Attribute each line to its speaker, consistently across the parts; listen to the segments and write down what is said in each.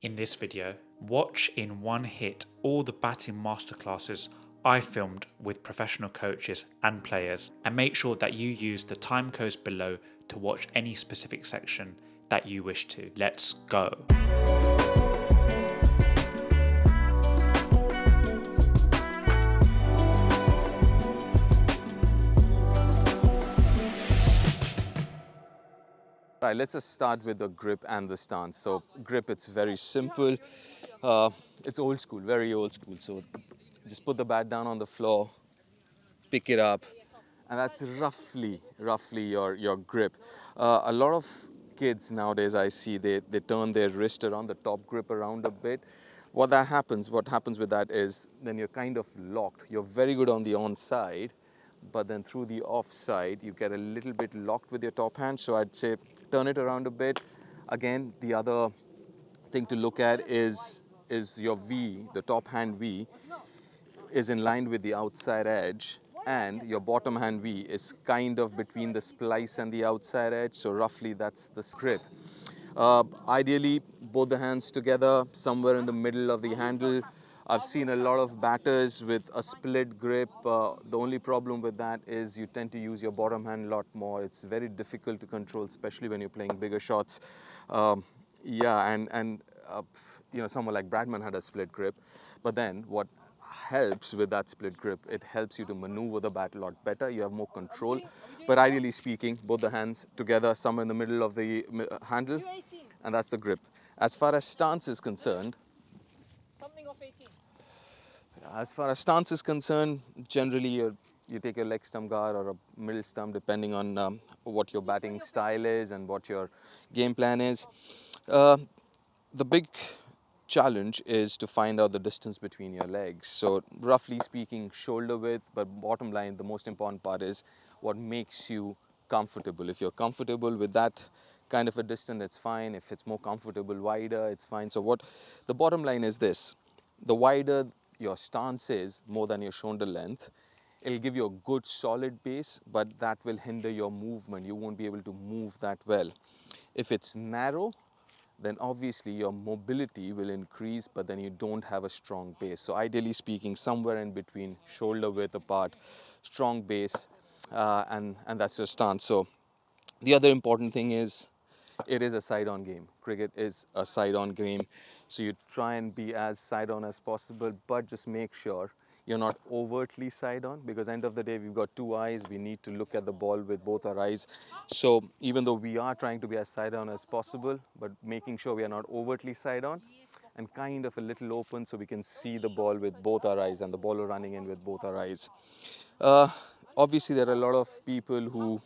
Speaker 1: In this video, watch in one hit all the batting masterclasses I filmed with professional coaches and players, and make sure that you use the time codes below to watch any specific section that you wish to. Let's go.
Speaker 2: Right, let's just start with the grip and the stance. So grip, it's very simple. It's old school, very old school. So just put the bat down on the floor, pick it up, and that's roughly your grip. A lot of kids nowadays, I see, they turn their wrist around, the top grip around a bit. What happens with that is then you're kind of locked. You're very good on the on side, but then through the off side, you get a little bit locked with your top hand. So I'd say turn it around a bit. Again, the other thing to look at is your V, the top hand V, is in line with the outside edge, and your bottom hand V is kind of between the splice and the outside edge. So roughly that's the grip. Ideally, both the hands together, somewhere in the middle of the handle. I've seen a lot of batters with a split grip. The only problem with that is you tend to use your bottom hand a lot more. It's very difficult to control, especially when you're playing bigger shots. Someone like Bradman had a split grip. But then what helps with that split grip, it helps you to maneuver the bat a lot better. You have more control. But ideally speaking, both the hands together, somewhere in the middle of the handle, and that's the grip. As far as stance is concerned, generally you take your leg stump guard or a middle stump, depending on what your batting style is and what your game plan is. The big challenge is to find out the distance between your legs. So roughly speaking, shoulder width, but bottom line, the most important part is what makes you comfortable. If you're comfortable with that kind of a distance, it's fine. If it's more comfortable, wider, it's fine. So what the bottom line is this: the wider your stance is, more than your shoulder length, it'll give you a good solid base, but that will hinder your movement. You won't be able to move that well. If it's narrow, then obviously your mobility will increase, but then you don't have a strong base. So ideally speaking, somewhere in between, shoulder width apart, strong base, and that's your stance. So the other important thing is, it is a side-on game. Cricket is a side-on game. So you try and be as side-on as possible, but just make sure you're not overtly side-on, because end of the day, we've got two eyes. We need to look at the ball with both our eyes. So even though we are trying to be as side-on as possible, but making sure we are not overtly side-on and kind of a little open so we can see the ball with both our eyes and the bowler running in with both our eyes. Obviously, there are a lot of people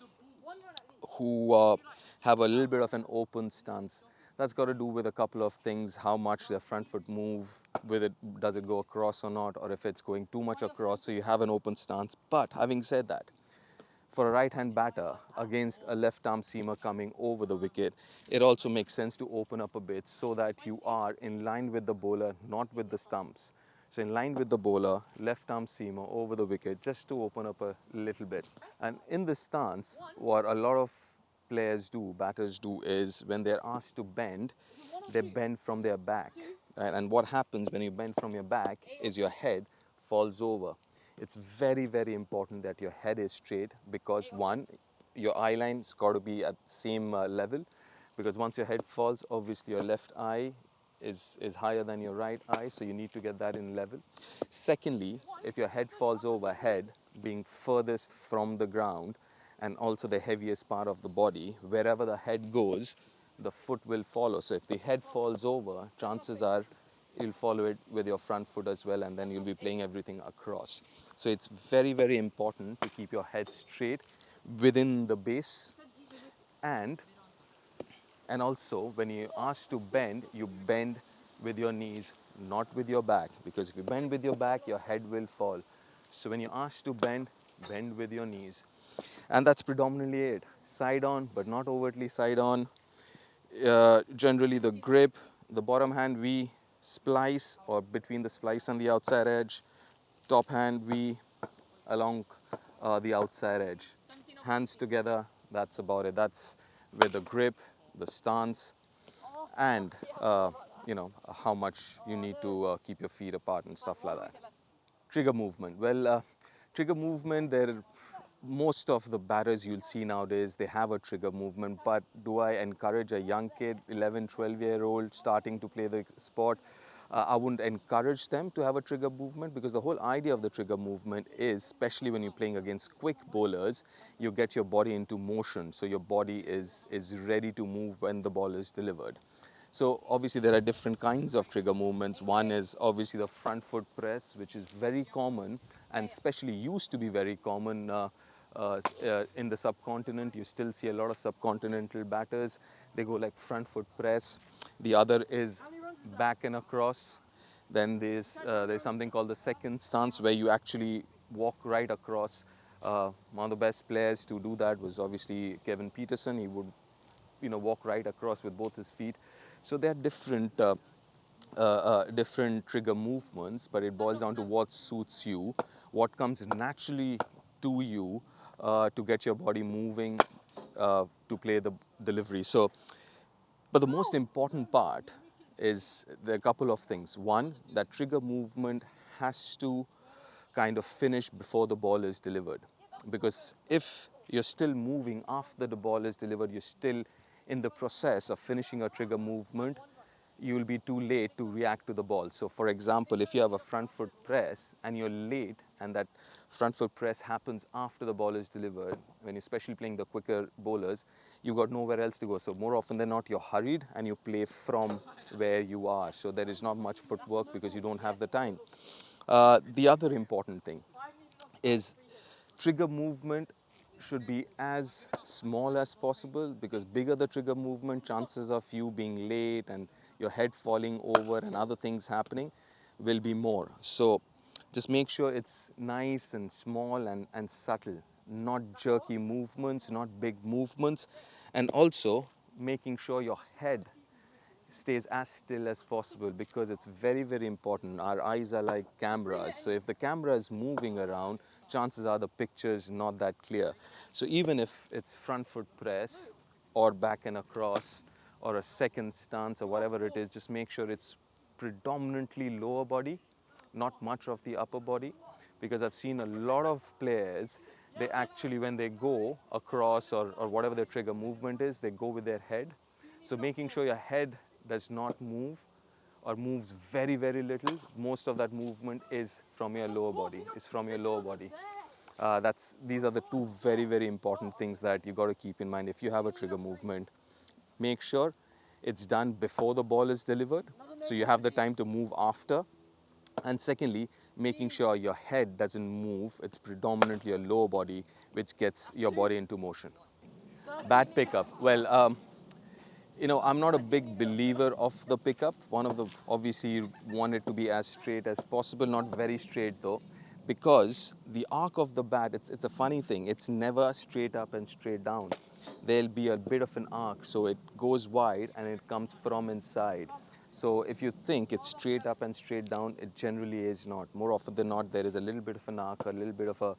Speaker 2: who have a little bit of an open stance. That's got to do with a couple of things: how much their front foot move, does it go across or not, or if it's going too much across, so you have an open stance. But having said that, for a right-hand batter against a left-arm seamer coming over the wicket, it also makes sense to open up a bit so that you are in line with the bowler, not with the stumps. So in line with the bowler, left-arm seamer over the wicket, just to open up a little bit. And in this stance, what a lot of batters do, is when they're asked to bend, they bend from their back. Right? And what happens when you bend from your back is your head falls over. It's very, very important that your head is straight, because one, your eye line's got to be at the same level, because once your head falls, obviously your left eye is higher than your right eye, so you need to get that in level. Secondly, if your head falls over, head being furthest from the ground and also the heaviest part of the body, wherever the head goes, the foot will follow. So if the head falls over, chances are you'll follow it with your front foot as well, and then you'll be playing everything across. So it's very, very important to keep your head straight within the base, and also when you're asked to bend, you bend with your knees, not with your back, because if you bend with your back, your head will fall. So when you're asked to bend with your knees. And that's predominantly it. Side on, but not overtly side on. Generally the grip, the bottom hand V, splice or between the splice and the outside edge, top hand V along the outside edge. Hands together, that's about it. That's with the grip, the stance, and how much you need to keep your feet apart and stuff like that. Trigger movement. Well, trigger movement, most of the batters you'll see nowadays, they have a trigger movement, but do I encourage a young kid, 11, 12-year-old, starting to play the sport? I wouldn't encourage them to have a trigger movement, because the whole idea of the trigger movement is, especially when you're playing against quick bowlers, you get your body into motion, so your body is ready to move when the ball is delivered. So obviously there are different kinds of trigger movements. One is obviously the front foot press, which is very common and especially used to be very common in the subcontinent. You still see a lot of subcontinental batters. They go like front foot press. The other is back and across. Then there's something called the second stance, where you actually walk right across. One of the best players to do that was obviously Kevin Peterson. He would walk right across with both his feet. So there are different trigger movements, but it boils down to what suits you, what comes naturally to you to get your body moving to play the delivery. But the most important part is there are a couple of things. One, that trigger movement has to kind of finish before the ball is delivered. Because if you're still moving after the ball is delivered, you're still in the process of finishing a trigger movement, you will be too late to react to the ball. So for example, if you have a front foot press and you're late, and that front foot press happens after the ball is delivered, when you're especially playing the quicker bowlers, you've got nowhere else to go. So more often than not, you're hurried and you play from where you are. So there is not much footwork because you don't have the time. The other important thing is trigger movement should be as small as possible, because bigger the trigger movement, chances of you being late and your head falling over and other things happening will be more. So just make sure it's nice and small and subtle, not jerky movements, not big movements, and also making sure your head stays as still as possible, because it's very, very important. Our eyes are like cameras. So if the camera is moving around, chances are the picture is not that clear. So even if it's front foot press or back and across or a second stance or whatever it is, just make sure it's predominantly lower body, not much of the upper body. Because I've seen a lot of players, they actually, when they go across or whatever their trigger movement is, they go with their head. So making sure your head does not move or moves very, very little. Most of that movement is from your lower body. These are the two very, very important things that you got to keep in mind. If you have a trigger movement, make sure it's done before the ball is delivered, so you have the time to move after. And secondly, making sure your head doesn't move. It's predominantly your lower body which gets your body into motion. Bad pickup. Well, I'm not a big believer of the pickup. Obviously you want it to be as straight as possible, not very straight though, because the arc of the bat, it's a funny thing. It's never straight up and straight down. There'll be a bit of an arc, so it goes wide and it comes from inside. So if you think it's straight up and straight down, it generally is not. More often than not, there is a little bit of an arc, a little bit of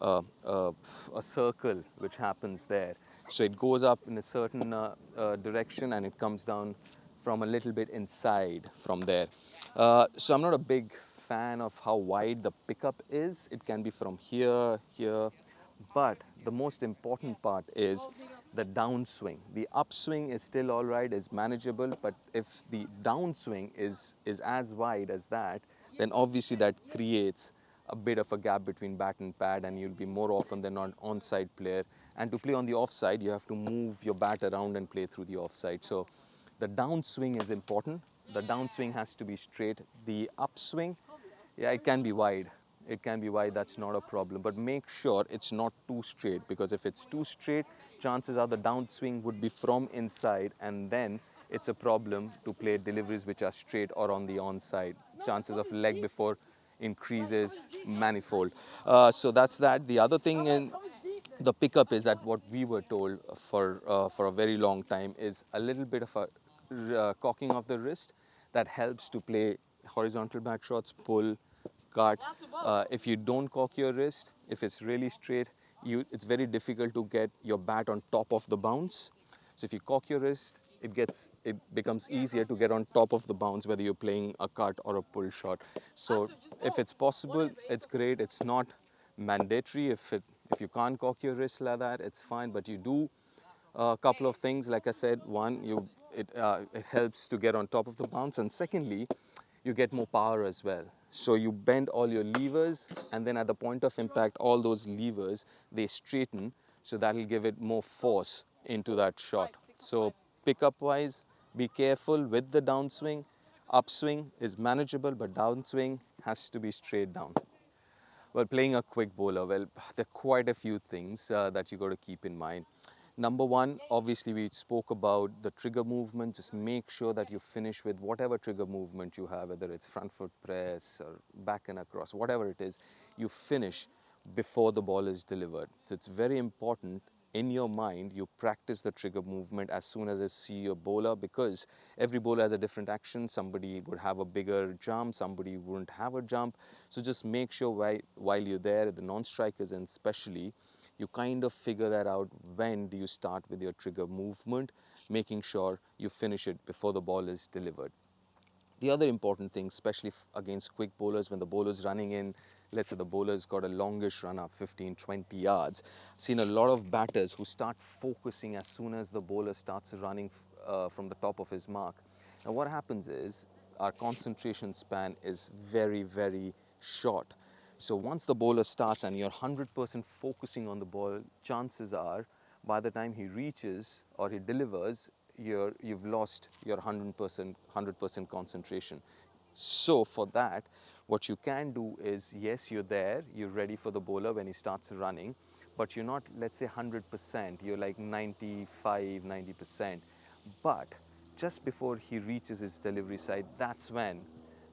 Speaker 2: a circle which happens there. So it goes up in a certain direction and it comes down from a little bit inside from there. So I'm not a big fan of how wide the pickup is. It can be from here, but the most important part is the downswing. The upswing is still all right, is manageable, but if the downswing is as wide as that, then obviously that creates a bit of a gap between bat and pad, and you'll be more often than not onside player. And to play on the offside, you have to move your bat around and play through the offside. So the downswing is important. The downswing has to be straight. The upswing, yeah, it can be wide. That's not a problem. But make sure it's not too straight, because if it's too straight, chances are the downswing would be from inside, and then it's a problem to play deliveries which are straight or on the onside. Chances of leg before increases manifold. So that's that. The other thing in the pickup is that what we were told for a very long time is a little bit of a cocking of the wrist that helps to play horizontal bat shots, pull, cut. If you don't cock your wrist, if it's really straight, it's very difficult to get your bat on top of the bounce. So if you cock your wrist, it becomes easier to get on top of the bounce, whether you're playing a cut or a pull shot. So if it's possible, it's great. It's not mandatory. If you can't cock your wrist like that, it's fine. But you do a couple of things. Like I said, one, it helps to get on top of the bounce, and secondly, you get more power as well. So you bend all your levers, and then at the point of impact, all those levers, they straighten, so that'll give it more force into that shot. So pickup wise, be careful with the downswing. Upswing is manageable, but downswing has to be straight down. Well, playing a quick bowler, well, there are quite a few things that you got to keep in mind. Number one, obviously we spoke about the trigger movement. Just make sure that you finish with whatever trigger movement you have, whether it's front foot press or back and across, whatever it is, you finish before the ball is delivered. So it's very important in your mind, you practice the trigger movement as soon as you see your bowler, because every bowler has a different action. Somebody would have a bigger jump, somebody wouldn't have a jump. So just make sure while you're there, the non-strikers and especially, you kind of figure that out. When do you start with your trigger movement, making sure you finish it before the ball is delivered. The other important thing, especially against quick bowlers, when the bowler's running in, let's say the bowler's got a longish run up, 15, 20 yards. I've seen a lot of batters who start focusing as soon as the bowler starts running from the top of his mark. Now what happens is, our concentration span is very, very short. So once the bowler starts and you're 100% focusing on the ball, chances are by the time he reaches or he delivers, you've lost your 100% concentration. So for that, what you can do is, yes, you're there, you're ready for the bowler when he starts running, but you're not, let's say 100%, you're like 95, 90%. But just before he reaches his delivery side, that's when,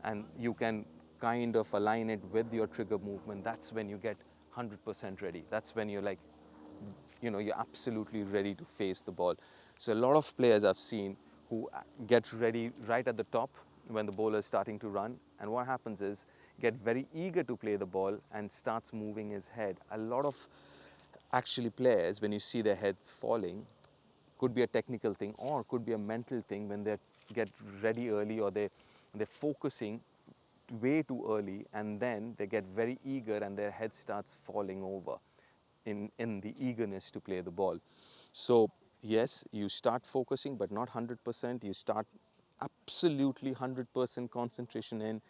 Speaker 2: and you can kind of align it with your trigger movement, that's when you get 100% ready. That's when you're like, you're absolutely ready to face the ball. So a lot of players I've seen who get ready right at the top when the bowler is starting to run, and what happens is get very eager to play the ball and starts moving his head. A lot of actually players, when you see their heads falling, could be a technical thing or could be a mental thing. When they get ready early, or they're focusing way too early, and then they get very eager and their head starts falling over in the eagerness to play the ball. So yes, you start focusing, but not 100%. You start absolutely 100% concentration in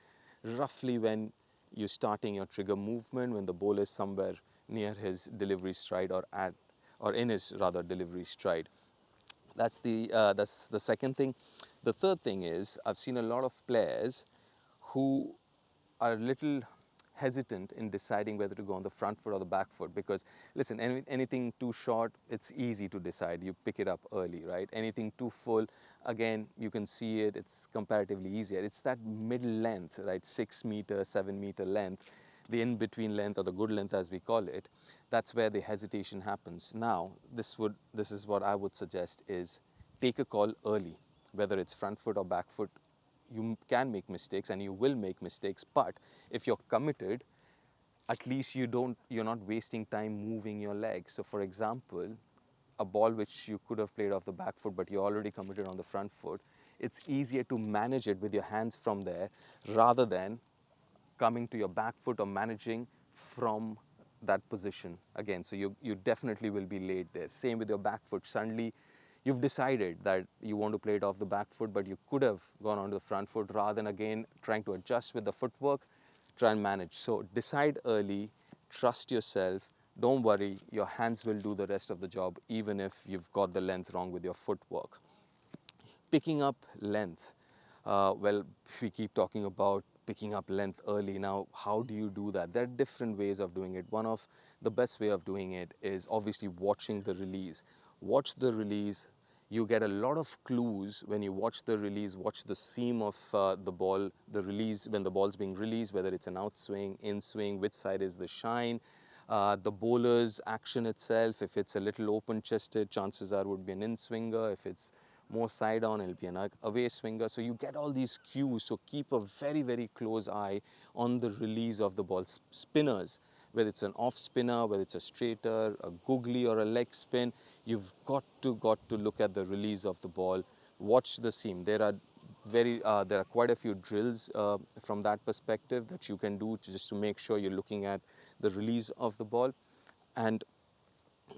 Speaker 2: roughly when you're starting your trigger movement, when the ball is somewhere near his delivery stride, or in his rather delivery stride. That's the second thing. The third thing is, I've seen a lot of players who are a little hesitant in deciding whether to go on the front foot or the back foot, because listen, anything too short, it's easy to decide. You pick it up early, right? Anything too full, again, you can see it, it's comparatively easier. It's that middle length, right? 6 meter, 7 meter length, the in-between length, or the good length as we call it. That's where the hesitation happens. Now, this is what I would suggest is, take a call early, whether it's front foot or back foot. You can make mistakes and you will make mistakes, but if you're committed, at least you're not wasting time moving your legs. So for example, a ball which you could have played off the back foot, but you're already committed on the front foot, it's easier to manage it with your hands from there rather than coming to your back foot or managing from that position again. So you definitely will be late there. Same with your back foot. Suddenly you've decided that you want to play it off the back foot, but you could have gone onto the front foot. Rather than again trying to adjust with the footwork, try and manage. So decide early, trust yourself, don't worry, your hands will do the rest of the job even if you've got the length wrong with your footwork. Picking up length. Well, we keep talking about picking up length early. Now, how do you do that? There are different ways of doing it. One of the best way of doing it is obviously watching the release. Watch the release. You get a lot of clues when you watch the release. Watch the seam of the ball, the release, when the ball's being released, whether it's an outswing, in swing, which side is the shine. The bowler's action itself, if it's a little open-chested, chances are would be an in-swinger. If it's more side on, it'll be an away swinger. So you get all these cues. So keep a very, very close eye on the release of the ball. Spinners, whether it's an off spinner, whether it's a straighter, a googly or a leg spin, you've got to look at the release of the ball watch the seam. There are quite a few drills from that perspective that you can do just to make sure you're looking at the release of the ball. And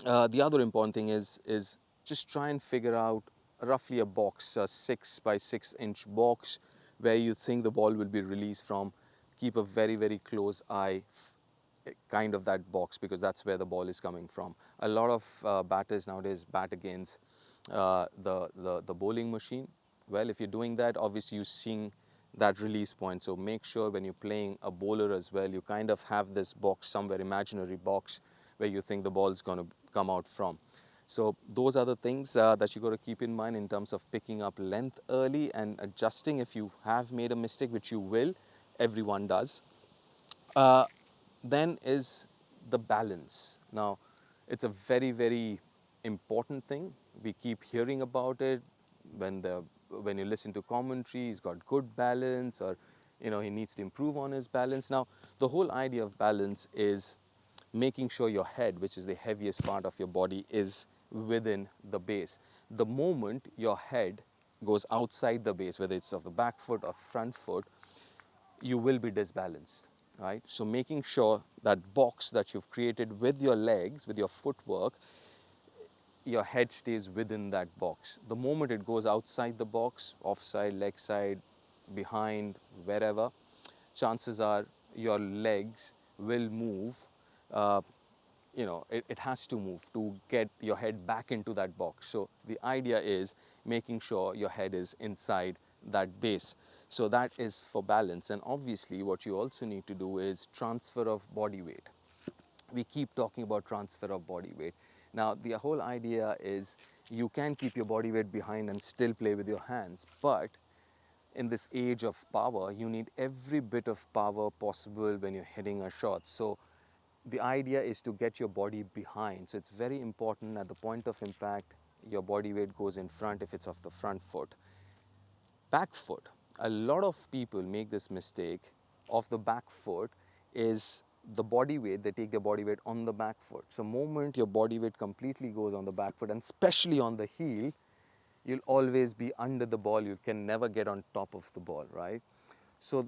Speaker 2: the other important thing is just try and figure out roughly a box, a 6 by 6 inch box where you think the ball will be released from. Keep a very, very close eye kind of that box, because that's where the ball is coming from. A lot of batters nowadays bat against the bowling machine. Well, if you're doing that, obviously you're seeing that release point. So make sure when you're playing a bowler as well, you kind of have this box somewhere, imaginary box, where you think the ball is going to come out from. So those are the things that you got to keep in mind in terms of picking up length early and adjusting if you have made a mistake, which you will. Everyone does. Then is the balance. Now, it's a very, very important thing. We keep hearing about it when you listen to commentary. He's got good balance, or he needs to improve on his balance. Now, the whole idea of balance is making sure your head, which is the heaviest part of your body, is within the base. The moment your head goes outside the base, whether it's of the back foot or front foot, you will be disbalanced, right? So making sure that box that you've created with your legs, with your footwork, your head stays within that box. The moment it goes outside the box, offside, leg side, behind, wherever, chances are your legs will move. It has to move to get your head back into that box. So the idea is making sure your head is inside that base. So that is for balance. And obviously what you also need to do is transfer of body weight. We keep talking about transfer of body weight. Now, the whole idea is you can keep your body weight behind and still play with your hands, but in this age of power, you need every bit of power possible when you're hitting a shot. So the idea is to get your body behind. So it's very important at the point of impact, your body weight goes in front if it's of the front foot. Back foot. A lot of people make this mistake of the back foot is the body weight. They take their body weight on the back foot. So moment your body weight completely goes on the back foot, and especially on the heel, you'll always be under the ball. You can never get on top of the ball, right? So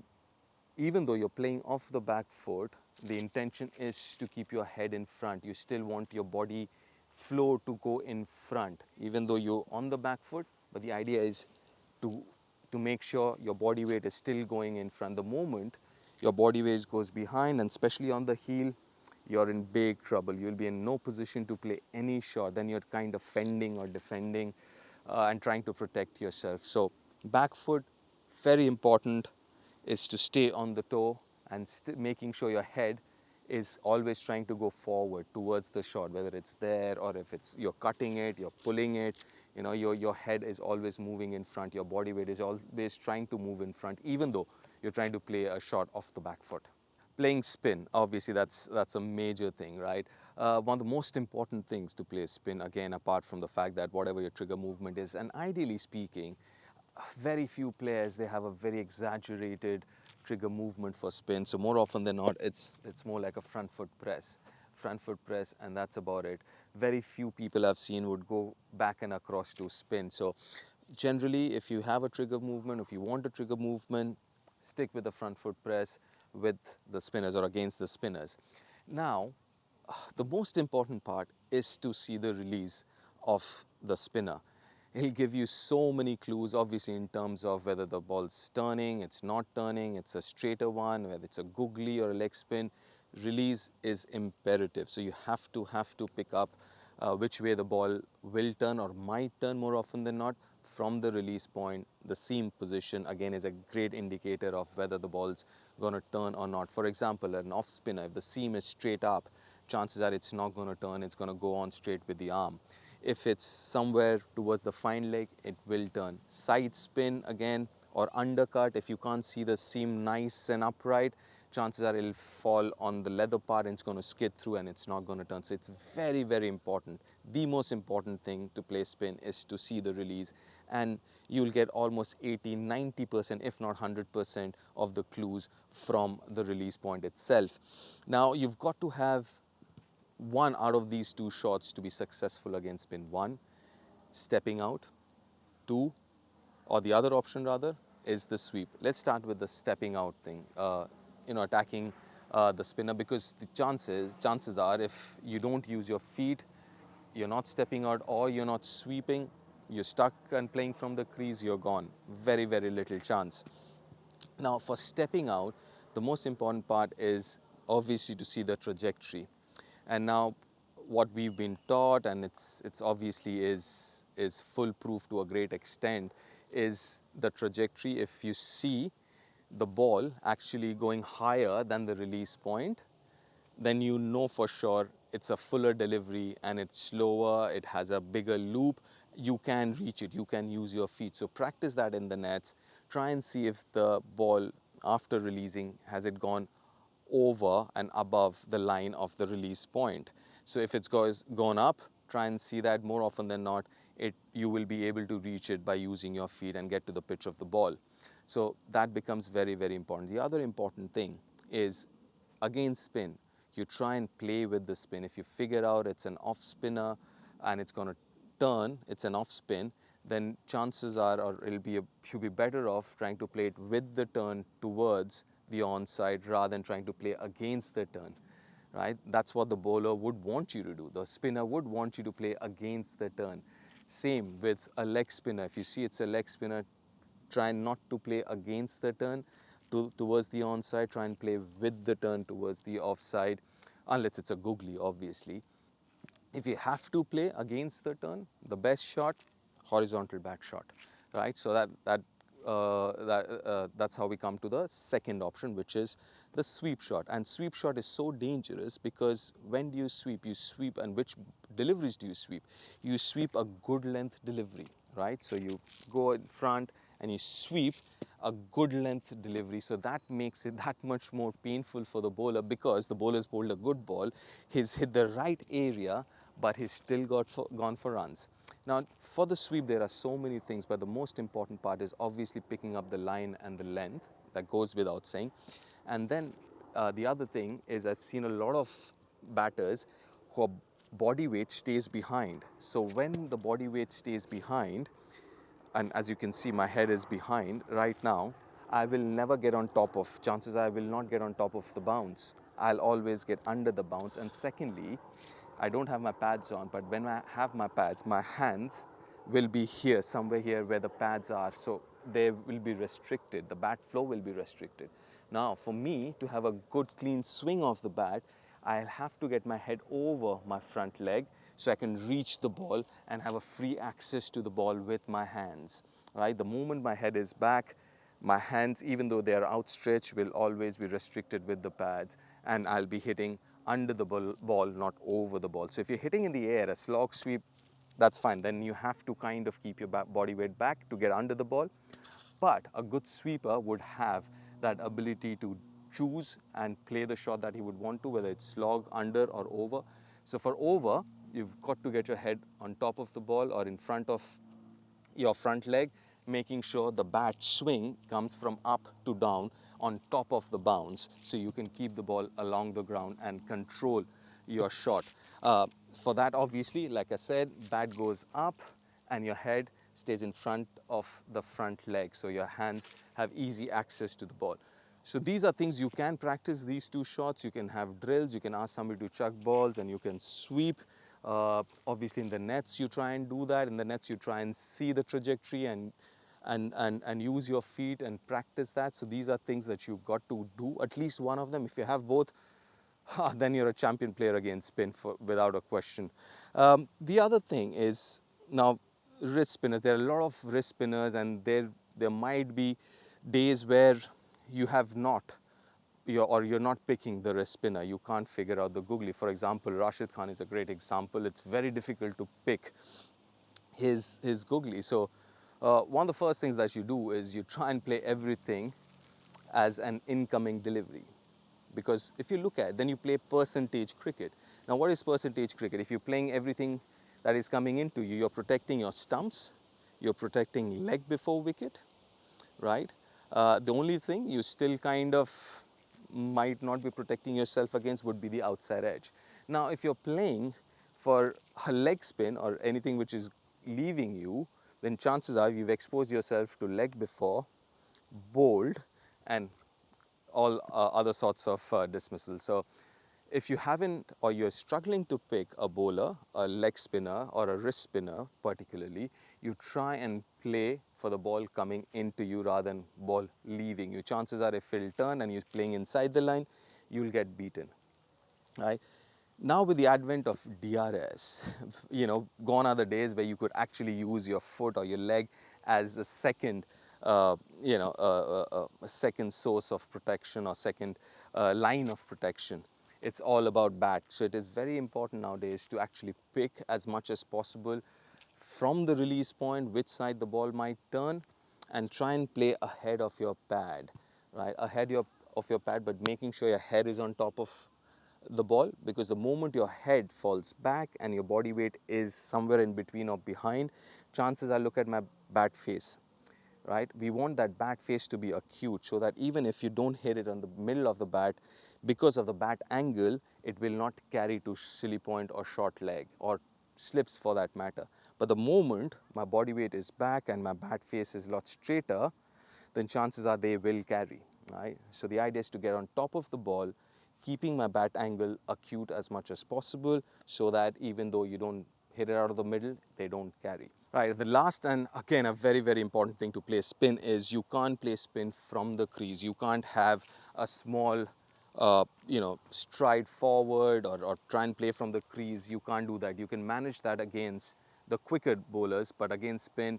Speaker 2: even though you're playing off the back foot, the intention is to keep your head in front. You still want your body flow to go in front, even though you're on the back foot. But the idea is to make sure your body weight is still going in front. The moment your body weight goes behind, and especially on the heel, you're in big trouble. You'll be in no position to play any shot. Then you're kind of fending or defending and trying to protect yourself. So back foot, very important, is to stay on the toe and making sure your head is always trying to go forward towards the shot, whether it's there or if it's you're cutting it, you're pulling it, your head is always moving in front. Your body weight is always trying to move in front, even though you're trying to play a shot off the back foot. Playing spin, obviously that's a major thing, right? One of the most important things to play spin, again, apart from the fact that whatever your trigger movement is, and ideally speaking, very few players, they have a very exaggerated trigger movement for spin. So more often than not, it's more like a front foot press, and that's about it. Very few people I've seen would go back and across to spin. So generally, if you have a trigger movement, if you want a trigger movement, stick with the front foot press with the spinners or against the spinners. Now, the most important part is to see the release of the spinner. He'll give you so many clues, obviously, in terms of whether the ball's turning, it's not turning, it's a straighter one, whether it's a googly or a leg spin. Release is imperative. So you have to pick up which way the ball will turn or might turn more often than not from the release point. The seam position, again, is a great indicator of whether the ball's going to turn or not. For example, an off spinner, if the seam is straight up, chances are it's not going to turn, it's going to go on straight with the arm. If it's somewhere towards the fine leg, it will turn. Side spin again, or undercut, if you can't see the seam nice and upright, chances are it'll fall on the leather part and it's going to skid through and it's not going to turn. So it's very, very important. The most important thing to play spin is to see the release, and you'll get almost 80-90%, if not 100% of the clues from the release point itself. Now, you've got to have one out of these 2 shots to be successful against spin. 1, stepping out. 2, or the other option rather, is the sweep. Let's start with the stepping out thing, attacking the spinner, because the chances are, if you don't use your feet, you're not stepping out or you're not sweeping, you're stuck and playing from the crease, you're gone. Very, very little chance. Now, for stepping out, the most important part is obviously to see the trajectory. And now, what we've been taught, and it's obviously is foolproof to a great extent, is the trajectory. If you see the ball actually going higher than the release point, then you know for sure it's a fuller delivery and it's slower, it has a bigger loop. You can reach it, you can use your feet. So practice that in the nets. Try and see if the ball, after releasing, has it gone over and above the line of the release point. So if it's gone up, try and see that. More often than not, you will be able to reach it by using your feet and get to the pitch of the ball. So that becomes very, very important. The other important thing is, against spin, you try and play with the spin. If you figure out it's an off spinner and it's going to turn, it's an off spin, then chances are, or you'll be better off trying to play it with the turn towards the onside rather than trying to play against the turn, right? That's what the bowler would want you to do. The spinner would want you to play against the turn. Same with a leg spinner. If you see it's a leg spinner, try not to play against the turn towards the onside, try and play with the turn towards the offside, unless it's a googly, obviously. If you have to play against the turn, the best shot, horizontal bat shot, right? So that's how we come to the second option, which is the sweep shot. And sweep shot is so dangerous because when do you sweep? You sweep, and which deliveries do you sweep? You sweep a good length delivery, right? So you go in front and you sweep a good length delivery. So that makes it that much more painful for the bowler, because the bowler's bowled a good ball, he's hit the right area, but he's still gone for runs. Now, for the sweep, there are so many things, but the most important part is obviously picking up the line and the length. That goes without saying. And then the other thing is, I've seen a lot of batters whose body weight stays behind. So when the body weight stays behind, and as you can see, my head is behind right now, I will never get on top of, chances I will not get on top of the bounce. I'll always get under the bounce. And secondly, I don't have my pads on, but when I have my pads, my hands will be here, somewhere here where the pads are. So they will be restricted. The bat flow will be restricted. Now, for me to have a good clean swing of the bat, I'll have to get my head over my front leg so I can reach the ball and have a free access to the ball with my hands, right? The moment my head is back, my hands, even though they are outstretched, will always be restricted with the pads, and I'll be hitting under the ball, not over the ball. So if you're hitting in the air, a slog sweep, that's fine. Then you have to kind of keep your body weight back to get under the ball. But a good sweeper would have that ability to choose and play the shot that he would want to, whether it's slog, under, or over. So for over, you've got to get your head on top of the ball or in front of your front leg, making sure the bat swing comes from up to down on top of the bounce, so you can keep the ball along the ground and control your shot. For that, obviously, like I said, bat goes up and your head stays in front of the front leg, so your hands have easy access to the ball. So these are things you can practice, these two shots. You can have drills, you can ask somebody to chuck balls, and you can sweep. Obviously in the nets you try and do that. In the nets you try and see the trajectory and use your feet and practice that. So these are things that you've got to do, at least one of them. If you have both, then you're a champion player against spin, without a question. The other thing is, now, wrist spinners. There are a lot of wrist spinners, and there might be days where you have not, you're not picking the wrist spinner. You can't figure out the googly. For example, Rashid Khan is a great example. It's very difficult to pick his googly. So one of the first things that you do is you try and play everything as an incoming delivery. Because if you look at it, then you play percentage cricket. Now, what is percentage cricket? If you're playing everything that is coming into you, you're protecting your stumps, you're protecting leg before wicket, right? The only thing you still kind of might not be protecting yourself against would be the outside edge. Now, if you're playing for a leg spin or anything which is leaving you, then chances are you've exposed yourself to leg before, bowled, and all other sorts of dismissals. So if you haven't, or you're struggling to pick a bowler, a leg spinner or a wrist spinner particularly, you try and play for the ball coming into you rather than ball leaving you. Chances are if it'll turn and you're playing inside the line, you'll get beaten. Right? Now with the advent of DRS, gone are the days where you could actually use your foot or your leg as a second, a second source of protection or second line of protection. It's all about bat. So it is very important nowadays to actually pick as much as possible from the release point which side the ball might turn, and try and play ahead of your pad, right? Of your pad, but making sure your head is on top of the ball, because the moment your head falls back and your body weight is somewhere in between or behind, chances are, look at my bat face, right? We want that bat face to be acute so that even if you don't hit it on the middle of the bat, because of the bat angle, it will not carry to silly point or short leg or slips for that matter. But the moment my body weight is back and my bat face is a lot straighter, then chances are they will carry, right? So the idea is to get on top of the ball, keeping my bat angle acute as much as possible so that even though you don't hit it out of the middle, they don't carry. Right, the last and again a very, very important thing to play spin is you can't play spin from the crease. You can't have a small, stride forward or try and play from the crease. You can't do that. You can manage that against the quicker bowlers, but against spin,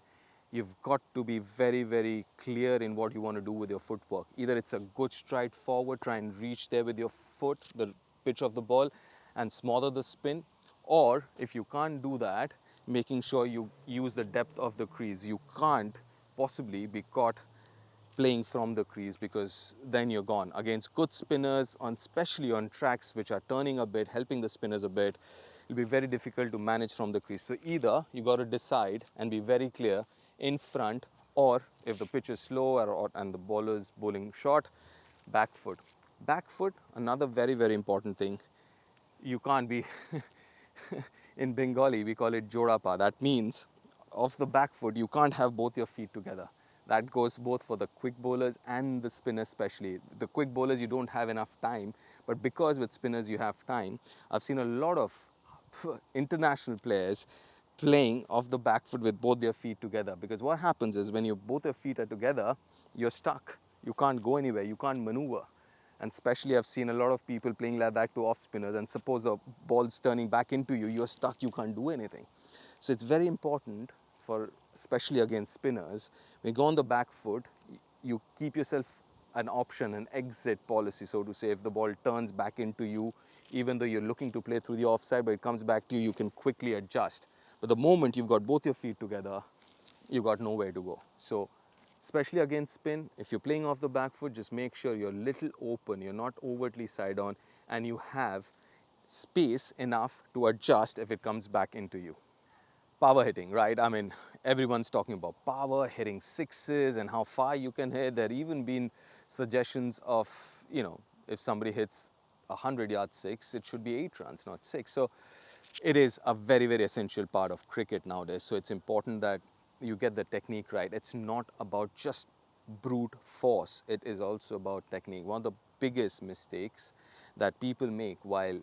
Speaker 2: you've got to be very, very clear in what you want to do with your footwork. Either it's a good stride forward, try and reach there with your foot, the pitch of the ball, and smother the spin. Or if you can't do that, making sure you use the depth of the crease. You can't possibly be caught playing from the crease, because then you're gone. Against good spinners, especially on tracks which are turning a bit, helping the spinners a bit, it'll be very difficult to manage from the crease. So either you got to decide and be very clear in front, or if the pitch is slow and the bowler is bowling short, back foot. Back foot, another very, very important thing. You can't be in Bengali we call it jorapa. That means off the back foot you can't have both your feet together. That goes both for the quick bowlers and the spinners especially. The quick bowlers you don't have enough time, but because with spinners you have time, I've seen a lot of international players playing off the back foot with both their feet together, because what happens is when both your feet are together, you're stuck. You can't go anywhere, you can't maneuver. And especially I've seen a lot of people playing like that to off spinners, and suppose the ball's turning back into you, you're stuck, you can't do anything. So it's very important for, especially against spinners, when you go on the back foot, you keep yourself an option, an exit policy, so to say. If the ball turns back into you, even though you're looking to play through the offside, but it comes back to you, you can quickly adjust. But the moment you've got both your feet together, you've got nowhere to go. So especially against spin, if you're playing off the back foot, just make sure you're a little open, you're not overtly side on, and you have space enough to adjust if it comes back into you. Power hitting, right? I mean, everyone's talking about power, hitting sixes and how far you can hit. There have even been suggestions of, if somebody hits a 100-yard six, it should be 8 runs, not 6. So it is a very, very essential part of cricket nowadays. So it's important that you get the technique right. It's not about just brute force. It is also about technique. One of the biggest mistakes that people make while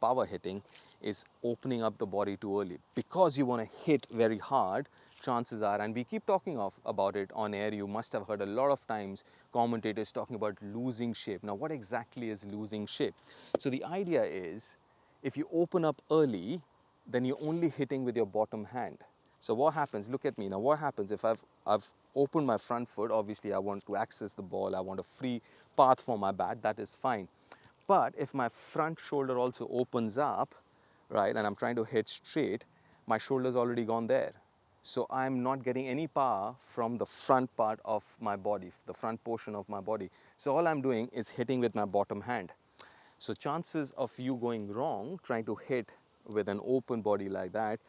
Speaker 2: power hitting is opening up the body too early. Because you want to hit very hard, chances are, and we keep talking about it on air, you must have heard a lot of times commentators talking about losing shape. Now, what exactly is losing shape? So the idea is, if you open up early, then you're only hitting with your bottom hand. So what happens, look at me now, what happens if I've opened my front foot? Obviously I want to access the ball, I want a free path for my bat, that is fine. But if my front shoulder also opens up, right, and I'm trying to hit straight, my shoulder's already gone there. So I'm not getting any power from the front part of my body, the front portion of my body. So all I'm doing is hitting with my bottom hand. So chances of you going wrong, trying to hit with an open body like that,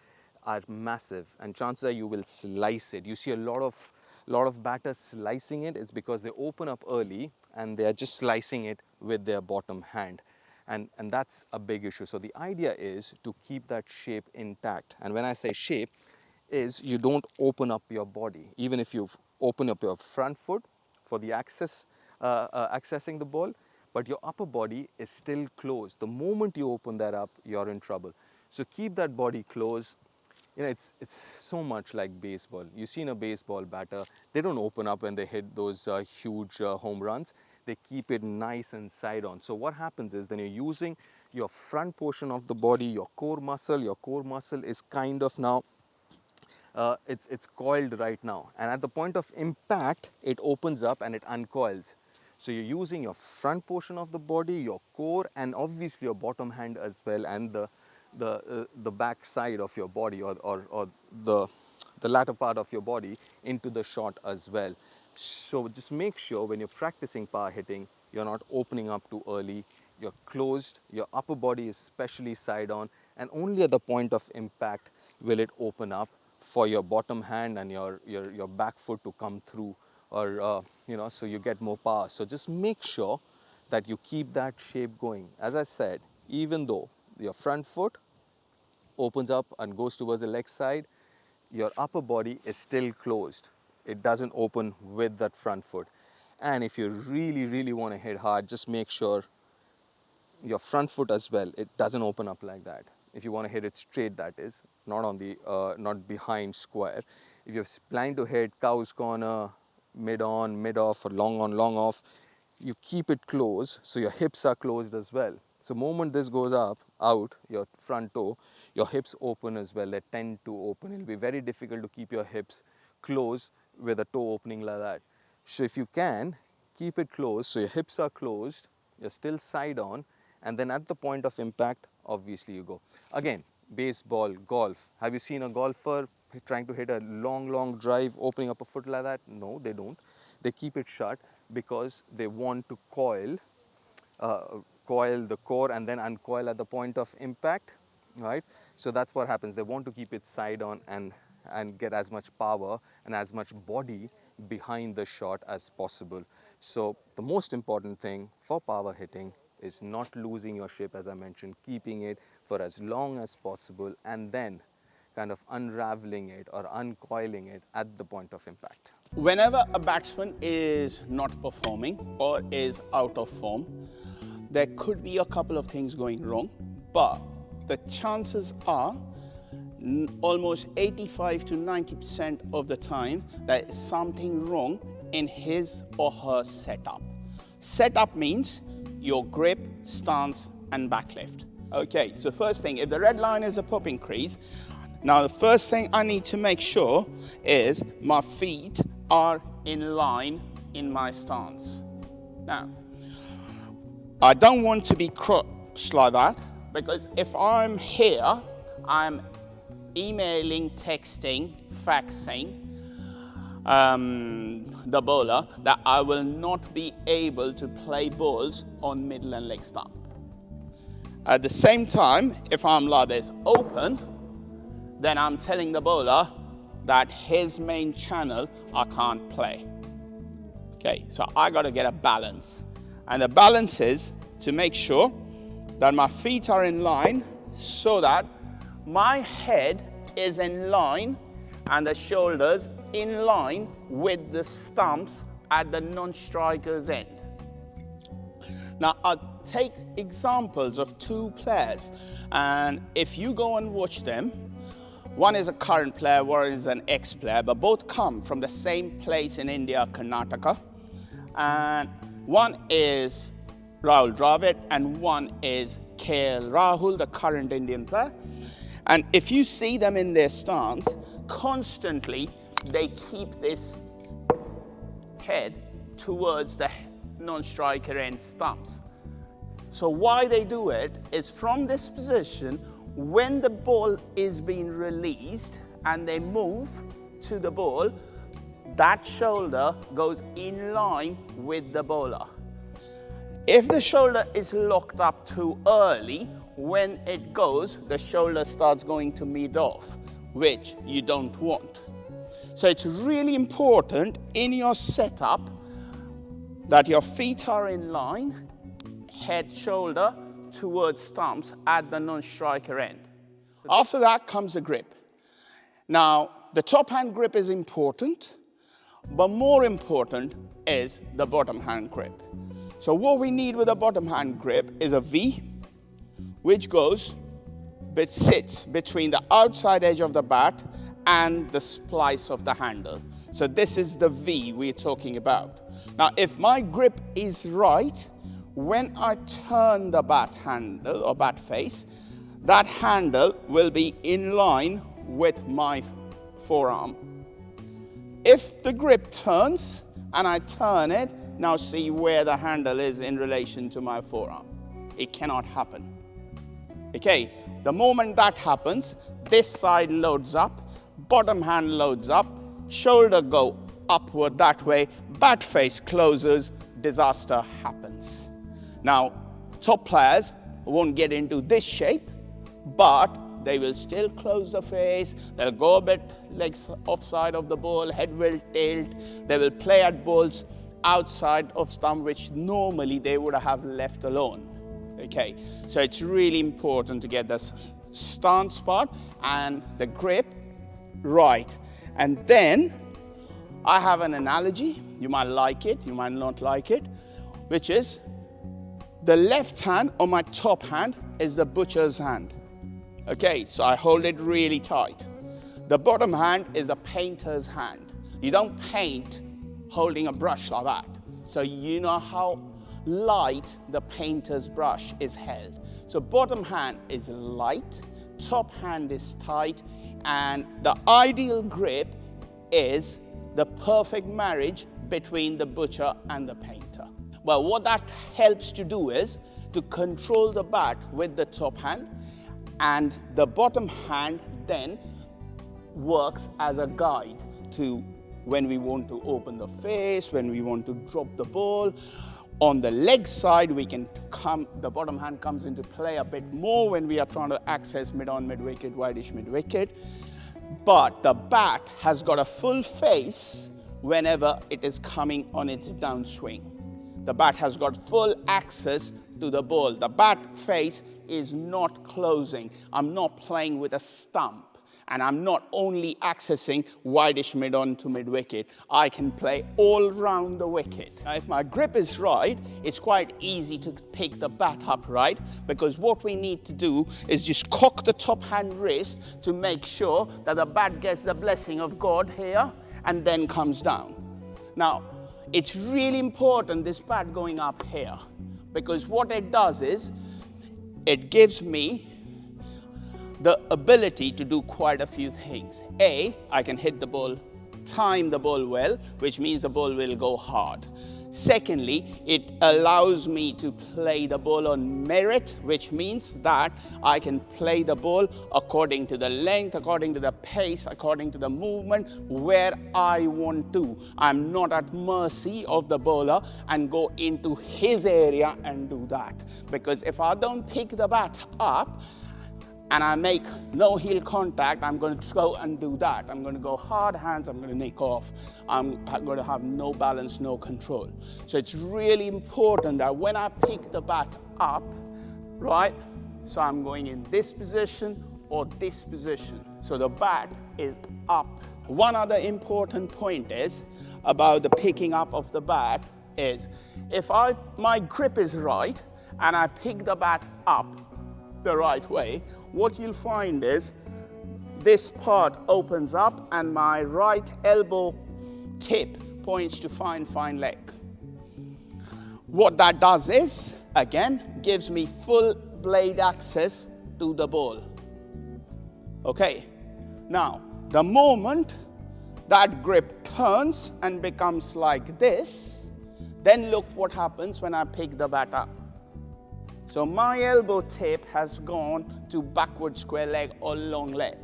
Speaker 2: are massive, and chances are you will slice it. You see a lot of batters slicing it. It's because they open up early and they are just slicing it with their bottom hand, and that's a big issue. So the idea is to keep that shape intact, and when I say shape, is you don't open up your body. Even if you open up your front foot for the accessing the ball, but your upper body is still closed. The moment you open that up, you're in trouble. So keep that body closed. You know, it's so much like baseball. You've seen a baseball batter, they don't open up when they hit those huge home runs. They keep it nice and side on. So what happens is then you're using your front portion of the body, your core muscle is kind of now, it's coiled right now. And at the point of impact, it opens up and it uncoils. So you're using your front portion of the body, your core, and obviously your bottom hand as well, and the back side of your body, or the latter part of your body into the shot as well. So just make sure when you're practicing power hitting, you're not opening up too early. You're closed, your upper body is specially side on, and only at the point of impact will it open up for your bottom hand and your back foot to come through, or you know, so you get more power. So just make sure that you keep that shape going. As I said, even though your front foot opens up and goes towards the leg side, your upper body is still closed. It doesn't open with that front foot. And if you really want to hit hard, just make sure your front foot as well, it doesn't open up like that. If you want to hit it straight, that is, not on the not behind square. If you're planning to hit cow's corner, mid on, mid off, or long on, long off, you keep it close so your hips are closed as well. So moment this goes up, out, your front toe, your hips open as well. They tend to open. It'll be very difficult to keep your hips closed with a toe opening like that. So if you can, keep it closed so your hips are closed, you're still side on, and then at the point of impact, obviously you go. Again, baseball, golf. Have you seen a golfer trying to hit a long drive, opening up a foot like that? No, they don't. They keep it shut because they want to coil the core and then uncoil at the point of impact, right? So that's what happens. They want to keep it side on and get as much power and as much body behind the shot as possible. So the most important thing for power hitting is not losing your shape, as I mentioned, keeping it for as long as possible, and then kind of unraveling it or uncoiling it at the point of impact.
Speaker 3: Whenever a batsman is not performing or is out of form, there could be a couple of things going wrong, but the chances are almost 85 to 90% of the time there is something wrong in his or her setup. Setup means your grip, stance, and back lift. Okay, so first thing, if the red line is a popping crease, now the first thing I need to make sure is my feet are in line in my stance. Now, I don't want to be crossed like that, because if I'm here, I'm emailing, texting, faxing the bowler that I will not be able to play balls on middle and leg stump. At the same time, if I'm like this open, then I'm telling the bowler that his main channel I can't play. Okay, so I got to get a balance. And the balance is to make sure that my feet are in line so that my head is in line and the shoulders in line with the stumps at the non-striker's end. Now, I'll take examples of two players, and if you go and watch them, one is a current player, one is an ex-player, but both come from the same place in India, Karnataka. And one is Rahul Dravid and one is KL Rahul, the current Indian player. And if you see them in their stance, constantly they keep this head towards the non-striker end stumps. So why they do it is from this position, when the ball is being released and they move to the ball, that shoulder goes in line with the bowler. If the shoulder is locked up too early, when it goes, the shoulder starts going to mid off, which you don't want. So it's really important in your setup that your feet are in line, head, shoulder towards stumps at the non-striker end. After that comes the grip. Now, the top hand grip is important, but more important is the bottom hand grip. So what we need with a bottom hand grip is a V, which sits between the outside edge of the bat and the splice of the handle. So this is the V we're talking about. Now, if my grip is right, when I turn the bat handle or bat face, that handle will be in line with my forearm. If the grip turns and I turn it, now see where the handle is in relation to my forearm. It cannot happen. Okay, the moment that happens, this side loads up, bottom hand loads up, shoulder go upward that way, bat face closes, disaster happens. Now, top players won't get into this shape, but they will still close the face, they'll go a bit legs offside of the ball, head will tilt, they will play at balls outside of stump, which normally they would have left alone. Okay, so it's really important to get this stance part and the grip right. And then I have an analogy, you might like it, you might not like it, which is the left hand on my top hand is the butcher's hand. Okay, so I hold it really tight. The bottom hand is a painter's hand. You don't paint holding a brush like that. So you know how light the painter's brush is held. So bottom hand is light, top hand is tight, and the ideal grip is the perfect marriage between the butcher and the painter. Well, what that helps to do is to control the bat with the top hand, and the bottom hand then works as a guide to when we want to open the face, when we want to drop the ball. On the leg side, the bottom hand comes into play a bit more when we are trying to access mid-on, mid-wicket, wideish mid-wicket. But the bat has got a full face whenever it is coming on its downswing. The bat has got full access to the ball. The bat face is not closing. I'm not playing with a stump. And I'm not only accessing wideish mid-on to mid-wicket. I can play all round the wicket. Now, if my grip is right, it's quite easy to pick the bat up right, because what we need to do is just cock the top hand wrist to make sure that the bat gets the blessing of God here and then comes down. Now, it's really important, this bat going up here, because what it does is it gives me the ability to do quite a few things. A, I can hit the ball, time the ball well, which means the ball will go hard. Secondly, it allows me to play the ball on merit, which means that I can play the ball according to the length, according to the pace, according to the movement, where I want to. I'm not at mercy of the bowler and go into his area and do that. Because if I don't pick the bat up, and I make no heel contact, I'm going to go and do that. I'm going to go hard hands, I'm going to nick off. I'm going to have no balance, no control. So it's really important that when I pick the bat up, right, so I'm going in this position or this position. So the bat is up. One other important point is about the picking up of the bat is, if my grip is right and I pick the bat up the right way, what you'll find is this part opens up and my right elbow tip points to fine leg. What that does is, again, gives me full blade access to the ball. Okay, now the moment that grip turns and becomes like this, then look what happens when I pick the bat up. So my elbow tip has gone to backward square leg or long leg.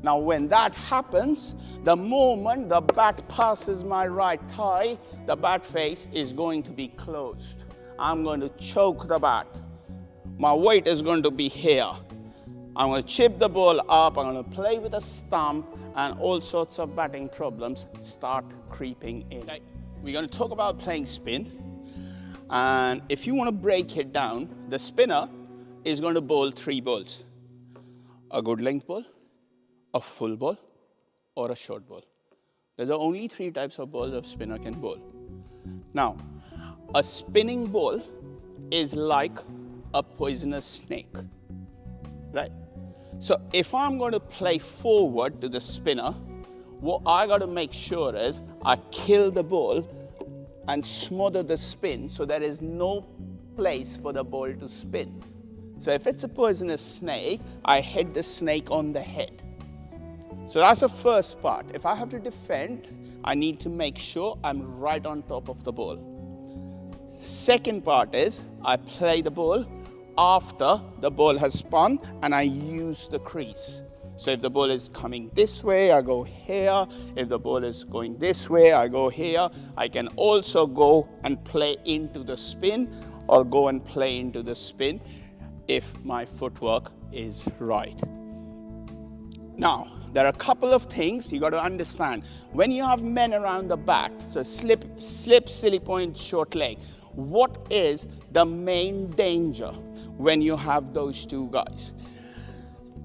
Speaker 3: Now when that happens, the moment the bat passes my right thigh, the bat face is going to be closed. I'm going to choke the bat. My weight is going to be here. I'm going to chip the ball up, I'm going to play with a stump, and all sorts of batting problems start creeping in. Okay. We're going to talk about playing spin. And if you want to break it down, the spinner is going to bowl 3 balls. A good length ball, a full ball, or a short ball. There's only 3 types of balls a spinner can bowl. Now, a spinning ball is like a poisonous snake, right? So if I'm going to play forward to the spinner, what I got to make sure is I kill the ball and smother the spin so there is no place for the ball to spin. So if it's a poisonous snake, I hit the snake on the head. So that's the first part. If I have to defend, I need to make sure I'm right on top of the ball. Second part is I play the ball after the ball has spun and I use the crease. So if the ball is coming this way, I go here. If the ball is going this way, I go here. I can also go and play into the spin or go and play into the spin if my footwork is right. Now, there are a couple of things you got to understand. When you have men around the bat, so slip, silly point, short leg, what is the main danger when you have those 2 guys?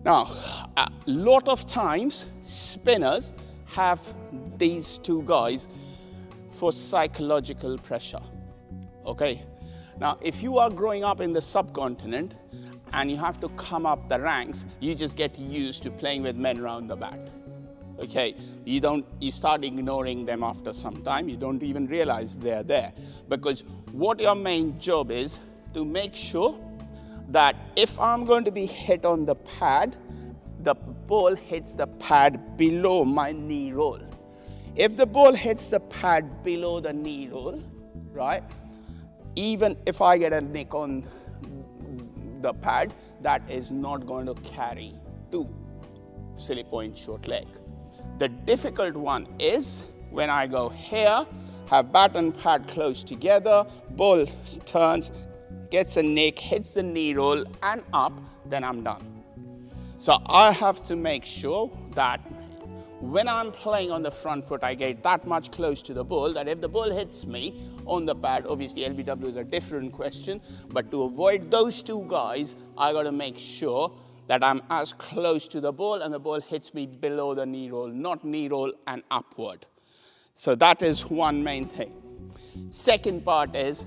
Speaker 3: Now, a lot of times, spinners have these 2 guys for psychological pressure, okay? Now, if you are growing up in the subcontinent and you have to come up the ranks, you just get used to playing with men around the bat, okay? You start ignoring them after some time. You don't even realize they're there. Because what your main job is to make sure that if I'm going to be hit on the pad, the ball hits the pad below my knee roll. If the ball hits the pad below the knee roll, right, even if I get a nick on the pad, that is not going to carry to silly point short leg. The difficult one is when I go here, have bat and pad close together, ball turns, gets a nick, hits the knee roll and up, then I'm done. So I have to make sure that when I'm playing on the front foot, I get that much close to the ball that if the ball hits me on the pad, obviously LBW is a different question, but to avoid those 2 guys, I got to make sure that I'm as close to the ball and the ball hits me below the knee roll, not knee roll and upward. So that is one main thing. Second part is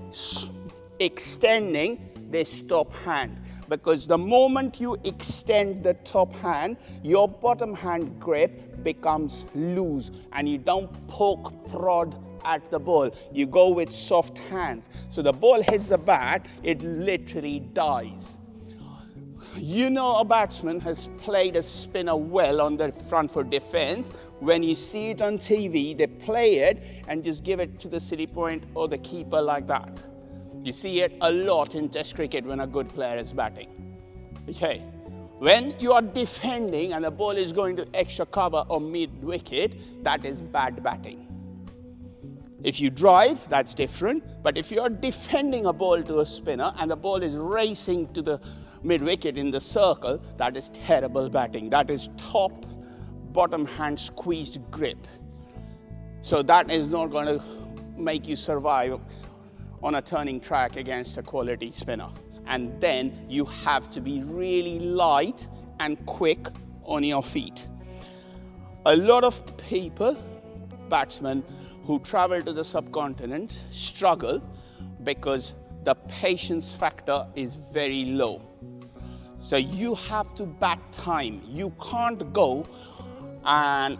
Speaker 3: extending this top hand, because the moment you extend the top hand, your bottom hand grip becomes loose and you don't prod at the ball. You go with soft hands. So the ball hits the bat, it literally dies. You know a batsman has played a spinner well on the front foot defense. When you see it on TV, they play it and just give it to the city point or the keeper like that. You see it a lot in Test cricket when a good player is batting. Okay, when you are defending and the ball is going to extra cover or mid-wicket, that is bad batting. If you drive, that's different. But if you are defending a ball to a spinner and the ball is racing to the mid-wicket in the circle, that is terrible batting. That is top bottom hand squeezed grip. So that is not going to make you survive on a turning track against a quality spinner. And then you have to be really light and quick on your feet. A lot of people, batsmen who travel to the subcontinent, struggle because the patience factor is very low. So you have to bat time. You can't go and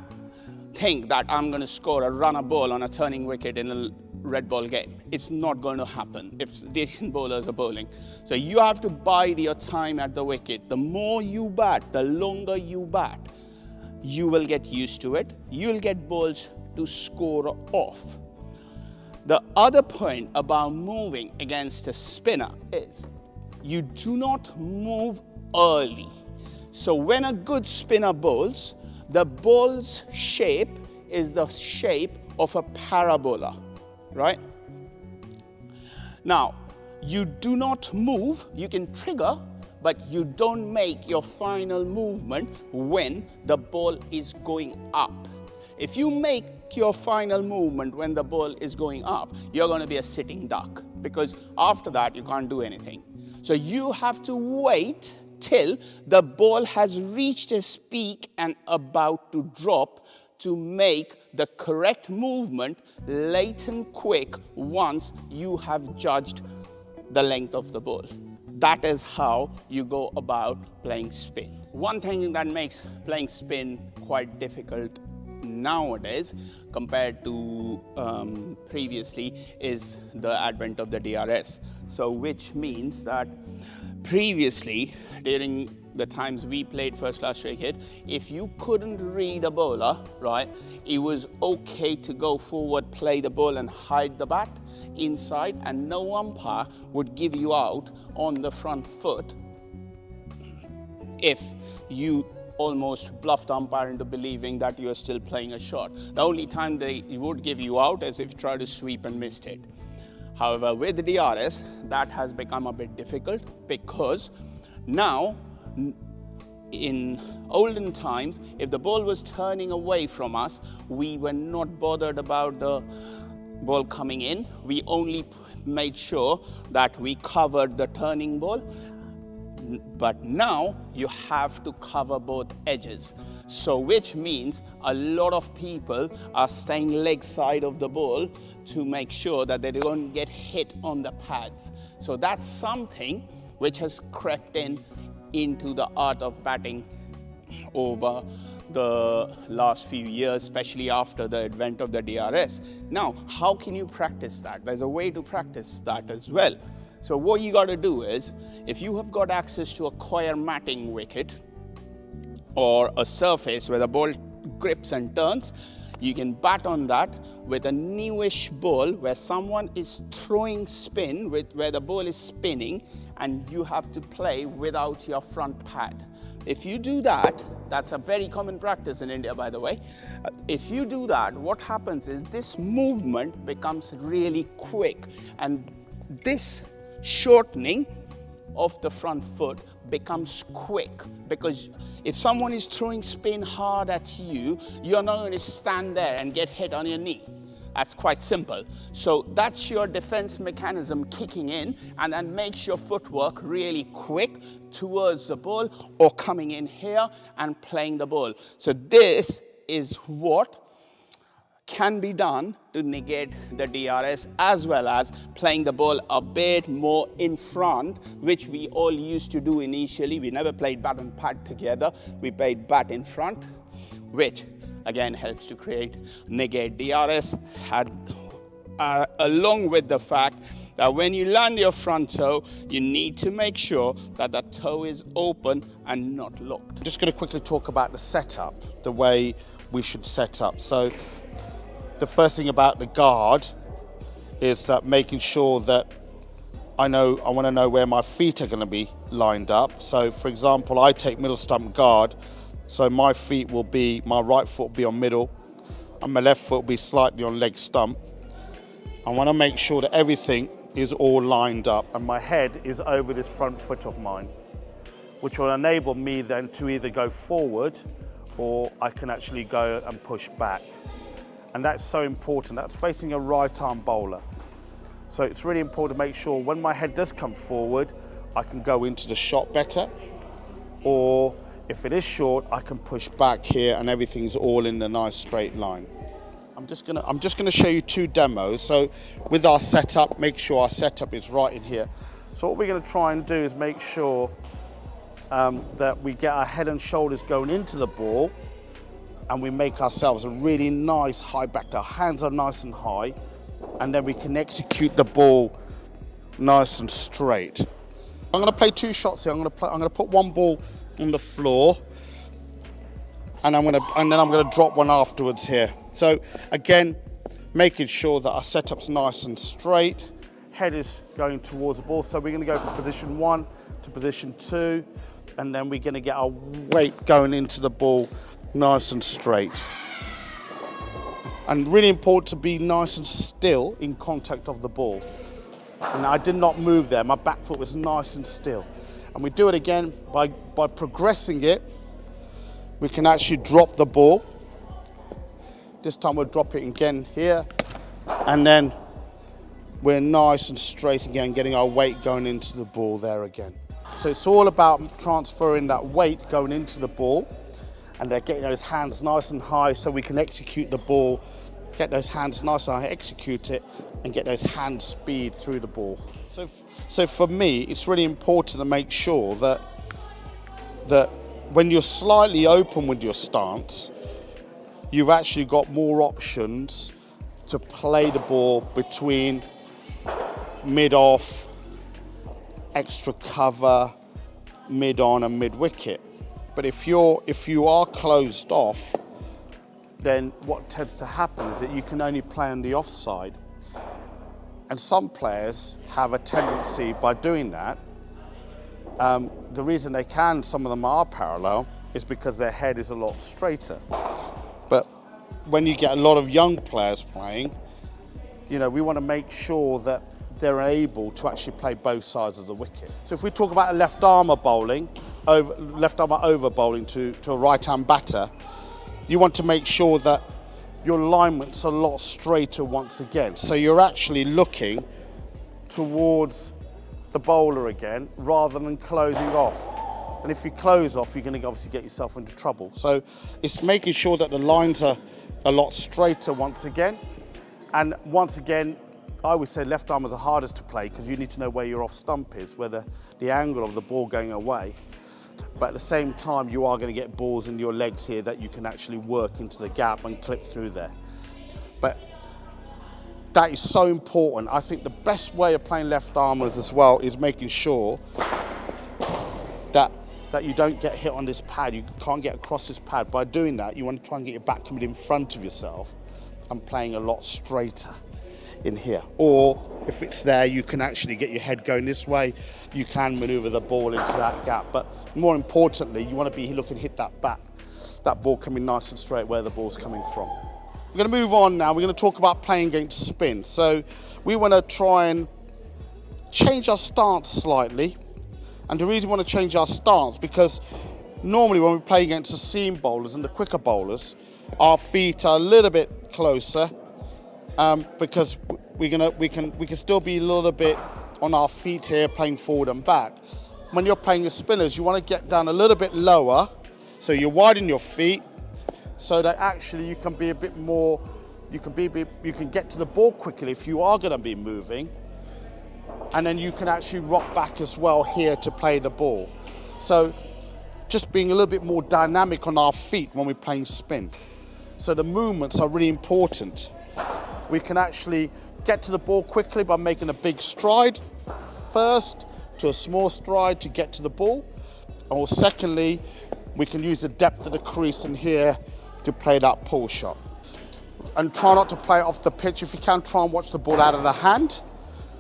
Speaker 3: think that I'm going to score a runner ball on a turning wicket in a red ball game. It's not going to happen if decent bowlers are bowling. So you have to bide your time at the wicket. The more you bat, the longer you bat, you will get used to it. You'll get balls to score off. The other point about moving against a spinner is you do not move early. So when a good spinner bowls, the ball's shape is the shape of a parabola, right? Now, you do not move, you can trigger, but you don't make your final movement when the ball is going up. If you make your final movement when the ball is going up, you're going to be a sitting duck, because after that you can't do anything. So you have to wait till the ball has reached its peak and about to drop to make the correct movement late and quick once you have judged the length of the ball. That is how you go about playing spin. One thing that makes playing spin quite difficult nowadays compared to previously is the advent of the DRS. So which means that previously, during the times we played first class cricket, if you couldn't read a bowler, right, it was okay to go forward, play the ball and hide the bat inside, and no umpire would give you out on the front foot if you almost bluffed umpire into believing that you are still playing a shot. The only time they would give you out is if you try to sweep and missed it. However, with the DRS, that has become a bit difficult, because now, in olden times, if the ball was turning away from us, we were not bothered about the ball coming in. We only made sure that we covered the turning ball. But now you have to cover both edges. So which means a lot of people are staying leg side of the ball to make sure that they don't get hit on the pads. So that's something which has crept into the art of batting over the last few years, especially after the advent of the DRS. Now, how can you practice that? There's a way to practice that as well. So what you got to do is, if you have got access to a coir matting wicket or a surface where the ball grips and turns, you can bat on that with a newish ball where someone is throwing spin, where the ball is spinning, and you have to play without your front pad. If you do that, that's a very common practice in India, by the way. If you do that, what happens is this movement becomes really quick, and this shortening of the front foot becomes quick, because if someone is throwing spin hard at you, you're not going to stand there and get hit on your knee. That's quite simple. So that's your defense mechanism kicking in, and then makes your footwork really quick towards the ball or coming in here and playing the ball. So this is what can be done to negate the DRS, as well as playing the ball a bit more in front, which we all used to do initially. We never played bat and pad together. We played bat in front, which again helps to negate DRS, along with the fact that when you land your front toe, you need to make sure that the toe is open and not locked.
Speaker 4: I'm just going to quickly talk about the setup, the way we should set up. So the first thing about the guard is that making sure that I want to know where my feet are going to be lined up. So for example, I take middle stump guard, so my feet will be, my right foot will be on middle and my left foot will be slightly on leg stump. I want to make sure that everything is all lined up and my head is over this front foot of mine, which will enable me then to either go forward or I can actually go and push back. And that's so important. That's facing a right-arm bowler. So it's really important to make sure when my head does come forward, I can go into the shot better, or if it is short, I can push back here and everything's all in a nice straight line. I'm just gonna show you two demos. So with our setup, make sure our setup is right in here. So what we're gonna try and do is make sure that we get our head and shoulders going into the ball, and we make ourselves a really nice high back. Our hands are nice and high, and then we can execute the ball nice and straight. I'm going to play two shots here. I'm going to put one ball on the floor, and then I'm going to drop one afterwards here. So again, making sure that our setup's nice and straight, head is going towards the ball. So we're going to go from position 1 to position 2, and then we're going to get our weight going into the ball nice and straight. And really important to be nice and still in contact of the ball. And I did not move there, my back foot was nice and still. And we do it again by progressing it. We can actually drop the ball. This time we'll drop it again here, and then we're nice and straight again, getting our weight going into the ball there again. So it's all about transferring that weight going into the ball. and they're getting those hands nice and high so we can execute the ball, get those hands nice and high, execute it, and get those hand speed through the ball. So for me, it's really important to make sure that when you're slightly open with your stance, you've actually got more options to play the ball between mid-off, extra cover, mid-on and mid-wicket. But if you are closed off, then what tends to happen is that you can only play on the offside. And some players have a tendency by doing that. The reason they can, some of them are parallel, is because their head is a lot straighter. But when you get a lot of young players playing, you know, we want to make sure that they're able to actually play both sides of the wicket. So if we talk about a left armer over bowling to a right hand batter, you want to make sure that your alignment's a lot straighter once again. So you're actually looking towards the bowler again rather than closing off. And if you close off, you're going to obviously get yourself into trouble. So it's making sure that the lines are a lot straighter once again. And once again, I always say left arm is the hardest to play because you need to know where your off stump is, where the angle of the ball going away. But at the same time, you are going to get balls in your legs here that you can actually work into the gap and clip through there. But that is so important. I think the best way of playing left armers as well is making sure that you don't get hit on this pad. You can't get across this pad. By doing that, you want to try and get your back coming in front of yourself and playing a lot straighter in here. Or if it's there, you can actually get your head going this way. You can maneuver the ball into that gap. But more importantly, you want to be looking to hit that ball coming nice and straight where the ball's coming from. We're going to move on now. We're going to talk about playing against spin. So we want to try and change our stance slightly. And the reason we want to change our stance, because normally when we play against the seam bowlers and the quicker bowlers, our feet are a little bit closer, because we can still be a little bit on our feet here, playing forward and back. When you're playing the spinners, you want to get down a little bit lower, so you widen your feet, so that actually you can be a bit more, you can get to the ball quickly if you are going to be moving, and then you can actually rock back as well here to play the ball. So just being a little bit more dynamic on our feet when we're playing spin. So the movements are really important. We can actually get to the ball quickly by making a big stride first, to a small stride to get to the ball. Or secondly, we can use the depth of the crease in here to play that pull shot. And try not to play it off the pitch. If you can, try and watch the ball out of the hand,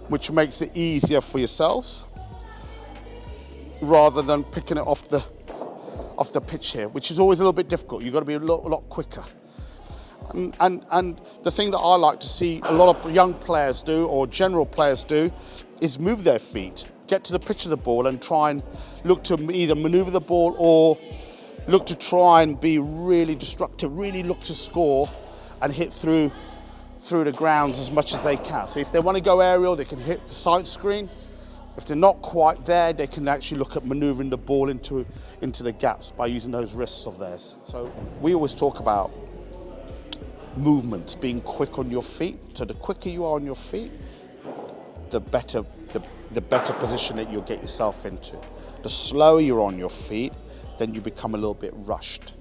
Speaker 4: which makes it easier for yourselves, rather than picking it off the pitch here, which is always a little bit difficult. You've got to be a lot quicker. And the thing that I like to see a lot of young players do, or general players do, is move their feet, get to the pitch of the ball and try and look to either maneuver the ball or look to try and be really destructive, really look to score and hit through the grounds as much as they can. So if they want to go aerial, they can hit the side screen. If they're not quite there, they can actually look at manoeuvring the ball into the gaps by using those wrists of theirs. So we always talk about movements, being quick on your feet. So the quicker you are on your feet, the better position that you'll get yourself into. The slower you're on your feet, then you become a little bit rushed.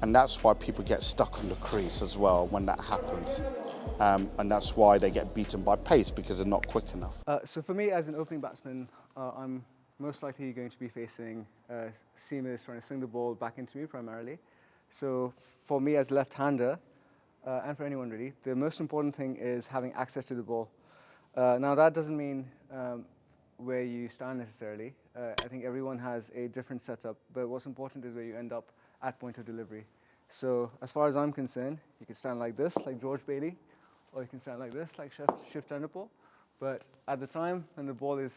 Speaker 4: And that's why people get stuck on the crease as well when that happens. And that's why they get beaten by pace, because they're not quick enough.
Speaker 5: So for me, as an opening batsman, I'm most likely going to be facing seamers trying to swing the ball back into me primarily. So for me as a left-hander, and for anyone really, the most important thing is having access to the ball. Now that doesn't mean where you stand necessarily. I think everyone has a different setup, but what's important is where you end up at point of delivery. So as far as I'm concerned, you can stand like this, like George Bailey, or you can stand like this, like Shiv Chanderpaul. But at the time when the ball is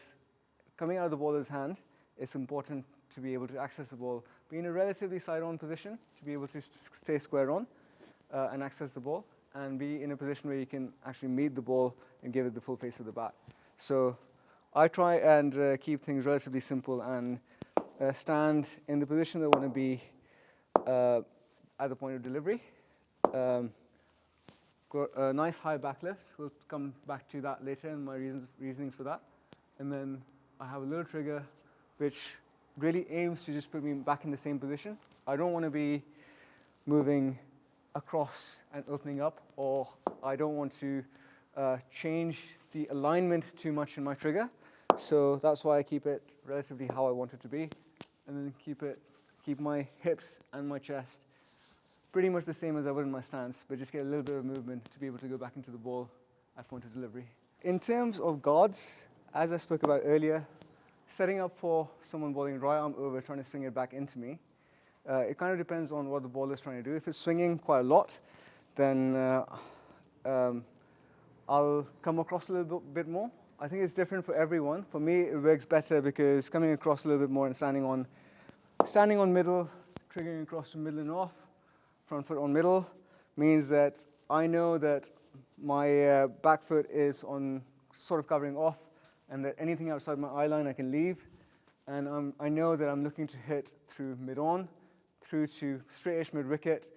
Speaker 5: coming out of the bowler's hand, it's important to be able to access the ball, be in a relatively side-on position, to be able to stay square on and access the ball, and be in a position where you can actually meet the ball and give it the full face of the bat. So I try and keep things relatively simple and stand in the position that I want to be at the point of delivery. Got a nice high backlift. We'll come back to that later and my reasonings for that. And then I have a little trigger which really aims to just put me back in the same position. I don't want to be moving across and opening up, or I don't want to change the alignment too much in my trigger. So that's why I keep it relatively how I want it to be, and then keep my hips and my chest pretty much the same as I would in my stance, but just get a little bit of movement to be able to go back into the ball at point of delivery. In terms of guards, as I spoke about earlier, setting up for someone bowling right arm over, trying to swing it back into me, it kind of depends on what the bowler is trying to do. If it's swinging quite a lot, then I'll come across a little bit more. I think it's different for everyone. For me, it works better because coming across a little bit more and standing on middle, triggering across to middle and off, front foot on middle, means that I know that my back foot is on sort of covering off, and that anything outside my eye line I can leave. And I know that I'm looking to hit through mid-on, through to straight-ish mid-wicket,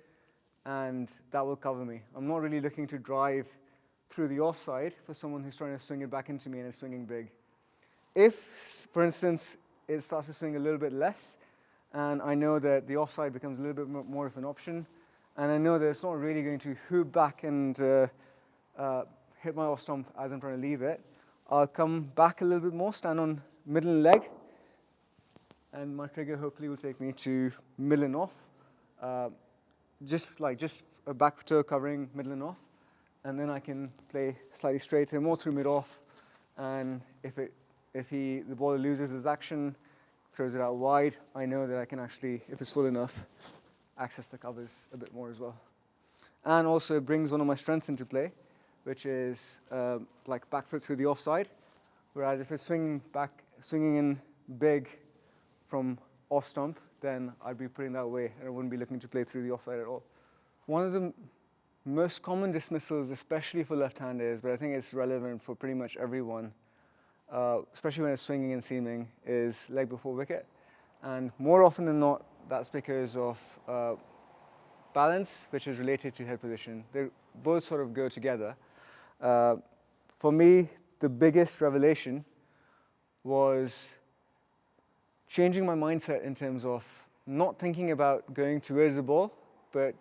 Speaker 5: and that will cover me. I'm not really looking to drive through the offside for someone who's trying to swing it back into me and is swinging big. If, for instance, it starts to swing a little bit less, and I know that the offside becomes a little bit more of an option, and I know that it's not really going to hoop back and hit my off stump as I'm trying to leave it, I'll come back a little bit more, stand on middle and leg, and my trigger hopefully will take me to middle and off, just a back toe covering middle and off, and then I can play slightly straighter, more through mid-off, and if the bowler loses his action, throws it out wide, I know that I can actually, if it's full enough, access the covers a bit more as well. And also it brings one of my strengths into play, which is like back foot through the offside, whereas if it's swinging in big from off stump, then I'd be putting that away and I wouldn't be looking to play through the offside at all. One of the most common dismissals, especially for left-handers, but I think it's relevant for pretty much everyone, especially when it's swinging and seaming, is leg before wicket. And more often than not, that's because of balance, which is related to head position. They both sort of go together. For me, the biggest revelation was changing my mindset in terms of not thinking about going towards the ball, but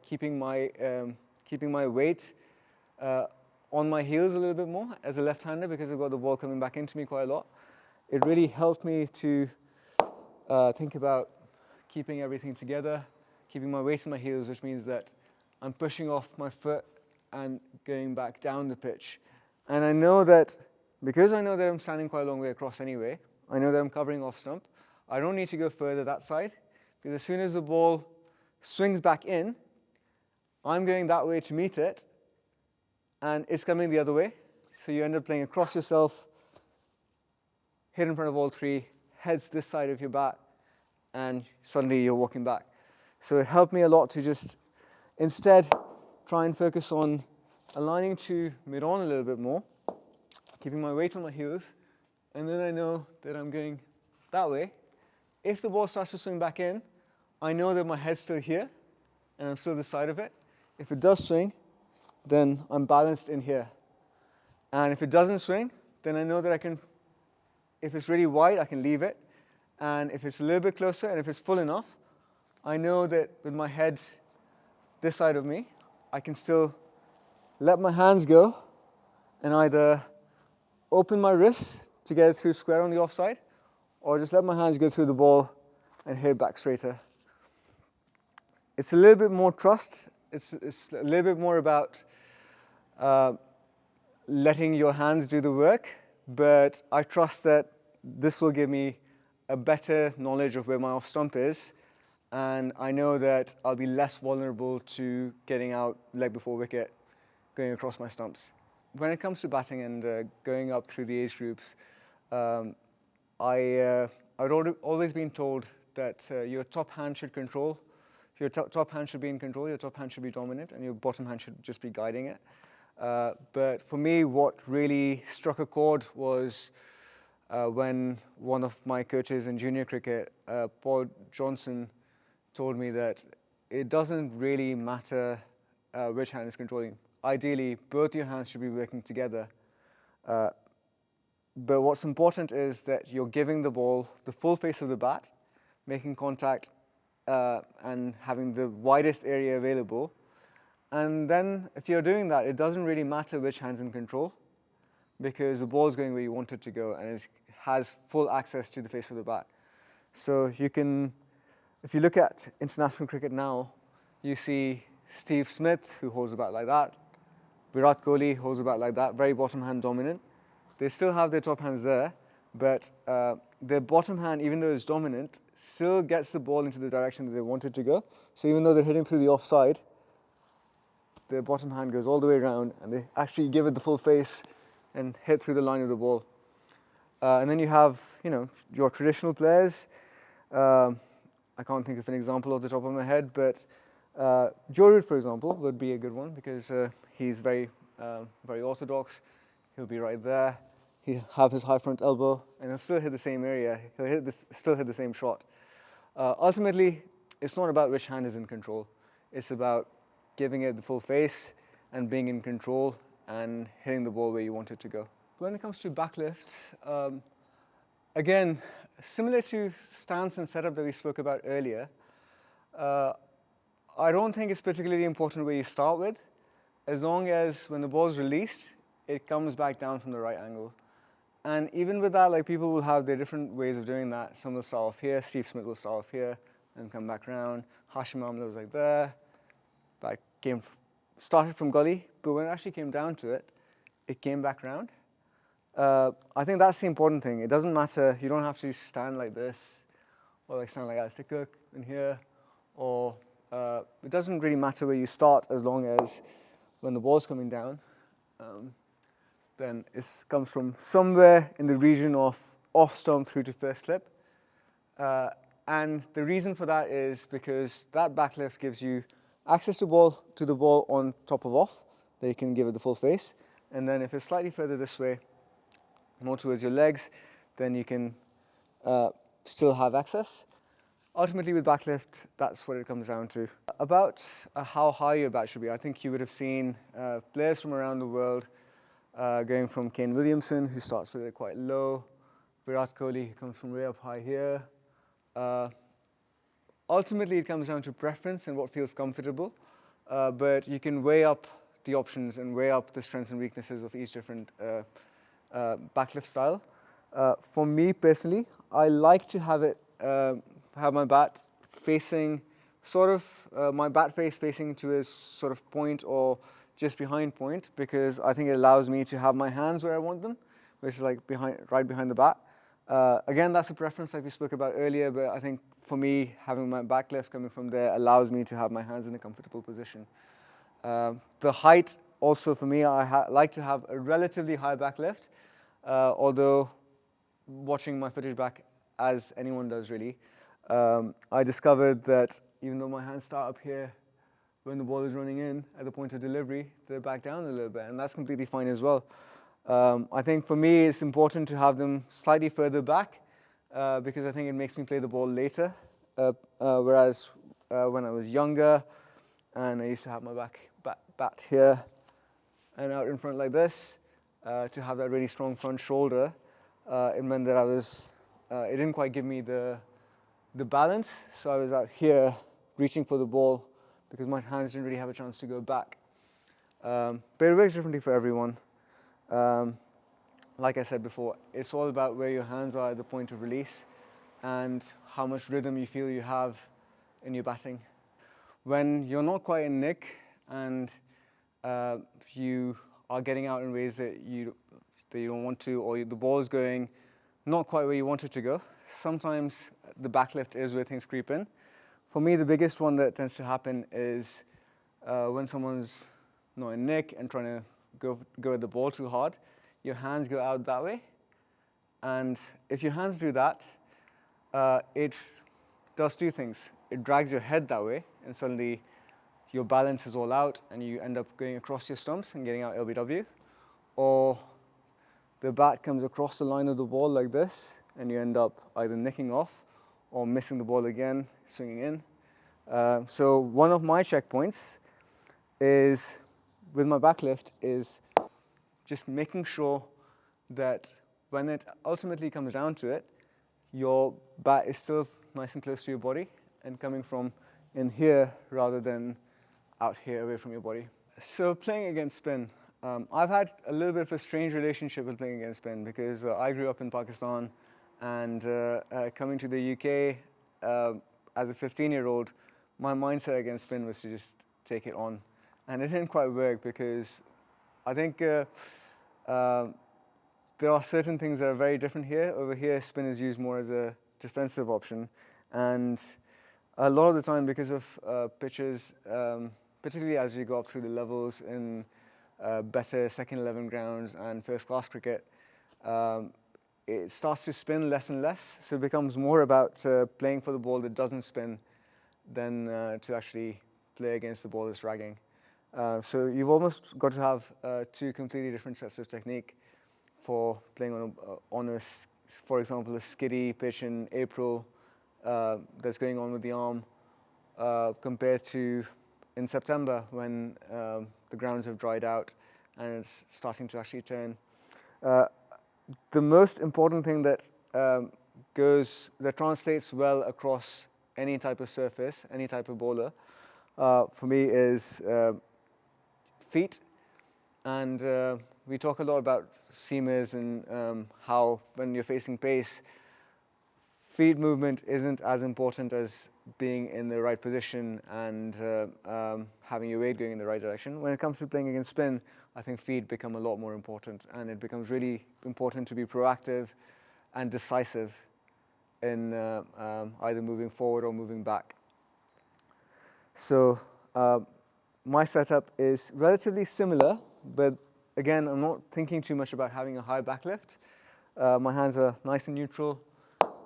Speaker 5: keeping my weight on my heels a little bit more as a left-hander, because I've got the ball coming back into me quite a lot. It really helped me to think about keeping everything together, keeping my weight on my heels, which means that I'm pushing off my foot and going back down the pitch. And I know that, because I know that I'm standing quite a long way across anyway, I know that I'm covering off stump, I don't need to go further that side, because as soon as the ball swings back in, I'm going that way to meet it, and it's coming the other way. So you end up playing across yourself, hit in front of all three, heads this side of your bat, and suddenly you're walking back. So it helped me a lot to just instead try and focus on aligning to mid-on a little bit more, keeping my weight on my heels, and then I know that I'm going that way. If the ball starts to swing back in, I know that my head's still here, and I'm still this side of it. If it does swing, then I'm balanced in here. And if it doesn't swing, then I know that I can, if it's really wide, I can leave it. And if it's a little bit closer, and if it's full enough, I know that with my head this side of me, I can still let my hands go and either open my wrists to get it through square on the offside, or just let my hands go through the ball and hit it back straighter. It's a little bit more trust. It's a little bit more about letting your hands do the work, but I trust that this will give me a better knowledge of where my off stump is, and I know that I'll be less vulnerable to getting out leg before wicket, going across my stumps. When it comes to batting and going up through the age groups, I'd always been told that your top hand should control. Your top hand should be in control, your top hand should be dominant, and your bottom hand should just be guiding it. But for me, what really struck a chord was when one of my coaches in junior cricket, Paul Johnson, told me that it doesn't really matter which hand is controlling. Ideally, both your hands should be working together. But what's important is that you're giving the ball the full face of the bat, making contact and having the widest area available. And then if you're doing that, it doesn't really matter which hand's in control, because the ball is going where you want it to go and it has full access to the face of the bat. So you can, if you look at international cricket now, you see Steve Smith, who holds the bat like that. Virat Kohli holds the bat like that, very bottom hand dominant. They still have their top hands there, but their bottom hand, even though it's dominant, still gets the ball into the direction that they want it to go. So even though they're hitting through the offside, their bottom hand goes all the way around and they actually give it the full face and hit through the line of the ball. And then you have, your traditional players. I can't think of an example off the top of my head, but Joe Root, for example, would be a good one because he's very orthodox. He'll be right there. He'll have his high front elbow, and he'll still hit the same area. He'll still hit the same shot. Ultimately, it's not about which hand is in control. It's about giving it the full face and being in control and hitting the ball where you want it to go. When it comes to backlift, again, similar to stance and setup that we spoke about earlier, I don't think it's particularly important where you start with, as long as when the ball is released, it comes back down from the right angle. And even with that, people will have their different ways of doing that. Some will start off here. Steve Smith will start off here and come back round. Hashim Amla was like there. Started from gully, but when it actually came down to it, it came back round. I think that's the important thing. It doesn't matter. You don't have to stand like this or stand like that. Stick hook in here, or it doesn't really matter where you start as long as when the ball's coming down, then it comes from somewhere in the region of off stump through to first slip. And the reason for that is because that backlift gives you access to the ball on top of off, that you can give it the full face. And then if it's slightly further this way, more towards your legs, then you can still have access. Ultimately with backlift, that's what it comes down to. About how high your bat should be, I think you would have seen players from around the world going from Kane Williamson, who starts with it quite low, Virat Kohli, who comes from way up high here. Ultimately, it comes down to preference and what feels comfortable, but you can weigh up the options and weigh up the strengths and weaknesses of each different backlift style. For me personally, I like to have my bat facing my bat face facing to a sort of point or just behind point, because I think it allows me to have my hands where I want them, which is right behind the bat. Again, that's a preference like we spoke about earlier, but I think for me, having my backlift coming from there allows me to have my hands in a comfortable position. The height also for me, I like to have a relatively high backlift, although watching my footage back, as anyone does really, I discovered that even though my hands start up here, when the ball is running in at the point of delivery, they're back down a little bit, and that's completely fine as well. I think for me, it's important to have them slightly further back because I think it makes me play the ball later. Whereas when I was younger and I used to have my bat here and out in front like this, to have that really strong front shoulder, it meant that it didn't quite give me the balance. So I was out here reaching for the ball because my hands didn't really have a chance to go back. But it works differently for everyone. Like I said before, it's all about where your hands are at the point of release and how much rhythm you feel you have in your batting. When you're not quite in nick and you are getting out in ways that you don't want to, or the ball is going not quite where you want it to go, sometimes the backlift is where things creep in. For me, the biggest one that tends to happen is when someone's not in nick and trying to go at the ball too hard, your hands go out that way. And if your hands do that, it does two things. It drags your head that way, and suddenly your balance is all out, and you end up going across your stumps and getting out LBW. Or the bat comes across the line of the ball like this, and you end up either nicking off or missing the ball again, swinging in. So one of my checkpoints is, with my backlift, is just making sure that when it ultimately comes down to it, your bat is still nice and close to your body and coming from in here rather than out here away from your body. So playing against spin, I've had a little bit of a strange relationship with playing against spin because I grew up in Pakistan, and coming to the UK as a 15-year-old, my mindset against spin was to just take it on. And it didn't quite work because I think there are certain things that are very different here. Over here, spin is used more as a defensive option. And a lot of the time, because of pitches, particularly as you go up through the levels in better second 11 grounds and first class cricket, it starts to spin less and less. So it becomes more about playing for the ball that doesn't spin than to actually play against the ball that's dragging. So you've almost got to have two completely different sets of technique for playing on a, for example, a skiddy pitch in April that's going on with the arm compared to in September when the grounds have dried out and it's starting to actually turn. The most important thing that translates well across any type of surface, any type of bowler, for me is feet. And we talk a lot about seamers and how when you're facing pace, feet movement isn't as important as being in the right position and having your weight going in the right direction. When it comes to playing against spin, I think feet become a lot more important, and it becomes really important to be proactive and decisive in either moving forward or moving back. So my setup is relatively similar, but again, I'm not thinking too much about having a high backlift. My hands are nice and neutral,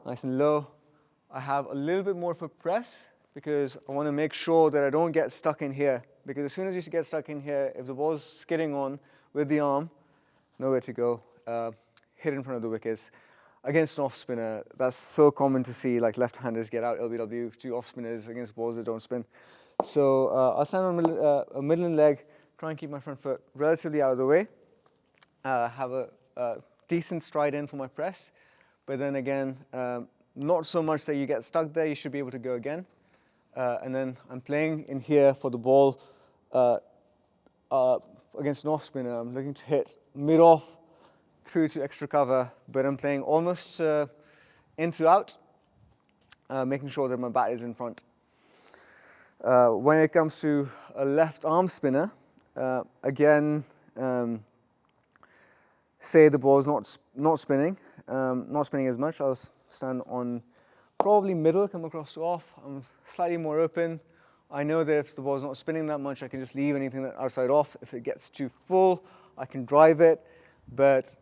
Speaker 5: nice and low. I have a little bit more of a press because I want to make sure that I don't get stuck in here. Because as soon as you get stuck in here, if the ball's skidding on with the arm, nowhere to go, hit in front of the wickets. Against an off spinner, that's so common to see, like left-handers get out LBW to off spinners against balls that don't spin. So I'll stand on a middle leg, try and keep my front foot relatively out of the way, have a decent stride in for my press, but then again, not so much that you get stuck there, you should be able to go again. And then I'm playing in here for the ball against an off spinner. I'm looking to hit mid-off through to extra cover, but I'm playing almost in to out, making sure that my bat is in front. When it comes to a left arm spinner, again, say the ball's not spinning as much, I'll stand on probably middle, come across to off. I'm slightly more open. I know that if the ball's not spinning that much, I can just leave anything outside off. If it gets too full, I can drive it, but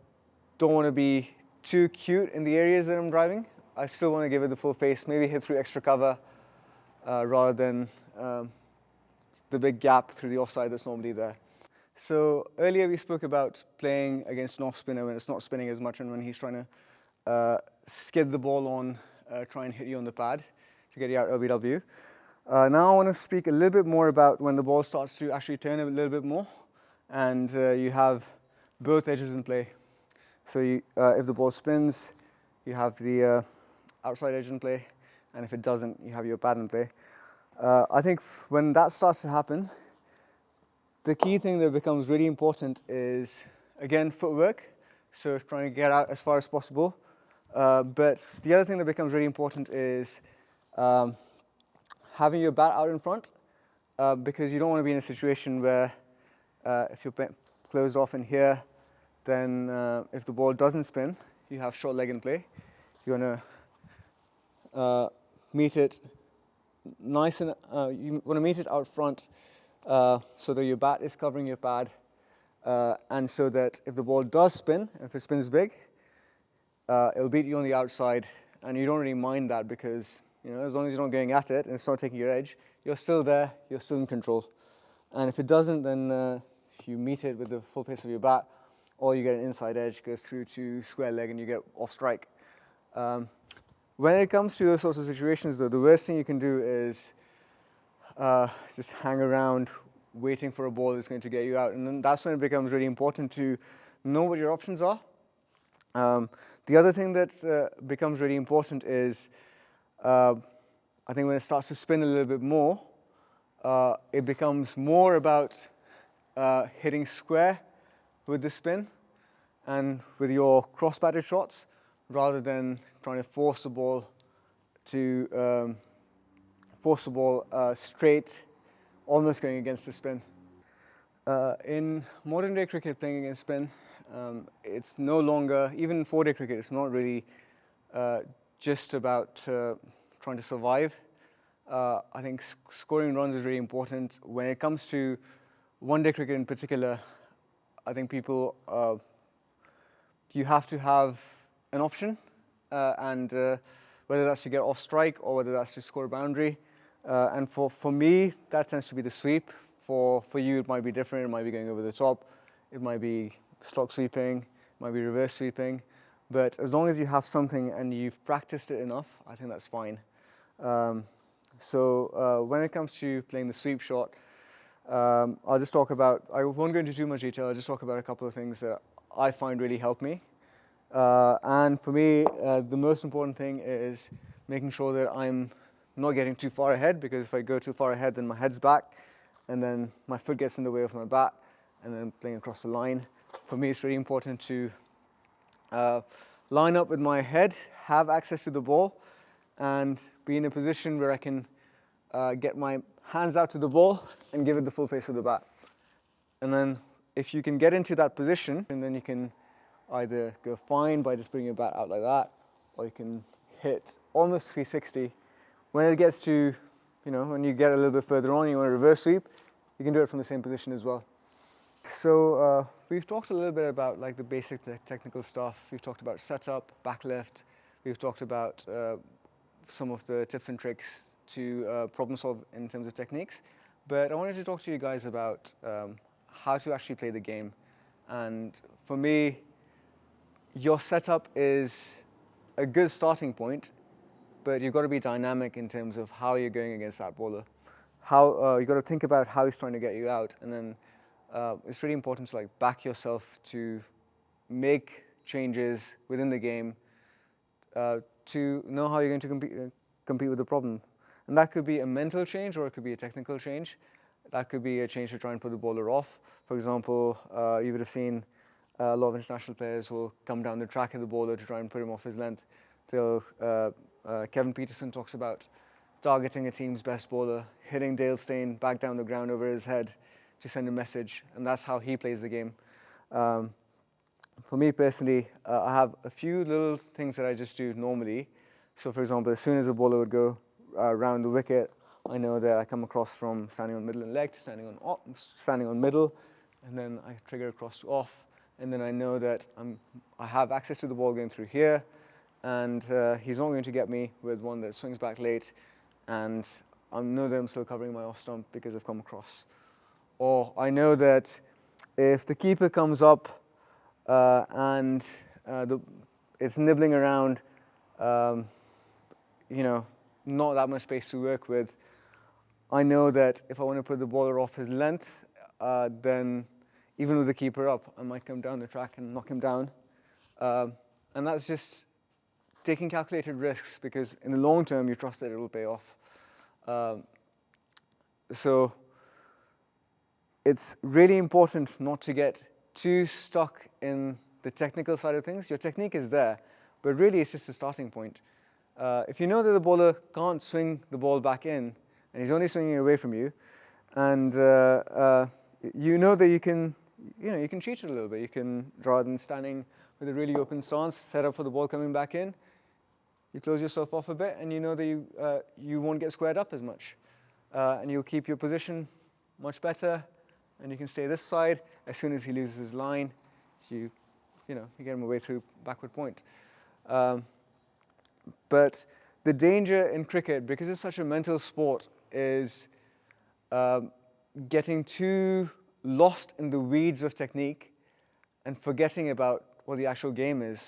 Speaker 5: don't want to be too cute in the areas that I'm driving. I still want to give it the full face, maybe hit through extra cover rather than the big gap through the offside that's normally there. So earlier we spoke about playing against an off spinner when it's not spinning as much and when he's trying to skid the ball on, try and hit you on the pad to get you out LBW. Now I want to speak a little bit more about when the ball starts to actually turn a little bit more and you have both edges in play. So if the ball spins, you have the outside edge in play, and if it doesn't, you have your pad in play. I think when that starts to happen, the key thing that becomes really important is, again, footwork. So trying to get out as far as possible. But the other thing that becomes really important is having your bat out in front, because you don't want to be in a situation where if you're closed off in here, then if the ball doesn't spin, you have short leg in play. You want to meet it nice and you want to meet it out front so that your bat is covering your pad, and so that if the ball does spin, if it spins big, it'll beat you on the outside, and you don't really mind that because as long as you're not going at it and it's not taking your edge, you're still there, you're still in control. And if it doesn't, then you meet it with the full face of your bat, or you get an inside edge, goes through to square leg, and you get off strike. When it comes to those sorts of situations, though, the worst thing you can do is just hang around waiting for a ball that's going to get you out. And then that's when it becomes really important to know what your options are. The other thing that becomes really important is, I think when it starts to spin a little bit more, it becomes more about hitting square with the spin and with your cross-batted shots, rather than trying to force the ball to straight, almost going against the spin. In modern day cricket, playing against spin, it's no longer, even in 4-day cricket, it's not really just about trying to survive. I think scoring runs is really important. When it comes to 1-day cricket in particular, I think people, you have to have an option, and whether that's to get off strike or whether that's to score a boundary. And for me, that tends to be the sweep. For you, it might be different. It might be going over the top. It might be slog sweeping. It might be reverse sweeping. But as long as you have something and you've practiced it enough, I think that's fine. So when it comes to playing the sweep shot, I'll just talk about, I won't go into too much detail, I'll just talk about a couple of things that I find really help me. And for me, the most important thing is making sure that I'm not getting too far ahead, because if I go too far ahead, then my head's back, and then my foot gets in the way of my bat, and then playing across the line. For me, it's really important to line up with my head, have access to the ball, and be in a position where I can get my hands out to the ball and give it the full face of the bat. And then if you can get into that position, and then you can either go fine by just putting your bat out like that, or you can hit almost 360. When it gets to, when you get a little bit further on, you want to reverse sweep, you can do it from the same position as well. So we've talked a little bit about like the basic technical stuff. We've talked about setup, back lift. We've talked about some of the tips and tricks to problem solve in terms of techniques. But I wanted to talk to you guys about how to actually play the game. And for me, your setup is a good starting point, but you've got to be dynamic in terms of how you're going against that bowler. You've got to think about how he's trying to get you out, and then it's really important to like back yourself to make changes within the game to know how you're going to compete with the problem. And that could be a mental change, or it could be a technical change. That could be a change to try and put the bowler off. For example, you would have seen a lot of international players will come down the track of the bowler to try and put him off his length. Kevin Peterson talks about targeting a team's best bowler, hitting Dale Steyn back down the ground over his head to send a message, and that's how he plays the game. For me personally, I have a few little things that I just do normally. So for example, as soon as a bowler would go around the wicket, I know that I come across from standing on middle and leg to standing on middle, and then I trigger across to off, and then I know that I have access to the ball going through here, and he's not going to get me with one that swings back late, and I know that I'm still covering my off stump because I've come across. Or I know that if the keeper comes up and it's nibbling around, not that much space to work with, I know that if I want to put the bowler off his length, then even with the keeper up, I might come down the track and knock him down. And that's just taking calculated risks, because in the long term, you trust that it will pay off. So it's really important not to get too stuck in the technical side of things. Your technique is there, but really it's just a starting point. If you know that the bowler can't swing the ball back in, and he's only swinging away from you, and you know that you can cheat it a little bit. You can, rather than standing with a really open stance, set up for the ball coming back in, you close yourself off a bit, and you know that you won't get squared up as much, and you'll keep your position much better, and you can stay this side. As soon as he loses his line, you get him away through backward point. But the danger in cricket, because it's such a mental sport, is getting too lost in the weeds of technique and forgetting about what the actual game is.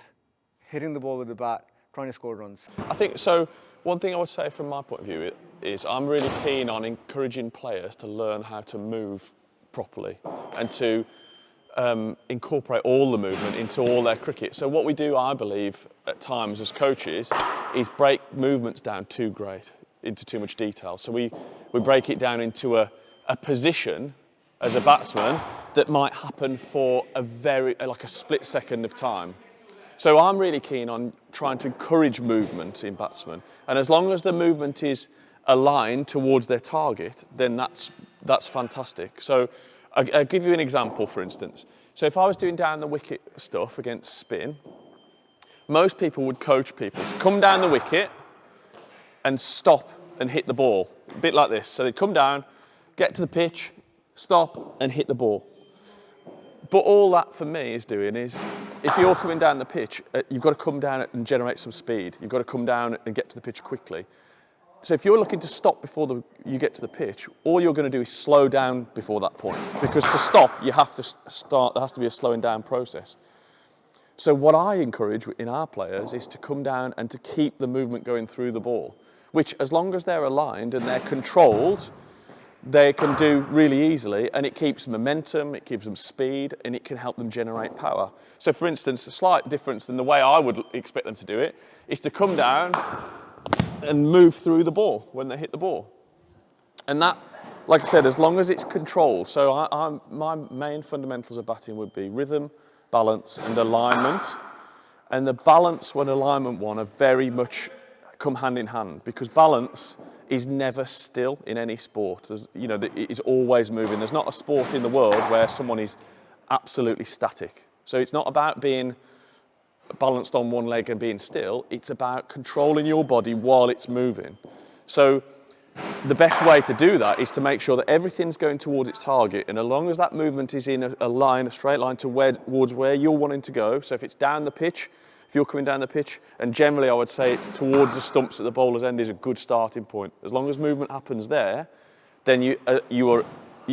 Speaker 5: Hitting the ball with the bat, trying to score runs.
Speaker 6: I think so. One thing I would say from my point of view is I'm really keen on encouraging players to learn how to move properly and to incorporate all the movement into all their cricket. So what we do, I believe, at times as coaches, is break movements down too great, into too much detail. So we break it down into a position as a batsman that might happen for like a split second of time. So I'm really keen on trying to encourage movement in batsmen, and as long as the movement is aligned towards their target, then that's fantastic. So I'll give you an example, for instance. So if I was doing down the wicket stuff against spin, most people would coach people to come down the wicket and stop and hit the ball, a bit like this. So they'd come down, get to the pitch, stop and hit the ball. But all that for me is doing is, if you're coming down the pitch, you've got to come down and generate some speed. You've got to come down and get to the pitch quickly. So if you're looking to stop before you get to the pitch, all you're going to do is slow down before that point. Because to stop, you have to start, there has to be a slowing down process. So what I encourage in our players is to come down and to keep the movement going through the ball, which as long as they're aligned and they're controlled, they can do really easily, and it keeps momentum, it gives them speed, and it can help them generate power. So for instance, a slight difference than the way I would expect them to do it is to come down and move through the ball when they hit the ball. And that, like I said, as long as it's controlled. So my main fundamentals of batting would be rhythm, balance and alignment. And the balance and alignment one are very much come hand in hand, because balance is never still in any sport. It is always moving. There's not a sport in the world where someone is absolutely static. So it's not about being balanced on one leg and being still. It's about controlling your body while it's moving. So the best way to do that is to make sure that everything's going towards its target, and as long as that movement is in a line, a straight line towards where you're wanting to go. So if it's down the pitch, if you're coming down the pitch, and generally I would say it's towards the stumps at the bowler's end is a good starting point. As long as movement happens there, then you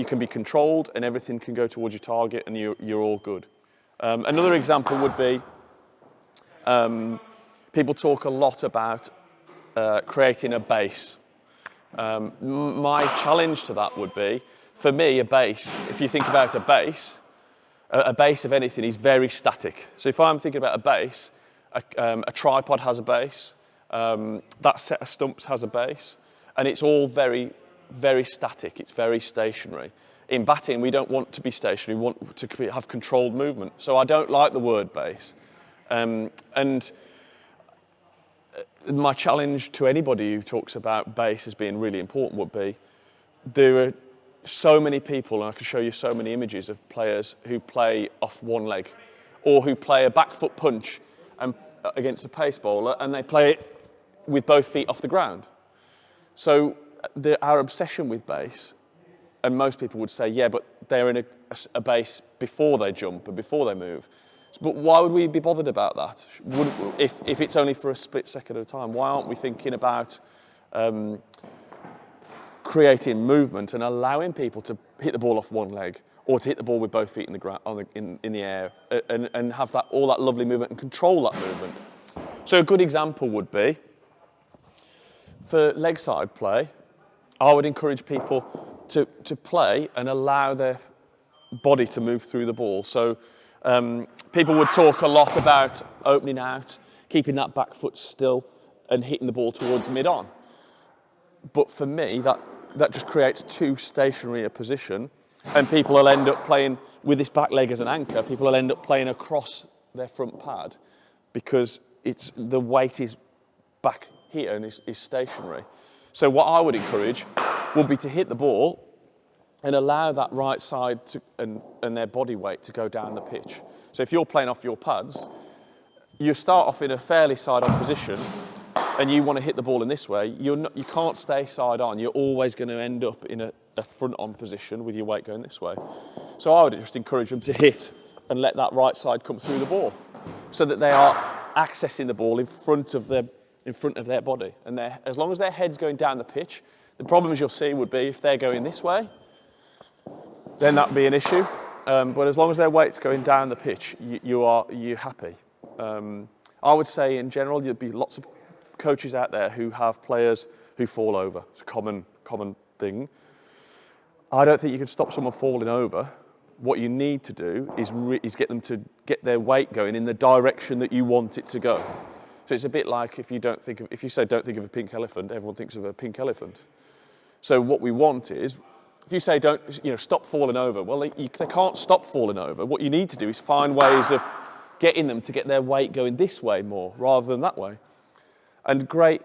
Speaker 6: can be controlled and everything can go towards your target and you're all good. Another example would be, people talk a lot about creating a base. My challenge to that would be, for me, a base, if you think about a base of anything is very static. So if I'm thinking about a base, a tripod has a base, that set of stumps has a base, and it's all very, very static, it's very stationary. In batting, we don't want to be stationary, we want to have controlled movement. So I don't like the word base. And my challenge to anybody who talks about base as being really important would be, there are so many people, and I can show you so many images of players who play off one leg, or who play a back foot punch against a pace bowler, and they play it with both feet off the ground. So our obsession with base, and most people would say, yeah, but they're in a base before they jump and before they move. But why would we be bothered about that? If it's only for a split second at a time, why aren't we thinking about creating movement and allowing people to hit the ball off one leg, or to hit the ball with both feet in the ground, in the air, and have all that lovely movement and control that movement? So a good example would be, for leg side play, I would encourage people to play and allow their body to move through the ball. So people would talk a lot about opening out, keeping that back foot still and hitting the ball towards mid-on. But for me, that just creates too stationary a position, and people will end up playing with this back leg as an anchor. People will end up playing across their front pad because the weight is back here and is stationary. So what I would encourage would be to hit the ball and allow that right side and their body weight to go down the pitch. So if you're playing off your pads, you start off in a fairly side-on position, and you want to hit the ball in this way, you can't stay side-on. You're always going to end up in a front-on position with your weight going this way. So I would just encourage them to hit and let that right side come through the ball, so that they are accessing the ball in front of their body. And as long as their head's going down the pitch, the problems you'll see would be if they're going this way, then that'd be an issue. But as long as their weight's going down the pitch, you're happy. I would say in general, there'd be lots of coaches out there who have players who fall over. It's a common thing. I don't think you can stop someone falling over. What you need to do is get them to get their weight going in the direction that you want it to go. So it's a bit like if you say don't think of a pink elephant, everyone thinks of a pink elephant. So what we want is, if you say stop falling over, well, they can't stop falling over. What you need to do is find ways of getting them to get their weight going this way more rather than that way. And great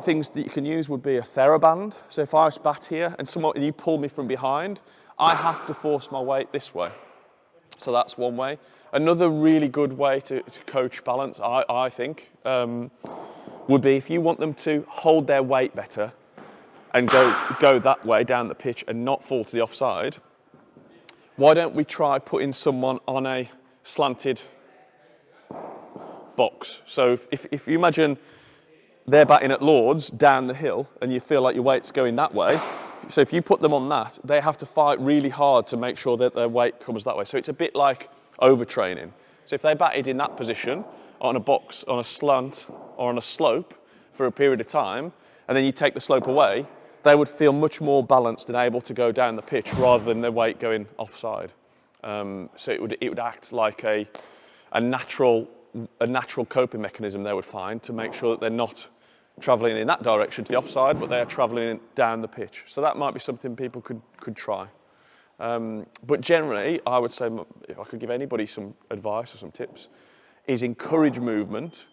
Speaker 6: things that you can use would be a TheraBand. So if I bat here and you pull me from behind, I have to force my weight this way. So that's one way. Another really good way to coach balance, I think, would be if you want them to hold their weight better and go that way down the pitch and not fall to the offside, why don't we try putting someone on a slanted box? So if you imagine they're batting at Lords down the hill and you feel like your weight's going that way, so if you put them on that, they have to fight really hard to make sure that their weight comes that way. So it's a bit like overtraining. So if they batted in that position, on a box, on a slant, or on a slope for a period of time, and then you take the slope away, they would feel much more balanced and able to go down the pitch rather than their weight going offside. So it would act like a natural coping mechanism they would find to make sure that they're not travelling in that direction to the offside, but they are travelling down the pitch. So that might be something people could try. But generally, I would say, if I could give anybody some advice or some tips, is encourage movement,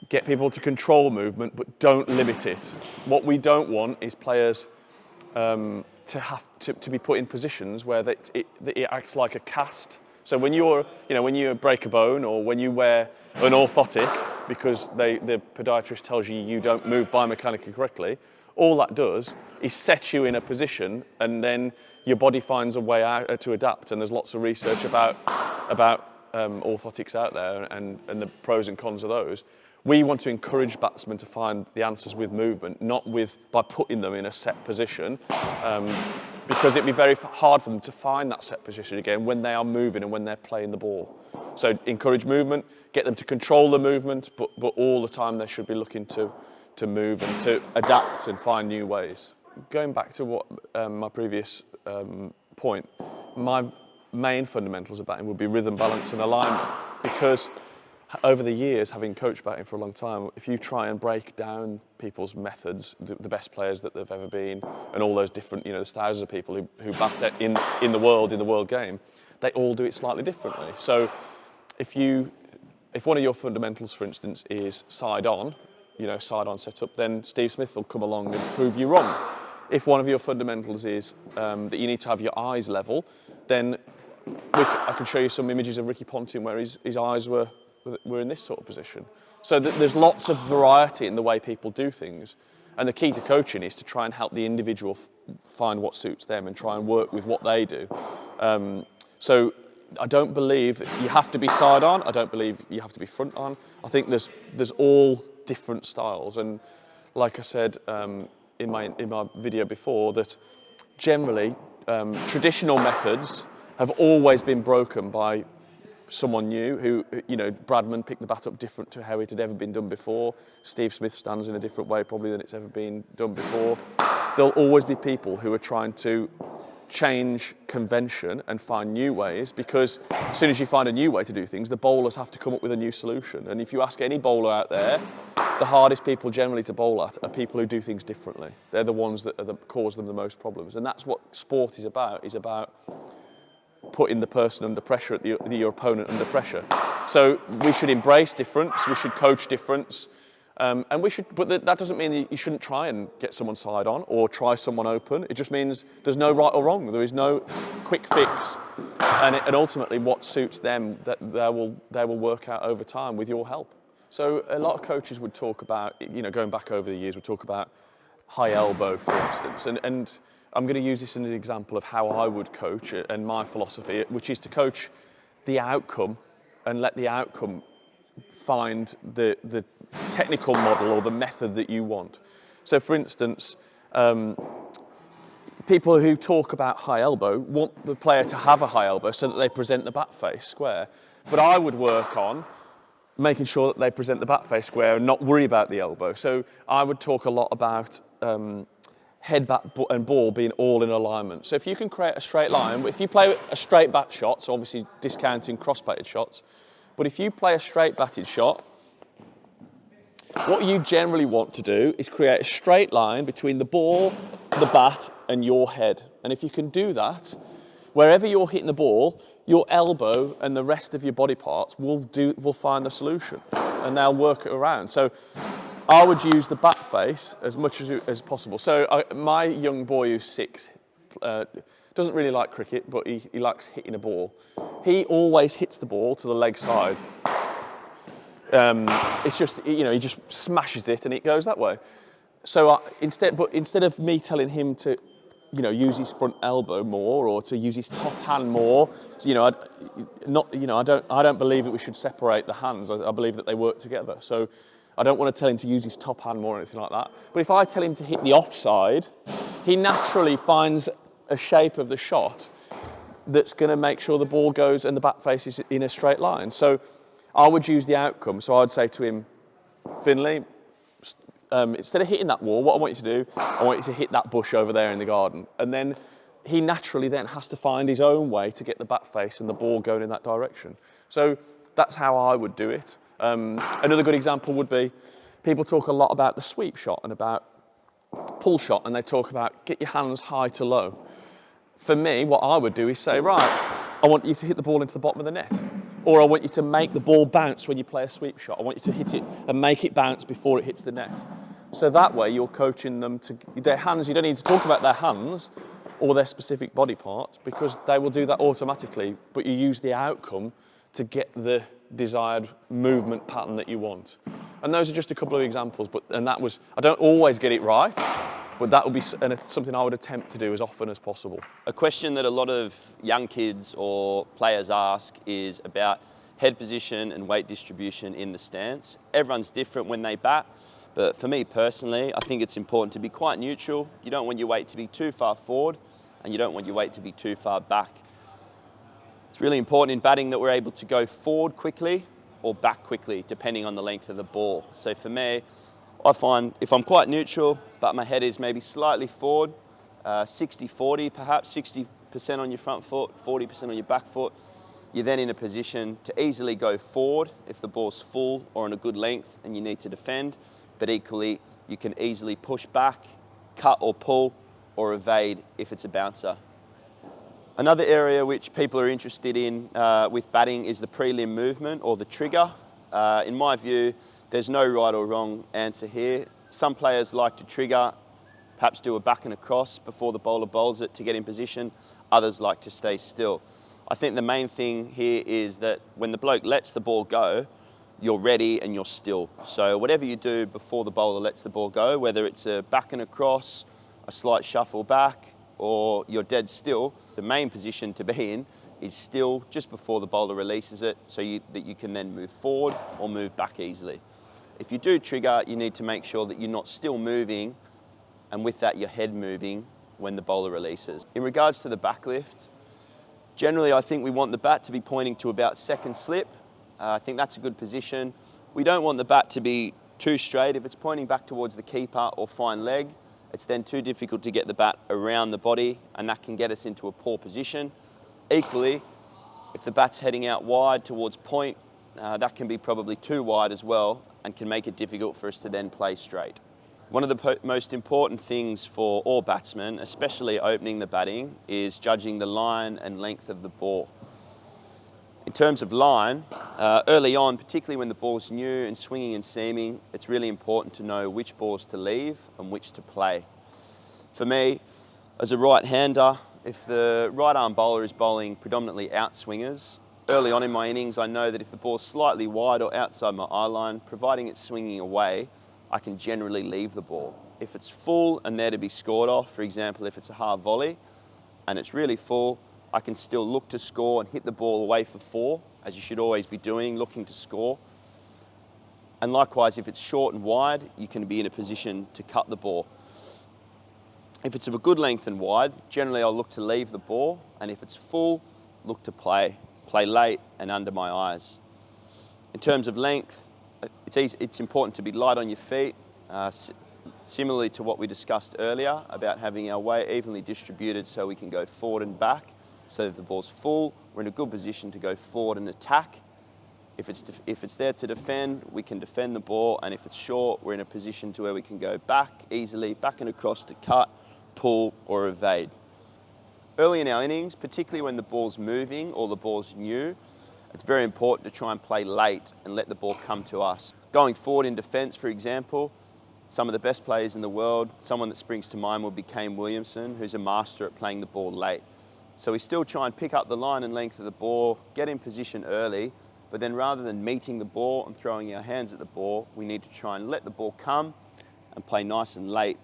Speaker 6: get people to control movement, but don't limit it. What we don't want is players to have to be put in positions where it acts like a cast. So when you break a bone or when you wear an orthotic because the podiatrist tells you don't move biomechanically correctly, all that does is set you in a position, and then your body finds a way out to adapt. And there's lots of research about orthotics out there and the pros and cons of those. We want to encourage batsmen to find the answers with movement, not by putting them in a set position, because it'd be very hard for them to find that set position again when they are moving and when they're playing the ball. So encourage movement, get them to control the movement, but all the time they should be looking to move and to adapt and find new ways. Going back to what my previous point, my main fundamentals of batting would be rhythm, balance and alignment, because over the years, having coached batting for a long time, if you try and break down people's methods, the best players that they've ever been, and all those different, there's thousands of people who bat in the world game, they all do it slightly differently. So if one of your fundamentals, for instance, is side on setup, then Steve Smith will come along and prove you wrong. If one of your fundamentals is that you need to have your eyes level, then I can show you some images of Ricky Ponting where his eyes were in this sort of position. So there's lots of variety in the way people do things, and the key to coaching is to try and help the individual find what suits them and try and work with what they do. So I don't believe you have to be side on. I don't believe you have to be front on. I think there's all different styles, and like I said in my video before, that generally traditional methods have always been broken by someone new who, Bradman picked the bat up different to how it had ever been done before. Steve Smith stands in a different way probably than it's ever been done before. There'll always be people who are trying to change convention and find new ways, because as soon as you find a new way to do things, the bowlers have to come up with a new solution. And if you ask any bowler out there, the hardest people generally to bowl at are people who do things differently. They're the ones that cause them the most problems. And that's what sport is about putting the person under pressure, your opponent under pressure. So we should embrace difference, we should coach difference, but that doesn't mean that you shouldn't try and get someone side on or try someone open. It just means there's no right or wrong. There is no quick fix, and ultimately what suits them, that they will work out over time with your help. So a lot of coaches would talk about, going back over the years, would talk about high elbow, for instance, and I'm going to use this as an example of how I would coach and my philosophy, which is to coach the outcome and let the outcome find the technical model or the method that you want. So for instance, people who talk about high elbow want the player to have a high elbow so that they present the bat face square. But I would work on making sure that they present the bat face square and not worry about the elbow. So I would talk a lot about head, bat and ball being all in alignment. So if you can create a straight line, if you play a straight bat shot, so obviously discounting cross-batted shots, but if you play a straight batted shot, what you generally want to do is create a straight line between the ball, the bat and your head. And if you can do that, wherever you're hitting the ball, your elbow and the rest of your body parts will find the solution and they'll work it around. So I would use the bat face as much as possible. So my young boy who's 6 doesn't really like cricket, but he likes hitting a ball. He always hits the ball to the leg side. It's just, you know, he just smashes it and it goes that way. So instead of me telling him to, you know, use his front elbow more or to use his top hand more, you know, I don't believe that we should separate the hands. I believe that they work together. So I don't want to tell him to use his top hand more or anything like that. But if I tell him to hit the offside, he naturally finds a shape of the shot that's going to make sure the ball goes and the bat face is in a straight line. So I would use the outcome. So I'd say to him, Finley, instead of hitting that wall, what I want you to do, I want you to hit that bush over there in the garden. And then he naturally then has to find his own way to get the bat face and the ball going in that direction. So that's how I would do it. Another good example would be, people talk a lot about the sweep shot and about pull shot, and they talk about get your hands high to low. For me, what I would do is say, right, I want you to hit the ball into the bottom of the net. Or I want you to make the ball bounce when you play a sweep shot. I want you to hit it and make it bounce before it hits the net. So that way you're coaching them to their hands. You don't need to talk about their hands or their specific body parts because they will do that automatically, but you use the outcome to get the desired movement pattern that you want. And those are just a couple of examples, I don't always get it right, but that would be something I would attempt to do as often as possible.
Speaker 7: A question that a lot of young kids or players ask is about head position and weight distribution in the stance. Everyone's different when they bat, but for me personally, I think it's important to be quite neutral. You don't want your weight to be too far forward and you don't want your weight to be too far back. It's really important in batting that we're able to go forward quickly or back quickly, depending on the length of the ball. So for me, I find if I'm quite neutral, but my head is maybe slightly forward, 60-40 perhaps, 60% on your front foot, 40% on your back foot, you're then in a position to easily go forward if the ball's full or on a good length and you need to defend, but equally you can easily push back, cut or pull, or evade if it's a bouncer. Another area which people are interested in with batting is the prelim movement or the trigger. In my view, there's no right or wrong answer here. Some players like to trigger, perhaps do a back and across before the bowler bowls it to get in position. Others like to stay still. I think the main thing here is that when the bloke lets the ball go, you're ready and you're still. So whatever you do before the bowler lets the ball go, whether it's a back and across, a slight shuffle back, or you're dead still, the main position to be in is still just before the bowler releases it so that you can then move forward or move back easily. If you do trigger, you need to make sure that you're not still moving and with that your head moving when the bowler releases. In regards to the backlift, generally I think we want the bat to be pointing to about second slip. I think that's a good position. We don't want the bat to be too straight. If it's pointing back towards the keeper or fine leg, it's then too difficult to get the bat around the body and that can get us into a poor position. Equally, if the bat's heading out wide towards point, that can be probably too wide as well and can make it difficult for us to then play straight. One of the most important things for all batsmen, especially opening the batting, is judging the line and length of the ball. In terms of line, early on, particularly when the ball's new and swinging and seaming, it's really important to know which balls to leave and which to play. For me, as a right-hander, if the right-arm bowler is bowling predominantly outswingers, early on in my innings, I know that if the ball's slightly wide or outside my eye line, providing it's swinging away, I can generally leave the ball. If it's full and there to be scored off, for example, if it's a half volley and it's really full, I can still look to score and hit the ball away for 4, as you should always be doing, looking to score. And likewise, if it's short and wide, you can be in a position to cut the ball. If it's of a good length and wide, generally I'll look to leave the ball, and if it's full, look to play late and under my eyes. In terms of length, it's important to be light on your feet, similarly to what we discussed earlier about having our weight evenly distributed so we can go forward and back. So if the ball's full, we're in a good position to go forward and attack. If it's there to defend, we can defend the ball, and if it's short, we're in a position to where we can go back easily, back and across to cut, pull or evade. Early in our innings, particularly when the ball's moving or the ball's new, it's very important to try and play late and let the ball come to us. Going forward in defence, for example, some of the best players in the world, someone that springs to mind would be Kane Williamson, who's a master at playing the ball late. So we still try and pick up the line and length of the ball, get in position early, but then rather than meeting the ball and throwing our hands at the ball, we need to try and let the ball come and play nice and late,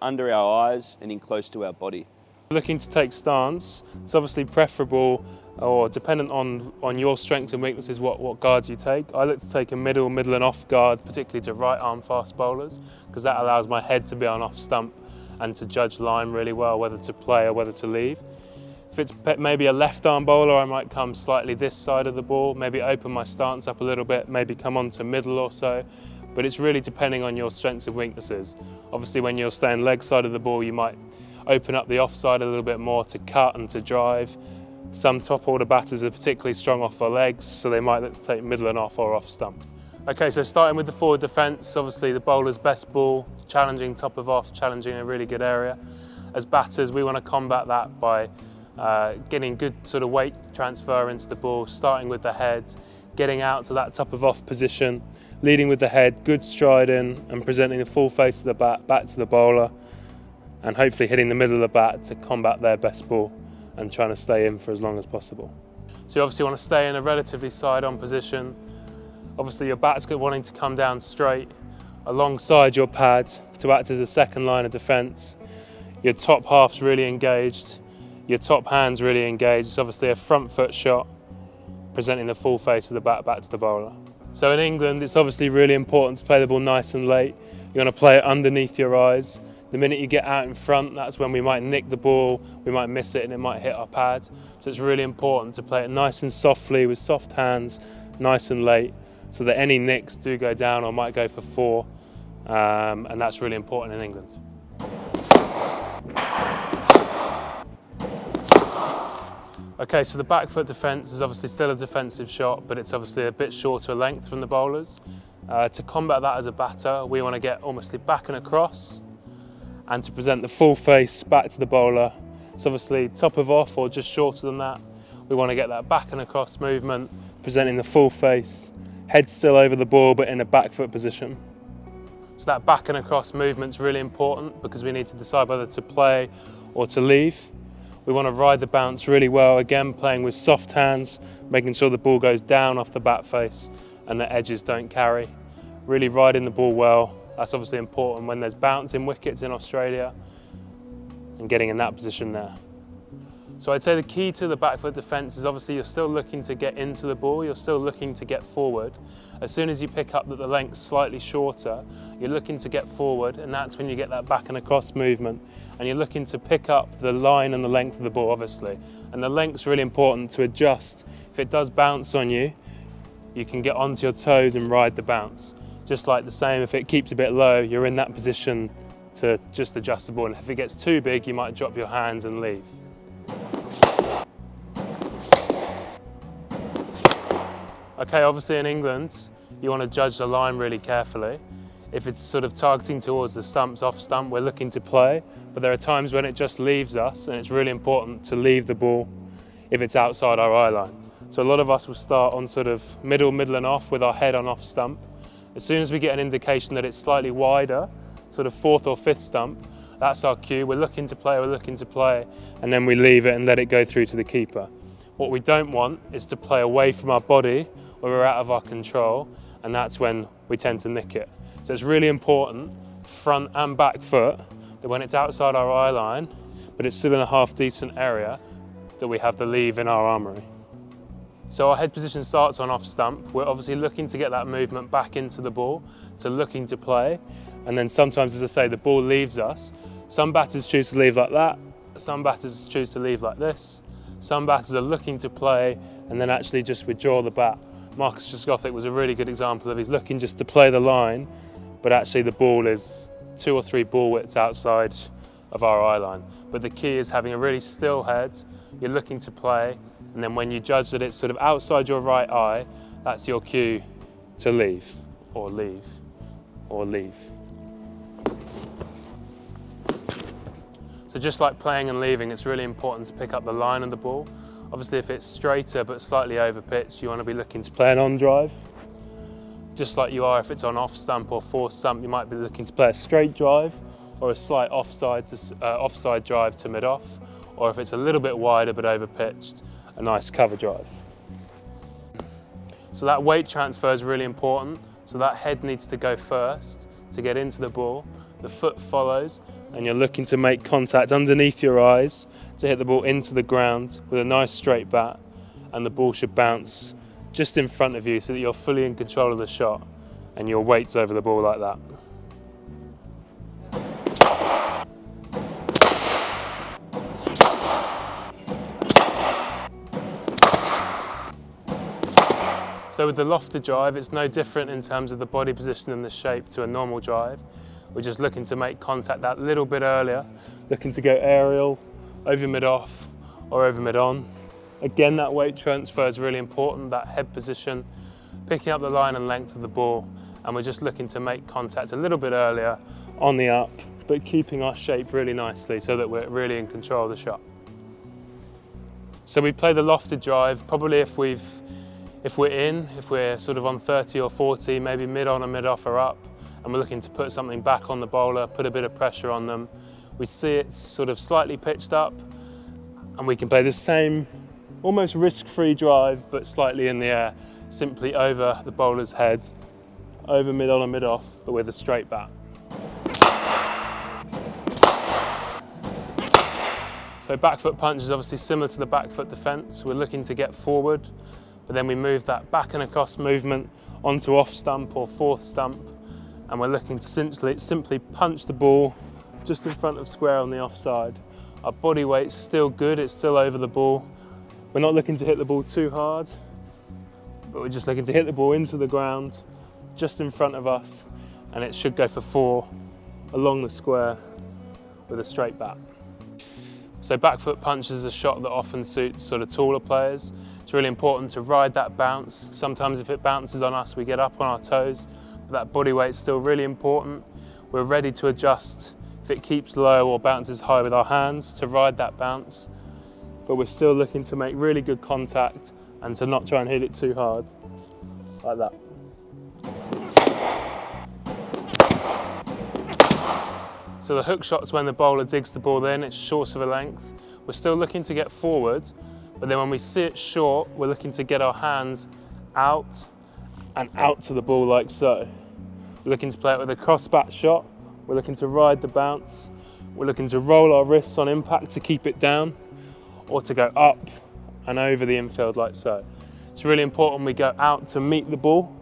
Speaker 7: under our eyes and in close to our body.
Speaker 8: Looking to take stance, it's obviously preferable or dependent on your strengths and weaknesses what guards you take. I look to take a middle and off guard, particularly to right arm fast bowlers, because that allows my head to be on off stump and to judge line really well, whether to play or whether to leave. If it's maybe a left arm bowler, I might come slightly this side of the ball, maybe open my stance up a little bit, maybe come on to middle or so, but it's really depending on your strengths and weaknesses. Obviously when you're staying leg side of the ball, you might open up the offside a little bit more to cut and to drive. Some top order batters are particularly strong off their legs, so they might look to take middle and off or off stump. Okay, so starting with the forward defence, obviously the bowler's best ball, challenging top of off, challenging a really good area. As batters, we want to combat that by getting good sort of weight transfer into the ball, starting with the head, getting out to that top of off position, leading with the head, good stride in and presenting the full face of the bat back to the bowler, and hopefully hitting the middle of the bat to combat their best ball and trying to stay in for as long as possible. So you obviously want to stay in a relatively side-on position. Obviously your bat's wanting to come down straight alongside your pad to act as a second line of defence. Your top half's really engaged, your top hand's really engaged. It's obviously a front foot shot, presenting the full face of the bat back to the bowler. So in England, it's obviously really important to play the ball nice and late. You want to play it underneath your eyes. The minute you get out in front, that's when we might nick the ball, we might miss it and it might hit our pad. So it's really important to play it nice and softly with soft hands, nice and late, so that any nicks do go down or might go for four, and that's really important in England. Okay, so the back foot defence is obviously still a defensive shot, but it's obviously a bit shorter length from the bowlers. To combat that as a batter, we want to get almost back and across, and to present the full face back to the bowler. It's obviously top of off or just shorter than that. We want to get that back and across movement, presenting the full face, head still over the ball but in a back foot position. So that back and across movement's really important because we need to decide whether to play or to leave. We want to ride the bounce really well, again playing with soft hands, making sure the ball goes down off the bat face and the edges don't carry. Really riding the ball well. That's obviously important when there's bouncing wickets in Australia and getting in that position there. So I'd say the key to the back foot defence is obviously you're still looking to get into the ball, you're still looking to get forward. As soon as you pick up that the length's slightly shorter, you're looking to get forward, and that's when you get that back and across movement. And you're looking to pick up the line and the length of the ball, obviously. And the length's really important to adjust. If it does bounce on you, you can get onto your toes and ride the bounce. Just like the same, if it keeps a bit low, you're in that position to just adjust the ball. And if it gets too big, you might drop your hands and leave. Okay, obviously in England, you want to judge the line really carefully. If it's sort of targeting towards the stumps, off stump, we're looking to play, but there are times when it just leaves us, and it's really important to leave the ball if it's outside our eye line. So a lot of us will start on sort of middle and off with our head on off stump. As soon as we get an indication that it's slightly wider, sort of fourth or fifth stump, that's our cue. We're looking to play, and then we leave it and let it go through to the keeper. What we don't want is to play away from our body where we're out of our control, and that's when we tend to nick it. So it's really important, front and back foot, that when it's outside our eye line, but it's still in a half decent area, that we have the leave in our armoury. So our head position starts on off stump. We're obviously looking to get that movement back into the ball, to looking to play. And then sometimes, as I say, the ball leaves us. Some batters choose to leave like that. Some batters choose to leave like this. Some batters are looking to play and then actually just withdraw the bat Marcus Trescothick was a really good example of he's looking just to play the line, but actually the ball is 2 or 3 ball widths outside of our eye line. But the key is having a really still head, you're looking to play, and then when you judge that it's sort of outside your right eye, that's your cue to leave, or leave, or leave. So just like playing and leaving, it's really important to pick up the line of the ball. Obviously if it's straighter but slightly over pitch, you want to be looking to play an on drive. Just like you are if it's on off stump or forced stump, you might be looking to play a straight drive or a slight offside drive to mid-off, or if it's a little bit wider but over pitched, a nice cover drive. So that weight transfer is really important. So that head needs to go first to get into the ball. The foot follows, and you're looking to make contact underneath your eyes to hit the ball into the ground with a nice straight bat, and the ball should bounce just in front of you so that you're fully in control of the shot and your weight's over the ball like that. So with the lofted drive, it's no different in terms of the body position and the shape to a normal drive. We're just looking to make contact that little bit earlier, looking to go aerial, over mid-off or over mid-on. Again, that weight transfer is really important, that head position, picking up the line and length of the ball, and we're just looking to make contact a little bit earlier on the up, but keeping our shape really nicely so that we're really in control of the shot. So we play the lofted drive, probably if we're sort of on 30 or 40, maybe mid-on and mid-off or up, and we're looking to put something back on the bowler, put a bit of pressure on them. We see it's sort of slightly pitched up, and we can play the same almost risk-free drive, but slightly in the air, simply over the bowler's head, over mid-on and mid-off, but with a straight bat. So back foot punch is obviously similar to the back foot defence. We're looking to get forward, but then we move that back and across movement onto off stump or fourth stump, and we're looking to simply punch the ball just in front of square on the offside. Our body weight's still good, it's still over the ball. We're not looking to hit the ball too hard, but we're just looking to hit the ball into the ground, just in front of us, and it should go for 4 along the square with a straight bat. So back foot punch is a shot that often suits sort of taller players. It's really important to ride that bounce. Sometimes if it bounces on us, we get up on our toes, but that body weight's still really important. We're ready to adjust if it keeps low or bounces high with our hands to ride that bounce, but we're still looking to make really good contact and to not try and hit it too hard, like that. So the hook shot's when the bowler digs the ball in, it's short of a length. We're still looking to get forward, but then when we see it short, we're looking to get our hands out and out to the ball like so. We're looking to play it with a cross bat shot. We're looking to ride the bounce. We're looking to roll our wrists on impact to keep it down, or to go up and over the infield like so. It's really important we go out to meet the ball,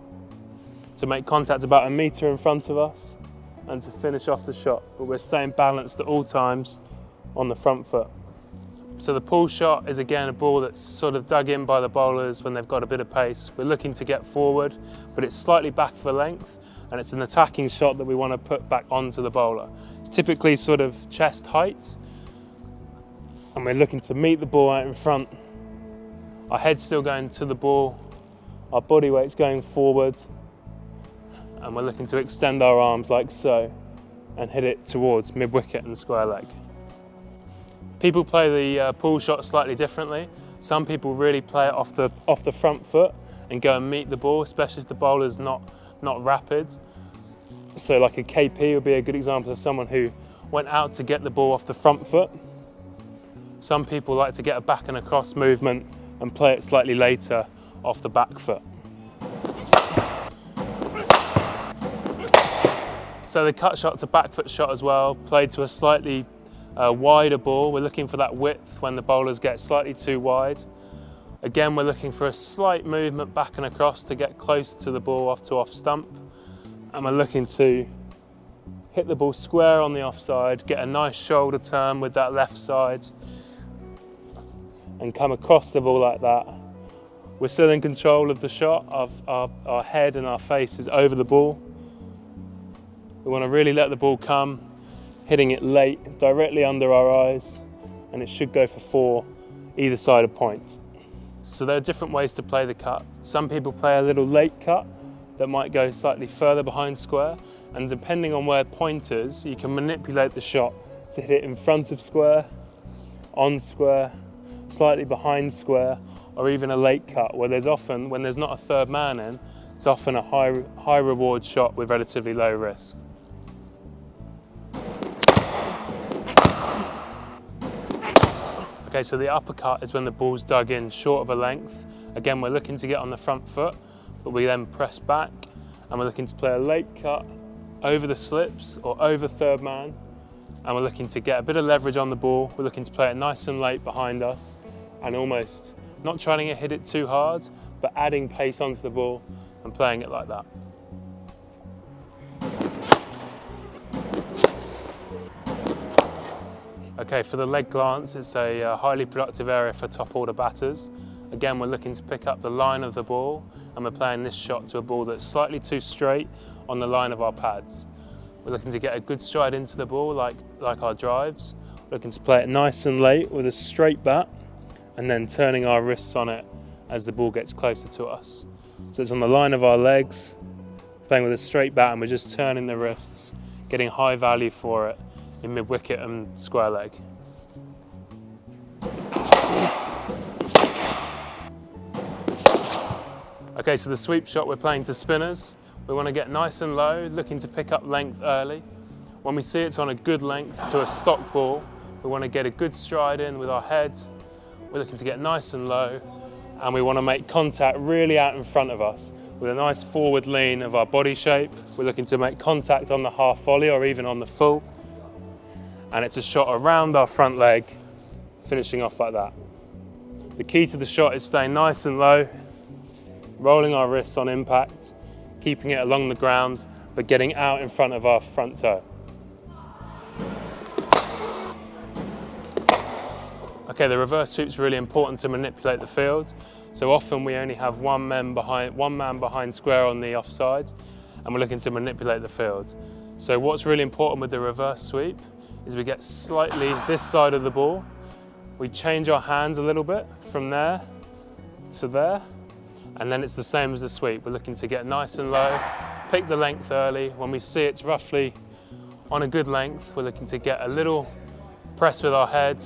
Speaker 8: to make contact about 1 metre in front of us, and to finish off the shot, but we're staying balanced at all times on the front foot. So the pull shot is again a ball that's sort of dug in by the bowlers when they've got a bit of pace. We're looking to get forward, but it's slightly back of a length, and it's an attacking shot that we want to put back onto the bowler. It's typically sort of chest height, and we're looking to meet the ball out in front. Our head's still going to the ball, our body weight's going forward, and we're looking to extend our arms like so and hit it towards mid-wicket and square leg. People play the pull shot slightly differently. Some people really play it off the front foot and go and meet the ball, especially if the bowler's not rapid. So like a KP would be a good example of someone who went out to get the ball off the front foot. Some people like to get a back and across movement and play it slightly later off the back foot. So the cut shot's a back foot shot as well, played to a slightly wider ball. We're looking for that width when the bowlers get slightly too wide. Again, we're looking for a slight movement back and across to get closer to the ball off stump. And we're looking to hit the ball square on the offside, get a nice shoulder turn with that left side, and come across the ball like that We're still in control of the shot. Our head and our face is over the ball. We want to really let the ball come, hitting it late, directly under our eyes, and it should go for 4 either side of points. So there are different ways to play the cut. Some people play a little late cut that might go slightly further behind square, and depending on where point is, you can manipulate the shot to hit it in front of square, on square, slightly behind square, or even a late cut where there's often, when there's not a third man in, it's often a high reward shot with relatively low risk. Okay, so the uppercut is when the ball's dug in short of a length. Again, we're looking to get on the front foot, but we then press back and we're looking to play a late cut over the slips or over third man, and we're looking to get a bit of leverage on the ball. We're looking to play it nice and late behind us and almost not trying to hit it too hard, but adding pace onto the ball and playing it like that. Okay, for the leg glance, it's a highly productive area for top order batters. Again, we're looking to pick up the line of the ball, and we're playing this shot to a ball that's slightly too straight on the line of our pads. We're looking to get a good stride into the ball like our drives. We're looking to play it nice and late with a straight bat, and then turning our wrists on it as the ball gets closer to us. So it's on the line of our legs, playing with a straight bat, and we're just turning the wrists, getting high value for it in mid-wicket and square leg. Okay, so the sweep shot, we're playing to spinners. We want to get nice and low, looking to pick up length early. When we see it's on a good length to a stock ball, we want to get a good stride in with our head. We're looking to get nice and low, and we want to make contact really out in front of us with a nice forward lean of our body shape. We're looking to make contact on the half volley or even on the full. And it's a shot around our front leg, finishing off like that. The key to the shot is staying nice and low, rolling our wrists on impact, keeping it along the ground, but getting out in front of our front toe. Okay, the reverse sweep's really important to manipulate the field. So often we only have one man behind square on the offside, and we're looking to manipulate the field. So what's really important with the reverse sweep is we get slightly this side of the ball. We change our hands a little bit from there to there, and then it's the same as the sweep. We're looking to get nice and low, pick the length early. When we see it's roughly on a good length, we're looking to get a little press with our head,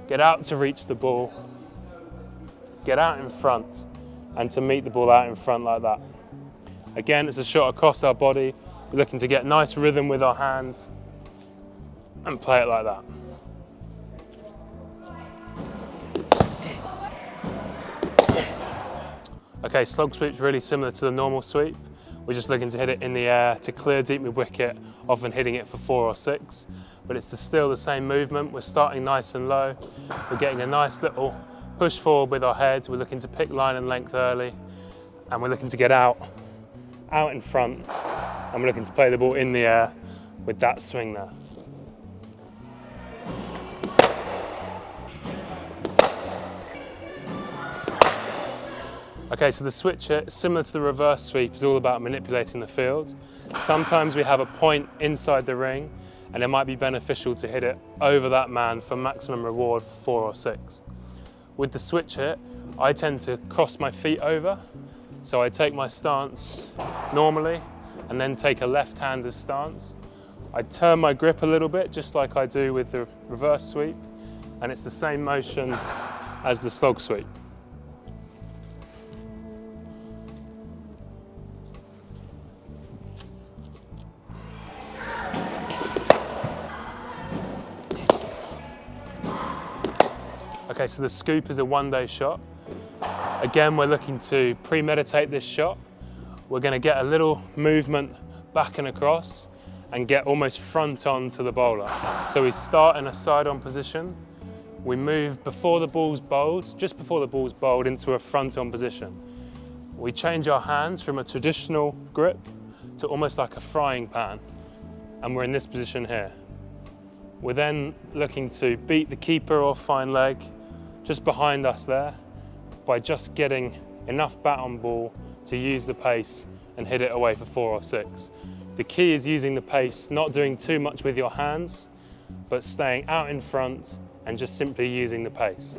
Speaker 8: get out to reach the ball, get out in front, and to meet the ball out in front like that. Again, it's a shot across our body. We're looking to get nice rhythm with our hands and play it like that. Okay, slog sweep's really similar to the normal sweep. We're just looking to hit it in the air to clear deep mid-wicket, often hitting it for 4 or 6. But it's still the same movement. We're starting nice and low. We're getting a nice little push forward with our head. We're looking to pick line and length early. And we're looking to get out in front. And we're looking to play the ball in the air with that swing there. Okay, so the switch hit, similar to the reverse sweep, is all about manipulating the field. Sometimes we have a point inside the ring, and it might be beneficial to hit it over that man for maximum reward for 4 or 6. With the switch hit, I tend to cross my feet over, so I take my stance normally, and then take a left-handed stance. I turn my grip a little bit, just like I do with the reverse sweep, and it's the same motion as the slog sweep. Okay, so the scoop is a one-day shot. Again, we're looking to premeditate this shot. We're going to get a little movement back and across and get almost front on to the bowler. So we start in a side-on position. We move before the ball's bowled, just before the ball's bowled, into a front-on position. We change our hands from a traditional grip to almost like a frying pan, and we're in this position here. We're then looking to beat the keeper or fine leg just behind us there by just getting enough bat on ball to use the pace and hit it away for 4 or 6. The key is using the pace, not doing too much with your hands, but staying out in front and just simply using the pace.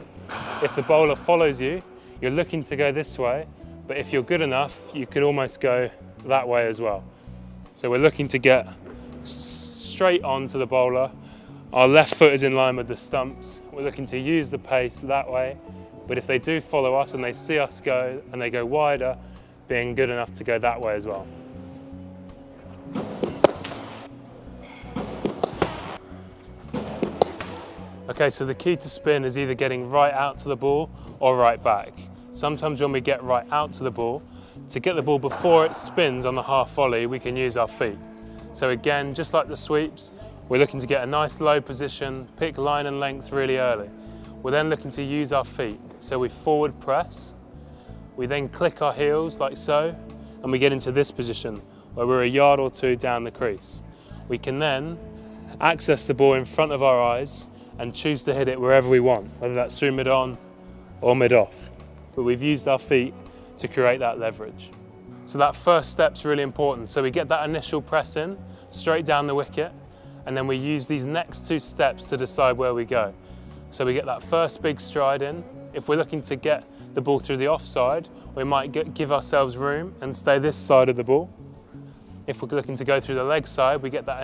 Speaker 8: If the bowler follows you, you're looking to go this way, but if you're good enough, you could almost go that way as well. So we're looking to get straight on to the bowler. Our left foot is in line with the stumps. We're looking to use the pace that way, but if they do follow us and they see us go and they go wider, being good enough to go that way as well. Okay, so the key to spin is either getting right out to the ball or right back. Sometimes when we get right out to the ball, to get the ball before it spins on the half volley, we can use our feet. So again, just like the sweeps, we're looking to get a nice low position, pick line and length really early. We're then looking to use our feet. So we forward press, we then click our heels like so, and we get into this position where we're a yard or 2 down the crease. We can then access the ball in front of our eyes and choose to hit it wherever we want, whether that's through mid-on or mid-off. But we've used our feet to create that leverage. So that first step's really important. So we get that initial press in, straight down the wicket, and then we use these next 2 steps to decide where we go. So we get that first big stride in. If we're looking to get the ball through the offside, we might give ourselves room and stay this side of the ball. If we're looking to go through the leg side, we get that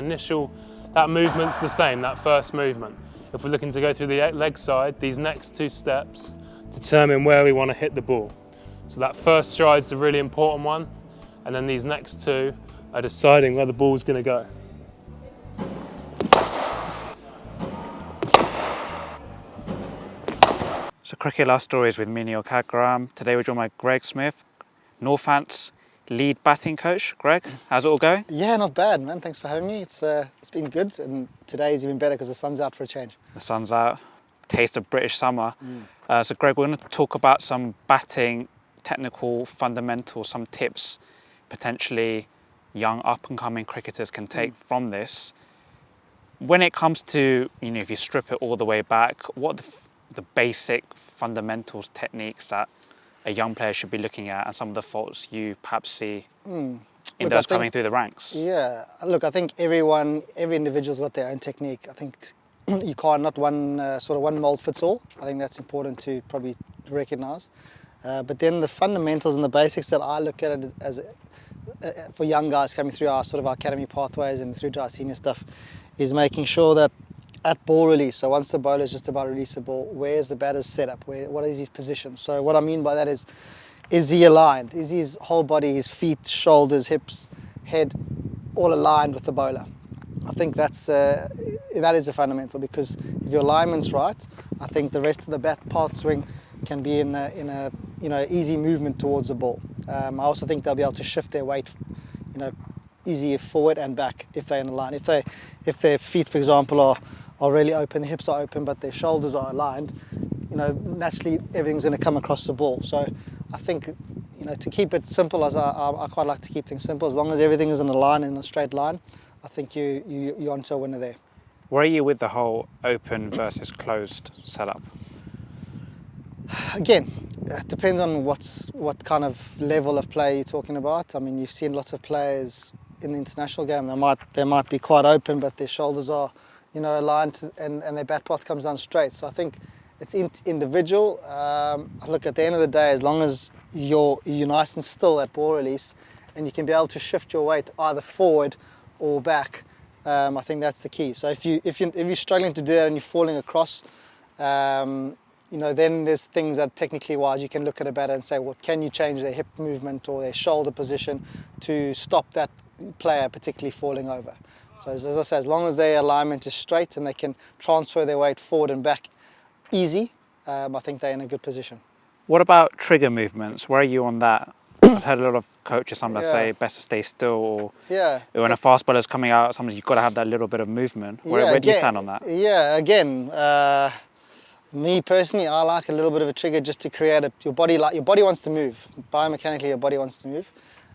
Speaker 8: that movement's the same, that first movement. If we're looking to go through the leg side, these next 2 steps determine where we want to hit the ball. So that first stride's a really important one, and then these next 2 are deciding where the ball's going to go.
Speaker 1: So Cricket Last Stories with me, Neel Khagram. Today we're joined by Greg Smith, Northants lead batting coach. Greg, how's it all going?
Speaker 9: Yeah, not bad, man. Thanks for having me. It's been good, and today's even better because the sun's out for a change.
Speaker 1: The sun's out, taste of British summer. So Greg, we're going to talk about some batting technical fundamentals, some tips potentially young up-and-coming cricketers can take from this. When it comes to, if you strip it all the way back, what are the basic fundamentals, techniques that a young player should be looking at, and some of the faults you perhaps see in those coming through the ranks?
Speaker 9: Yeah, look, I think every individual's got their own technique. I think you can't, not one mold fits all. I think that's important to probably recognise. But then the fundamentals and the basics that I look at it as for young guys coming through our academy pathways and through to our senior stuff is making sure that at ball release, so once the bowler is just about to release the ball, where's the batter's setup? What is his position? So what I mean by that is he aligned? Is his whole body, his feet, shoulders, hips, head, all aligned with the bowler? I think that is a fundamental, because if your alignment's right, I think the rest of the bat path swing can be in a easy movement towards the ball. I also think they'll be able to shift their weight, easier forward and back if they're in a line. If their feet, for example, are really open, the hips are open, but their shoulders are aligned, naturally everything's going to come across the ball. So I think, to keep it simple, as I quite like to keep things simple, as long as everything is in a line, in a straight line, I think you're onto a winner there.
Speaker 1: Where are you with the whole open versus closed setup?
Speaker 9: Again, it depends on what kind of level of play you're talking about. I mean, you've seen lots of players in the international game. They might be quite open, but their shoulders are, aligned and their bat path comes down straight. So I think it's individual. Look, at the end of the day, as long as you're nice and still at ball release, and you can be able to shift your weight either forward or back, I think that's the key. So if you're struggling to do that and you're falling across, then there's things that technically wise you can look at a batter and say, well, can you change their hip movement or their shoulder position to stop that player particularly falling over? So as I say, as long as their alignment is straight and they can transfer their weight forward and back easy, I think they're in a good position.
Speaker 1: What about trigger movements? Where are you on that? I've heard a lot of coaches sometimes say best to stay still, or when a fast bowler's coming out, sometimes you've got to have that little bit of movement. Where do you stand on that?
Speaker 9: Yeah, again, me personally, I like a little bit of a trigger just to create your body wants to move. Biomechanically, your body wants to move.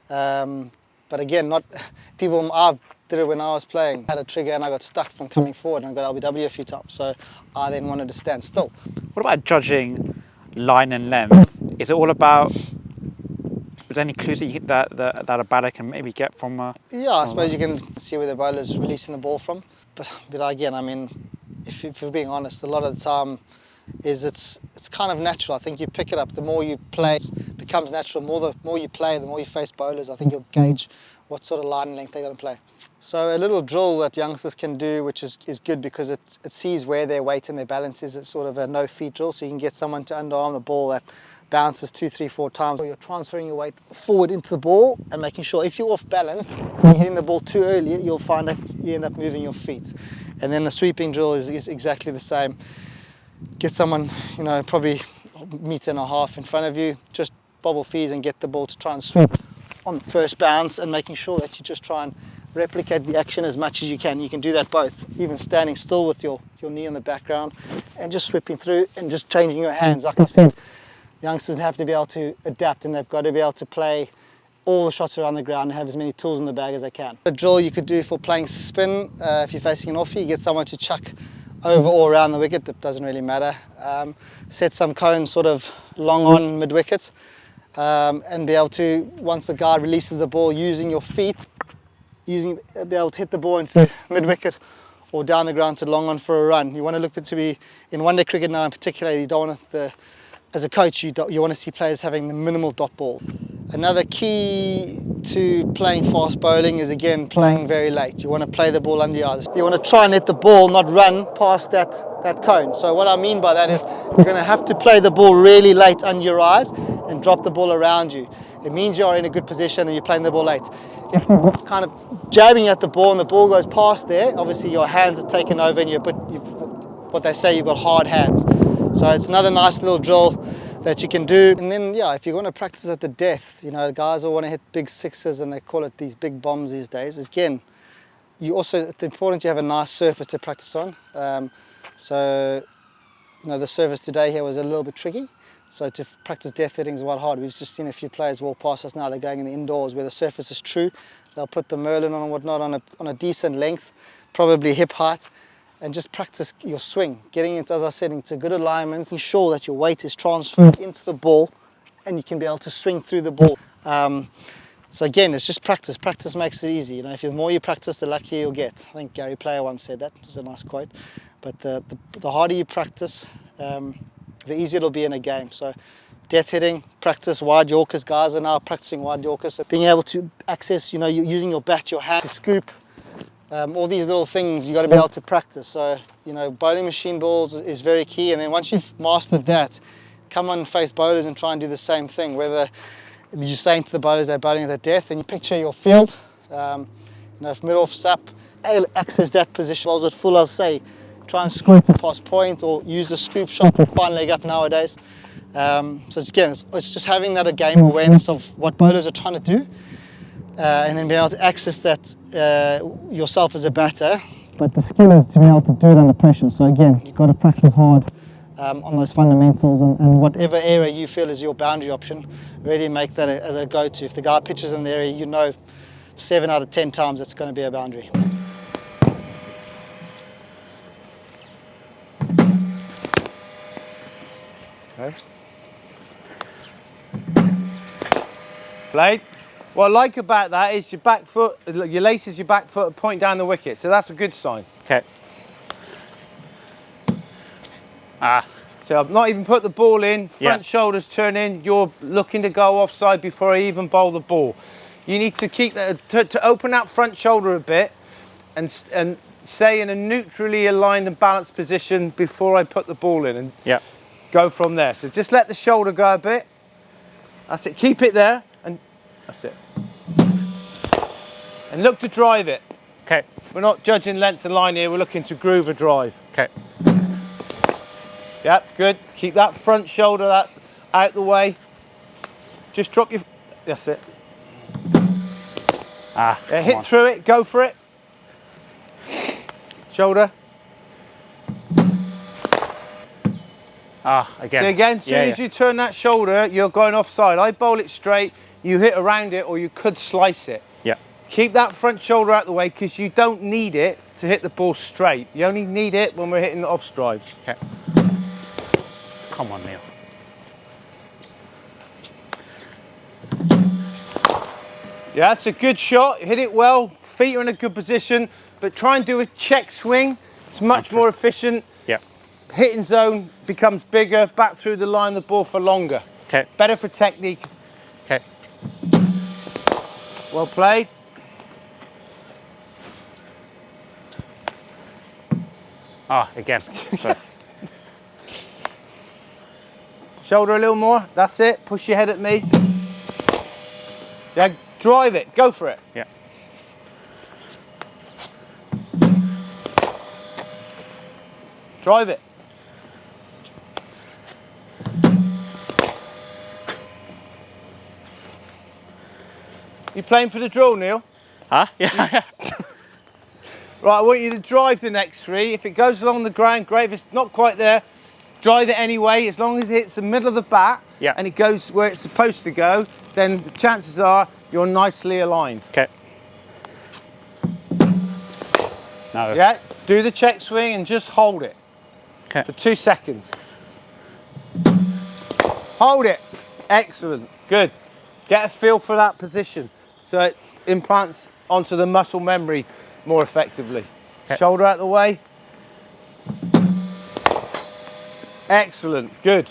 Speaker 9: But again, I've did it when I was playing. I had a trigger and I got stuck from coming forward and I got LBW a few times. So I then wanted to stand still.
Speaker 1: What about judging line and length? Is it all about there any clues that a batter can maybe get from?
Speaker 9: Yeah, I suppose you can see where the bowler's releasing the ball from. But again, I mean, if we're being honest, a lot of the time it's kind of natural. I think you pick it up. The more you play, it becomes natural. The more you play, the more you face bowlers, I think you'll gauge what sort of line and length they're going to play. So a little drill that youngsters can do, which is good because it sees where their weight and their balance is. It's sort of a no-feet drill, so you can get someone to underarm the ball that bounces 2, 3, 4 times. So you're transferring your weight forward into the ball and making sure if you're off balance, when you're hitting the ball too early, you'll find that you end up moving your feet. And then the sweeping drill is exactly the same. Get someone, you know, probably 1.5 meters in front of you, just bobble fees and get the ball to try and sweep on the first bounce, and making sure that you just try and replicate the action as much as you can. You can do that both, even standing still with your knee in the background and just sweeping through and just changing your hands. Like I said, youngsters have to be able to adapt, and they've got to be able to play all the shots around the ground and have as many tools in the bag as they can. The drill you could do for playing spin, if you're facing an offie, you get someone to chuck over or around the wicket, it doesn't really matter. Set some cones sort of long on mid-wicket, and be able to, once the guy releases the ball, using your feet, be able to hit the ball into mid-wicket or down the ground to long on for a run. You want to look at to be, in one-day cricket now in particular, you don't want as a coach, you want to see players having the minimal dot ball. Another key to playing fast bowling is, again, playing very late. You want to play the ball under your eyes. You want to try and let the ball not run past that cone. So what I mean by that is you're going to have to play the ball really late under your eyes and drop the ball around you. It means you're in a good position and you're playing the ball late. If you're kind of jabbing at the ball and the ball goes past there, obviously your hands are taken over and what they say, you've got hard hands. So it's another nice little drill that you can do. And then, yeah, if you're going to practice at the death, you know, guys all want to hit big sixes and they call it these big bombs these days. Again, it's important you have a nice surface to practice on. So, you know, the surface today here was a little bit tricky. So to practice death hitting is quite hard. We've just seen a few players walk past us now. They're going in the indoors where the surface is true. They'll put the Merlin on and whatnot on a decent length, probably hip height, and just practice your swing, getting it, as I said, into good alignments, ensure that your weight is transferred into the ball and you can be able to swing through the ball. So again, it's just practice. Practice makes it easy. You know, if the more you practice, the luckier you'll get. I think Gary Player once said that. It's a nice quote. But the harder you practice, the easier it'll be in a game. So death hitting, practice wide Yorkers. Guys are now practicing wide Yorkers. So being able to access, you know, using your bat, your hand to scoop, all these little things you got to be able to practice. So, you know, bowling machine balls is very key. And then once you've mastered that, come on, face bowlers and try and do the same thing. Whether you're saying to the bowlers they're bowling at their death, and you picture your field. You know, if mid-off's up, access that position. Bowls at full, I'll say, try and squirt it past point or use the scoop shot or fine leg up nowadays. So it's just having that game awareness of what bowlers are trying to do. And then being able to access that yourself as a batter. But the skill is to be able to do it under pressure. So again, you've got to practice hard on those fundamentals, and whatever area you feel is your boundary option, really make that as a go-to. If the guy pitches in the area, you know 7 out of 10 times it's going to be a boundary.
Speaker 10: Okay. Played. What I like about that is your back foot, your laces your back foot point down the wicket, so that's a good sign.
Speaker 1: Okay.
Speaker 10: So I've not even put the ball in, front shoulders turn in, you're looking to go offside before I even bowl the ball. You need to keep that, to open that front shoulder a bit and stay in a neutrally aligned and balanced position before I put the ball in, and go from there. So just let the shoulder go a bit. That's it, keep it there, and that's it. And look to drive it.
Speaker 1: Okay.
Speaker 10: We're not judging length and line here, we're looking to groove a drive.
Speaker 1: Okay.
Speaker 10: Yep, good. Keep that front shoulder out the way. Just drop your, that's it. Hit through it, go for it. Shoulder.
Speaker 1: Again.
Speaker 10: So again, as soon as you turn that shoulder, you're going offside. I bowl it straight, you hit around it, or you could slice it.
Speaker 1: Yeah.
Speaker 10: Keep that front shoulder out the way, because you don't need it to hit the ball straight. You only need it when we're hitting the off strives.
Speaker 1: Okay. Come on, Neil.
Speaker 10: Yeah, that's a good shot. Hit it well. Feet are in a good position, but try and do a check swing. It's much more efficient.
Speaker 8: Yeah.
Speaker 10: Hitting zone becomes bigger, back through the line of the ball for longer.
Speaker 8: Okay.
Speaker 10: Better for technique.
Speaker 8: Okay.
Speaker 10: Well played.
Speaker 8: Ah, again. Sorry.
Speaker 10: Shoulder a little more. That's it. Push your head at me. Yeah, drive it. Go for it.
Speaker 8: Yeah.
Speaker 10: Drive it. You playing for the drill, Neil?
Speaker 8: Huh? Yeah.
Speaker 10: Right, I want you to drive the next three. If it goes along the ground, great. If it's not quite there, drive it anyway. As long as it hits the middle of the bat and it goes where it's supposed to go, then the chances are you're nicely aligned.
Speaker 8: Okay. No.
Speaker 10: Yeah, do the check swing and just hold it for 2 seconds. Hold it. Excellent. Good. Get a feel for that position so it implants onto the muscle memory more effectively. Okay. Shoulder out the way. Excellent. Good.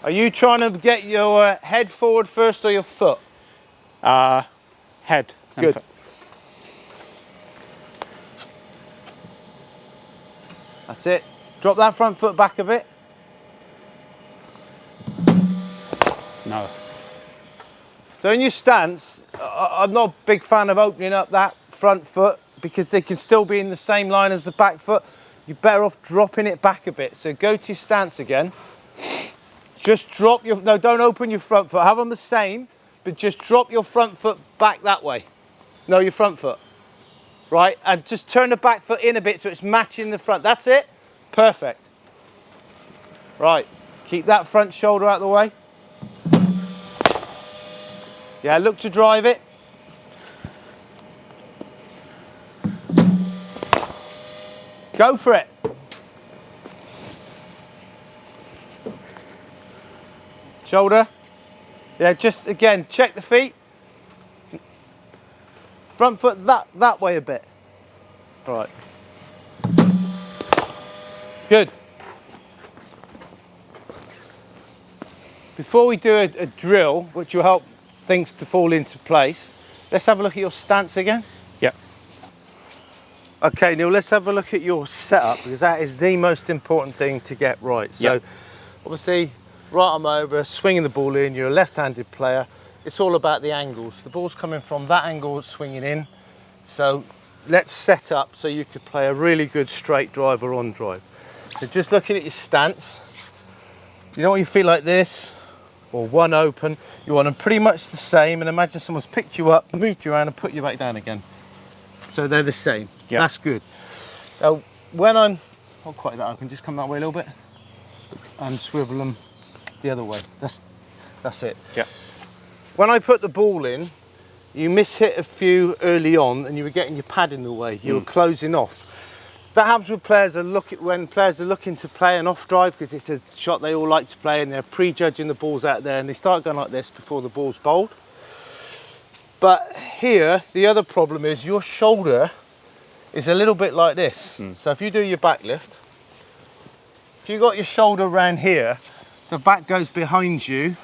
Speaker 10: Are you trying to get your head forward first or your foot?
Speaker 8: Head.
Speaker 10: Good.
Speaker 8: Foot.
Speaker 10: That's it. Drop that front foot back a bit.
Speaker 8: No.
Speaker 10: So in your stance, I'm not a big fan of opening up that front foot because they can still be in the same line as the back foot. You're better off dropping it back a bit. So go to your stance again. Just drop your, no, don't open your front foot. Have them the same, but just drop your front foot back that way. No, your front foot. Right, and just turn the back foot in a bit so it's matching the front. That's it. Perfect. Right, keep that front shoulder out of the way. Yeah, look to drive it. Go for it. Shoulder. Yeah, just again, check the feet. Front foot that way a bit. All right. Good. Before we do a drill, which will help things to fall into place, let's have a look at your stance again.
Speaker 8: Yeah.
Speaker 10: Okay, Neil, let's have a look at your setup because that is the most important thing to get right. So, obviously, right arm over, swinging the ball in, you're a left-handed player. It's all about the angles. The ball's coming from that angle, swinging in. So let's set up so you could play a really good straight drive or on drive. So just looking at your stance, you know what you feel like this, or one open, you want them pretty much the same, and imagine someone's picked you up, moved you around and put you back down again. So they're the same. Yep. That's good. Now when I'm not quite that open, just come that way a little bit and swivel them the other way. That's it.
Speaker 8: Yeah.
Speaker 10: When I put the ball in, you mishit a few early on and you were getting your pad in the way. You were closing off. That happens with players when players are looking to play an off drive because it's a shot they all like to play and they're prejudging the balls out there and they start going like this before the ball's bowled. But here, the other problem is your shoulder is a little bit like this. So if you do your back lift, if you got your shoulder around here, the back goes behind you,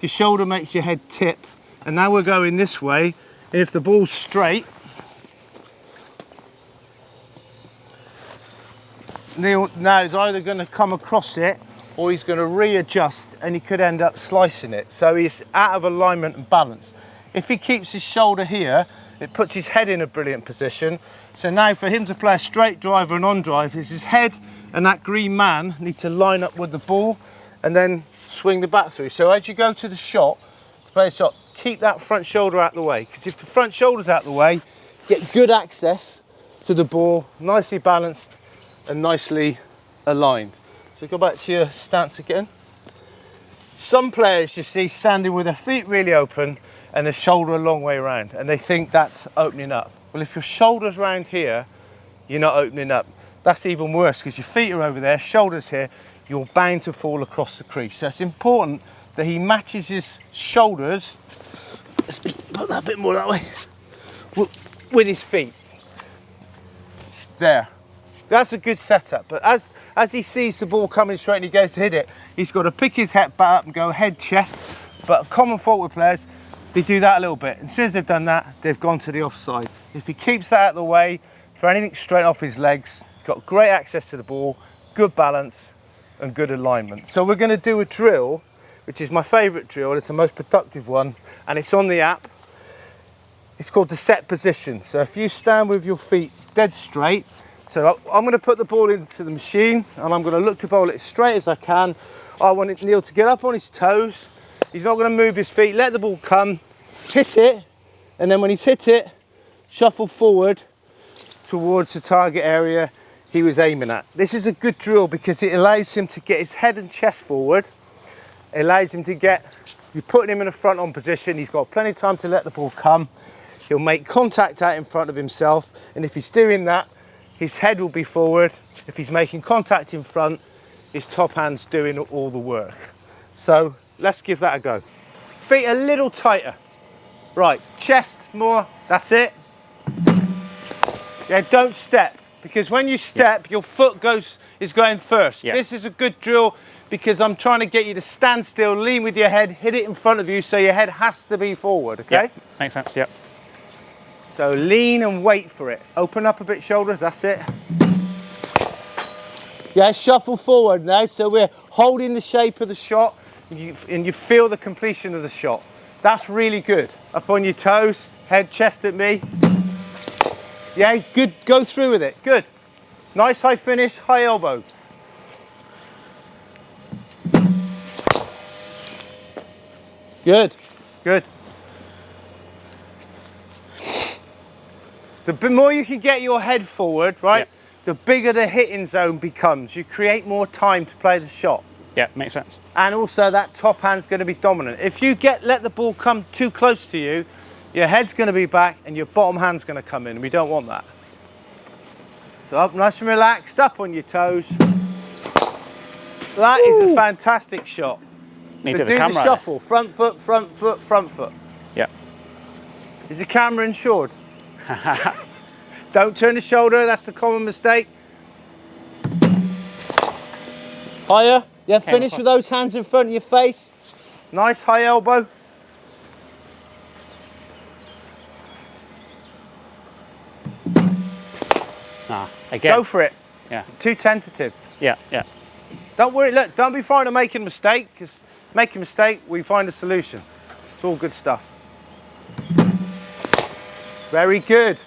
Speaker 10: your shoulder makes your head tip, and now we're going this way, and if the ball's straight, Neil now is either going to come across it or he's going to readjust and he could end up slicing it. So he's out of alignment and balance. If he keeps his shoulder here, it puts his head in a brilliant position. So now for him to play a straight drive or an on drive, is his head and that green man need to line up with the ball and then swing the bat through. So as you go to the shot, to play a shot, keep that front shoulder out of the way. Because if the front shoulder's out of the way, get good access to the ball, nicely balanced and nicely aligned. So go back to your stance again. Some players you see standing with their feet really open and the shoulder a long way around and they think that's opening up. Well, if your shoulder's round here, you're not opening up. That's even worse because your feet are over there, shoulders here, you're bound to fall across the crease. So it's important that he matches his shoulders Let's put that a bit more that way. With his feet. There. That's a good setup, but as he sees the ball coming straight and he goes to hit it, he's got to pick his head back up and go head, chest. But a common fault with players, they do that a little bit. And as soon as they've done that, they've gone to the offside. If he keeps that out of the way, for anything straight off his legs, he's got great access to the ball, good balance and good alignment. So we're going to do a drill, which is my favourite drill. It's the most productive one, and it's on the app. It's called the set position. So if you stand with your feet dead straight, so I'm going to put the ball into the machine and I'm going to look to bowl it as straight as I can. I want Neil to get up on his toes. He's not going to move his feet, let the ball come, hit it, and then when he's hit it, shuffle forward towards the target area he was aiming at. This is a good drill because it allows him to get his head and chest forward. It allows him to you're putting him in a front on position. He's got plenty of time to let the ball come. He'll make contact out in front of himself, and if he's doing that, his head will be forward. If he's making contact in front, his top hand's doing all the work. So let's give that a go. Feet a little tighter. Right, chest more, that's it. Yeah, don't step, because when you step, your foot is going first. Yeah. This is a good drill because I'm trying to get you to stand still, lean with your head, hit it in front of you, so your head has to be forward, okay?
Speaker 1: Yeah, makes sense, yeah.
Speaker 10: So lean and wait for it. Open up a bit shoulders, that's it. Yeah, shuffle forward now. So we're holding the shape of the shot and you feel the completion of the shot. That's really good. Up on your toes, head, chest at me. Yeah, good, go through with it, good. Nice high finish, high elbow. Good, good. The more you can get your head forward, right, the bigger the hitting zone becomes. You create more time to play the shot.
Speaker 1: Yeah, makes sense.
Speaker 10: And also that top hand's going to be dominant. If you let the ball come too close to you, your head's going to be back and your bottom hand's going to come in. We don't want that. So up nice and relaxed, up on your toes. That is a fantastic shot.
Speaker 1: Need to
Speaker 10: do
Speaker 1: the camera.
Speaker 10: The shuffle, front foot, front foot, front foot.
Speaker 1: Yeah.
Speaker 10: Is the camera insured? Don't turn the shoulder, that's the common mistake. Higher. Yeah, finish with those hands in front of your face. Nice high elbow.
Speaker 1: Again.
Speaker 10: Go for it.
Speaker 1: Yeah.
Speaker 10: Too tentative.
Speaker 1: Yeah, yeah.
Speaker 10: Don't worry, look, don't be frightened of making a mistake, because making a mistake, we find a solution. It's all good stuff. Very good.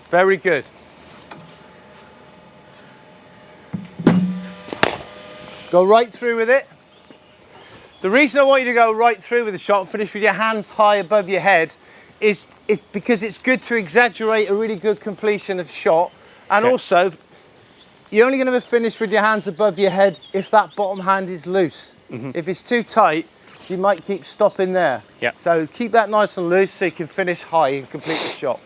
Speaker 10: Very good. Go right through with it. The reason I want you to go right through with the shot and finish with your hands high above your head is because it's good to exaggerate a really good completion of shot. And also, you're only going to finish with your hands above your head if that bottom hand is loose. If it's too tight, you might keep stopping there. So keep that nice and loose so you can finish high and complete the shot.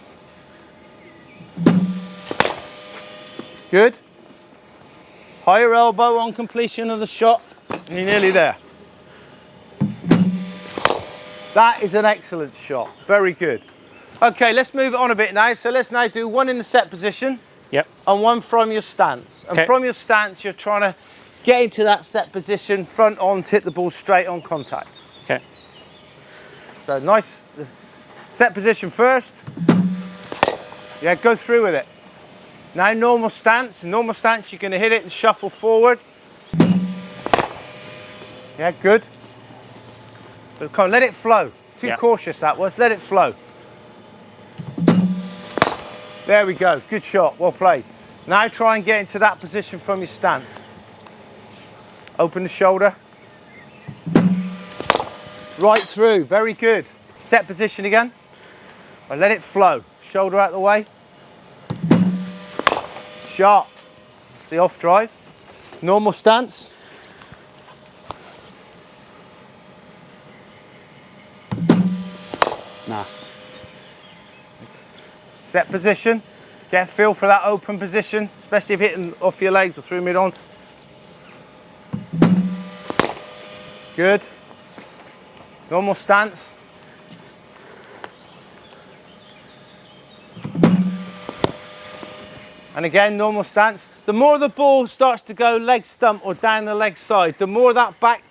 Speaker 10: Good. Higher elbow on completion of the shot, and you're nearly there. That is an excellent shot. Very good. Okay, let's move it on a bit now. So let's now do one in the set position. And one from your stance. And from your stance, you're trying to get into that set position, front on, hit the ball straight on contact.
Speaker 1: Okay.
Speaker 10: So nice set position first. Yeah, go through with it. Now normal stance. In normal stance, you're going to hit it and shuffle forward. Yeah, good. But come on, let it flow. Too cautious that was. Let it flow. There we go. Good shot. Well played. Now try and get into that position from your stance. Open the shoulder. Right through. Very good. Set position again. And let it flow. Shoulder out the way. Sharp. It's the off drive. Normal stance.
Speaker 1: Nah.
Speaker 10: Set position. Get a feel for that open position, especially if hitting off your legs or through mid on. Good. Normal stance. And again, normal stance. The more the ball starts to go leg stump or down the leg side, the more that back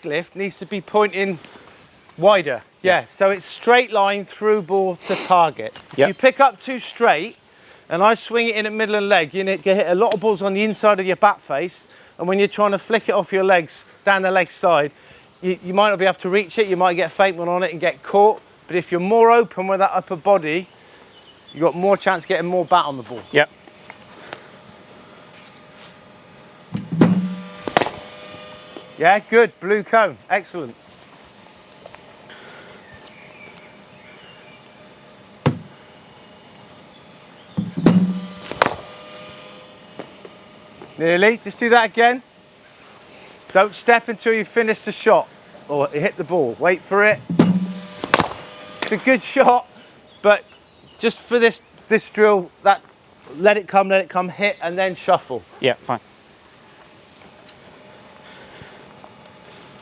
Speaker 10: lift needs to be pointing wider. Yeah, so it's straight line through ball to target.
Speaker 8: Yep.
Speaker 10: You pick up too straight, and I swing it in at middle and leg, you get hit a lot of balls on the inside of your back face, and when you're trying to flick it off your legs down the leg side, you might not be able to reach it, you might get a fake one on it and get caught, but if you're more open with that upper body, you've got more chance of getting more bat on the ball.
Speaker 8: Yep.
Speaker 10: Yeah, good, blue cone, excellent. Nearly, just do that again. Don't step until you finish the shot or hit the ball. Wait for it. It's a good shot, but just for this drill, let it come, hit, and then shuffle.
Speaker 8: Yeah, fine.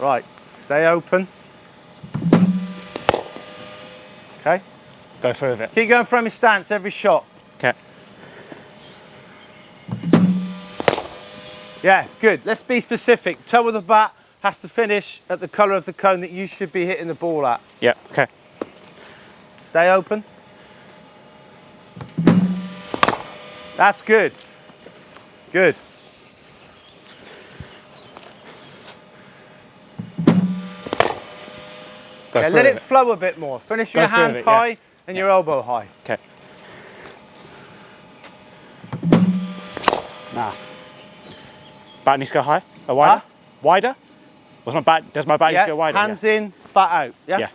Speaker 10: Right, stay open. Okay.
Speaker 8: Go through with it.
Speaker 10: Keep going from your stance every shot.
Speaker 8: Okay.
Speaker 10: Yeah, good. Let's be specific. Toe of the bat has to finish at the colour of the cone that you should be hitting the ball at.
Speaker 8: Yeah, okay.
Speaker 10: Stay open. That's good. Good. Yeah, let it flow a bit more. Finish your hands high and your elbow high.
Speaker 8: Okay. Nah. Bat needs to go high or wider?
Speaker 10: Huh?
Speaker 8: Wider? Does my bat need to go wider?
Speaker 10: Hands in, bat out. Yeah?
Speaker 8: Yeah.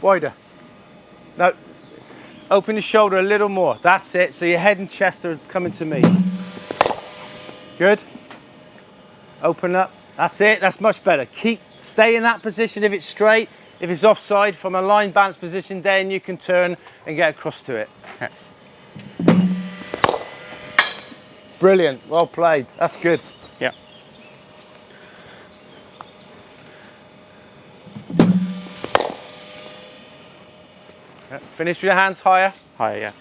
Speaker 10: Wider. No. Open your shoulder a little more. That's it. So your head and chest are coming to me. Good. Open up. That's it. That's much better. Stay in that position if it's straight. If it's offside, from a line bounce position, then you can turn and get across to it.
Speaker 8: Okay.
Speaker 10: Brilliant. Well played. That's good.
Speaker 8: Yeah.
Speaker 10: Finish with your hands higher.
Speaker 8: Higher, yeah.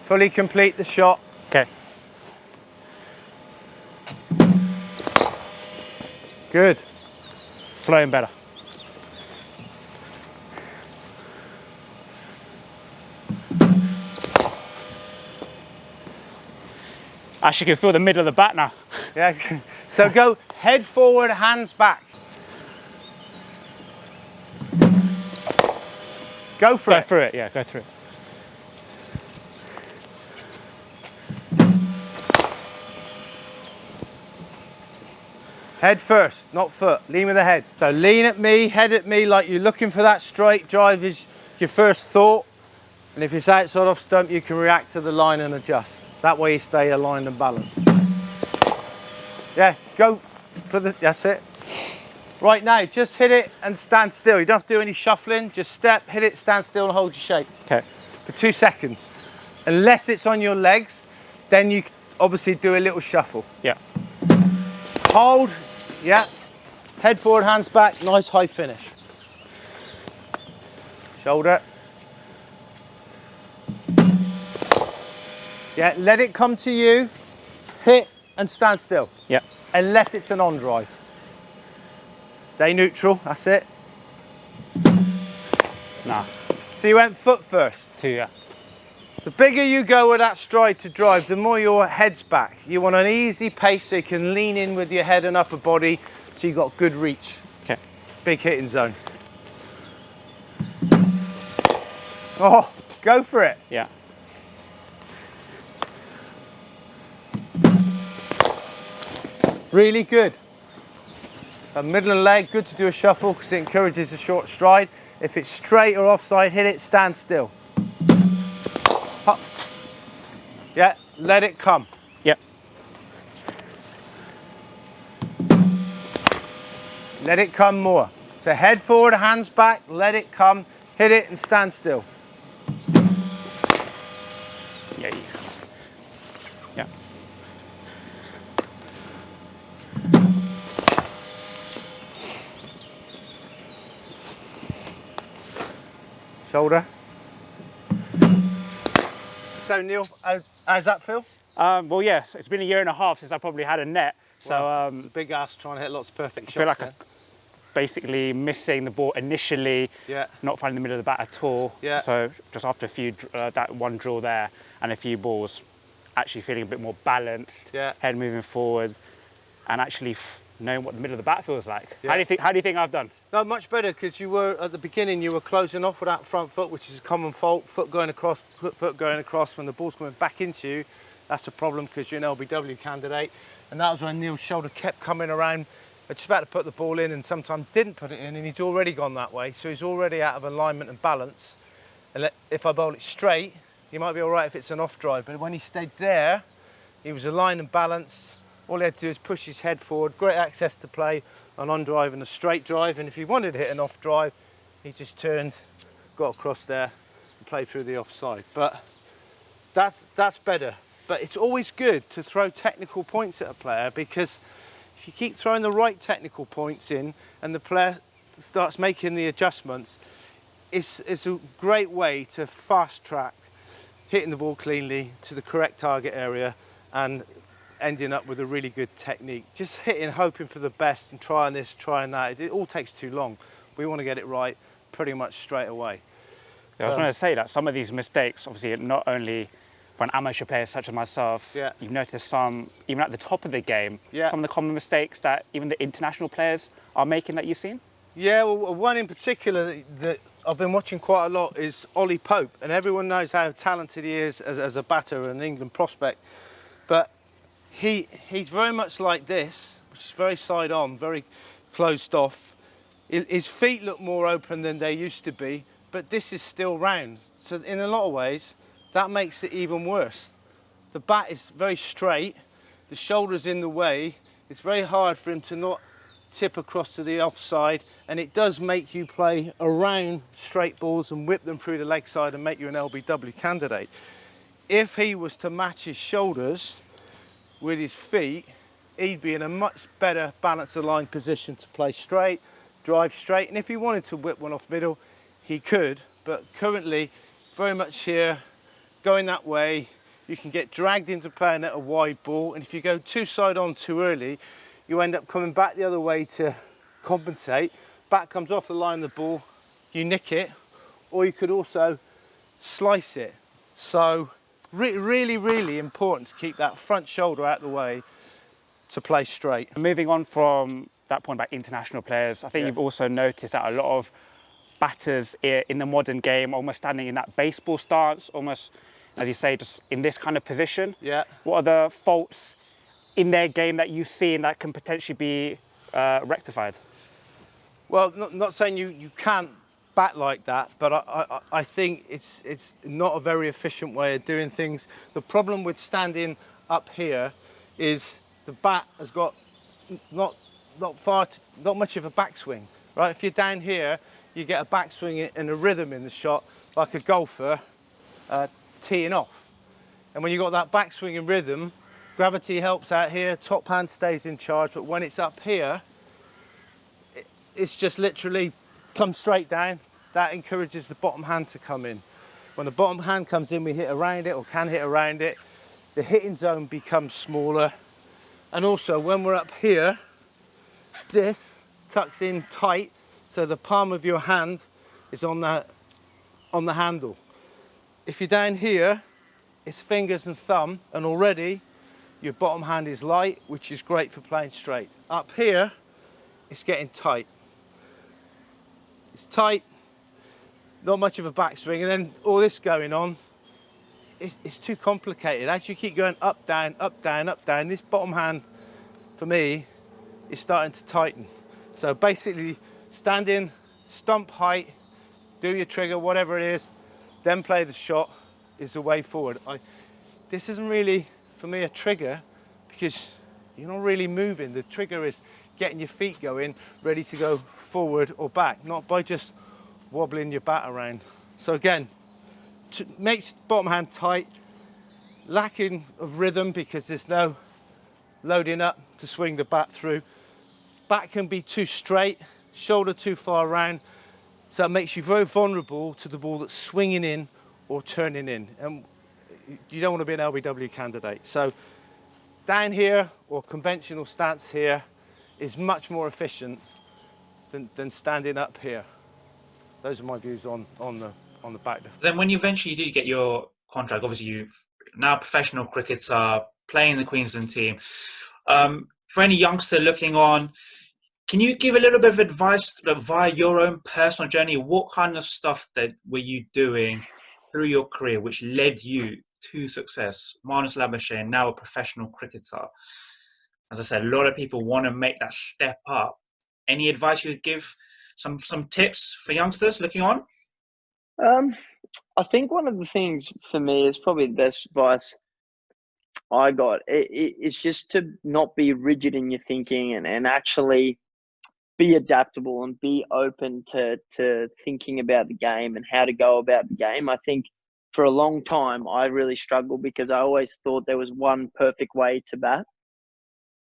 Speaker 10: Fully complete the shot.
Speaker 8: Okay.
Speaker 10: Good.
Speaker 8: Flowing better. Actually, can feel the middle of the bat now.
Speaker 10: Yeah. So go head forward, hands back. Go for it.
Speaker 8: Go through it, yeah, go through it.
Speaker 10: Head first, not foot. Lean with the head. So lean at me, head at me, like you're looking for that straight drive is your first thought. And if it's outside off stump, you can react to the line and adjust. That way you stay aligned and balanced. Yeah, go for that's it. Right now, just hit it and stand still. You don't have to do any shuffling. Just step, hit it, stand still and hold your shape.
Speaker 8: Okay.
Speaker 10: For 2 seconds. Unless it's on your legs, then you obviously do a little shuffle.
Speaker 8: Yeah.
Speaker 10: Hold, yeah. Head forward, hands back, nice high finish. Shoulder. Yeah, let it come to you, hit and stand still.
Speaker 8: Yeah.
Speaker 10: Unless it's an on drive. Stay neutral, that's it.
Speaker 8: Nah.
Speaker 10: So you went foot first.
Speaker 8: 2, yeah.
Speaker 10: The bigger you go with that stride to drive, the more your head's back. You want an easy pace so you can lean in with your head and upper body so you've got good reach.
Speaker 8: Okay.
Speaker 10: Big hitting zone. Oh, go for it.
Speaker 8: Yeah.
Speaker 10: Really good. The middle and leg, good to do a shuffle because it encourages a short stride. If it's straight or offside, hit it, stand still. Hop. Yeah, let it come.
Speaker 8: Yep.
Speaker 10: Let it come more. So head forward, hands back, let it come, hit it and stand still.
Speaker 8: Yeah. Yeah.
Speaker 10: Shoulder. So Neil, how's that feel?
Speaker 11: Well, yes, it's been a year and a half since I probably had a net. So
Speaker 10: it's a big ass trying to hit lots of perfect shots.
Speaker 11: I feel like I'm basically missing the ball initially, not finding the middle of the bat at all.
Speaker 10: Yeah.
Speaker 11: So just after a few, that one draw there and a few balls, actually feeling a bit more balanced, head moving forward, and actually knowing what the middle of the bat feels like. Yeah. How do you think I've done?
Speaker 10: No, much better, because you were at the beginning. You were closing off with that front foot, which is a common fault. Foot going across, foot going across. When the ball's coming back into you, that's a problem because you're an LBW candidate. And that was when Neil's shoulder kept coming around, just about to put the ball in, and sometimes didn't put it in, and he's already gone that way. So he's already out of alignment and balance. And if I bowl it straight, he might be all right if it's an off drive. But when he stayed there, he was aligned and balanced. All he had to do is push his head forward, great access to play an on drive and a straight drive. And if he wanted to hit an off drive, he just turned, got across there and played through the offside. But that's better. But it's always good to throw technical points at a player, because if you keep throwing the right technical points in and the player starts making the adjustments, it's a great way to fast track hitting the ball cleanly to the correct target area and ending up with a really good technique. Just hitting, hoping for the best and trying this, trying that, it all takes too long. We want to get it right pretty much straight away.
Speaker 11: Yeah, I was going to say that some of these mistakes, obviously not only for an amateur player such as myself, you've noticed some, even at the top of the game, some of the common mistakes that even the international players are making that you've seen?
Speaker 10: Yeah, well, one in particular that I've been watching quite a lot is Ollie Pope, and everyone knows how talented he is as a batter and an England prospect. But he's very much like this, which is very side on, very closed off. His feet look more open than they used to be, but this is still round. So in a lot of ways, that makes it even worse. The bat is very straight, the shoulder's in the way. It's very hard for him to not tip across to the offside, and it does make you play around straight balls and whip them through the leg side and make you an LBW candidate. If he was to match his shoulders with his feet, he'd be in a much better balanced aligned position to play straight, drive straight, and if he wanted to whip one off middle, he could. But currently, very much here, going that way, you can get dragged into playing at a wide ball, and if you go too side on too early, you end up coming back the other way to compensate. Bat comes off the line of the ball, you nick it, or you could also slice it. So really, really important to keep that front shoulder out of the way to play straight.
Speaker 11: Moving on from that point about international players, I think you've also noticed that a lot of batters in the modern game almost standing in that baseball stance, almost, as you say, just in this kind of position.
Speaker 10: Yeah.
Speaker 11: What are the faults in their game that you've seen that can potentially be rectified?
Speaker 10: Well, not saying you can't bat like that, but I think it's not a very efficient way of doing things. The problem with standing up here is the bat has got not much of a backswing, right? If you're down here, you get a backswing and a rhythm in the shot, like a golfer teeing off. And when you've got that backswing and rhythm, gravity helps out here, top hand stays in charge, but when it's up here, it's just literally come straight down. That encourages the bottom hand to come in. When the bottom hand comes in, we hit around it, or can hit around it. The hitting zone becomes smaller. And also, when we're up here, this tucks in tight, so the palm of your hand is on the handle. If you're down here, it's fingers and thumb, and already your bottom hand is light, which is great for playing straight. Up here, it's getting tight. It's tight, not much of a backswing, and then all this going on, it's too complicated. As you keep going up, down, up, down, up, down, this bottom hand, for me, is starting to tighten. So basically, stand in, stump height, do your trigger, whatever it is, then play the shot is the way forward. This isn't really, for me, a trigger, because you're not really moving. The trigger is getting your feet going, ready to go forward or back, not by just wobbling your bat around. So again, makes bottom hand tight, lacking of rhythm because there's no loading up to swing the bat through. Bat can be too straight, shoulder too far around, so it makes you very vulnerable to the ball that's swinging in or turning in. And you don't want to be an LBW candidate. So down here or conventional stance here is much more efficient than standing up here. Those are my views on the back.
Speaker 1: Then when you eventually did get your contract, obviously you're now a professional cricketer, playing the Queensland team. For any youngster looking on, can you give a little bit of advice via your own personal journey? What kind of stuff that were you doing through your career which led you to success? Marnus Labuschagne, now a professional cricketer. As I said, a lot of people want to make that step up. Any advice you would give? Some tips for youngsters looking on?
Speaker 12: I think one of the things for me is probably the best advice I got. It's just to not be rigid in your thinking and actually be adaptable and be open to thinking about the game and how to go about the game. I think for a long time, I really struggled because I always thought there was one perfect way to bat,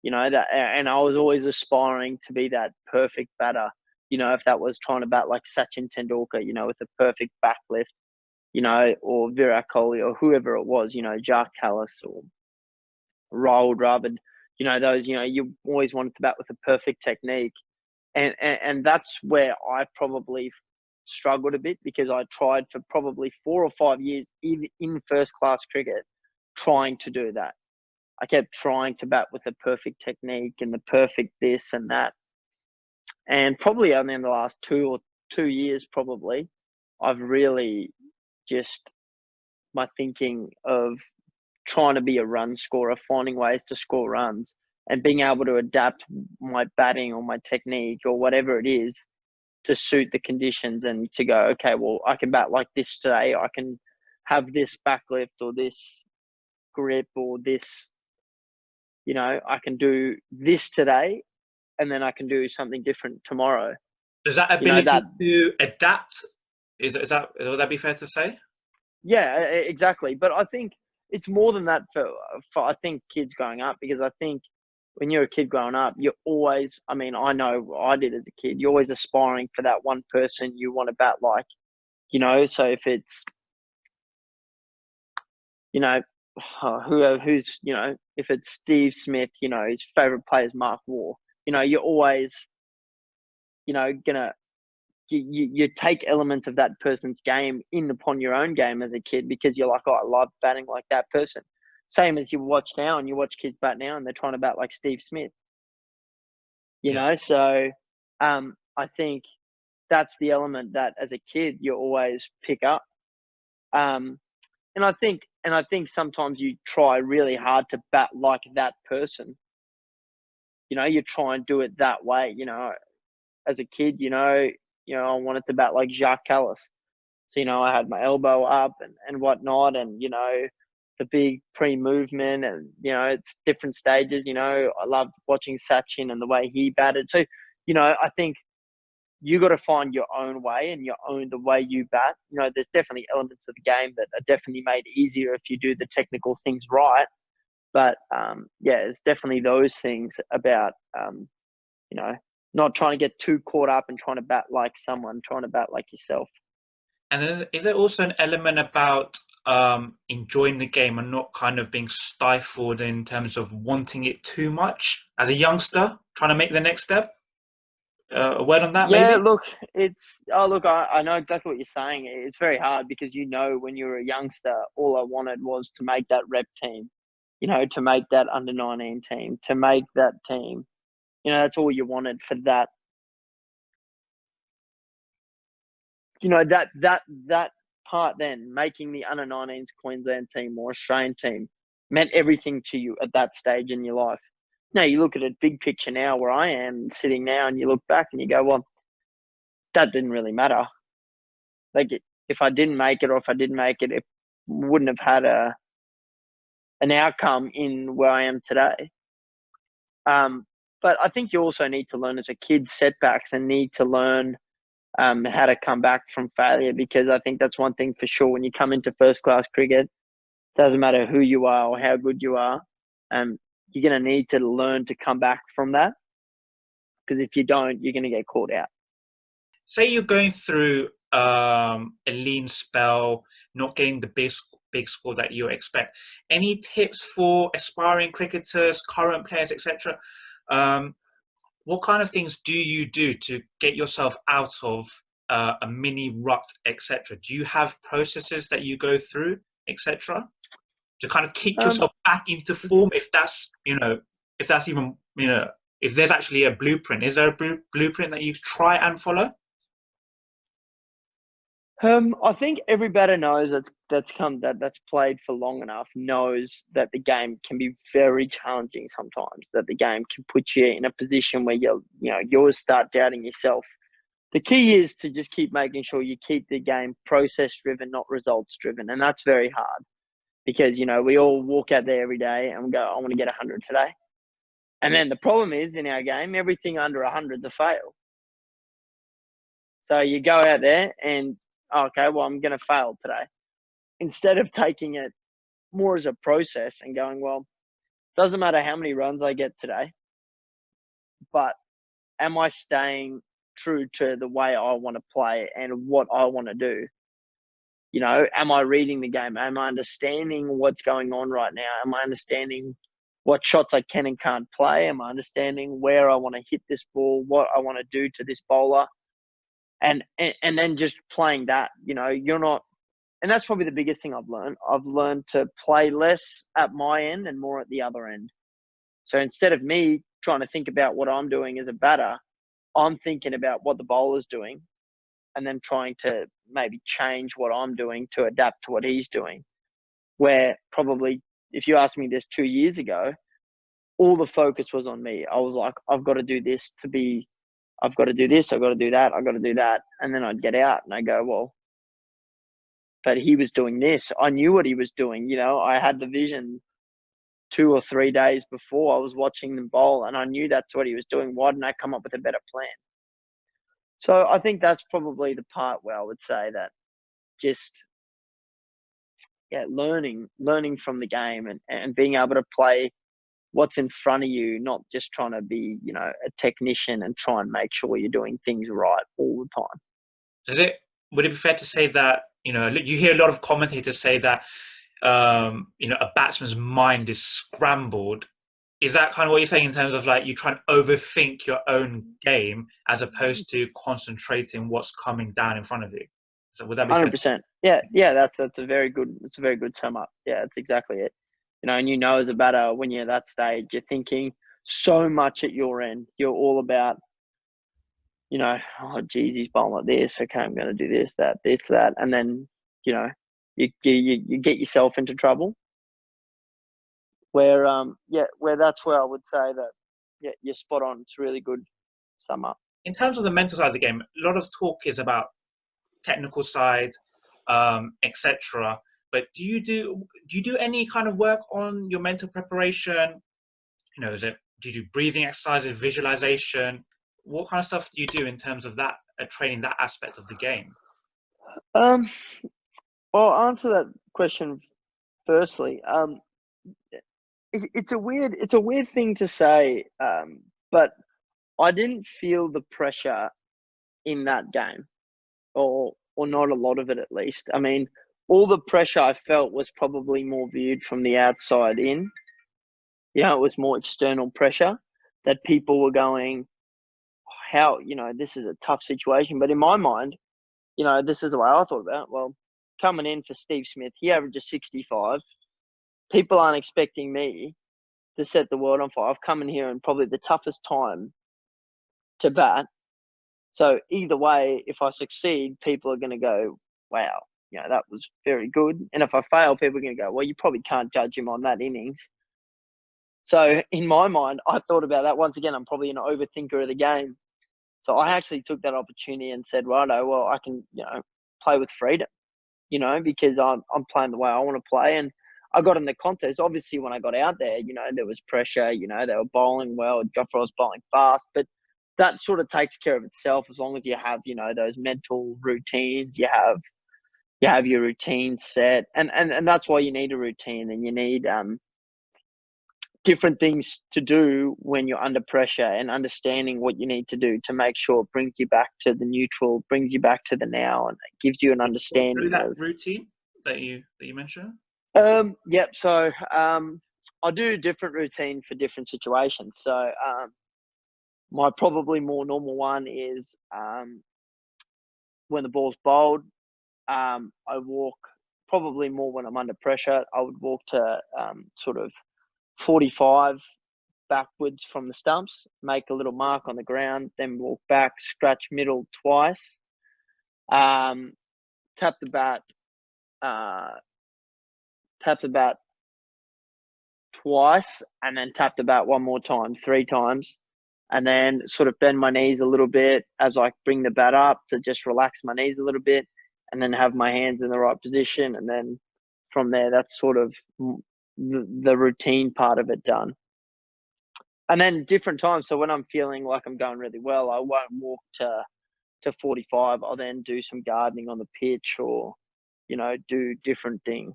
Speaker 12: and I was always aspiring to be that perfect batter. If that was trying to bat like Sachin Tendulkar, with a perfect backlift, or Virat Kohli or whoever it was, Jacques Kallis or Rahul Dravid, those, you always wanted to bat with a perfect technique. And that's where I probably struggled a bit because I tried for probably 4 or 5 years, even in first class cricket, trying to do that. I kept trying to bat with a perfect technique and the perfect this and that. And probably only in the last 2 years, probably, I've really just my thinking of trying to be a run scorer, finding ways to score runs and being able to adapt my batting or my technique or whatever it is to suit the conditions and to go, okay, well, I can bat like this today. I can have this backlift or this grip or this, I can do this today and then I can do something different tomorrow.
Speaker 1: Does that ability to adapt, would that be fair to say?
Speaker 12: Yeah, exactly. But I think it's more than that for I think kids growing up, because I think when you're a kid growing up, you're always, I know I did as a kid, you're always aspiring for that one person you want to bat like, so if it's, who's, if it's Steve Smith, his favourite player is Mark Waugh, you're always, you take elements of that person's game in upon your own game as a kid because you're like, oh, I love batting like that person. Same as you watch now and you watch kids bat now and they're trying to bat like Steve Smith. So I think that's the element that as a kid you always pick up. And I think sometimes you try really hard to bat like that person. You try and do it that way. As a kid, I wanted to bat like Jacques Kallis. So, I had my elbow up and whatnot and, the big pre-movement and, it's different stages. I loved watching Sachin and the way he batted. So, I think you got to find your own way and the way you bat. There's definitely elements of the game that are definitely made easier if you do the technical things right. But, it's definitely those things about, not trying to get too caught up and trying to bat like someone, trying to bat like yourself.
Speaker 1: And then is there also an element about enjoying the game and not kind of being stifled in terms of wanting it too much as a youngster, trying to make the next step? A word on that, maybe?
Speaker 12: Yeah, look, I know exactly what you're saying. It's very hard because, when you were a youngster, all I wanted was to make that rep team, to make that under-19 team, to make that team. That's all you wanted for that. That part then, making the under-19s Queensland team or Australian team meant everything to you at that stage in your life. Now you look at it big picture now where I am sitting now and you look back and you go, well, that didn't really matter. Like if I didn't make it or if I didn't make it, it wouldn't have had an outcome in where I am today. But I think you also need to learn as a kid setbacks and need to learn how to come back from failure, because I think that's one thing for sure. When you come into first class cricket, doesn't matter who you are or how good you are, you're going to need to learn to come back from that, because if you don't, you're going to get caught out.
Speaker 1: Say you're going through a lean spell, not getting the big score that you expect. Any tips for aspiring cricketers, current players, etc.? What kind of things do you do to get yourself out of a mini rut, etc.? Do you have processes that you go through, etc., to kind of kick yourself back into form? If that's, if that's even, if there's actually a blueprint, is there a blueprint that you try and follow?
Speaker 12: I think every batter knows that's played for long enough knows that the game can be very challenging sometimes. That the game can put you in a position where you'll start doubting yourself. The key is to just keep making sure you keep the game process driven, not results driven, and that's very hard because we all walk out there every day and we go, I want to get 100 today, and then the problem is in our game everything under 100's a fail. So you go out there and okay, well, I'm going to fail today. Instead of taking it more as a process and going, well, doesn't matter how many runs I get today, but am I staying true to the way I want to play and what I want to do? Am I reading the game? Am I understanding what's going on right now? Am I understanding what shots I can and can't play? Am I understanding where I want to hit this ball, what I want to do to this bowler? And then just playing that, you're not, and that's probably the biggest thing I've learned. I've learned to play less at my end and more at the other end. So instead of me trying to think about what I'm doing as a batter, I'm thinking about what the bowler's doing and then trying to maybe change what I'm doing to adapt to what he's doing. Where probably, if you asked me this 2 years ago, all the focus was on me. I was like, I've got to do this I've got to do this, I've got to do that, I've got to do that. And then I'd get out and I go, well, but he was doing this. I knew what he was doing. I had the vision 2 or 3 days before I was watching them bowl and I knew that's what he was doing. Why didn't I come up with a better plan? So I think that's probably the part where I would say that just, learning from the game and being able to play what's in front of you, not just trying to be, a technician and try and make sure you're doing things right all the time.
Speaker 1: Would it be fair to say that, you hear a lot of commentators say that, a batsman's mind is scrambled. Is that kind of what you're saying in terms of like you try and overthink your own game as opposed to concentrating what's coming down in front of you? So would that be
Speaker 12: 100%? Yeah, that's a very good sum up. Yeah, that's exactly it. And as a batter, when you're at that stage, you're thinking so much at your end. You're all about, oh, geez, he's bowling like this. Okay, I'm going to do this, that. And then, you get yourself into trouble. Where that's where I would say that, you're spot on. It's a really good sum up.
Speaker 1: In terms of the mental side of the game, a lot of talk is about technical side, etc. But do you do any kind of work on your mental preparation? Do you do breathing exercises, visualization? What kind of stuff do you do in terms of that, training that aspect of the game?
Speaker 12: Well, I'll answer that question firstly. It's a weird thing to say, but I didn't feel the pressure in that game, or not a lot of it at least. I mean, all the pressure I felt was probably more viewed from the outside in. It was more external pressure that people were going, how, this is a tough situation. But in my mind, this is the way I thought about it. Well, coming in for Steve Smith, he averages 65. People aren't expecting me to set the world on fire. I've come in here in probably the toughest time to bat. So either way, if I succeed, people are going to go, wow, that was very good. And if I fail, people are going to go, well, you probably can't judge him on that innings. So in my mind, I thought about that. Once again, I'm probably an overthinker of the game. So I actually took that opportunity and said, righto, well, I can, play with freedom, because I'm playing the way I want to play. And I got in the contest. Obviously, when I got out there, there was pressure. They were bowling well. Jofra was bowling fast. But that sort of takes care of itself as long as you have, those mental routines. You have your routine set. And that's why you need a routine, and you need different things to do when you're under pressure, and understanding what you need to do to make sure it brings you back to the neutral, brings you back to the now, and it gives you an understanding.
Speaker 1: Through that routine that you mentioned?
Speaker 12: Yep. So I do a different routine for different situations. So my probably more normal one is when the ball's bowled, I walk probably more when I'm under pressure. I would walk to sort of 45 backwards from the stumps, make a little mark on the ground, then walk back, scratch middle twice, tap the bat twice, and then tap the bat one more time, 3 times, and then sort of bend my knees a little bit as I bring the bat up to just relax my knees a little bit, and then have my hands in the right position, and then from there, that's sort of the routine part of it done. And then different times. So when I'm feeling like I'm going really well, I won't walk to 45. I'll then do some gardening on the pitch, or do different things.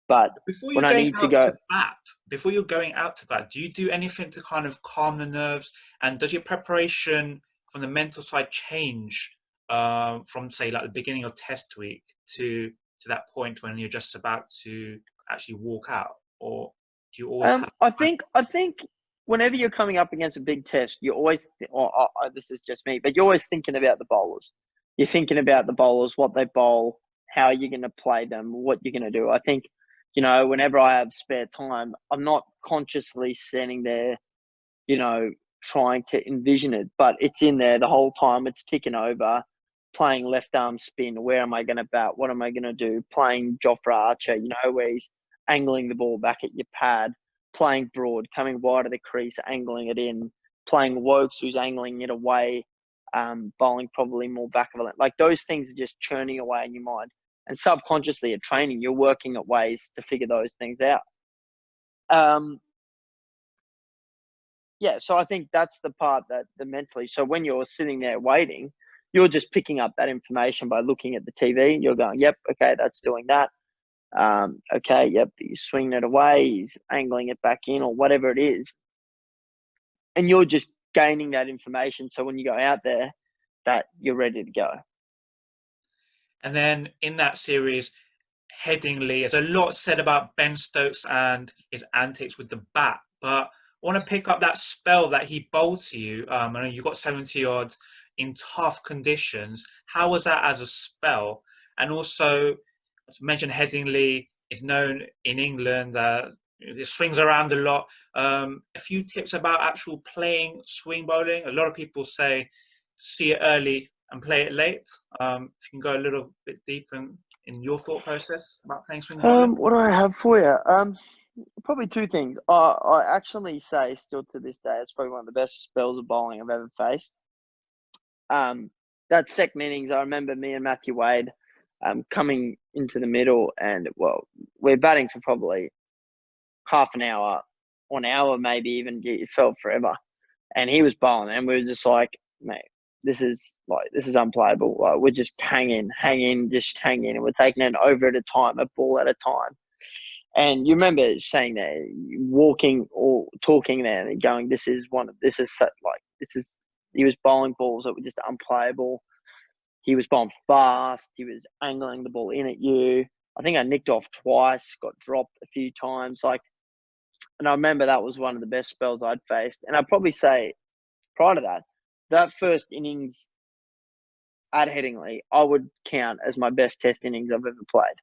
Speaker 12: But
Speaker 1: Before
Speaker 12: when
Speaker 1: you're
Speaker 12: I
Speaker 1: going
Speaker 12: need to
Speaker 1: out
Speaker 12: go,
Speaker 1: to bat, before you're going out to bat, do you do anything to kind of calm the nerves? And does your preparation from the mental side change from, say, like the beginning of test week to that point when you're just about to actually walk out? Or do you always have...
Speaker 12: I think whenever you're coming up against a big test, you always, this is just me, but you're always thinking about the bowlers. You're thinking about the bowlers, what they bowl, how you're going to play them, what you're going to do. I think, whenever I have spare time, I'm not consciously standing there, trying to envision it, but it's in there the whole time. It's ticking over, playing left arm spin. Where am I going to bat? What am I going to do? Playing Jofra Archer, where he's angling the ball back at your pad, playing broad, coming wide of the crease, angling it in, playing Wokes, who's angling it away, bowling probably more back of it. Like those things are just churning away in your mind. And subconsciously at training, you're working at ways to figure those things out. So I think that's the part that the mentally. So when you're sitting there waiting, you're just picking up that information by looking at the TV. You're going, yep, okay, that's doing that. Okay, yep, he's swinging it away, he's angling it back in, or whatever it is. And you're just gaining that information. So when you go out there, that you're ready to go.
Speaker 1: And then in that series, Headingley, there's a lot said about Ben Stokes and his antics with the bat, but I want to pick up that spell that he bowled to you. I know you got 70 odds in tough conditions. How was that as a spell? And also, to mention Headingley is known in England, it swings around a lot. A few tips about actual playing swing bowling. A lot of people say see it early and play it late. If you can go a little bit deeper in your thought process about playing swing bowling.
Speaker 12: What do I have for you? Probably 2 things. I actually say still to this day, it's probably one of the best spells of bowling I've ever faced. That second innings, I remember me and Matthew Wade coming into the middle, and we're batting for probably half an hour, 1 hour, maybe even. It felt forever, and he was bowling, and we were just like, mate, this is unplayable. Like, we're just hanging, just hanging, and we're taking it over at a time, a ball at a time. And you remember saying that, walking or talking there, and going, he was bowling balls that were just unplayable. He was bowling fast. He was angling the ball in at you. I think I nicked off twice, got dropped a few times. And I remember that was one of the best spells I'd faced. And I'd probably say prior to that first innings at Headingley, I would count as my best test innings I've ever played.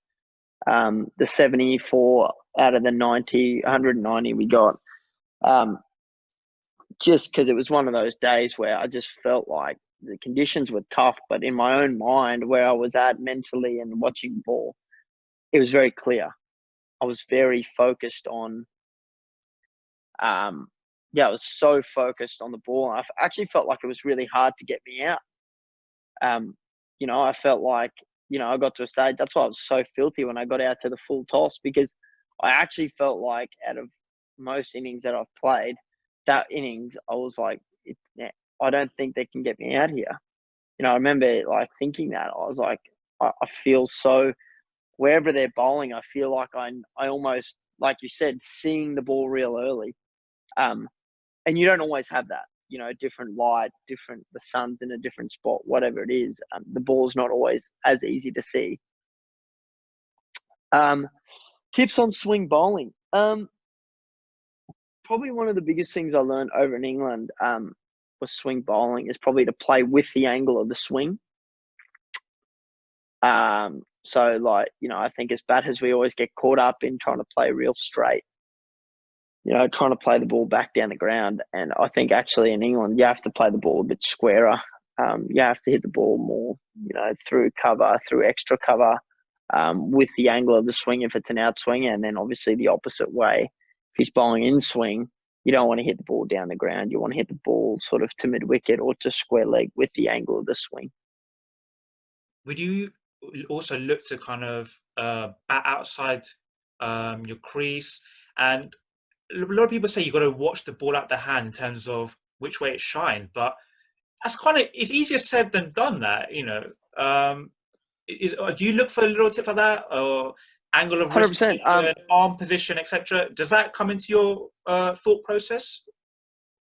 Speaker 12: The 74 out of the 190 we got. Just because it was one of those days where I just felt like the conditions were tough, but in my own mind, where I was at mentally and watching the ball, it was very clear. I was very focused on, I was so focused on the ball. I actually felt like it was really hard to get me out. I felt like, I got to a stage, that's why I was so filthy when I got out to the full toss, because I actually felt like out of most innings that I've played, that innings, I was like, I don't think they can get me out here. I remember thinking that. I was like, I feel so, wherever they're bowling, I feel like I almost, like you said, seeing the ball real early. And you don't always have that, different light, the sun's in a different spot, whatever it is. The ball's not always as easy to see. Tips on swing bowling. Probably one of the biggest things I learned over in England was swing bowling is probably to play with the angle of the swing. So, like, you know, I think as batters, we always get caught up in trying to play real straight, you know, trying to play the ball back down the ground. And I think actually in England, you have to play the ball a bit squarer. You have to hit the ball more, you know, through cover, through extra cover, with the angle of the swing if it's an outswinger, and then obviously the opposite way. If he's bowling in swing, you don't want to hit the ball down the ground. You want to hit the ball sort of to mid-wicket or to square leg with the angle of the swing.
Speaker 1: Would you also look to kind of bat outside your crease? And a lot of people say you've got to watch the ball out the hand in terms of which way it's shined, but it's easier said than done, that, you know. Do you look for a little tip like that, or angle of wrist,
Speaker 12: 100%,
Speaker 1: arm position, etc.? Does that come into your thought process?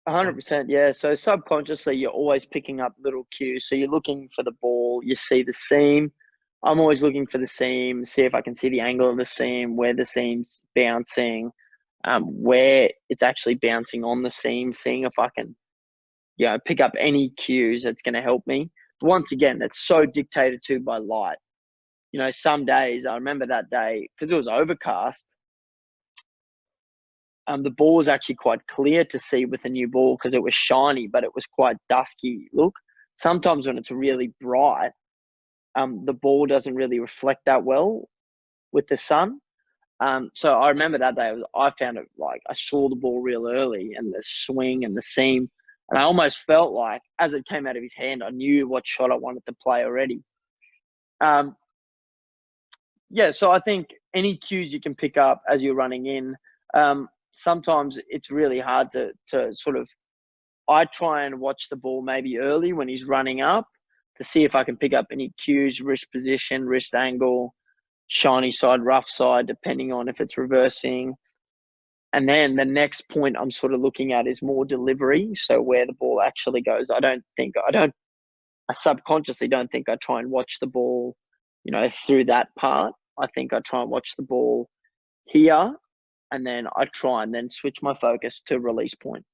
Speaker 12: 100%, yeah. So subconsciously, you're always picking up little cues. So you're looking for the ball, you see the seam. I'm always looking for the seam, see if I can see the angle of the seam, where the seam's bouncing, where it's actually bouncing on the seam, seeing if I can, you know, pick up any cues that's going to help me. But once again, that's so dictated to by light. You know, some days, I remember that day, because it was overcast, the ball was actually quite clear to see with a new ball because it was shiny, but it was quite dusky look. Sometimes when it's really bright, the ball doesn't really reflect that well with the sun. So I remember that day, I found it like I saw the ball real early and the swing and the seam. And I almost felt like as it came out of his hand, I knew what shot I wanted to play already. Yeah, so I think any cues you can pick up as you're running in. Sometimes it's really hard to sort of, I try and watch the ball maybe early when he's running up to see if I can pick up any cues, wrist position, wrist angle, shiny side, rough side, depending on if it's reversing. And then the next point I'm sort of looking at is more delivery. So where the ball actually goes. I subconsciously don't think I try and watch the ball, you know, through that part. I think I try and watch the ball here, and then I try and then switch my focus to release point.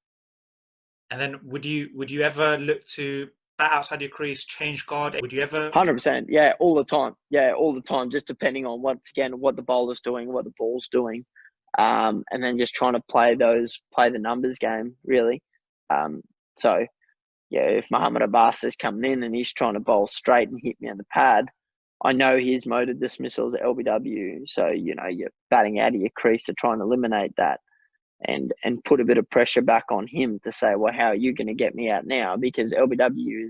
Speaker 1: And then would you ever look to bat outside your crease, change guard? Would you ever?
Speaker 12: 100%, yeah, all the time. Yeah, all the time, just depending on, once again, what the bowler's doing, what the ball's doing. And then just trying to play the numbers game, really. So, yeah, if Mohammad Abbas is coming in and he's trying to bowl straight and hit me on the pad, I know his mode of dismissal is LBW. So, you know, you're batting out of your crease to try and eliminate that and put a bit of pressure back on him to say, well, how are you going to get me out now? Because LBW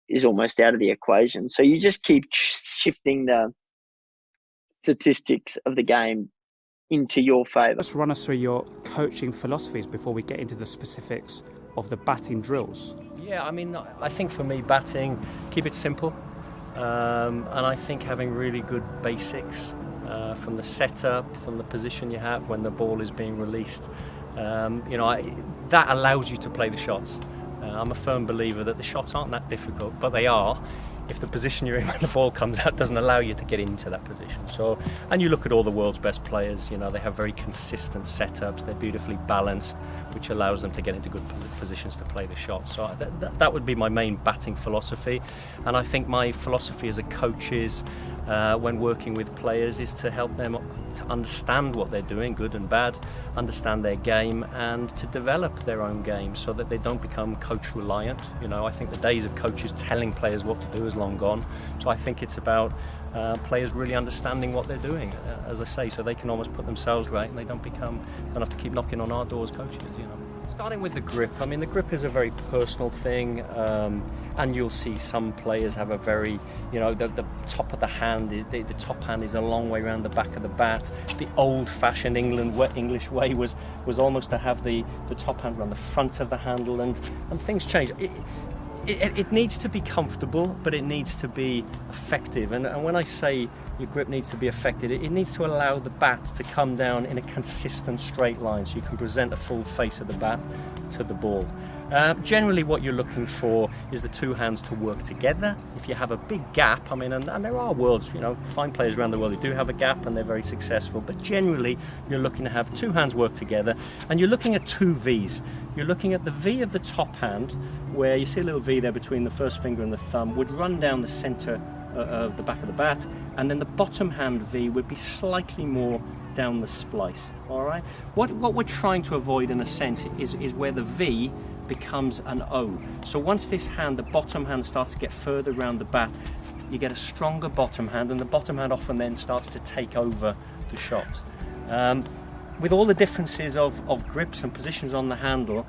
Speaker 12: is almost out of the equation. So you just keep shifting the statistics of the game into your favour.
Speaker 11: Let's run us through your coaching philosophies before we get into the specifics of the batting drills.
Speaker 13: Yeah, I mean, I think for me, batting, keep it simple. And I think having really good basics from the setup, from the position you have when the ball is being released, that allows you to play the shots. I'm a firm believer that the shots aren't that difficult, but they are if the position you're in when the ball comes out doesn't allow you to get into that position. So, and you look at all the world's best players, you know, they have very consistent setups, they're beautifully balanced, which allows them to get into good positions to play the shot. So that would be my main batting philosophy. And I think my philosophy as a coach is, when working with players, is to help them to understand what they're doing, good and bad, understand their game, and to develop their own game so that they don't become coach reliant. You know, I think the days of coaches telling players what to do is long gone. So I think it's about players really understanding what they're doing, as I say, so they can almost put themselves right and they don't have to keep knocking on our doors, coaches, you know. Starting with the grip, I mean, the grip is a very personal thing, and you'll see some players have a very, you know, the top of the hand, the top hand is a long way around the back of the bat. The old-fashioned English way was almost to have the top hand around the front of the handle, and things change. It needs to be comfortable, but it needs to be effective. And when I say your grip needs to be effective, it needs to allow the bat to come down in a consistent straight line so you can present a full face of the bat to the ball. Generally what you're looking for is the two hands to work together. If you have a big gap, I mean, and there are worlds, fine players around the world who do have a gap and they're very successful, but generally you're looking to have two hands work together, and you're looking at two V's. You're looking at the V of the top hand, where you see a little V there between the first finger and the thumb, would run down the centre of the back of the bat, and then the bottom hand V would be slightly more down the splice. All right. What we're trying to avoid, in a sense, is where the V becomes an O. So once this hand, the bottom hand, starts to get further around the bat, you get a stronger bottom hand, and the bottom hand often then starts to take over the shot. With all the differences of grips and positions on the handle,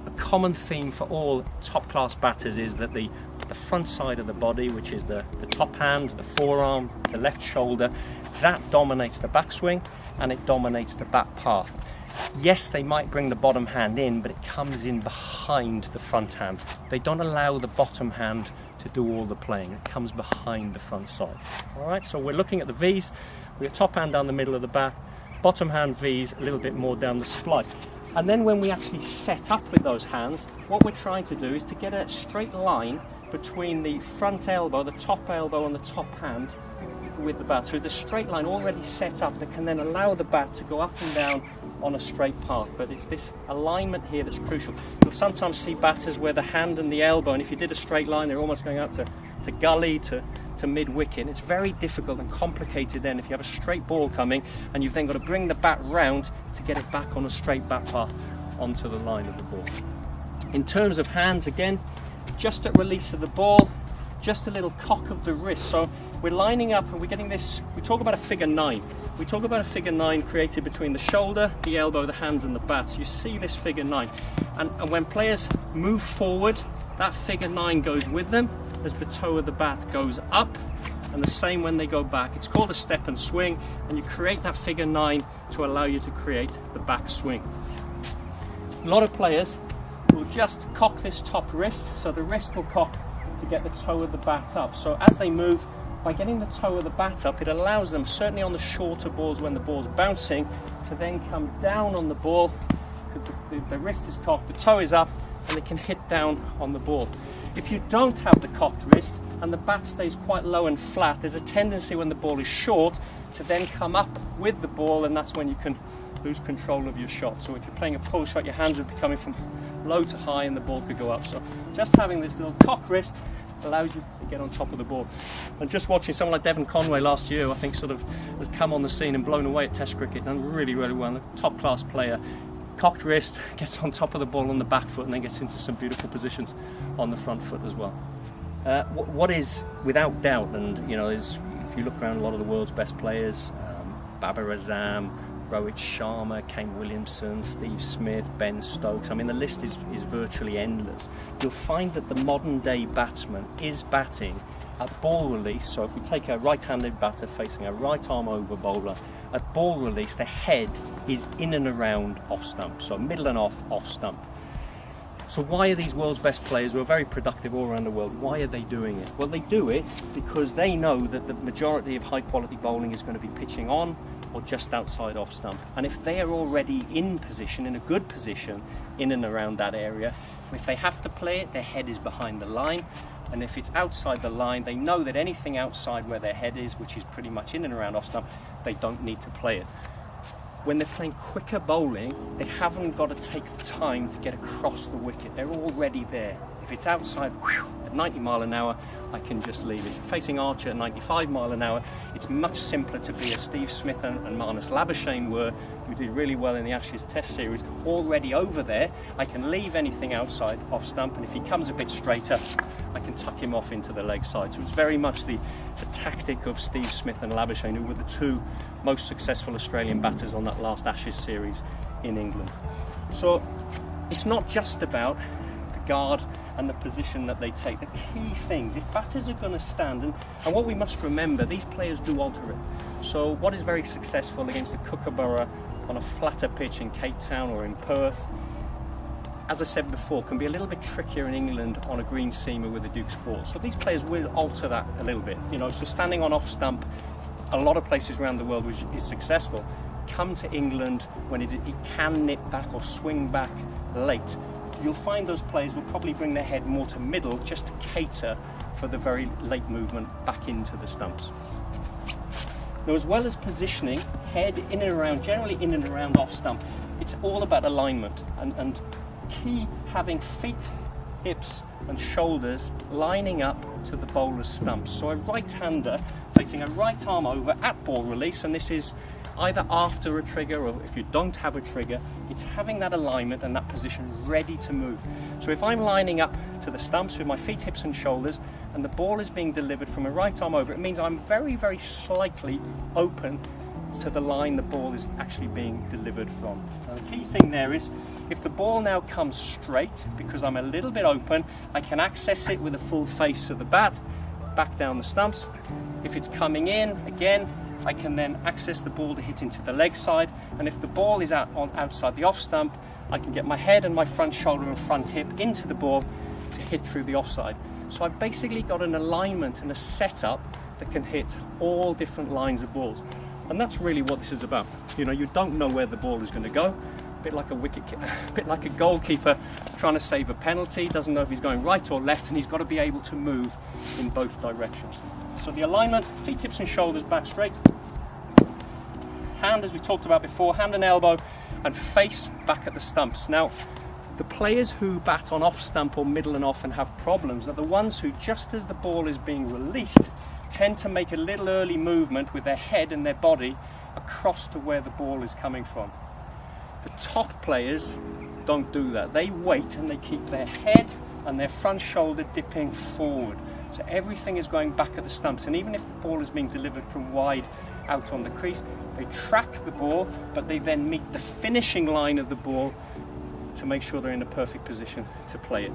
Speaker 13: a common theme for all top-class batters is that the front side of the body, which is the top hand, the forearm, the left shoulder, that dominates the backswing and it dominates the bat path. Yes, they might bring the bottom hand in, but it comes in behind the front hand. They don't allow the bottom hand to do all the playing. It comes behind the front side. All right, so we're looking at the V's. We've got top hand down the middle of the bat, bottom hand V's a little bit more down the splice. And then when we actually set up with those hands, what we're trying to do is to get a straight line between the front elbow, the top elbow and the top hand with the bat. So the straight line already set up that can then allow the bat to go up and down on a straight path. But it's this alignment here that's crucial. You'll sometimes see batters where the hand and the elbow, and if you did a straight line, they're almost going out to gully, to mid-wicket. It's very difficult and complicated then if you have a straight ball coming and you've then got to bring the bat round to get it back on a straight bat path onto the line of the ball. In terms of hands, again, just at release of the ball, just a little cock of the wrist. So we're lining up and we're getting this, we talk about a figure 9. We talk about a figure 9 created between the shoulder, the elbow, the hands and the bat. So you see this figure 9. And when players move forward, that figure 9 goes with them as the toe of the bat goes up, and the same when they go back. It's called a step and swing, and you create that figure 9 to allow you to create the back swing. A lot of players will just cock this top wrist, so the wrist will cock to get the toe of the bat up. So as they move, by getting the toe of the bat up, it allows them, certainly on the shorter balls when the ball's bouncing, to then come down on the ball. The wrist is cocked, the toe is up, and they can hit down on the ball. If you don't have the cocked wrist and the bat stays quite low and flat, there's a tendency when the ball is short to then come up with the ball, and that's when you can lose control of your shot. So if you're playing a pull shot, your hands would be coming from low to high and the ball could go up. So just having this little cock wrist allows you to get on top of the ball. And just watching someone like Devon Conway last year, I think sort of has come on the scene and blown away at Test cricket, done really, really well. A top class player. Cocked wrist, gets on top of the ball on the back foot and then gets into some beautiful positions on the front foot as well. What is without doubt, and is, if you look around a lot of the world's best players, Babar Azam, Rohit Sharma, Kane Williamson, Steve Smith, Ben Stokes, I mean the list is virtually endless. You'll find that the modern day batsman is batting at ball release. So if we take a right-handed batter facing a right arm over bowler, at ball release, the head is in and around off stump, so middle and off stump. So why are these world's best players, who are very productive all around the world, why are they doing it? Well, they do it because they know that the majority of high quality bowling is going to be pitching on or just outside off stump. And if they are already in position, in a good position, in and around that area, if they have to play it, their head is behind the line. And if it's outside the line, they know that anything outside where their head is, which is pretty much in and around off stump, they don't need to play it. When they're playing quicker bowling, they haven't got to take the time to get across the wicket. They're already there. If it's outside at 90 mile an hour, I can just leave it. Facing Archer at 95 mile an hour, it's much simpler to be as Steve Smith and Marnus Labuschagne were, who did really well in the Ashes Test series. Already over there, I can leave anything outside off stump, and if he comes a bit straighter, I can tuck him off into the leg side. So it's very much the tactic of Steve Smith and Labuschagne, who were the two most successful Australian batters on that last Ashes series in England. So it's not just about the guard and the position that they take. The key things, if batters are going to stand, and what we must remember, these players do alter it. So what is very successful against a Kookaburra on a flatter pitch in Cape Town or in Perth, as I said before, can be a little bit trickier in England on a green seamer with a Duke's ball. So these players will alter that a little bit. So standing on off stump, a lot of places around the world which is successful, come to England when it can nip back or swing back late. you'll find those players will probably bring their head more to middle just to cater for the very late movement back into the stumps. Now, as well as positioning, head in and around, generally in and around off stump, it's all about alignment and key having feet, hips and shoulders lining up to the bowler's stumps. So a right-hander facing a right arm over at ball release, and this is either after a trigger or if you don't have a trigger, it's having that alignment and that position ready to move. So if I'm lining up to the stumps with my feet, hips and shoulders and the ball is being delivered from a right arm over, it means I'm very, very slightly open to the line the ball is actually being delivered from. Now the key thing there is if the ball now comes straight, because I'm a little bit open, I can access it with a full face of the bat, back down the stumps. If it's coming in, again, I can then access the ball to hit into the leg side, and if the ball is outside the off stump, I can get my head and my front shoulder and front hip into the ball to hit through the offside. So I've basically got an alignment and a setup that can hit all different lines of balls. And that's really what this is about. You know, you don't know where the ball is going to go. A bit like a bit like a goalkeeper trying to save a penalty, doesn't know if he's going right or left, and he's got to be able to move in both directions. So the alignment, feet, hips and shoulders back straight. Hand, as we talked about before, hand and elbow, and face back at the stumps. Now, the players who bat on off stump or middle and off and have problems are the ones who, just as the ball is being released, tend to make a little early movement with their head and their body across to where the ball is coming from. The top players don't do that. They wait and they keep their head and their front shoulder dipping forward. So everything is going back at the stumps, and even if the ball is being delivered from wide out on the crease, they track the ball, but they then meet the finishing line of the ball to make sure they're in a perfect position to play it.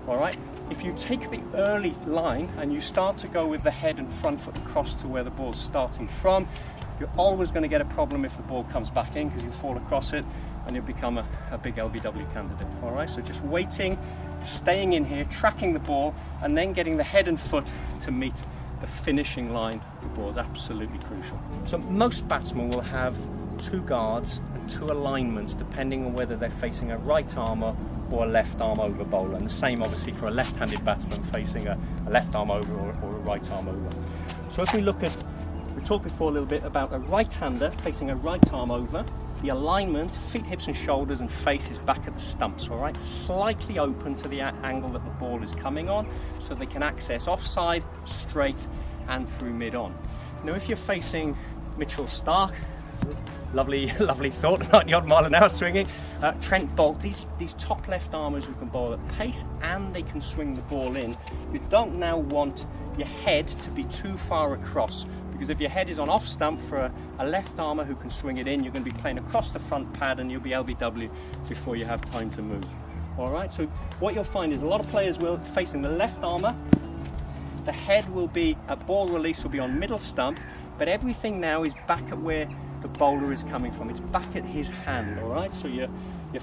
Speaker 13: All right? If you take the early line and you start to go with the head and front foot across to where the ball's starting from, you're always going to get a problem if the ball comes back in, because you fall across it and you'll become a big LBW candidate. All right? So just waiting, staying in here, tracking the ball, and then getting the head and foot to meet the finishing line of the ball is absolutely crucial. So most batsmen will have two guards and two alignments depending on whether they're facing a right armour or a left arm over bowler, and the same obviously for a left-handed batsman facing a left arm over or a right arm over. So if we look at, we talked before a little bit about a right-hander facing a right arm over, the alignment, feet, hips and shoulders and face is back at the stumps, all right? Slightly open to the angle that the ball is coming on, so they can access offside, straight and through mid-on. Now if you're facing Mitchell Starc, lovely thought, 90 odd mile an hour swinging, Trent Boult, these top left armers who can bowl at pace and they can swing the ball in, you don't now want your head to be too far across, because if your head is on off stump for a left armer who can swing it in, you're going to be playing across the front pad and you'll be LBW before you have time to move. All right, so what you'll find is a lot of players will, facing the left armer, the head will be, at ball release will be on middle stump, but everything now is back at where the bowler is coming from. It's back at his hand, all right? So your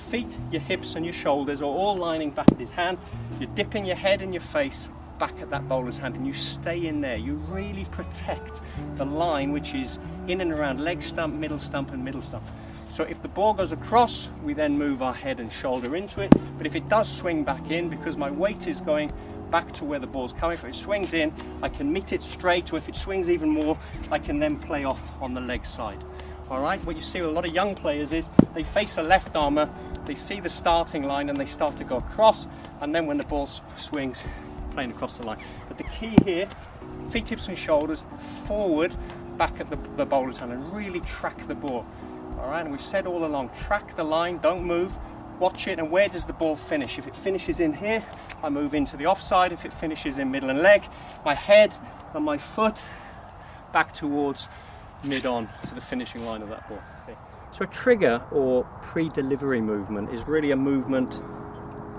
Speaker 13: feet, your hips and your shoulders are all lining back at his hand. You're dipping your head and your face back at that bowler's hand, and you stay in there. You really protect the line, which is in and around leg stump, middle stump and middle stump. So if the ball goes across, we then move our head and shoulder into it. But if it does swing back in, because my weight is going back to where the ball's coming from, if it swings in, I can meet it straight, or if it swings even more, I can then play off on the leg side. All right, what you see with a lot of young players is they face a left armer, they see the starting line and they start to go across, and then when the ball swings, playing across the line. But the key here, feet, hips and shoulders, forward, back at the bowler's hand, and really track the ball. All right, and we've said all along, track the line, don't move, watch it, and where does the ball finish? If it finishes in here, I move into the offside. If it finishes in middle and leg, my head and my foot back towards mid-on to the finishing line of that ball. Okay. So a trigger or pre-delivery movement is really a movement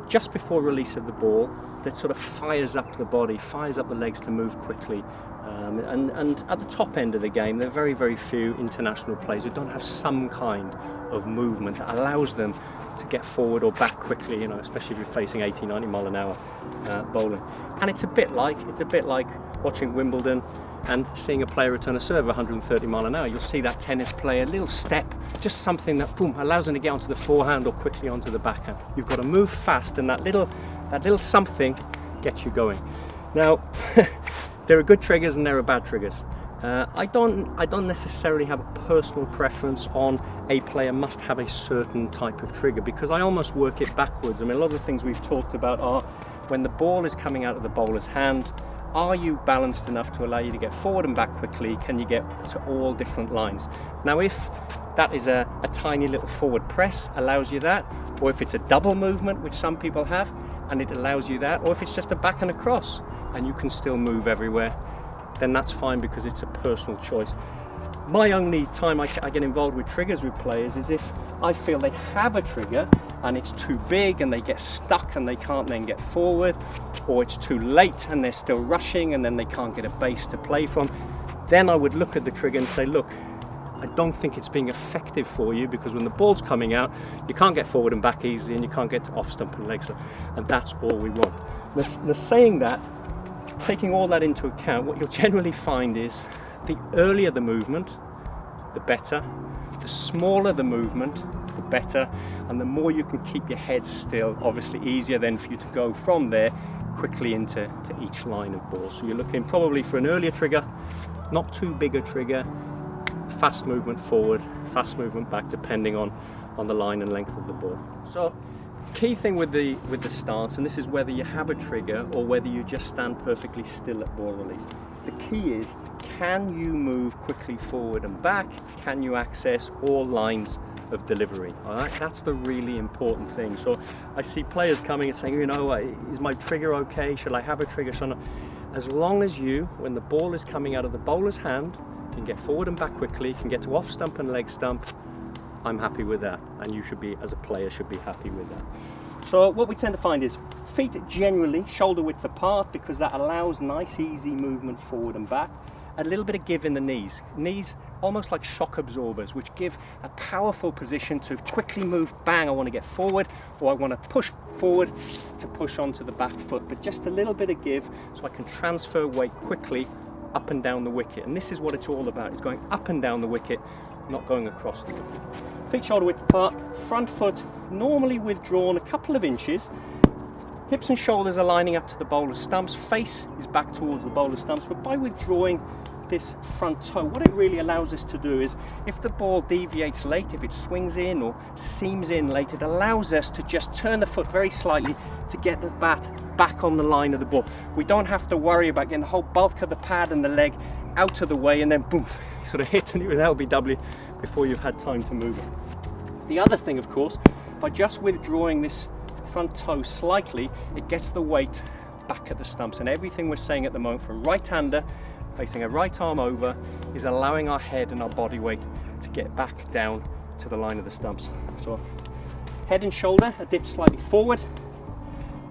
Speaker 13: just before release of the ball that sort of fires up the body, fires up the legs to move quickly. And at the top end of the game, there are very, very few international players who don't have some kind of movement that allows them to get forward or back quickly, you know, especially if you're facing 80, 90 mile an hour bowling. And it's a bit like watching Wimbledon. and seeing a player return a serve 130 mile an hour, you'll see that tennis player, a little step, just something that, boom, allows them to get onto the forehand or quickly onto the backhand. You've got to move fast, and that little something gets you going. Now, there are good triggers and there are bad triggers. I don't necessarily have a personal preference on a player must have a certain type of trigger, because I almost work it backwards. I mean, a lot of the things we've talked about are when the ball is coming out of the bowler's hand, are you balanced enough to allow you to get forward and back quickly? Can you get to all different lines? Now, if that is a tiny little forward press, allows you that, or if it's a double movement, which some people have, and it allows you that, or if it's just a back and across, and you can still move everywhere, then that's fine, because it's a personal choice. My only time I get involved with triggers with players is if I feel they have a trigger and it's too big and they get stuck and they can't then get forward, or it's too late and they're still rushing and then they can't get a base to play from. Then I would look at the trigger and say, look, I don't think it's being effective for you, because when the ball's coming out, you can't get forward and back easily and you can't get to off stump and leg stump, and that's all we want. Now, saying that, taking all that into account, what you'll generally find is the earlier the movement, the better. The smaller the movement, the better. And the more you can keep your head still, obviously easier then for you to go from there quickly into each line of ball. So you're looking probably for an earlier trigger, not too big a trigger, fast movement forward, fast movement back, depending on the line and length of the ball. So key thing with the stance, and this is whether you have a trigger or whether you just stand perfectly still at ball release. The key is, can you move quickly forward and back? Can you access all lines of delivery? All right, that's the really important thing. So I see players coming and saying, you know, is my trigger okay? Should I have a trigger? Should I not? As long as you, when the ball is coming out of the bowler's hand, can get forward and back quickly, can get to off stump and leg stump, I'm happy with that, and you should be, as a player, should be happy with that. So what we tend to find is feet generally shoulder width apart, because that allows nice easy movement forward and back. A little bit of give in the knees. Knees almost like shock absorbers, which give a powerful position to quickly move, bang, I want to get forward, or I want to push forward to push onto the back foot, but just a little bit of give so I can transfer weight quickly up and down the wicket. And this is what it's all about, it's going up and down the wicket, not going across the wicket. Feet shoulder width apart, front foot normally withdrawn a couple of inches, hips and shoulders are lining up to the bowler's stumps, face is back towards the bowler's stumps, but by withdrawing this front toe, what it really allows us to do is, if the ball deviates late, if it swings in or seams in late, it allows us to just turn the foot very slightly to get the bat back on the line of the ball. We don't have to worry about getting the whole bulk of the pad and the leg out of the way and then boom, sort of hit an LBW before you've had time to move it. The other thing, of course, by just withdrawing this front toe slightly, it gets the weight back at the stumps, and everything we're saying at the moment from right-hander facing a right arm over is allowing our head and our body weight to get back down to the line of the stumps. So head and shoulder are dipped slightly forward,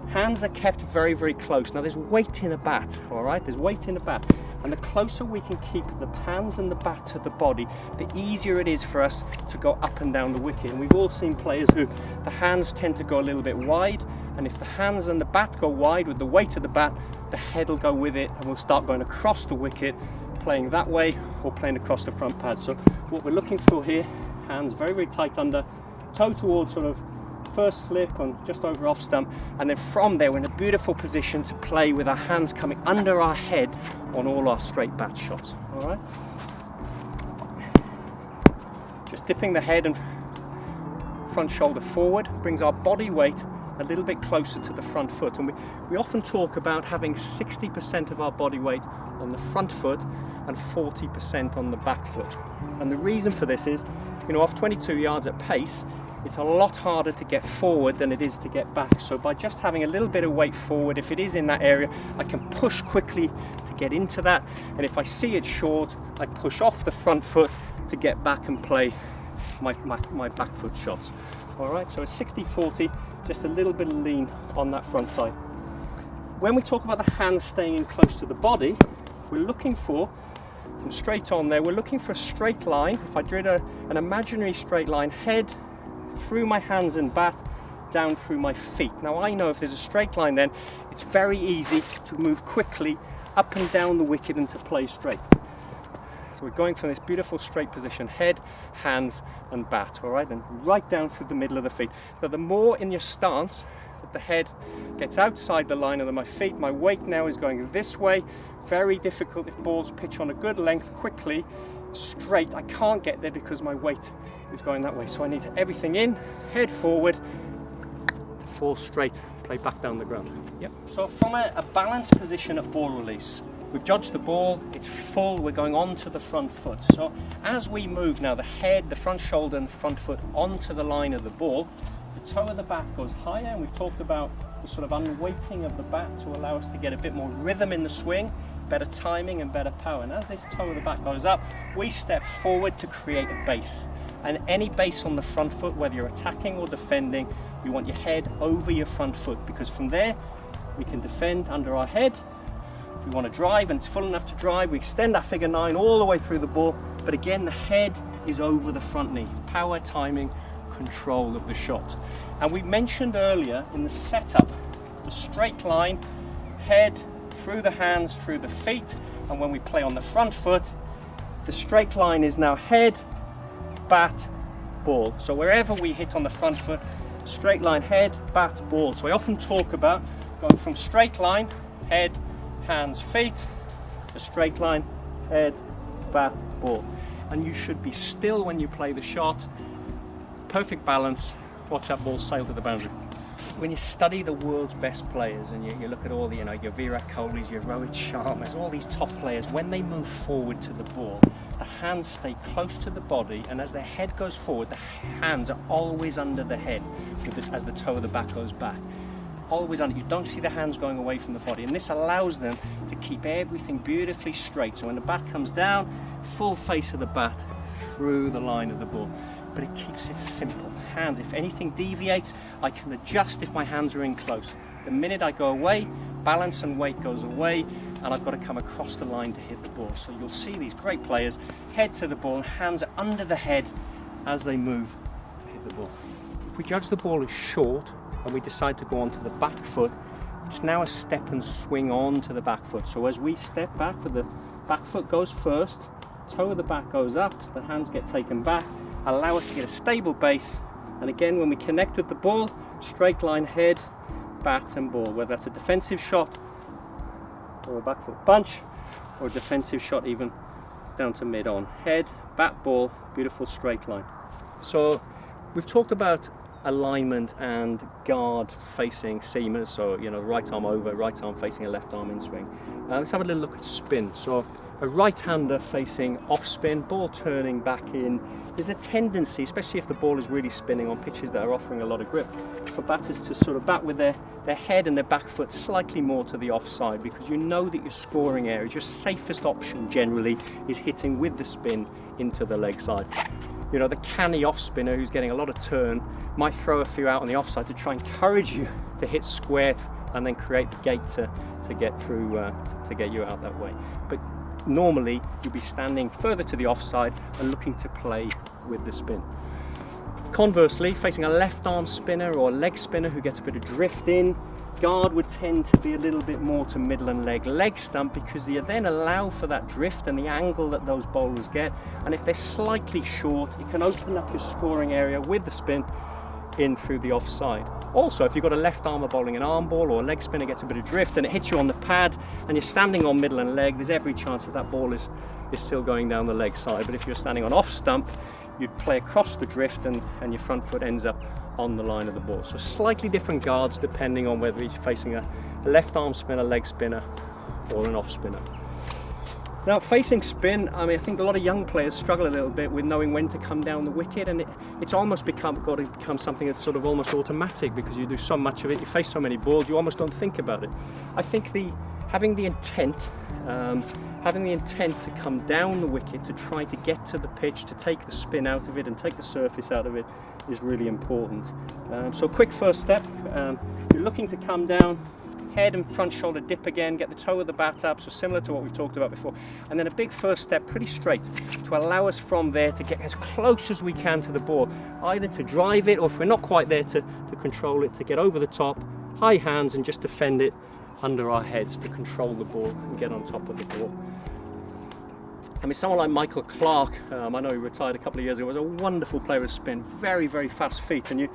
Speaker 13: hands are kept very, very close. Now there's weight in a bat, all right, there's weight in a bat, and the closer we can keep the hands and the bat to the body, the easier it is for us to go up and down the wicket. And we've all seen players who the hands tend to go a little bit wide, and if the hands and the bat go wide with the weight of the bat, the head will go with it, and we'll start going across the wicket, playing that way or playing across the front pad. So what we're looking for here, hands very, very tight under, toe towards sort of first slip on just over off stump, and then from there we're in a beautiful position to play with our hands coming under our head on all our straight bat shots. All right, just dipping the head and front shoulder forward brings our body weight a little bit closer to the front foot, and we often talk about having 60% of our body weight on the front foot and 40% on the back foot. And the reason for this is, you know, off 22 yards at pace, it's a lot harder to get forward than it is to get back. So by just having a little bit of weight forward, if it is in that area, I can push quickly to get into that, and if I see it short, I push off the front foot to get back and play my back foot shots. All right, so it's 60-40, just a little bit of lean on that front side. When we talk about the hands staying in close to the body, we're looking for, from straight on there, we're looking for a straight line. If I drew an imaginary straight line, head through my hands and bat, down through my feet. Now I know if there's a straight line, then it's very easy to move quickly up and down the wicket and to play straight. So we're going from this beautiful straight position, head, hands and bat, all right, and right down through the middle of the feet. So the more in your stance that the head gets outside the line of my feet, my weight now is going this way. Very difficult if balls pitch on a good length quickly, straight. I can't get there because my weight is going that way. So I need everything in, head forward, fall straight, play back down the ground. Yep. So from a balanced position at ball release, we've judged the ball, it's full, we're going on to the front foot. So as we move now, the head, the front shoulder and the front foot onto the line of the ball, the toe of the bat goes higher, and we've talked about the sort of unweighting of the bat to allow us to get a bit more rhythm in the swing, better timing and better power. And as this toe of the bat goes up, we step forward to create a base. And any base on the front foot, whether you're attacking or defending, you want your head over your front foot, because from there we can defend under our head. If we want to drive and it's full enough to drive, we extend that figure 9 all the way through the ball. But again, the head is over the front knee. Power, timing, control of the shot. And we mentioned earlier in the setup, the straight line, head through the hands, through the feet. And when we play on the front foot, the straight line is now head, bat, ball. So wherever we hit on the front foot, straight line, head, bat, ball. So I often talk about going from straight line, head, hands, feet, to straight line, head, bat, ball. And you should be still when you play the shot. Perfect balance. Watch that ball sail to the boundary. When you study the world's best players and you look at all the, your Virat Kohlis, your Rohit Sharmas, all these top players, when they move forward to the ball, the hands stay close to the body, and as their head goes forward, the hands are always under the head as the toe of the bat goes back. Always under. You don't see the hands going away from the body, and this allows them to keep everything beautifully straight. So when the bat comes down, full face of the bat through the line of the ball. But it keeps it simple. Hands, if anything deviates, I can adjust if my hands are in close. The minute I go away, balance and weight goes away, and I've got to come across the line to hit the ball. So you'll see these great players, head to the ball, hands are under the head as they move to hit the ball. If we judge the ball as short and we decide to go onto the back foot, it's now a step and swing on to the back foot. So as we step back, the back foot goes first, toe of the bat goes up, the hands get taken back, allow us to get a stable base, and again when we connect with the ball, straight line, head, bat and ball, whether that's a defensive shot or a back foot bunch or a defensive shot even down to mid on. Head, bat, ball, beautiful straight line. So we've talked about alignment and guard facing seamers, so right arm over, right arm facing a left arm in swing. Let's have a little look at spin. So a right-hander facing off spin, ball turning back in. There's a tendency, especially if the ball is really spinning on pitches that are offering a lot of grip, for batters to sort of bat with their head and their back foot slightly more to the offside, because you know that your scoring area, your safest option generally is hitting with the spin into the leg side. The canny off spinner who's getting a lot of turn might throw a few out on the offside to try and encourage you to hit square and then create the gate to get through, to get you out that way. But normally you'll be standing further to the offside and looking to play with the spin. Conversely, facing a left arm spinner or a leg spinner who gets a bit of drift in, guard would tend to be a little bit more to middle and leg stump, because you then allow for that drift and the angle that those bowlers get, and if they're slightly short, you can open up your scoring area with the spin in through the offside. Also, if you've got a left armer bowling an arm ball or a leg spinner gets a bit of drift and it hits you on the pad and you're standing on middle and leg, there's every chance that ball is still going down the leg side. But if you're standing on off stump, you'd play across the drift and your front foot ends up on the line of the ball. So slightly different guards depending on whether you're facing a left arm spinner, leg spinner or an off spinner. Now, facing spin, I think a lot of young players struggle a little bit with knowing when to come down the wicket, and it's almost got to become something that's sort of almost automatic, because you do so much of it, you face so many balls, you almost don't think about it. I think having the intent to come down the wicket, to try to get to the pitch, to take the spin out of it and take the surface out of it is really important. So quick first step, you're looking to come down, head and front shoulder dip again, get the toe of the bat up, so similar to what we talked about before, and then a big first step pretty straight to allow us from there to get as close as we can to the ball, either to drive it or if we're not quite there to control it, to get over the top, high hands and just defend it under our heads to control the ball and get on top of the ball. I mean, someone like Michael Clark, I know he retired a couple of years ago, was a wonderful player of spin, very, very fast feet. And you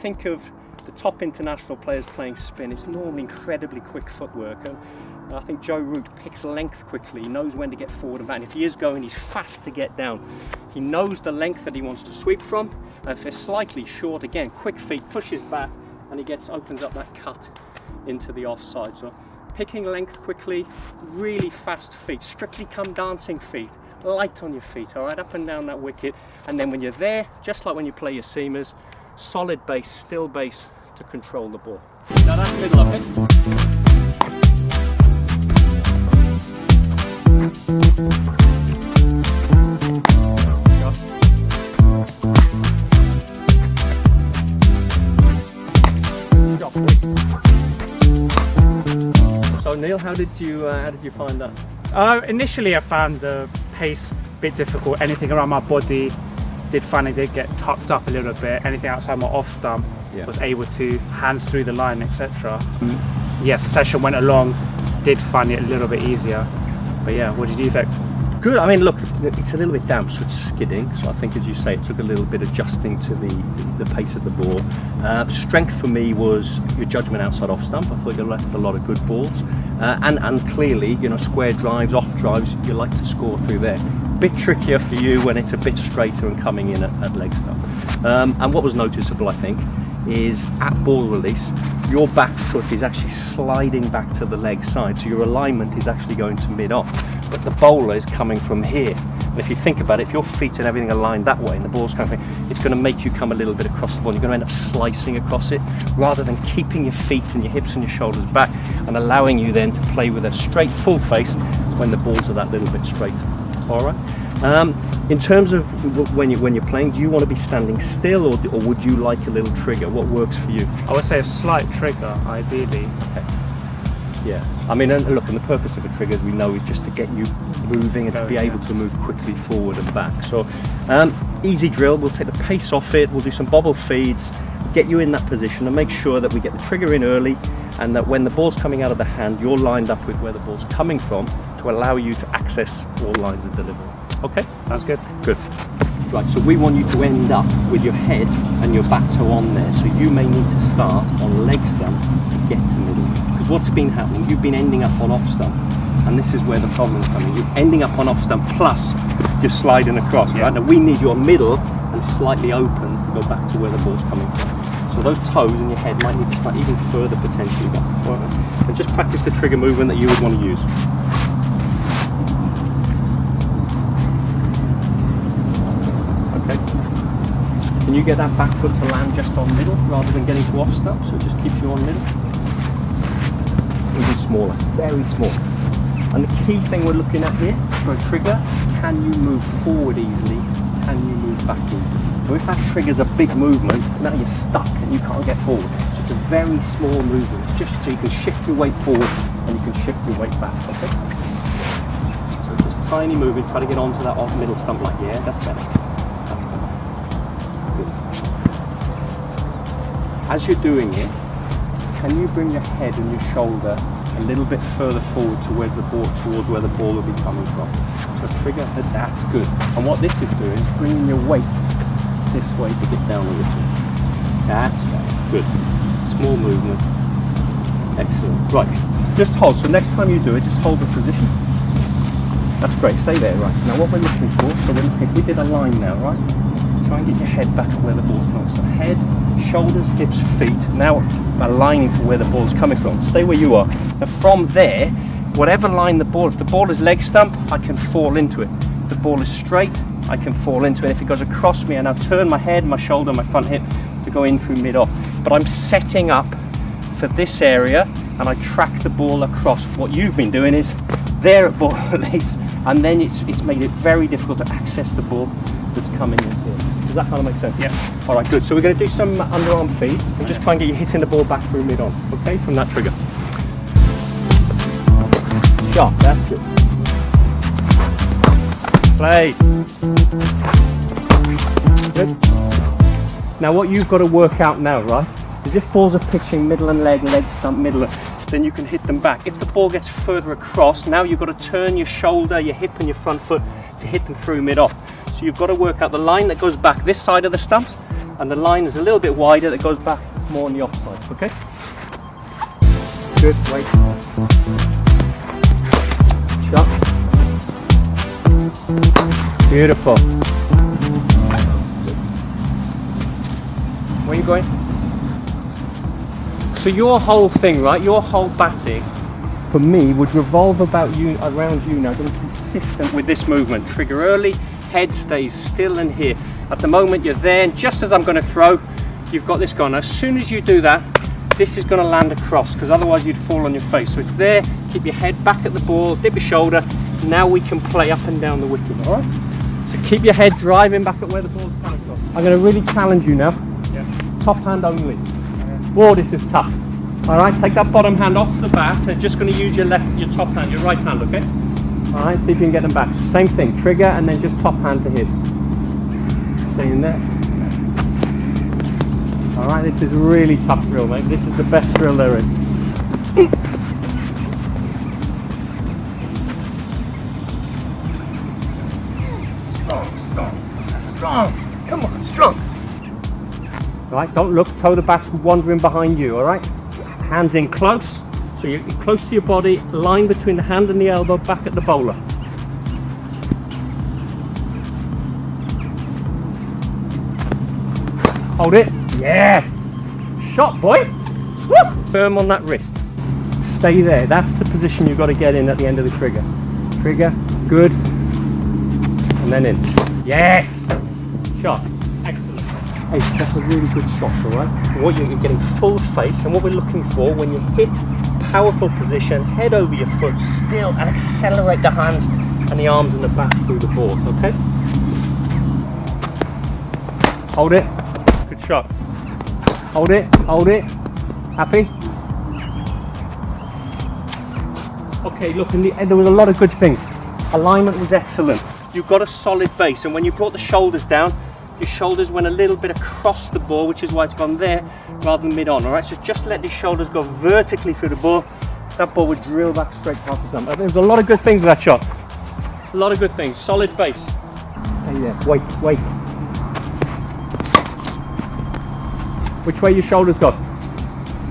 Speaker 13: think of the top international players playing spin, it's normally incredibly quick footwork. And I think Joe Root picks length quickly, he knows when to get forward and back. And if he is going, he's fast to get down. He knows the length that he wants to sweep from. And if it's slightly short, again, quick feet, pushes back, and he opens up that cut into the offside. So picking length quickly, really fast feet, strictly come dancing feet, light on your feet, all right, up and down that wicket. And then when you're there, just like when you play your seamers, solid base, still base to control the ball. Now that's middle of it. So Neil, how did you find that?
Speaker 11: Initially I found the pace a bit difficult. Anything around my body did get tucked up a little bit. Anything outside my off stump was able to hands through the line, etc. Yes, the session went along, did find it a little bit easier. But yeah, what did you think?
Speaker 13: Good. I mean, look, it's a little bit damp, so it's skidding. So I think, as you say, it took a little bit adjusting to the pace of the ball. Strength for me was your judgment outside off stump. I thought you left a lot of good balls, and clearly, you know, square drives, off drives, you like to score through there. Bit trickier for you when it's a bit straighter and coming in at leg stump. And what was noticeable, I think, is at ball release, your back foot is actually sliding back to the leg side, so your alignment is actually going to mid-off, but the bowler is coming from here. And if you think about it, if your feet and everything are aligned that way and the ball's coming, it's going to make you come a little bit across the ball. You're going to end up slicing across it, rather than keeping your feet and your hips and your shoulders back and allowing you then to play with a straight full face when the balls are that little bit straighter. All right. In terms of when you're playing, do you want to be standing still, or would you like a little trigger? What works for you?
Speaker 11: I would say a slight trigger, ideally.
Speaker 13: Okay. Yeah. I mean, and look, and the purpose of a trigger, as we know, is just to get you moving and to be able to move quickly forward and back. So, easy drill. We'll take the pace off it. We'll do some bobble feeds, get you in that position, and make sure that we get the trigger in early, and that when the ball's coming out of the hand, you're lined up with where the ball's coming from to allow you to access all lines of delivery. Okay,
Speaker 11: sounds good.
Speaker 13: Good. Right, so we want you to end up with your head and your back toe on there. So you may need to start on leg stump to get to middle. Because what's been happening, you've been ending up on off stump. And this is where the problem's coming. You're ending up on off stump plus you're sliding across, right? Now we need your middle and slightly open to go back to where the ball's coming from. So those toes in your head might need to slide even further potentially back. Right? And just practice the trigger movement that you would want to use. Can you get that back foot to land just on middle rather than getting to off stump, so it just keeps you on middle? Even smaller, very small. And the key thing we're looking at here for a trigger, can you move forward easily? Can you move back easily? So if that triggers a big movement, now you're stuck and you can't get forward. So it's a very small movement, just so you can shift your weight forward and you can shift your weight back, okay? So just tiny movement, try to get onto that off middle stump like, yeah, that's better. That's better. As you're doing it, can you bring your head and your shoulder a little bit further forward towards where the ball will be coming from? So trigger, that's good. And what this is doing is bringing your weight this way to get down a little. That's better. Good. Small movement. Excellent. Right, just hold. So next time you do it, just hold the position. That's great. Stay there, right. Now what we're looking for, so we did a line now, right? Try and get your head back to where the ball's going. So head, shoulders, hips, feet, now aligning to where the ball's coming from. Stay where you are. Now from there, whatever line the ball, if the ball is leg stump, I can fall into it. If the ball is straight, I can fall into it. If it goes across me, I now turn my head, my shoulder, my front hip to go in through mid-off. But I'm setting up for this area and I track the ball across. What you've been doing is there at ball release, and then it's made it very difficult to access the ball that's coming in here. Does that kind of make sense?
Speaker 11: Yeah.
Speaker 13: All right, good. So we're going to do some underarm feeds and just try and get you hitting the ball back through mid-on, okay, from that trigger. Sharp, that's good. Play. Good. Now what you've got to work out now, right, is if balls are pitching middle and leg stump, middle, then you can hit them back. If the ball gets further across, now you've got to turn your shoulder, your hip and your front foot to hit them through mid-off. So you've got to work out the line that goes back this side of the stumps, and the line is a little bit wider that goes back more on the offside, okay? Good, wait. Shot. Beautiful. Where are you going? So your whole thing, right, your whole batting, for me, would revolve around you now, being consistent with this movement. Trigger early, head stays still and here. At the moment you're there, and just as I'm going to throw, you've got this gone. As soon as you do that, this is going to land across, because otherwise you'd fall on your face. So it's there, keep your head back at the ball, dip your shoulder. Now we can play up and down the wicket, all right? So keep your head driving back at where the ball's coming from. I'm going to really challenge you now. Yeah. Top hand only. Whoa, this is tough. All right, take that bottom hand off the bat and just going to use your top hand, your right hand, okay? All right, see if you can get them back. Same thing, trigger and then just top hand to hit. Stay in there. All right, this is a really tough drill, mate. This is the best drill there is. Strong. Come on, strong. All right, don't look, toe the bat's wandering behind you, all right? Hands in close, so you're close to your body, line between the hand and the elbow, back at the bowler. Hold it. Yes! Shot, boy! Woo! Firm on that wrist. Stay there. That's the position you've got to get in at the end of the trigger. Trigger, good. And then in. Yes! Shot. Excellent. Hey, that's a really good shot, alright? What you're getting full face, and what we're looking for when you hit powerful position, head over your foot, still, and accelerate the hands and the arms and the back through the board, okay? Hold it. Good shot. Hold it, hold it. Happy? Okay, look, there was a lot of good things. Alignment was excellent. You've got a solid base, and when you brought the shoulders down, your shoulders went a little bit across the ball, which is why it's gone there rather than mid-on, all right? So just let the shoulders go vertically through the ball. That ball would drill back straight past the stump. There's a lot of good things with that shot. A lot of good things. Solid base. Stay there. Wait, wait. Which way your shoulders go?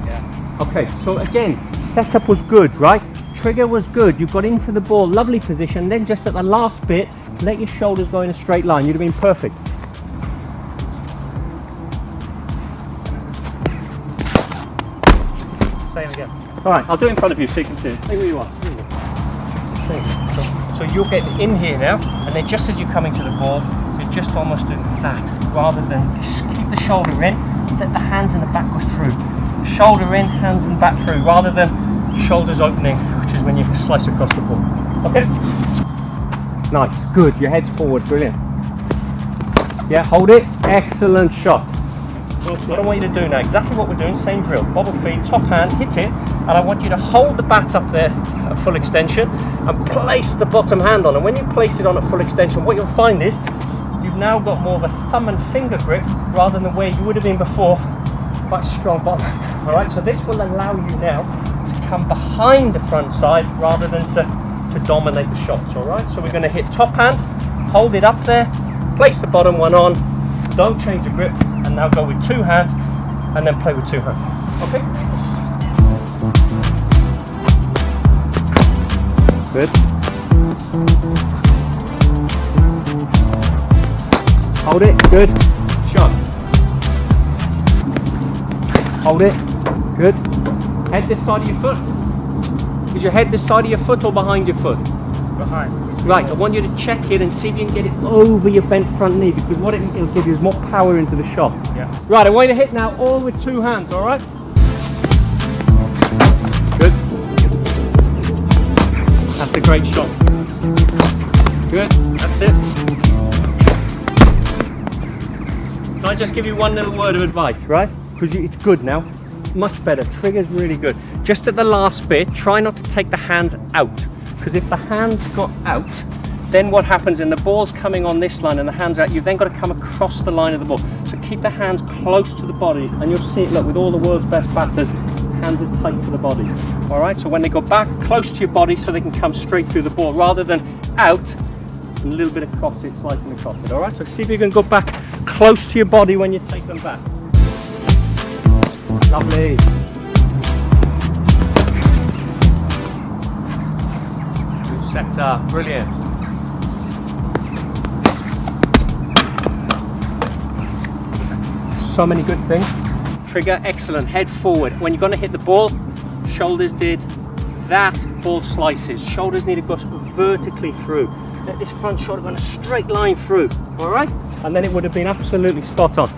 Speaker 13: Yeah. Okay, so again, setup was good, right? Trigger was good. You got into the ball, lovely position. Then just at the last bit, let your shoulders go in a straight line. You'd have been perfect. Same again. All right, I'll do it in front of you so you can see it. Stay where you are. So you'll get in here now, and then just as you're coming to the ball, you're just almost doing that, rather than keep the shoulder in, let the hands and the back go through. Shoulder in, hands and back through, rather than shoulders opening, which is when you slice across the ball. Okay? Nice, good. Your head's forward, brilliant. Yeah, hold it. Excellent shot. What I want you to do now, exactly what we're doing, same drill. Bobble feed, top hand, hit it, and I want you to hold the bat up there at full extension and place the bottom hand on. And when you place it on at full extension, what you'll find is you've now got more of a thumb and finger grip rather than where you would have been before. Quite strong bottom. All right, so this will allow you now to come behind the front side rather than to dominate the shots. All right, so we're going to hit top hand, hold it up there, place the bottom one on, don't change the grip, and now go with two hands and then play with two hands. Okay? Good. Hold it, good. Shot. Hold it, good. Head this side of your foot. Is your head this side of your foot or behind your foot? Behind. Right, I want you to check it and see if you can get it over your bent front knee, because what it'll give you is more power into the shot. Yeah. Right, I want you to hit now all with two hands, all right? Good. That's a great shot. Good, that's it. Can I just give you one little word of advice, right? Because it's good now, much better. Trigger's really good. Just at the last bit, try not to take the hands out. Because if the hands got out, then what happens, and the ball's coming on this line and the hands are out, you've then got to come across the line of the ball. So keep the hands close to the body, and you'll see it, look, with all the world's best batters, hands are tight to the body. All right, so when they go back close to your body so they can come straight through the ball rather than out and a little bit across it, slicing across it. All right, so see if you can go back close to your body when you take them back. Lovely. Good setup, brilliant. So many good things. Trigger, excellent. Head forward. When you're going to hit the ball, shoulders did that, ball slices. Shoulders need to go vertically through. Let this front shoulder go in a straight line through. All right? And then it would have been absolutely spot on.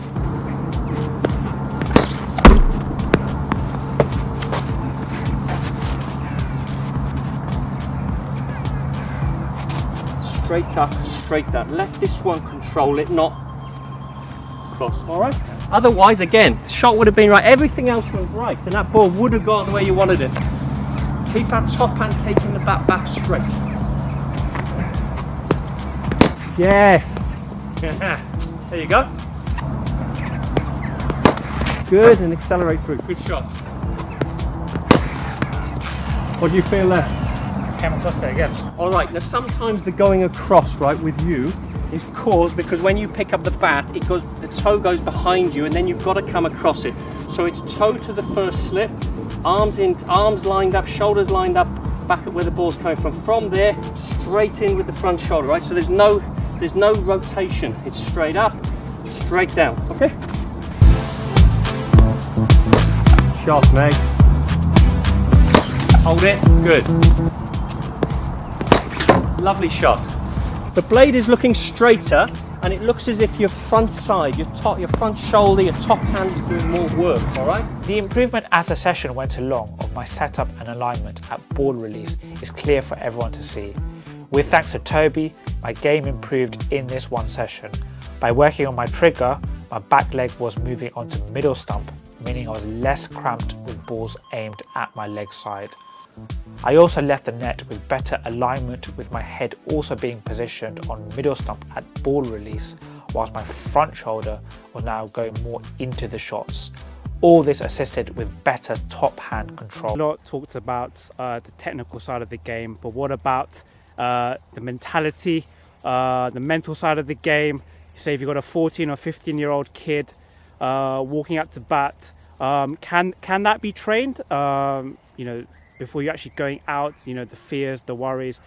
Speaker 13: Straight up, straight down. Let this one control it, not cross. All right? Otherwise, again, the shot would have been right. Everything else was right, and that ball would have gone the way you wanted it. Keep that top hand taking the bat back straight. Yes. There you go. Good, and accelerate through. Good shot. What do you feel there?
Speaker 11: Came across there again.
Speaker 13: All right, now sometimes the going across, right, with you is caused because when you pick up the bat, it goes, the toe goes behind you and then you've got to come across it. So it's toe to the first slip, arms in, arms lined up, shoulders lined up, back at where the ball's coming from. From there, straight in with the front shoulder, right? So there's no rotation. It's straight up, straight down, okay? Shot, mate. Hold it, good. Lovely shot. The blade is looking straighter and it looks as if your front side, your front shoulder, your top hand is doing more work, all right?
Speaker 1: The improvement as the session went along of my setup and alignment at ball release is clear for everyone to see. With thanks to Toby, my game improved in this one session. By working on my trigger, my back leg was moving onto middle stump, meaning I was less cramped with balls aimed at my leg side. I also left the net with better alignment, with my head also being positioned on middle stump at ball release, whilst my front shoulder was now going more into the shots. All this assisted with better top hand control.
Speaker 11: A lot talked about the technical side of the game, but what about the mentality, the mental side of the game? Say if you've got a 14 or 15-year-old kid walking up to bat, can that be trained? You know, before you're actually going out, you know, the fears, the worries,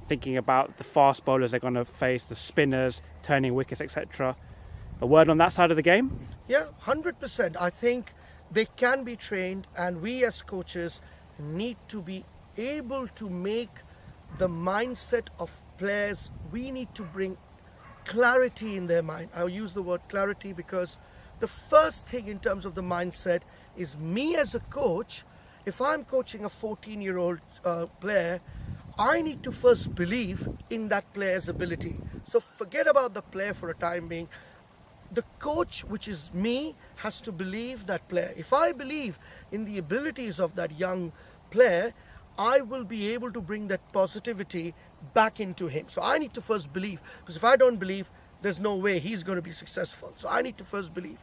Speaker 11: thinking about the fast bowlers they're going to face, the spinners, turning wickets, etc. A word on that side of the game?
Speaker 14: Yeah, 100%. I think they can be trained, and we as coaches need to be able to make the mindset of players, we need to bring clarity in their mind. I'll use the word clarity because the first thing in terms of the mindset is me as a coach. If I'm coaching a 14-year-old player, I need to first believe in that player's ability. So forget about the player for a time being. The coach, which is me, has to believe that player. If I believe in the abilities of that young player, I will be able to bring that positivity back into him. So I need to first believe, because if I don't believe, there's no way he's going to be successful. So I need to first believe.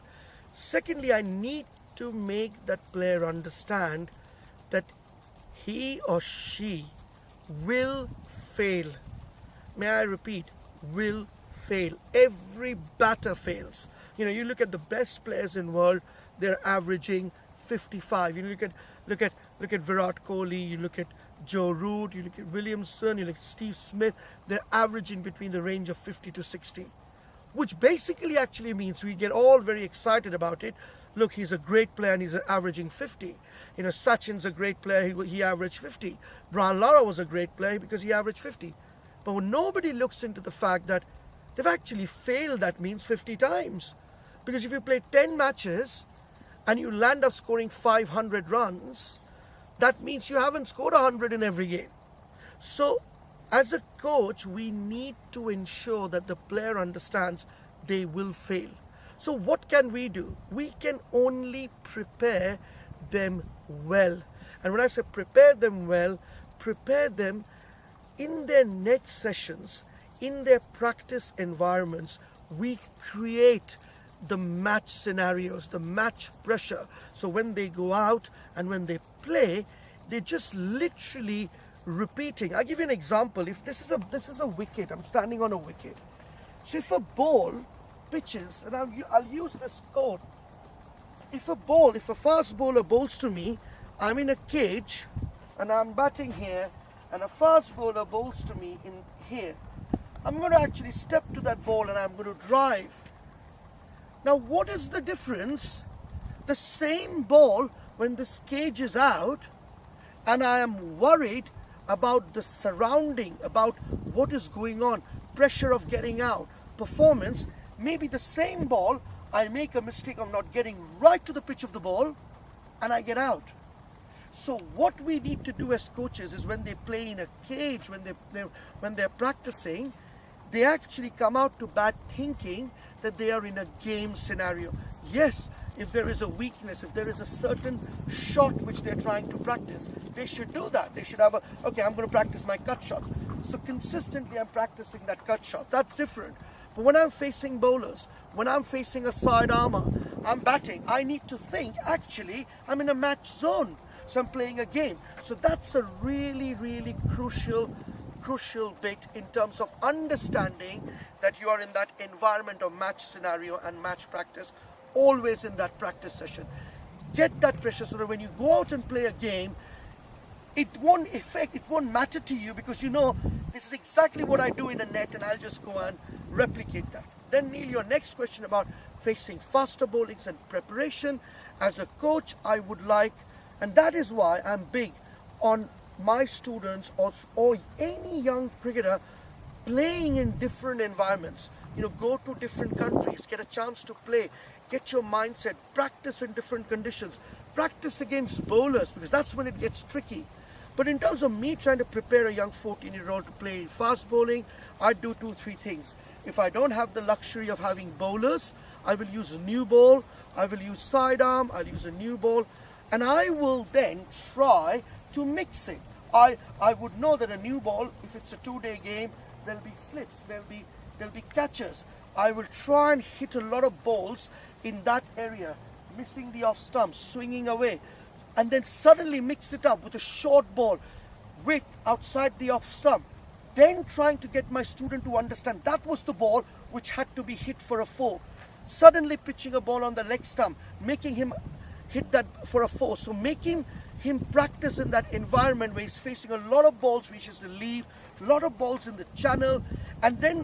Speaker 14: Secondly, I need to make that player understand that he or she will fail. May I repeat, will fail. Every batter fails. You know, you look at the best players in the world, they're averaging 55. You look at Virat Kohli, you look at Joe Root, you look at Williamson, you look at Steve Smith, they're averaging between the range of 50 to 60. Which basically actually means we get all very excited about it. Look, he's a great player and he's averaging 50. You know, Sachin's a great player, he averaged 50. Brian Lara was a great player because he averaged 50. But when nobody looks into the fact that they've actually failed, that means 50 times. Because if you play 10 matches and you land up scoring 500 runs, that means you haven't scored 100 in every game. So as a coach, we need to ensure that the player understands they will fail. So what can we do? We can only prepare them well. And when I say prepare them well, prepare them in their next sessions, in their practice environments. We create the match scenarios, the match pressure. So when they go out and when they play, they're just literally repeating. I'll give you an example. If this is a wicket, I'm standing on a wicket. So if a ball pitches, and I'll use this code. If a fast bowler bowls to me, I'm in a cage and I'm batting here, and a fast bowler bowls to me in here. I'm going to actually step to that ball and I'm going to drive. Now, what is the difference? The same ball, when this cage is out, and I am worried about the surrounding, about what is going on, pressure of getting out, performance, maybe the same ball, I make a mistake of not getting right to the pitch of the ball, and I get out. So what we need to do as coaches is when they play in a cage, when they're practicing, they actually come out to bat thinking that they are in a game scenario. Yes, if there is a weakness, if there is a certain shot which they're trying to practice, they should do that. They should have okay, I'm going to practice my cut shot. So consistently I'm practicing that cut shot. That's different. But when I'm facing bowlers, when I'm facing a side armour, I'm batting, I need to think, actually, I'm in a match zone. So I'm playing a game. So that's a really, really crucial bit in terms of understanding that you are in that environment of match scenario and match practice, always in that practice session. Get that pressure so that when you go out and play a game, it won't matter to you, because you know this is exactly what I do in a net and I'll just go and replicate that. Then Neel, your next question about facing faster bowlings and preparation. As a coach, I would like, and that is why I'm big on my students or any young cricketer playing in different environments. You know, go to different countries, get a chance to play, get your mindset, practice in different conditions, practice against bowlers, because that's when it gets tricky. But in terms of me trying to prepare a young 14-year-old to play fast bowling, I do 2-3 things. If I don't have the luxury of having bowlers, I will use a new ball, I will use sidearm, I'll use a new ball, and I will then try to mix it. I would know that a new ball, if it's a 2-day game, there'll be slips, there'll be catches. I will try and hit a lot of balls in that area, missing the off stump, swinging away, and then suddenly mix it up with a short ball with outside the off stump. Then trying to get my student to understand that was the ball which had to be hit for a 4. Suddenly pitching a ball on the leg stump, making him hit that for a 4. So making him practice in that environment where he's facing a lot of balls which is to leave, a lot of balls in the channel, and then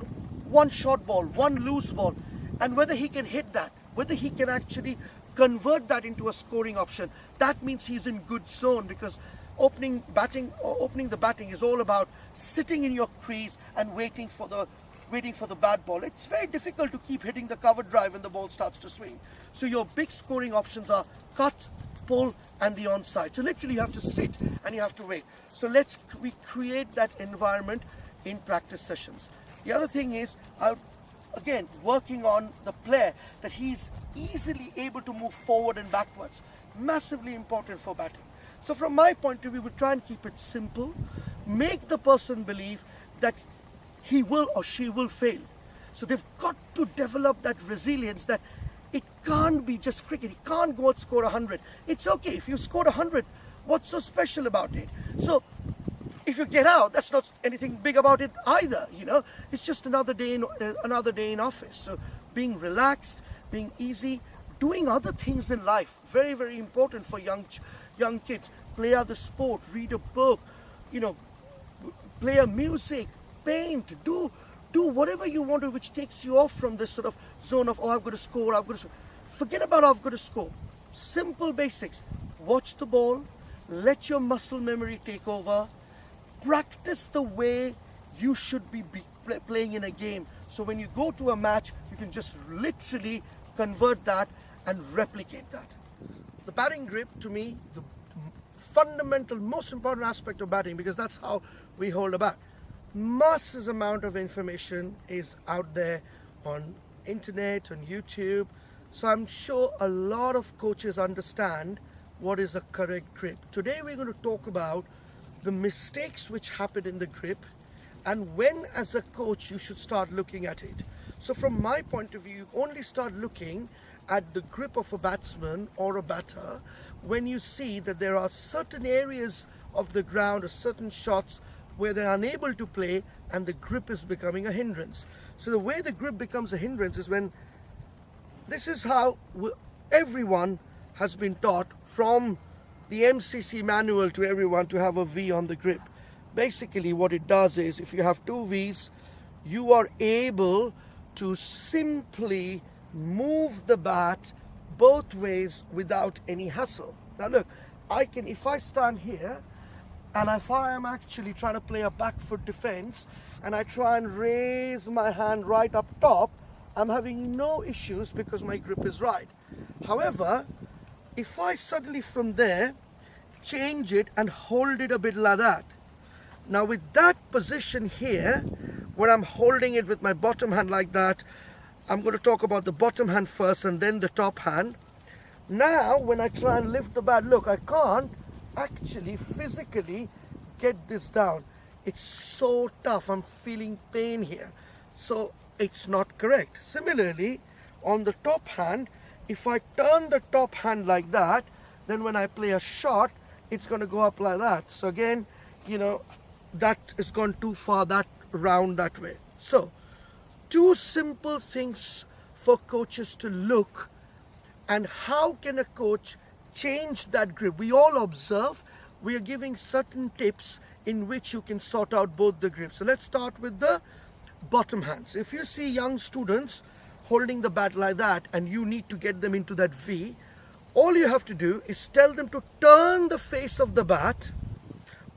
Speaker 14: one short ball, one loose ball, and whether he can hit that, whether he can actually convert that into a scoring option. That means he's in good zone, because opening the batting is all about sitting in your crease and waiting for the bad ball. It's very difficult to keep hitting the cover drive when the ball starts to swing. So your big scoring options are cut, pull, and the onside. So literally you have to sit and you have to wait. So we create that environment in practice sessions. The other thing is, again, working on the player, that he's easily able to move forward and backwards. Massively important for batting. So from my point of view, we try and keep it simple. Make the person believe that he will or she will fail. So they've got to develop that resilience, that it can't be just cricket. You can't go and score 100. It's okay if you scored 100. What's so special about it? So if you get out, that's not anything big about it either. You know, it's just another day in office. So being relaxed, being easy, doing other things in life, very, very important for young kids. Play other sport, read a book, you know, play a music, paint, do whatever you want to, which takes you off from this sort of zone of, oh, I've got to score, I've got to score. Forget about I've got to score. Simple basics. Watch the ball, let your muscle memory take over, practice the way you should be playing in a game. So when you go to a match, you can just literally convert that and replicate that. The batting grip, to me, the fundamental, most important aspect of batting, because that's how we hold a bat. Massive amount of information is out there on internet, on YouTube. So I'm sure a lot of coaches understand what is a correct grip. Today we're going to talk about the mistakes which happen in the grip and when as a coach you should start looking at it. So from my point of view, you only start looking at the grip of a batsman or a batter when you see that there are certain areas of the ground or certain shots where they're unable to play and the grip is becoming a hindrance. So the way the grip becomes a hindrance is when, this is how everyone has been taught from the MCC manual to everyone to have a V on the grip. Basically what it does is, if you have two Vs, you are able to simply move the bat both ways without any hassle. Now look, if I stand here and if I am actually trying to play a back foot defense and I try and raise my hand right up top, I'm having no issues because my grip is right. However, if I suddenly from there change it and hold it a bit like that, now with that position here, where I'm holding it with my bottom hand like that, I'm going to talk about the bottom hand first and then the top hand. Now when I try and lift the bat, look, I can't actually physically get this down. It's so tough, I'm feeling pain here. So it's not correct. Similarly, on the top hand, if I turn the top hand like that, then when I play a shot, it's going to go up like that. So again, you know, that has gone too far, that round that way. So two simple things for coaches to look, and how can a coach change that grip? We all observe, we are giving certain tips in which you can sort out both the grips. So let's start with the bottom hands. If you see young students holding the bat like that and you need to get them into that V, all you have to do is tell them to turn the face of the bat,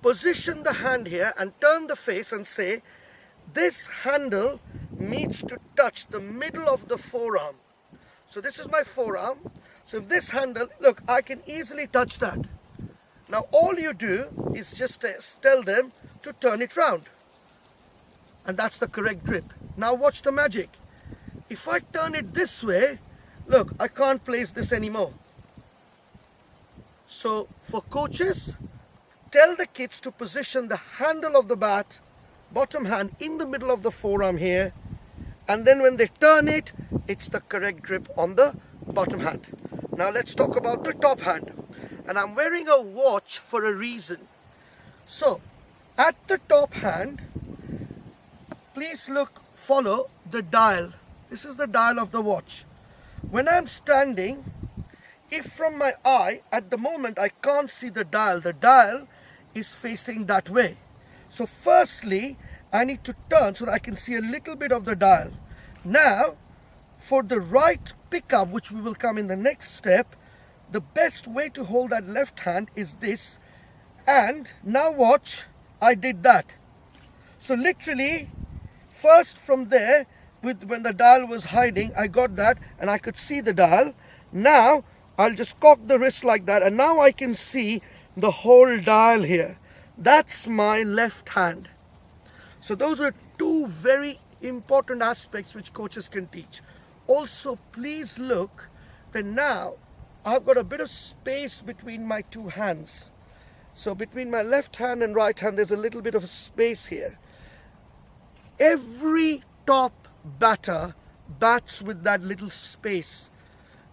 Speaker 14: position the hand here and turn the face and say, this handle needs to touch the middle of the forearm. So this is my forearm. So if this handle, look, I can easily touch that. Now all you do is just tell them to turn it round. And that's the correct grip. Now watch the magic. If I turn it this way, look, I can't place this anymore. So for coaches, tell the kids to position the handle of the bat, bottom hand, in the middle of the forearm here. And then when they turn it, it's the correct grip on the bottom hand. Now let's talk about the top hand. And I'm wearing a watch for a reason. So at the top hand, please follow the dial. This is the dial of the watch. When I'm standing, if from my eye, at the moment I can't see the dial is facing that way. So firstly, I need to turn so that I can see a little bit of the dial. Now, for the right pickup, which we will come in the next step, the best way to hold that left hand is this. And now watch, I did that. So literally, first from there, when the dial was hiding, I got that and I could see the dial. Now, I'll just cock the wrist like that and now I can see the whole dial here. That's my left hand. So those are two very important aspects which coaches can teach. Also, please look that now I've got a bit of space between my two hands. So between my left hand and right hand, there's a little bit of a space here. Every top batter bats with that little space,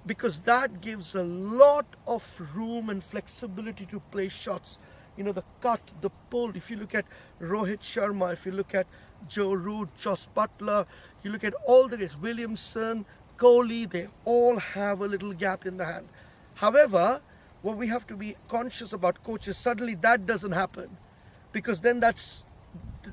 Speaker 14: because that gives a lot of room and flexibility to play shots. You know, the cut, the pull. If you look at Rohit Sharma, if you look at Joe Root, Joss Butler, you look at all the guys, Williamson, Kohli, they all have a little gap in the hand. However, what we have to be conscious about, coaches, suddenly that doesn't happen, because then that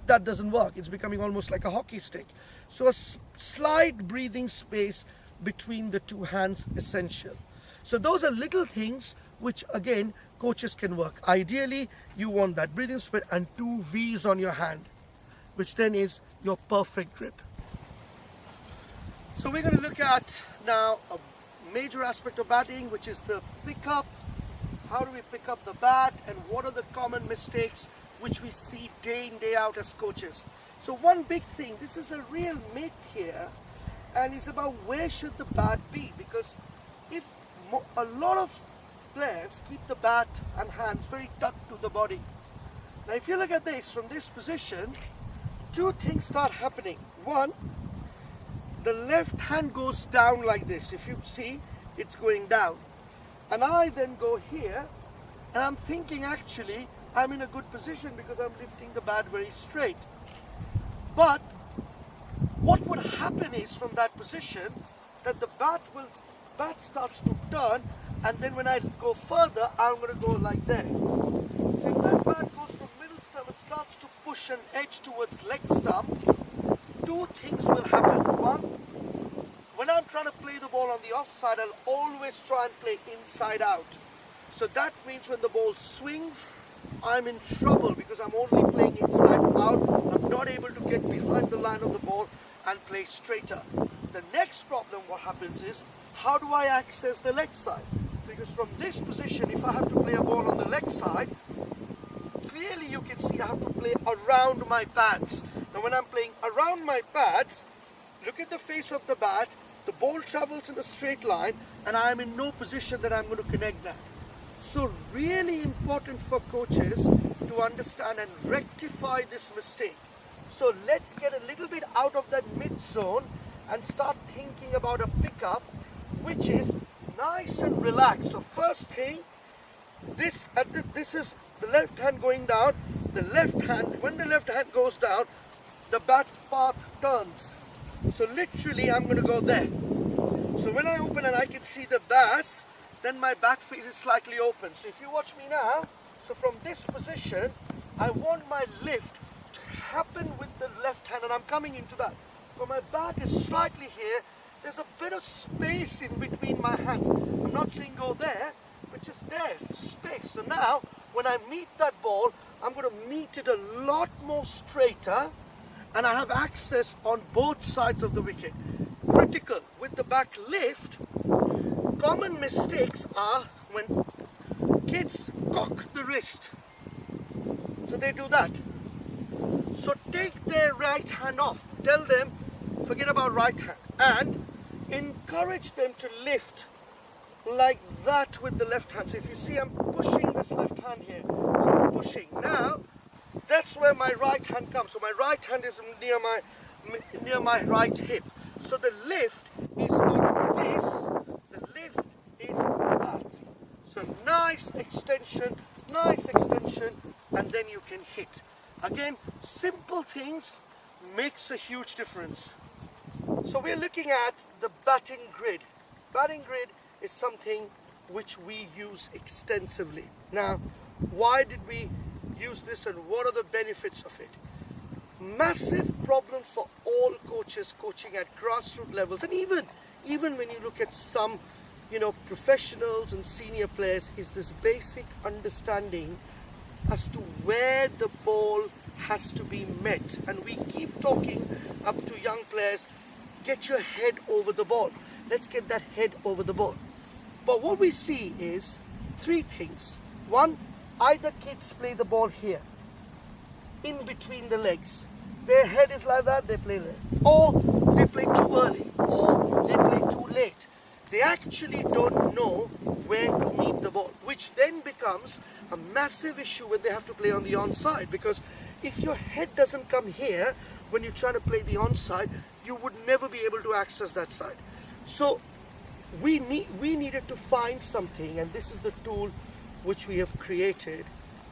Speaker 14: doesn't work. It's becoming almost like a hockey stick. So a slight breathing space between the two hands essential. So those are little things which again coaches can work. Ideally, you want that breathing space and two V's on your hand, which then is your perfect grip. So we're going to look at now a major aspect of batting, which is the pickup. How do we pick up the bat, and what are the common mistakes which we see day in, day out as coaches? So one big thing, this is a real myth here, and it's about where should the bat be, because if a lot of players keep the bat and hands very tucked to the body. Now if you look at this from this position, two things start happening. One, the left hand goes down like this. If you see, it's going down. And I then go here, and I'm thinking actually I'm in a good position because I'm lifting the bat very straight. But what would happen is from that position that the bat starts to turn, and then when I go further, I'm going to go like that. So if that bat goes from middle stump and starts to push an edge towards leg stump, two things will happen. One, when I'm trying to play the ball on the offside, I'll always try and play inside out. So that means when the ball swings, I'm in trouble because I'm only playing inside out. I'm not able to get behind the line of the ball and play straighter. The next problem, what happens is, how do I access the leg side? Because from this position, if I have to play a ball on the leg side, clearly you can see I have to play around my pads. Now when I'm playing around my pads, look at the face of the bat, the ball travels in a straight line, and I am in no position that I'm going to connect that. So really important for coaches to understand and rectify this mistake. So let's get a little bit out of that mid zone and start thinking about a pickup which is nice and relaxed. So first thing, this is the left hand going down. The left hand, when the left hand goes down, the bat path turns. So literally I'm going to go there. So when I open and I can see the bass, then my bat face is slightly open. So if you watch me now, so from this position, I want my lift to happen with the left hand, and I'm coming into that. So my bat is slightly here. There's a bit of space in between my hands. I'm not saying go there, but just there, space. So now, when I meet that ball, I'm going to meet it a lot more straighter, and I have access on both sides of the wicket. Critical with the back lift. Common mistakes are when kids cock the wrist. So they do that. So take their right hand off. Tell them, forget about right hand. And encourage them to lift like that with the left hand. So if you see, I'm pushing this left hand here. So I'm pushing. Now, that's where my right hand comes. So my right hand is near my right hip. So the lift is not this. The lift is that. So nice extension, and then you can hit. Again, simple things makes a huge difference. So we're looking at the batting grid. Batting grid is something which we use extensively. Now, why did we use this and what are the benefits of it? Massive problem for all coaches coaching at grassroots levels, and even when you look at some, professionals and senior players, is this basic understanding as to where the ball has to be met. And we keep talking up to young players, get your head over the ball. Let's get that head over the ball. But what we see is three things. One, either kids play the ball here, in between the legs. Their head is like that, they play there. Or they play too early, or they play too late. They actually don't know where to meet the ball, which then becomes a massive issue when they have to play on the onside, because if your head doesn't come here when you're trying to play the onside, you would never be able to access that side. So we needed to find something, and this is the tool which we have created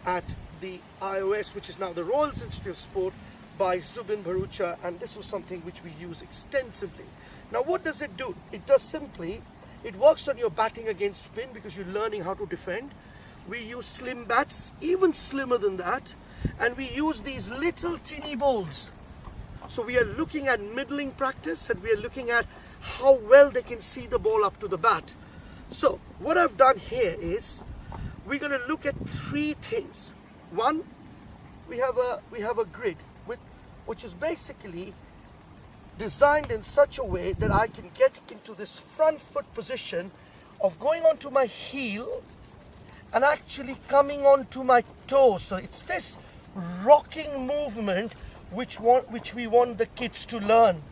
Speaker 14: at the IOS, which is now the Royal Institute of Sport, by Zubin Bharucha, and this was something which we use extensively. Now what does it do? It does simply, it works on your batting against spin because you're learning how to defend. We use slim bats, even slimmer than that, and we use these little teeny balls. So we are looking at middling practice, and we are looking at how well they can see the ball up to the bat. So what I've done here is, we're going to look at three things. One, we have a grid which is basically designed in such a way that I can get into this front foot position of going onto my heel and actually coming onto my toes. So it's this rocking movement which we want the kids to learn.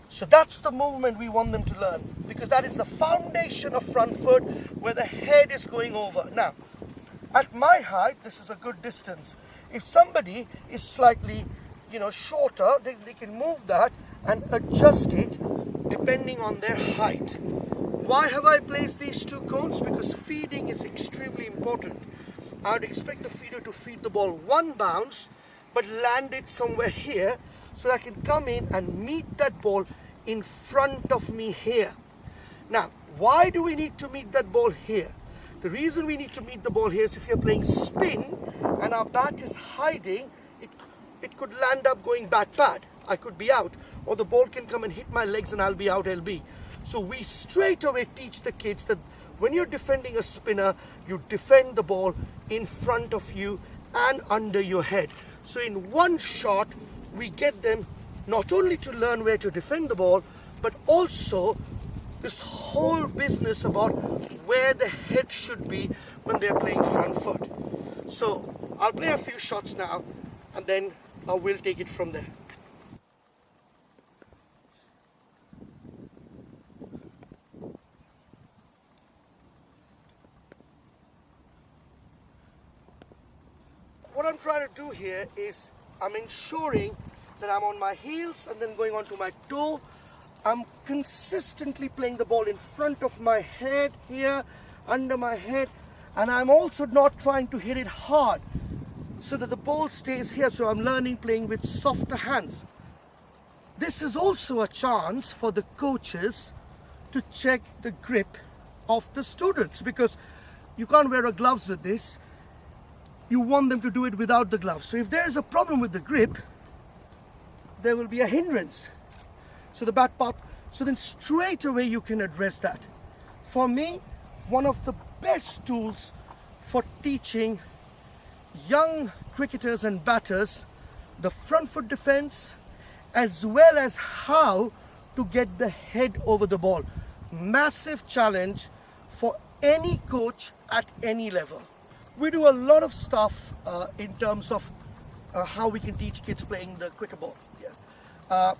Speaker 14: So that's the movement we want them to learn, because that is the foundation of front foot where the head is going over. Now, at my height, this is a good distance. If somebody is slightly, shorter, they can move that and adjust it depending on their height. Why have I placed these two cones? Because feeding is extremely important. I would expect the feeder to feed the ball one bounce, but land it somewhere here, so I can come in and meet that ball in front of me here. Now, why do we need to meet that ball here? The reason we need to meet the ball here is if you're playing spin and our bat is hiding, it could land up going bad. I could be out, or the ball can come and hit my legs and I'll be out LB. So we straight away teach the kids that when you're defending a spinner, you defend the ball in front of you and under your head. So in one shot, we get them not only to learn where to defend the ball, but also this whole business about where the head should be when they're playing front foot. So I'll play a few shots now, and then I will take it from there. What I'm trying to do here is I'm ensuring that I'm on my heels and then going onto my toe. I'm consistently playing the ball in front of my head here, under my head, and I'm also not trying to hit it hard so that the ball stays here. So I'm learning playing with softer hands. This is also a chance for the coaches to check the grip of the students, because you can't wear a gloves with this. You want them to do it without the gloves. So if there is a problem with the grip, there will be a hindrance. So the bat path, so then straight away you can address that. For me, one of the best tools for teaching young cricketers and batters the front foot defense, as well as how to get the head over the ball. Massive challenge for any coach at any level. We do a lot of stuff in terms of how we can teach kids playing the cricket ball. Yeah.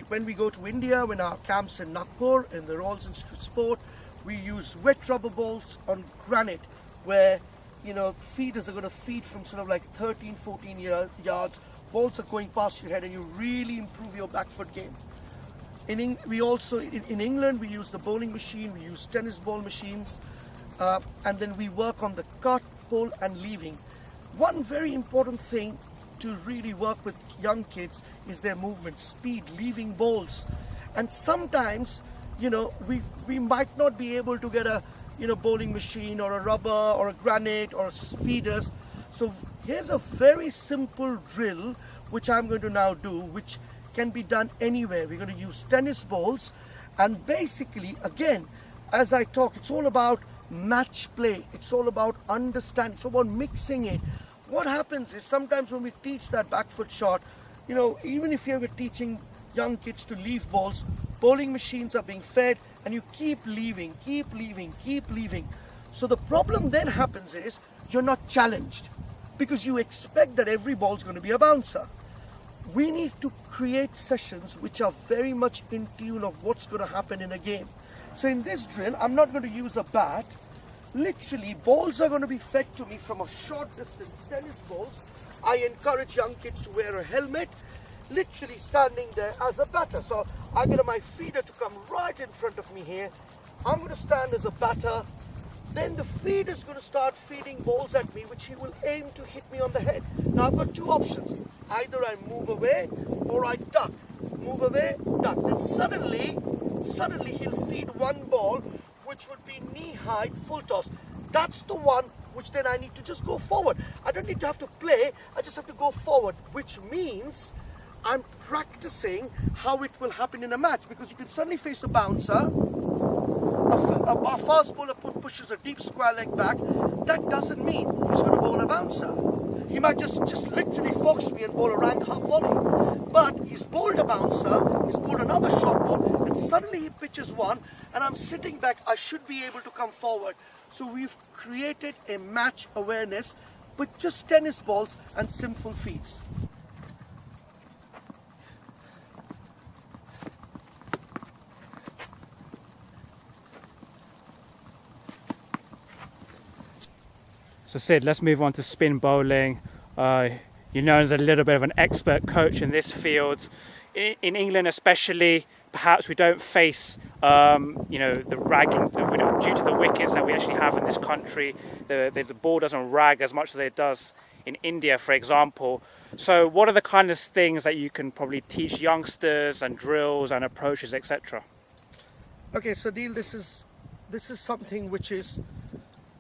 Speaker 14: When we go to India, when our camps in Nagpur, in the Royal Institute of Sport, we use wet rubber balls on granite, where feeders are going to feed from sort of like 13, 14 yards. Balls are going past your head, and you really improve your back foot game. In England, we use the bowling machine, we use tennis ball machines, and then we work on the cut, pull, and leaving. One very important thing to really work with young kids is their movement, speed, leaving balls. And sometimes, we might not be able to get a, bowling machine or a rubber or a granite or feeders. So here's a very simple drill, which I'm going to now do, which can be done anywhere. We're going to use tennis balls, and basically, again, as I talk, it's all about match play. It's all about understanding. It's about mixing it. What happens is sometimes when we teach that back foot shot, even if you're teaching young kids to leave balls, bowling machines are being fed, and you keep leaving. So the problem then happens is you're not challenged, because you expect that every ball is going to be a bouncer. We need to create sessions which are very much in tune of what's going to happen in a game. So in this drill, I'm not going to use a bat. Literally, balls are going to be fed to me from a short distance, tennis balls. I encourage young kids to wear a helmet, literally standing there as a batter. So I get my feeder to come right in front of me here. I'm going to stand as a batter. Then the feeder is going to start feeding balls at me, which he will aim to hit me on the head. Now I've got two options. Either I move away or I duck. Move away, duck. Then suddenly he'll feed one ball, which would be knee-high, full toss. That's the one which then I need to just go forward. I don't need to have to play, I just have to go forward, which means I'm practicing how it will happen in a match, because you can suddenly face a bouncer, a fast bowler pushes a deep square leg back. That doesn't mean he's going to bowl a bouncer. He might just literally fox me and bowl a rank half volley. But he's bowled a bouncer, he's bowled another short ball, and suddenly he pitches one, and I'm sitting back. I should be able to come forward. So we've created a match awareness with just tennis balls and simple feeds.
Speaker 11: So Sid, let's move on to spin bowling. As a little bit of an expert coach in this field. in England especially, perhaps we don't face, the ragging due to the wickets that we actually have in this country. The ball doesn't rag as much as it does in India, for example. So what are the kind of things that you can probably teach youngsters and drills and approaches, etc.?
Speaker 14: Okay, so Neel, this is something which is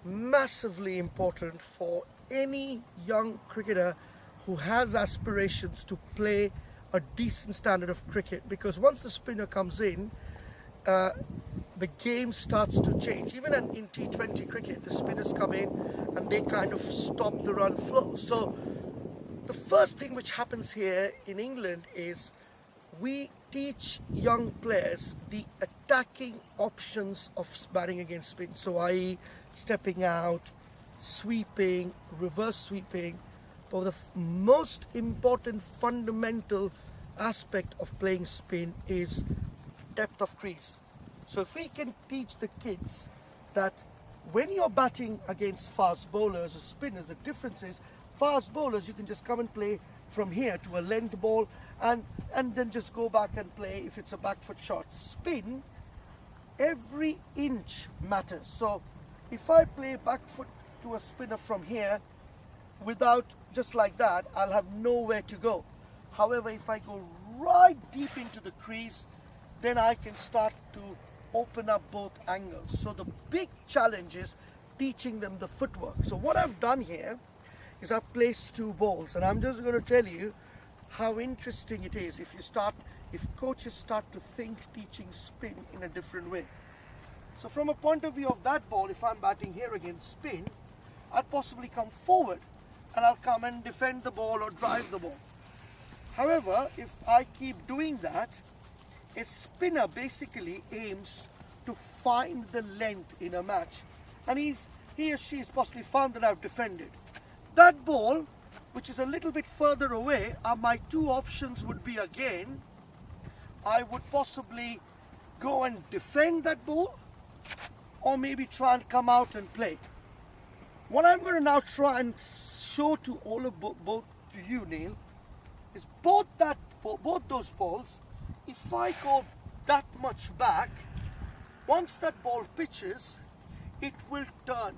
Speaker 14: massively important for any young cricketer who has aspirations to play a decent standard of cricket, because once the spinner comes in, the game starts to change. Even in T20 cricket, the spinners come in and they kind of stop the run flow. So the first thing which happens here in England is we teach young players the attacking options of batting against spin. So i.e. stepping out, sweeping, reverse sweeping. But the most important fundamental aspect of playing spin is depth of crease. So if we can teach the kids that when you're batting against fast bowlers or spinners, the difference is fast bowlers, you can just come and play from here to a length ball and then just go back and play if it's a back foot shot. Spin, every inch matters. So if I play back foot to a spinner from here, without just like that, I'll have nowhere to go. However, if I go right deep into the crease, then I can start to open up both angles. So the big challenge is teaching them the footwork. So what I've done here is I've placed two balls, and I'm just going to tell you how interesting it is if coaches start to think teaching spin in a different way. So from a point of view of that ball, if I'm batting here against spin, I'd possibly come forward and I'll come and defend the ball or drive the ball. However, if I keep doing that, a spinner basically aims to find the length in a match, and he or she has possibly found that I've defended. That ball, which is a little bit further away, my two options would be, again, I would possibly go and defend that ball, or maybe try and come out and play. What I'm going to now try and show to all of both to you, Neel, is both those balls. If I go that much back, once that ball pitches, it will turn.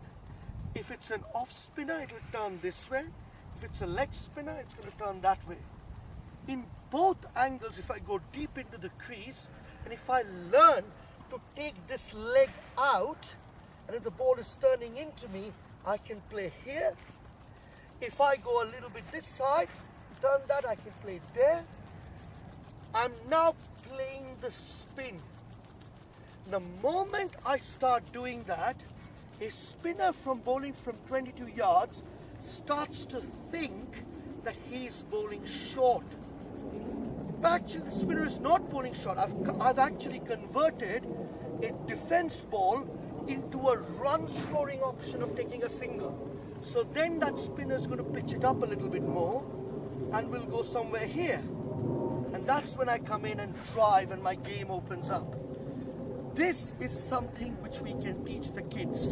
Speaker 14: If it's an off spinner, it will turn this way. If it's a leg spinner, it's going to turn that way. In both angles, if I go deep into the crease, and if I learn to take this leg out, and if the ball is turning into me, I can play here. If I go a little bit this side, turn that, I can play there. I'm now playing the spin. The moment I start doing that, a spinner from bowling from 22 yards starts to think that he's bowling short. But actually, the spinner is not bowling short. I've actually converted a defense ball into a run scoring option of taking a single. So then that spinner is going to pitch it up a little bit more and will go somewhere here. And that's when I come in and drive and my game opens up. This is something which we can teach the kids.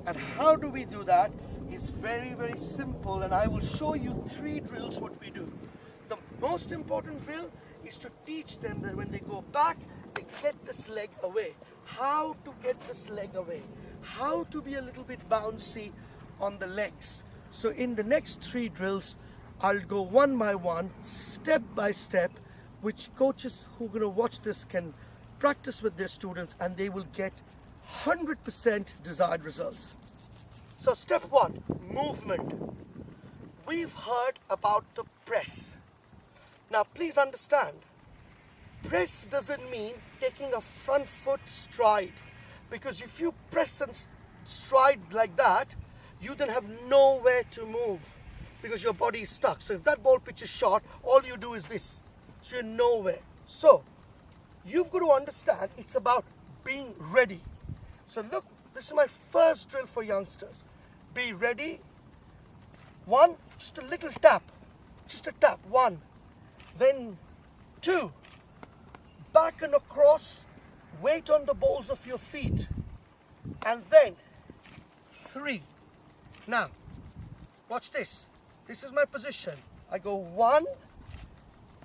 Speaker 14: And how do we do that? It's very, very simple, and I will show you 3 drills what we do. The most important drill is to teach them that when they go back, they get this leg away. How to get this leg away. How to be a little bit bouncy on the legs. So in the next 3 drills, I'll go one by one, step by step, which coaches who are going to watch this can practice with their students, and they will get 100% desired results. So step 1, movement. We've heard about the press. Now please understand, press doesn't mean taking a front foot stride, because if you press and stride like that, you then have nowhere to move because your body is stuck. So if that ball pitches short, all you do is this. So you're nowhere. So you've got to understand it's about being ready. So look, this is my first drill for youngsters. Be ready. 1, just a little tap. Just a tap. 1. Then 2. Back and across. Weight on the balls of your feet. And then 3. Now, watch this. This is my position. I go 1,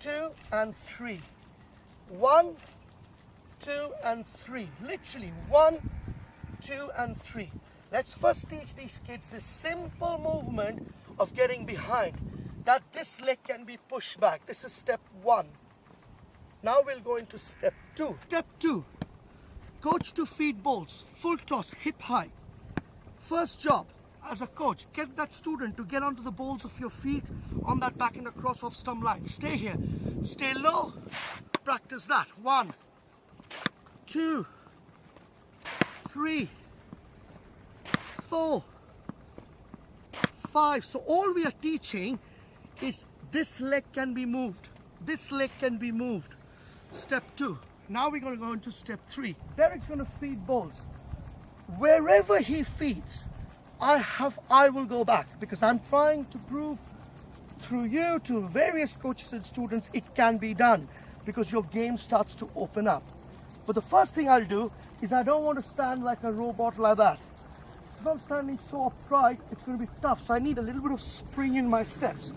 Speaker 14: 2 and 3. 1, 2 and 3. Literally 1, 2 and 3. Let's first teach these kids this simple movement of getting behind, that this leg can be pushed back. This is step 1. Now we'll go into step 2. Step 2, coach to feed balls, full toss, hip high. First job as a coach, get that student to get onto the balls of your feet on that back and across off stump line. Stay here, stay low, practice that. 1, 2, 3, 4, 5. So all we are teaching is this leg can be moved. This leg can be moved. Step 2. Now we're going to go into step 3. Derek's going to feed balls. Wherever he feeds, I will go back, because I'm trying to prove through you to various coaches and students it can be done, because your game starts to open up. But the first thing I'll do is I don't want to stand like a robot like that. If I'm standing so upright, it's going to be tough. So I need a little bit of spring in my steps.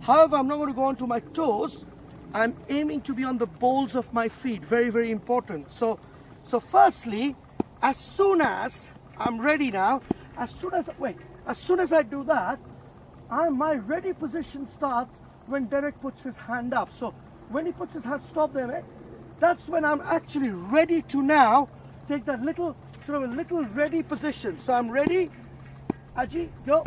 Speaker 14: However, I'm not going to go onto my toes. I'm aiming to be on the balls of my feet. Very, very important. So firstly, as soon as I'm ready now, as soon as I do that, my ready position starts when Derek puts his hand up. So when he puts his hand, stop there, mate. That's when I'm actually ready to now take that little, sort of a little ready position. So I'm ready. Aji, go.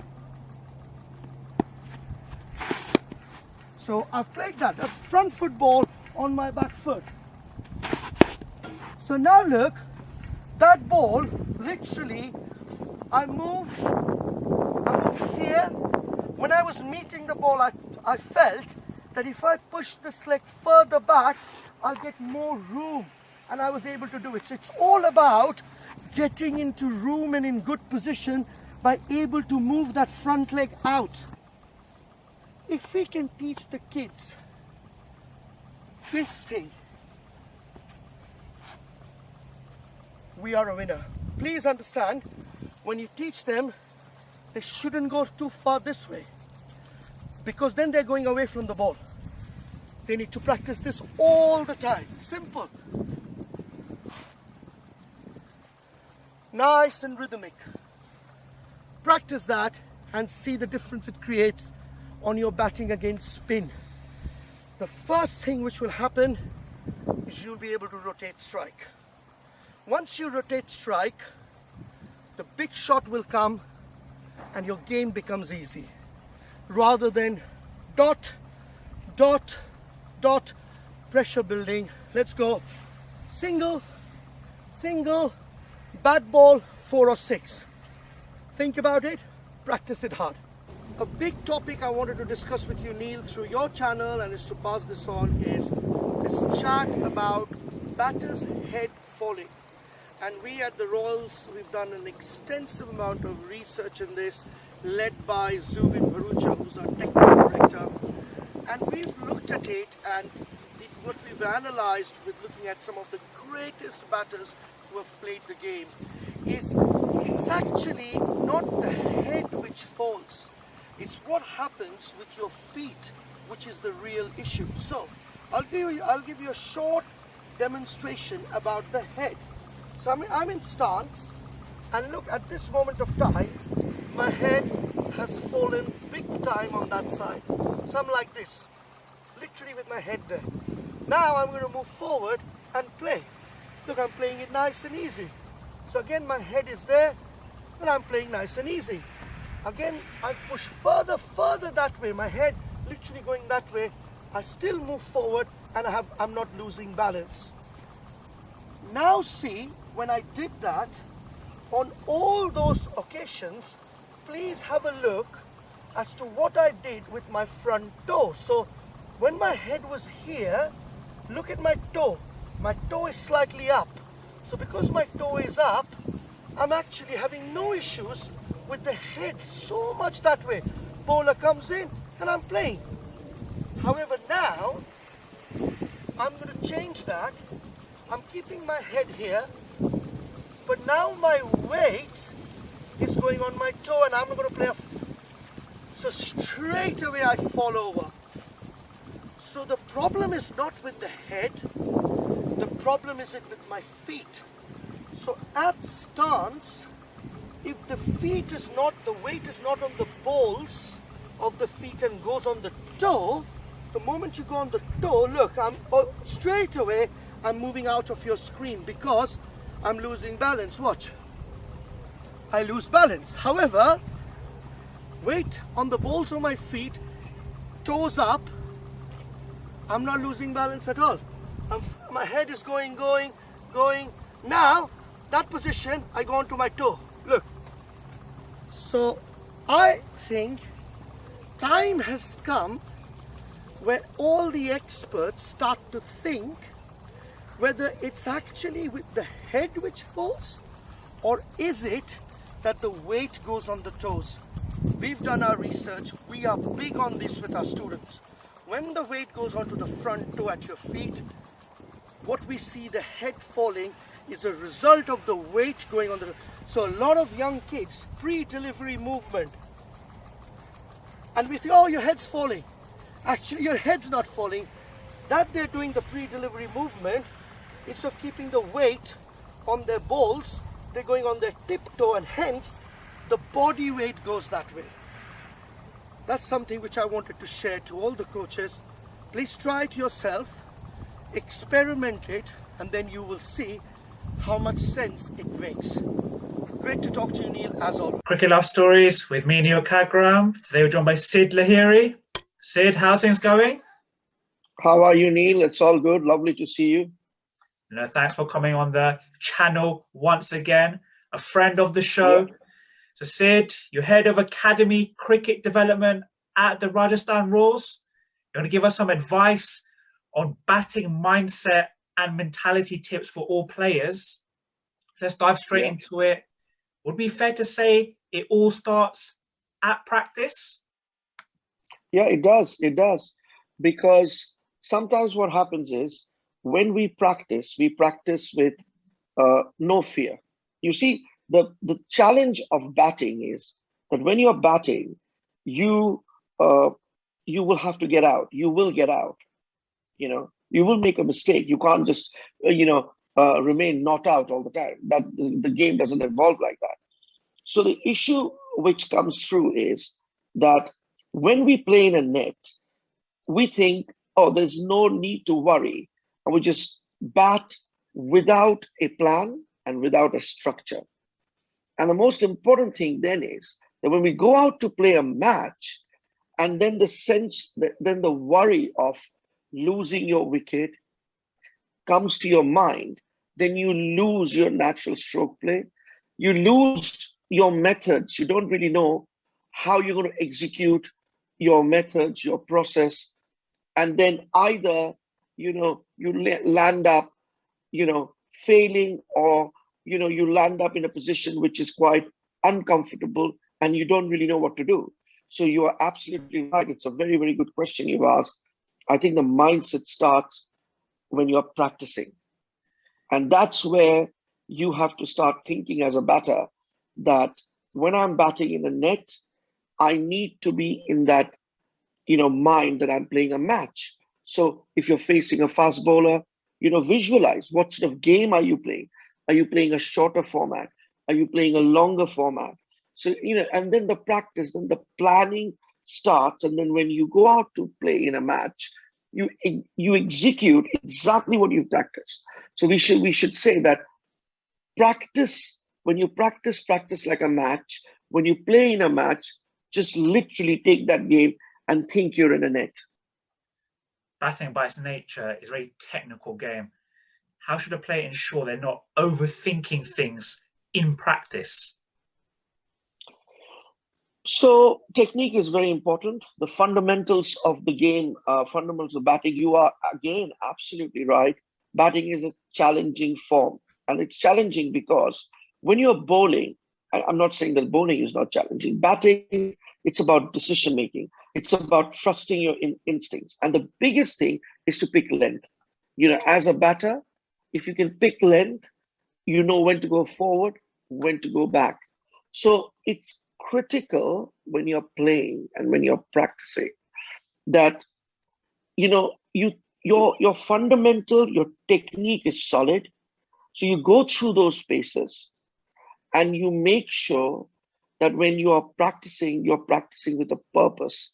Speaker 14: So I've played that, a front foot ball on my back foot. So now look, that ball, literally, I moved here. When I was meeting the ball, I felt that if I push this leg further back, I'll get more room, and I was able to do it. So it's all about getting into room and in good position by able to move that front leg out. If we can teach the kids this thing, we are a winner. Please understand, when you teach them, they shouldn't go too far this way, because then they're going away from the ball. They need to practice this all the time. Simple. Nice and rhythmic. Practice that and see the difference it creates on your batting against spin. The first thing which will happen is you'll be able to rotate strike. Once you rotate strike, the big shot will come and your game becomes easy. Rather than dot, dot, dot, pressure building. Let's go. Single, single, bat ball, 4 or 6. Think about it, practice it hard. A big topic I wanted to discuss with you, Neel, through your channel, and is to pass this on, is this chat about batters' head falling. And we at the Royals, we've done an extensive amount of research in this, led by Zubin Bharucha, who's our technical director. And we've looked at it, and what we've analysed with looking at some of the greatest batters who have played the game is it's actually not the head which falls. It's what happens with your feet, which is the real issue. So I'll give you a short demonstration about the head. So I'm in stance, and look, at this moment of time, my head has fallen big time on that side. So I'm like this, literally with my head there. Now I'm going to move forward and play. Look, I'm playing it nice and easy. So again, my head is there, and I'm playing nice and easy. Again, I push further that way, my head literally going that way. I still move forward, and I'm not losing balance. Now see, when I did that, on all those occasions, please have a look as to what I did with my front toe. So when my head was here, look at my toe. My toe is slightly up. So because my toe is up, I'm actually having no issues with the head so much that way. Bowler comes in and I'm playing. However, now I'm going to change that. I'm keeping my head here, but now my weight is going on my toe, and I'm going to play so straight away I fall over. So the problem is not with the head, the problem is it with my feet. So at stance, if the feet is not, the weight is not on the balls of the feet and goes on the toe, the moment you go on the toe, look, straight away, I'm moving out of your screen because I'm losing balance. Watch. I lose balance. However, weight on the balls of my feet, toes up, I'm not losing balance at all. My head is going. Now, that position, I go onto my toe. Look. So, I think time has come where all the experts start to think whether it's actually with the head which falls, or is it that the weight goes on the toes. We've done our research. We are big on this with our students. When the weight goes onto the front toe at your feet, what we see, the head falling, is a result of the weight going on the... So a lot of young kids, pre-delivery movement, and we say, oh, your head's falling. Actually, your head's not falling. That they're doing the pre-delivery movement, instead of keeping the weight on their balls, they're going on their tiptoe, and hence the body weight goes that way. That's something which I wanted to share to all the coaches. Please try it yourself, experiment it, and then you will see how much sense it makes. Great to talk to you, Neel, as always.
Speaker 1: Cricket Love Stories with me, Neel Khagram. Today we're joined by Sid Lahiri. Sid, how's things going?
Speaker 15: How are you, Neel? It's all good. Lovely to see you.
Speaker 1: Thanks for coming on the channel once again. A friend of the show. Yeah. So Sid, you're head of Academy Cricket Development at the Rajasthan Royals. You want to give us some advice on batting mindset and mentality tips for all players? Let's dive straight into it. Would it be fair to say it all starts at practice?
Speaker 15: Yeah, it does. It does. Because sometimes what happens is when we practice with no fear. You see, the challenge of batting is that when you're batting, you will have to get out. You will get out. You know, you will make a mistake. You can't just, remain not out all the time. That the game doesn't evolve like that. So the issue which comes through is that when we play in a net, we think, oh, there's no need to worry. And we just bat without a plan and without a structure. And the most important thing then is that when we go out to play a match, and then then the worry of losing your wicket comes to your mind, then you lose your natural stroke play. You lose your methods. You don't really know how you're going to execute your methods, your process. And then either, you land up, failing, or, you land up in a position which is quite uncomfortable and you don't really know what to do. So you are absolutely right. It's a very, very good question you've asked. I think the mindset starts when you're practicing. And that's where you have to start thinking as a batter that when I'm batting in a net, I need to be in that, mind that I'm playing a match. So if you're facing a fast bowler, visualize what sort of game are you playing? Are you playing a shorter format? Are you playing a longer format? So, and then the practice, then the planning starts. And then when you go out to play in a match, you execute exactly what you've practiced. So we should say that practice, when you practice like a match. When you play in a match, just literally take that game and think you're in a net.
Speaker 1: Batting by its nature is a very technical game. How should a player ensure they're not overthinking things in practice?
Speaker 15: So technique is very important. The fundamentals of the game, fundamentals of batting, you are again absolutely right. Batting is a challenging form, and it's challenging because when you're bowling, I'm not saying that bowling is not challenging. Batting, it's about decision making. It's about trusting your instincts. And the biggest thing is to pick length. As a batter, if you can pick length, you know when to go forward, when to go back. So it's critical when you're playing and when you're practicing that your fundamental, your technique is solid. So you go through those spaces and you make sure that when you are practicing, you're practicing with a purpose.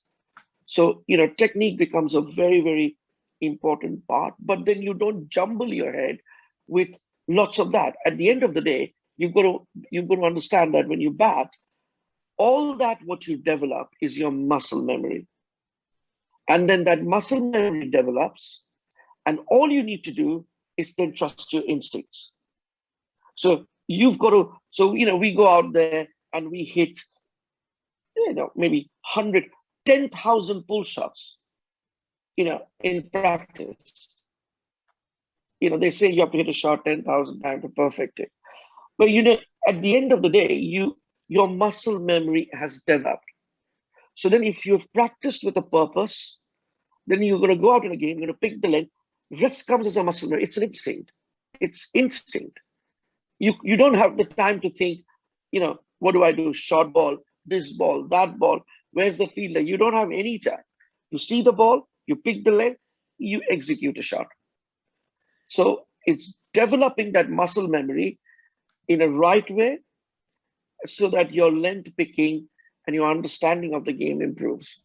Speaker 15: So, technique becomes a very, very important part, but then you don't jumble your head with lots of that. At the end of the day, you've got to understand that when you bat, all that what you develop is your muscle memory. And then that muscle memory develops, and all you need to do is then trust your instincts. So we go out there and we hit, maybe 100, 10,000 pull shots, in practice. They say you have to hit a shot 10,000 times to perfect it. But, at the end of the day, your muscle memory has developed. So then if you've practiced with a purpose, then you're going to go out in a game, you're going to pick the length. Rest comes as a muscle memory. It's an instinct. It's instinct. You don't have the time to think, what do I do? Short ball, this ball, that ball. Where's the fielder? You don't have any time. You see the ball, you pick the length, you execute a shot. So it's developing that muscle memory in a right way so that your length picking and your understanding of the game improves.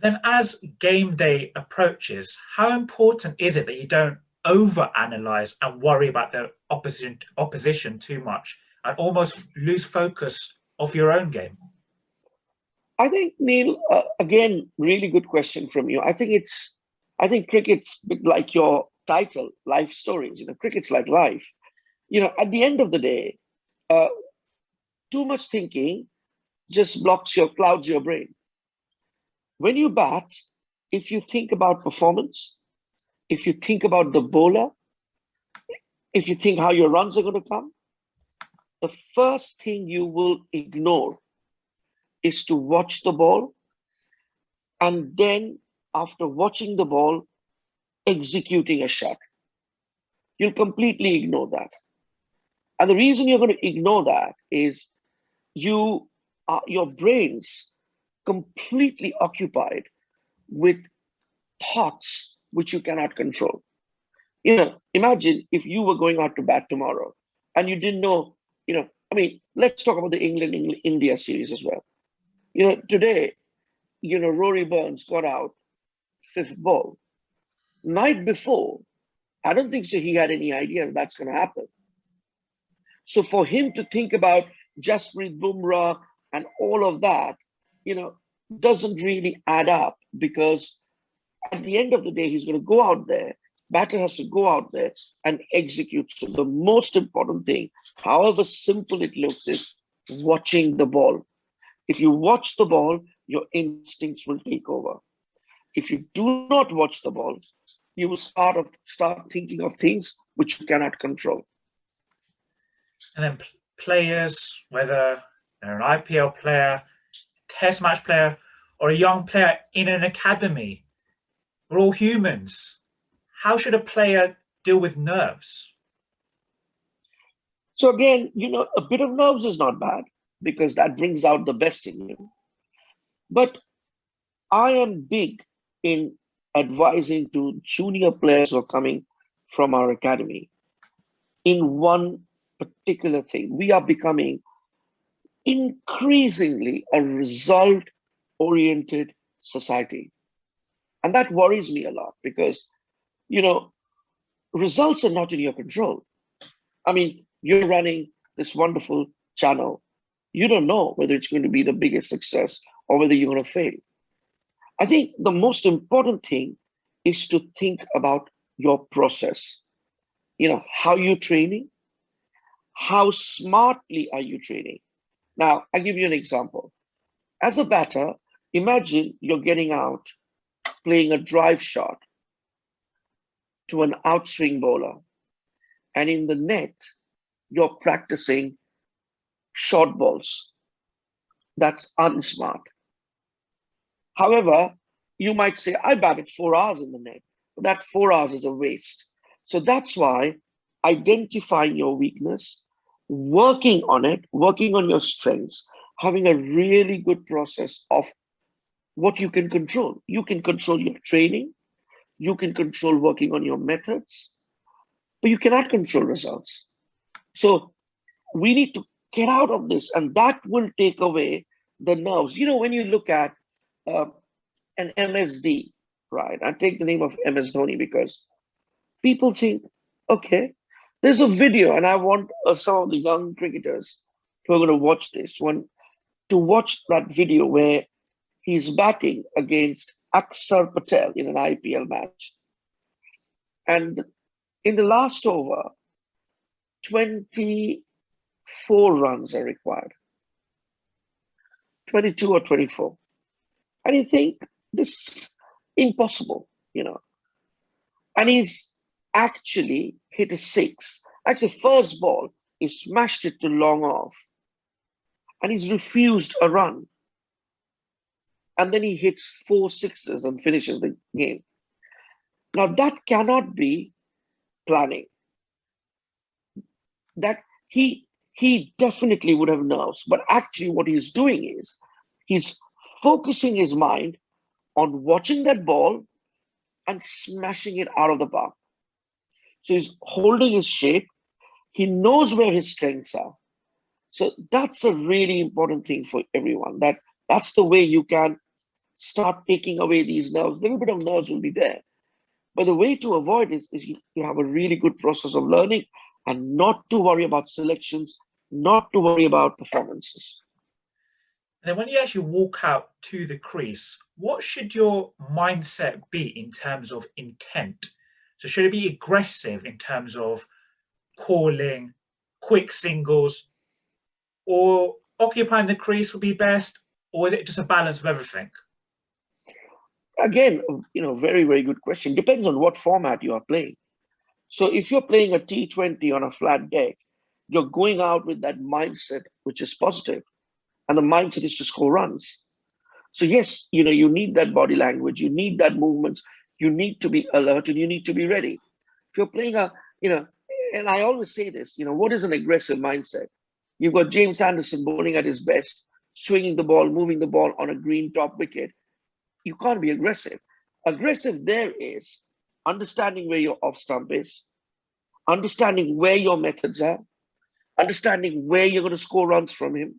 Speaker 1: Then as game day approaches, how important is it that you don't overanalyze and worry about the opposition too much and almost lose focus of your own game?
Speaker 15: I think, Neil, again, really good question from you. I think cricket's like your title, life stories. Cricket's like life. At the end of the day, too much thinking just clouds your brain. When you bat, if you think about performance, if you think about the bowler, if you think how your runs are going to come, the first thing you will ignore is to watch the ball, and then after watching the ball, executing a shot. You'll completely ignore that. And the reason you're going to ignore that is your brain's completely occupied with thoughts which you cannot control. Imagine if you were going out to bat tomorrow and you didn't know, let's talk about the England-India series as well. Today, Rory Burns got out 5th ball. Night before, I don't think so he had any idea that's going to happen. So for him to think about Jasprit Bumrah and all of that, doesn't really add up, because at the end of the day, he's going to go out there, batter has to go out there and execute. So the most important thing, however simple it looks, is watching the ball. If you watch the ball, your instincts will take over. If you do not watch the ball, you will start thinking of things which you cannot control.
Speaker 1: And then players, whether they're an IPL player, test match player, or a young player in an academy, we're all humans. How should a player deal with nerves?
Speaker 15: So again, a bit of nerves is not bad, because that brings out the best in you. But I am big in advising to junior players who are coming from our academy in one particular thing. We are becoming increasingly a result-oriented society. And that worries me a lot, because, results are not in your control. You're running this wonderful channel. You don't know whether it's going to be the biggest success or whether you're going to fail. I think the most important thing is to think about your process. How you're training, how smartly are you training? Now, I'll give you an example. As a batter, imagine you're getting out, playing a drive shot to an outswing bowler, and in the net, you're practicing short balls. That's unsmart. However, you might say, I batted 4 hours in the net, but that 4 hours is a waste. So that's why identifying your weakness, working on it, working on your strengths, having a really good process of what you can control. You can control your training, you can control working on your methods, but you cannot control results. So we need to get out of this, and that will take away the nerves. You know, when you look at an MSD, right? I take the name of MS Dhoni because people think, okay, there's a video, and I want some of the young cricketers who are going to watch this one to watch that video where he's batting against Akshar Patel in an IPL match. And in the last over, 24 runs are required. 22 or 24. And you think, this is impossible, you know. And he's actually hit a six. Actually, first ball, he smashed it to long off. And he's refused a run. And then he hits 4 sixes and finishes the game. Now that cannot be planning. That he definitely would have nerves, but actually what he's doing is he's focusing his mind on watching that ball and smashing it out of the park. So he's holding his shape. He knows where his strengths are. So that's a really important thing for everyone. That's the way you can start taking away these nerves. A little bit of nerves will be there. But the way to avoid is you have a really good process of learning and not to worry about selections, not to worry about performances.
Speaker 1: And then when you actually walk out to the crease, what should your mindset be in terms of intent? So should it be aggressive in terms of calling, quick singles, or occupying the crease would be best, or is it just a balance of everything?
Speaker 15: Again, you know, very, very good question. Depends on what format you are playing. So if you're playing a T20 on a flat deck, you're going out with that mindset, which is positive. And the mindset is to score runs. So yes, you know, you need that body language, you need that movements, you need to be alert, and you need to be ready. If you're playing and I always say this, you know, what is an aggressive mindset? You've got James Anderson bowling at his best, swinging the ball, moving the ball on a green top wicket. You can't be aggressive. Aggressive there is understanding where your off stump is, understanding where your methods are, understanding where you're going to score runs from him,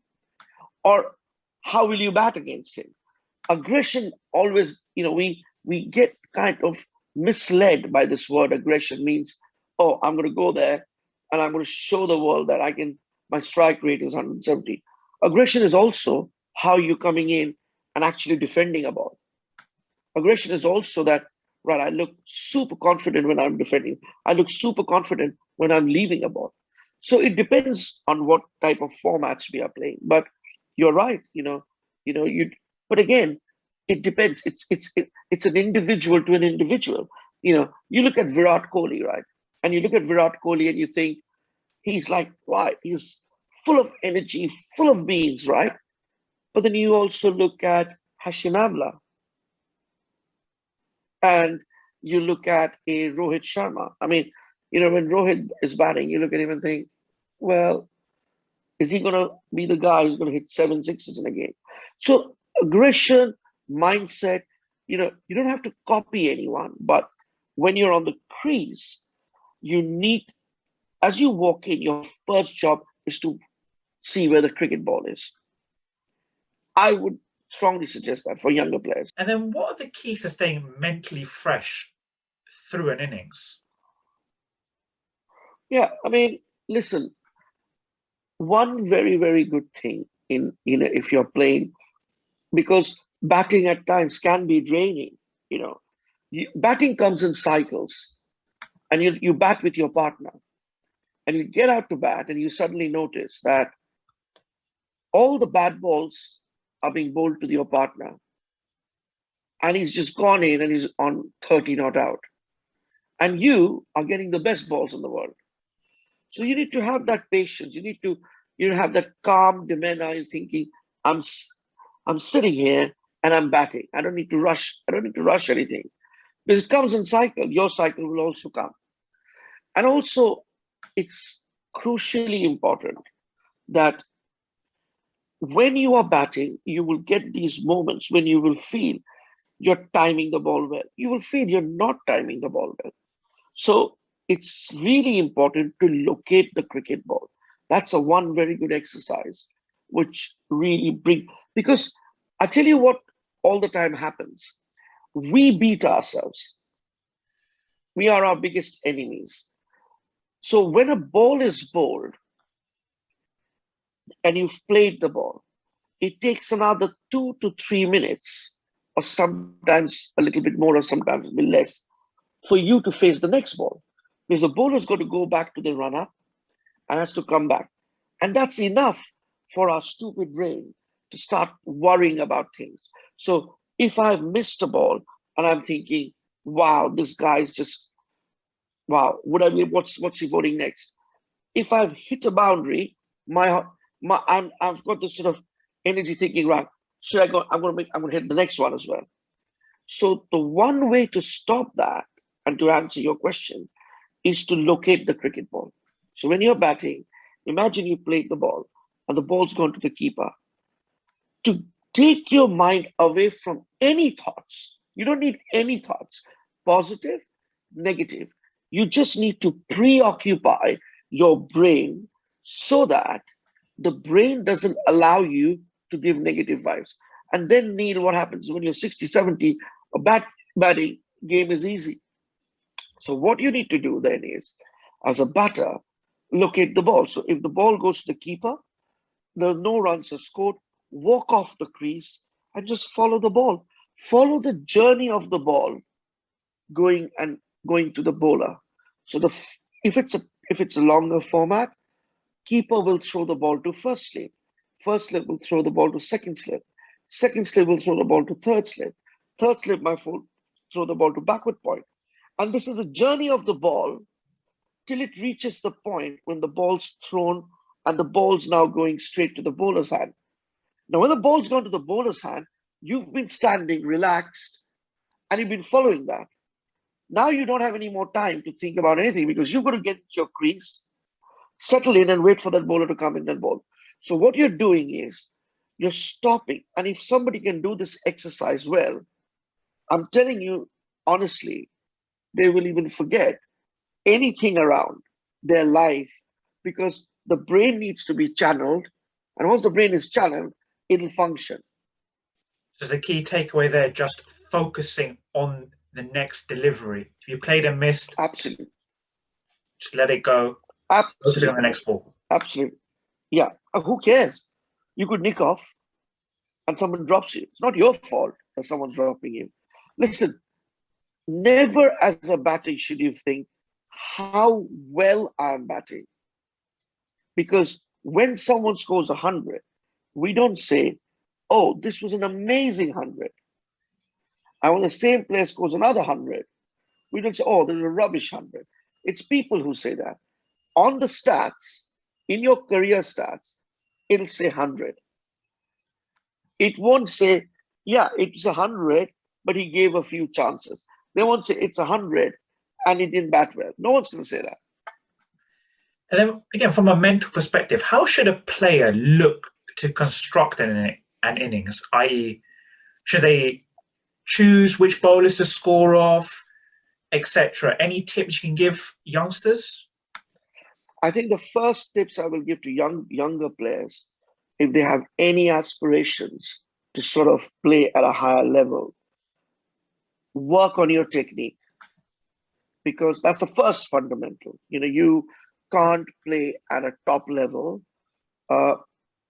Speaker 15: or how will you bat against him. Aggression always, you know, we get kind of misled by this word. Aggression means, oh, I'm going to go there and I'm going to show the world that my strike rate is 170. Aggression is also how you're coming in and actually defending a ball. Aggression is also that, right, I look super confident when I'm defending. I look super confident when I'm leaving a ball. So it depends on what type of formats we are playing. But you're right, but again, it depends. It's an individual to an individual. You know, you look at Virat Kohli, right? And you look at Virat Kohli and you think he's like, right, he's full of energy, full of beans, right? But then you also look at Hashim Amla, and you look at a Rohit Sharma. I mean, you know, when Rohit is batting, you look at him and think, well, is he going to be the guy who's going to hit 7 sixes in a game? So aggression, mindset, you know, you don't have to copy anyone, but when you're on the crease, you need, as you walk in, your first job is to see where the cricket ball is. I would strongly suggest that for younger players.
Speaker 1: And then what are the keys to staying mentally fresh through an innings?
Speaker 15: Yeah, I mean, listen, one very, very good thing if you're playing, because batting at times can be draining, you know, batting comes in cycles, and you bat with your partner, and you get out to bat and you suddenly notice that all the bad balls are being bowled to your partner, and he's just gone in and he's on 30 not out, and you are getting the best balls in the world. So you need to have that patience. You need to have that calm demeanor. You're thinking, I'm sitting here and I'm batting. I don't need to rush. I don't need to rush anything, because it comes in cycle. Your cycle will also come. And also, it's crucially important that when you are batting, you will get these moments when you will feel you're timing the ball well. You will feel you're not timing the ball well. So it's really important to locate the cricket ball. That's a one very good exercise, which really because I tell you what all the time happens. We beat ourselves. We are our biggest enemies. So when a ball is bowled and you've played the ball, it takes another 2 to 3 minutes, or sometimes a little bit more, or sometimes a bit less, for you to face the next ball. Because the bowler's got to go back to the run-up and has to come back. And that's enough for our stupid brain to start worrying about things. So if I've missed a ball and I'm thinking, wow, this guy's just, wow, what's he bowling next? If I've hit a boundary, I've got this sort of energy thinking, right, should I go? I'm going to hit the next one as well. So the one way to stop that, and to answer your question, is to locate the cricket ball. So when you're batting, imagine you played the ball and the ball's gone to the keeper. To take your mind away from any thoughts, you don't need any thoughts, positive, negative. You just need to preoccupy your brain so that the brain doesn't allow you to give negative vibes. And then, Neel, what happens when you're 60, 70, a batting game is easy. So what you need to do then is, as a batter, locate the ball. So if the ball goes to the keeper, there are no runs are scored, walk off the crease and just follow the ball. Follow the journey of the ball going to the bowler. So if it's a longer format, keeper will throw the ball to first slip. First slip will throw the ball to second slip. Second slip will throw the ball to third slip. Third slip might throw the ball to backward point. And this is the journey of the ball till it reaches the point when the ball's thrown and the ball's now going straight to the bowler's hand. Now, when the ball's gone to the bowler's hand, you've been standing relaxed and you've been following that. Now you don't have any more time to think about anything because you've got to get into your crease, settle in and wait for that bowler to come in and bowl. So what you're doing is you're stopping. And if somebody can do this exercise well, I'm telling you, honestly, they will even forget anything around their life because the brain needs to be channeled. And once the brain is channeled, it'll function.
Speaker 1: So the key takeaway there, just focusing on the next delivery. If you played and missed,
Speaker 15: absolutely,
Speaker 1: just let it go.
Speaker 15: Absolutely.
Speaker 1: Focus on the next ball.
Speaker 15: Absolutely. Yeah. Who cares? You could nick off and someone drops you. It's not your fault that someone's dropping you. Listen, never as a batter should you think how well I'm batting. Because when someone scores 100, we don't say, oh, this was an amazing 100. And when the same player scores another 100, we don't say, oh, this is a rubbish 100. It's people who say that. On the stats, in your career stats, it'll say 100. It won't say, yeah, it's 100, but he gave a few chances. They won't say it's 100 and he didn't bat well. No one's going to say that.
Speaker 1: And then again, from a mental perspective, how should a player look to construct an innings? I.e., should they choose which bowlers to score off, etc.? Any tips you can give youngsters?
Speaker 15: I think the first tips I will give to younger players, if they have any aspirations to sort of play at a higher level, work on your technique, because that's the first fundamental. You can't play at a top level, or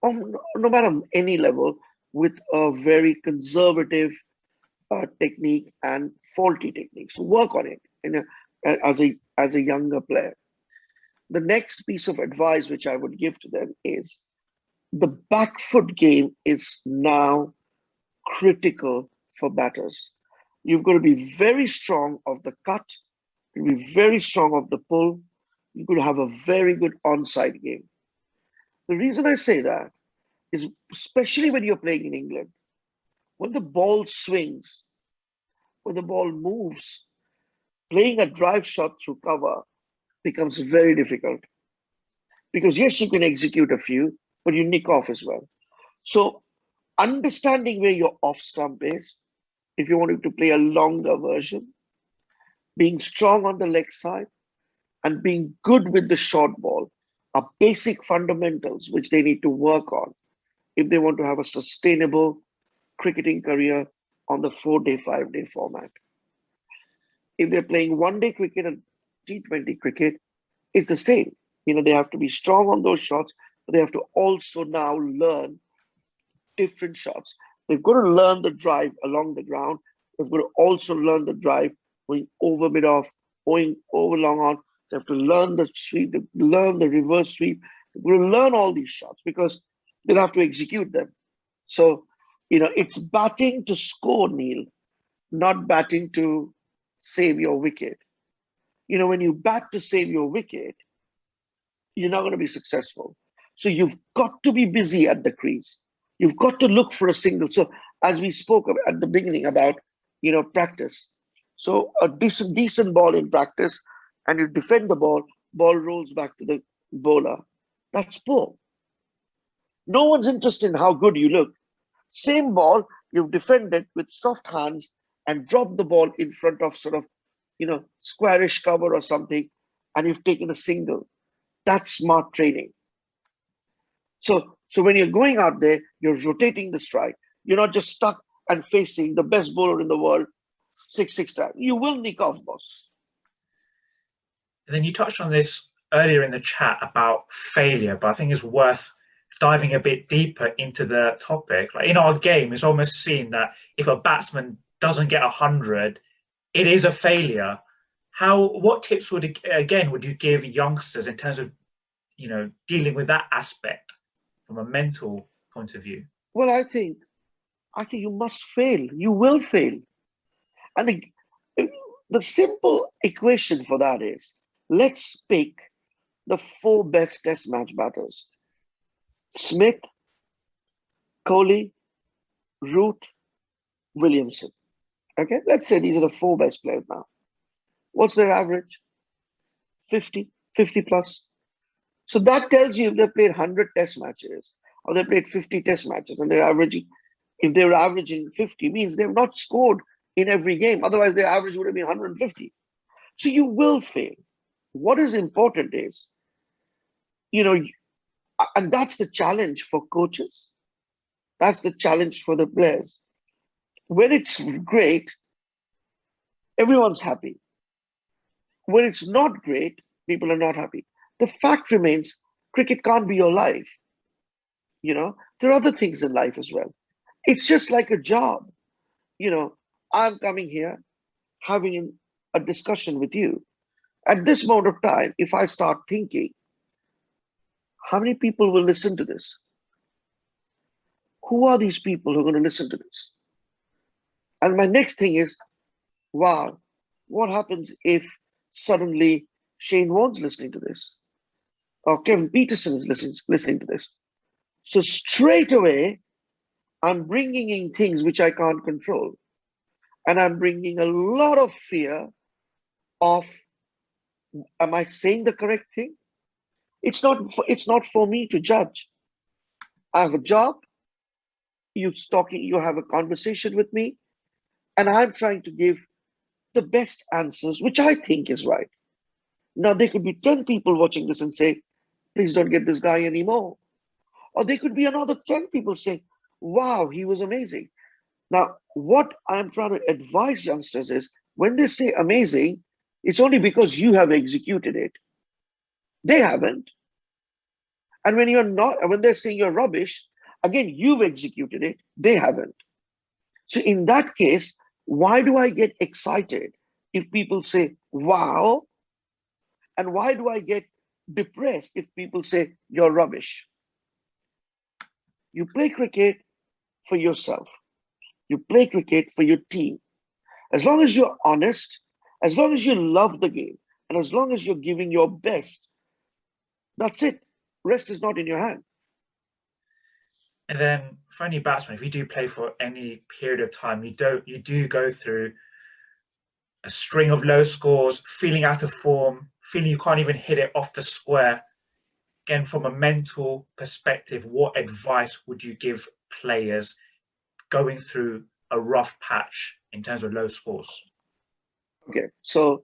Speaker 15: no matter any level, with a very conservative technique and faulty technique. So work on it as a younger player. The next piece of advice which I would give to them is the back foot game is now critical for batters. You've got to be very strong of the cut, you've got to be very strong of the pull, you've got to have a very good onside game. The reason I say that is especially when you're playing in England, when the ball swings, when the ball moves, playing a drive shot through cover becomes very difficult. Because yes, you can execute a few, but you nick off as well. So understanding where your off stump is, if you wanted to play a longer version, being strong on the leg side, and being good with the short ball are basic fundamentals which they need to work on if they want to have a sustainable cricketing career on the 4-day, 5-day format. If they're playing one-day cricket and T20 cricket, it's the same. They have to be strong on those shots, but they have to also now learn different shots. They've got to learn the drive along the ground. They've got to also learn the drive going over mid-off, going over long on. They have to learn the sweep, learn the reverse sweep. They've got to learn all these shots because they'll have to execute them. So, it's batting to score, Neil, not batting to save your wicket. When you bat to save your wicket, you're not going to be successful. So you've got to be busy at the crease. You've got to look for a single. So as we spoke at the beginning about, practice. So a decent ball in practice, and you defend the ball rolls back to the bowler. That's poor. No one's interested in how good you look. Same ball, you've defended with soft hands and dropped the ball in front of sort of, squarish cover or something, and you've taken a single. That's smart training. So when you're going out there, you're rotating the strike. You're not just stuck and facing the best bowler in the world 6 times. You will nick off, boss.
Speaker 1: And then you touched on this earlier in the chat about failure, but I think it's worth diving a bit deeper into the topic. Like in our game, it's almost seen that if a batsman doesn't get 100, it is a failure. What tips would you give youngsters in terms of, dealing with that aspect from a mental point of view?
Speaker 15: Well, I think you must fail. You will fail. And the simple equation for that is, let's pick the 4 best test match batters. Smith, Kohli, Root, Williamson. Okay, let's say these are the 4 best players now. What's their average? 50 plus. So that tells you if they played 100 test matches or they played 50 test matches and they're averaging, if they were averaging 50, means they've not scored in every game. Otherwise, their average would have been 150. So you will fail. What is important is, and that's the challenge for coaches. That's the challenge for the players. When it's great, everyone's happy. When it's not great, people are not happy. The fact remains, cricket can't be your life. There are other things in life as well. It's just like a job. I'm coming here, having a discussion with you. At this moment of time, if I start thinking, how many people will listen to this? Who are these people who are going to listen to this? And my next thing is, wow, what happens if suddenly Shane Warne's listening to this? Or Kevin Peterson is listening to this? So straight away, I'm bringing in things which I can't control. And I'm bringing a lot of fear of, am I saying the correct thing? It's not for me to judge. I have a job. You have a conversation with me, and I'm trying to give the best answers, which I think is right. Now, there could be 10 people watching this and say, please don't get this guy anymore. Or there could be another 10 people saying, wow, he was amazing. Now, what I'm trying to advise youngsters is, when they say amazing, it's only because you have executed it. They haven't. And when they're saying you're rubbish, again, you've executed it. They haven't. So in that case, why do I get excited if people say, wow? And why do I get depressed if people say you're rubbish? You play cricket for yourself. You play cricket for your team. As long as you're honest, as long as you love the game, and as long as you're giving your best, that's it. Rest is not in your hand.
Speaker 1: And then for any batsman, if you do play for any period of time, you do go through a string of low scores, feeling out of form, feeling you can't even hit it off the square, again, from a mental perspective, what advice would you give players going through a rough patch in terms of low scores?
Speaker 15: Okay, so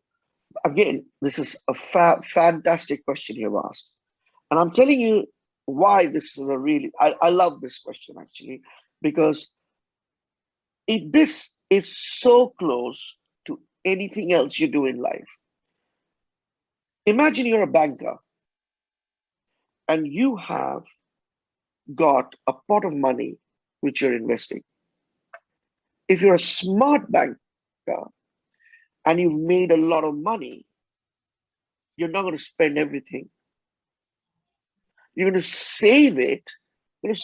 Speaker 15: again, this is a fantastic question you've asked. And I'm telling you why this is a really, I love this question actually, because this is so close to anything else you do in life. Imagine you're a banker and you have got a pot of money which you're investing. If you're a smart banker and you've made a lot of money, you're not going to spend everything. You're going to save it, you're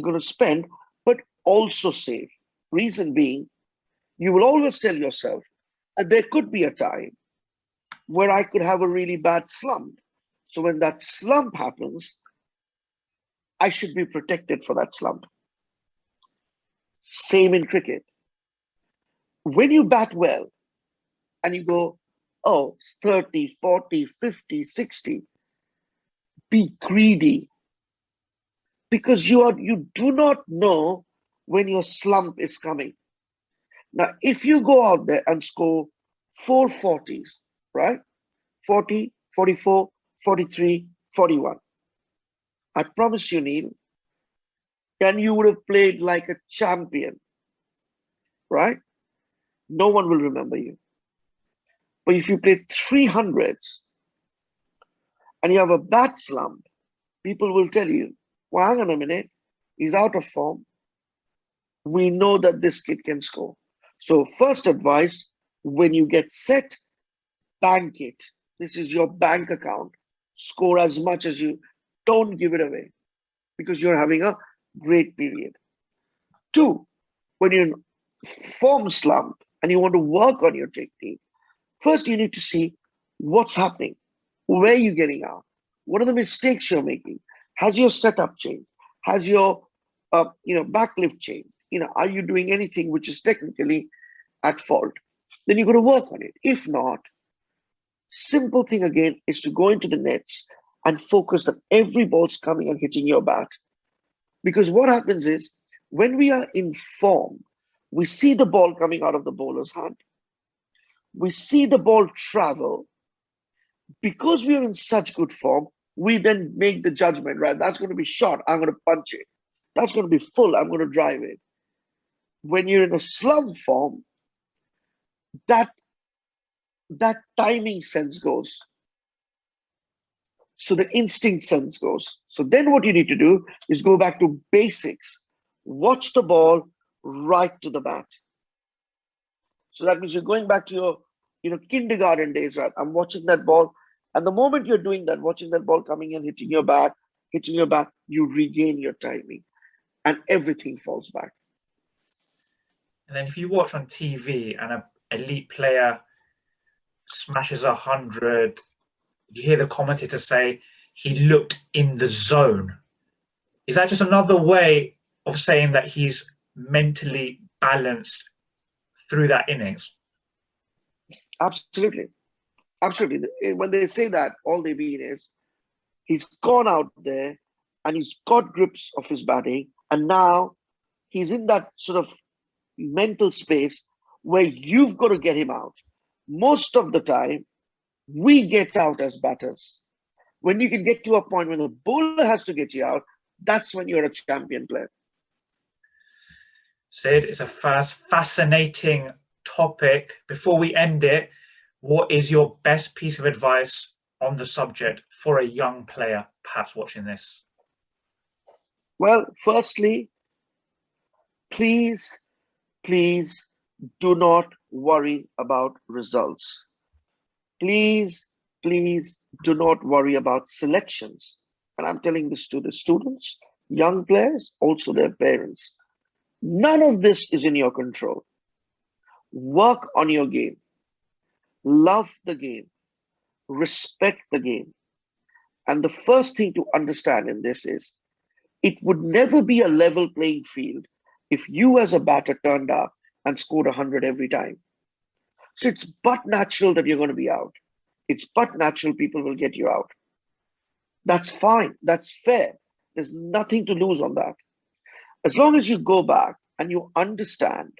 Speaker 15: going to spend, but also save. Reason being, you will always tell yourself that there could be a time where I could have a really bad slump. So when that slump happens, I should be protected for that slump. Same in cricket. When you bat well and you go, oh, 30, 40, 50, 60, be greedy, because you do not know when your slump is coming. Now, if you go out there and score 440s, right? 40, 44, 43, 41. I promise you, Neel, then you would have played like a champion, right? No one will remember you. But if you play 300s and you have a bad slump, people will tell you, well, hang on a minute, he's out of form. We know that this kid can score. So first advice, when you get set, bank it. This is your bank account. Score as much as you, don't give it away because you're having a great period. 2, when you're in form slump and you want to work on your technique, first you need to see what's happening. Where are you getting out? What are the mistakes you're making? Has your setup changed? Has your backlift changed? Are you doing anything which is technically at fault? Then you've got to work on it. If not, simple thing again is to go into the nets and focus that every ball's coming and hitting your bat. Because what happens is, when we are in form, we see the ball coming out of the bowler's hand. We see the ball travel. Because we are in such good form, we then make the judgment, right? That's going to be short, I'm going to punch it. That's going to be full, I'm going to drive it. When you're in a slump form, that timing sense goes. So the instinct sense goes. So then what you need to do is go back to basics. Watch the ball right to the bat. So that means you're going back to your kindergarten days, right? I'm watching that ball. And the moment you're doing that, watching that ball coming in, hitting your bat, you regain your timing and everything falls back.
Speaker 1: And then if you watch on TV and an elite player smashes 100, you hear the commentator say he looked in the zone. Is that just another way of saying that he's mentally balanced through that innings?
Speaker 15: Absolutely. Absolutely. When they say that, all they mean is he's gone out there and he's got grips of his batting, and now he's in that sort of mental space where you've got to get him out. Most of the time, we get out as batters. When you can get to a point when the bowler has to get you out, that's when you're a champion player.
Speaker 1: Sid, it's a fascinating topic. Before we end it, what is your best piece of advice on the subject for a young player perhaps watching this?
Speaker 15: Well, firstly, please do not worry about results. Please do not worry about selections. And I'm telling this to the students, young players, also their parents. None of this is in your control. Work on your game. Love the game. Respect the game. And the first thing to understand in this is, it would never be a level playing field if you as a batter turned up and scored 100 every time. So it's but natural that you're going to be out. It's but natural people will get you out. That's fine. That's fair. There's nothing to lose on that. As long as you go back and you understand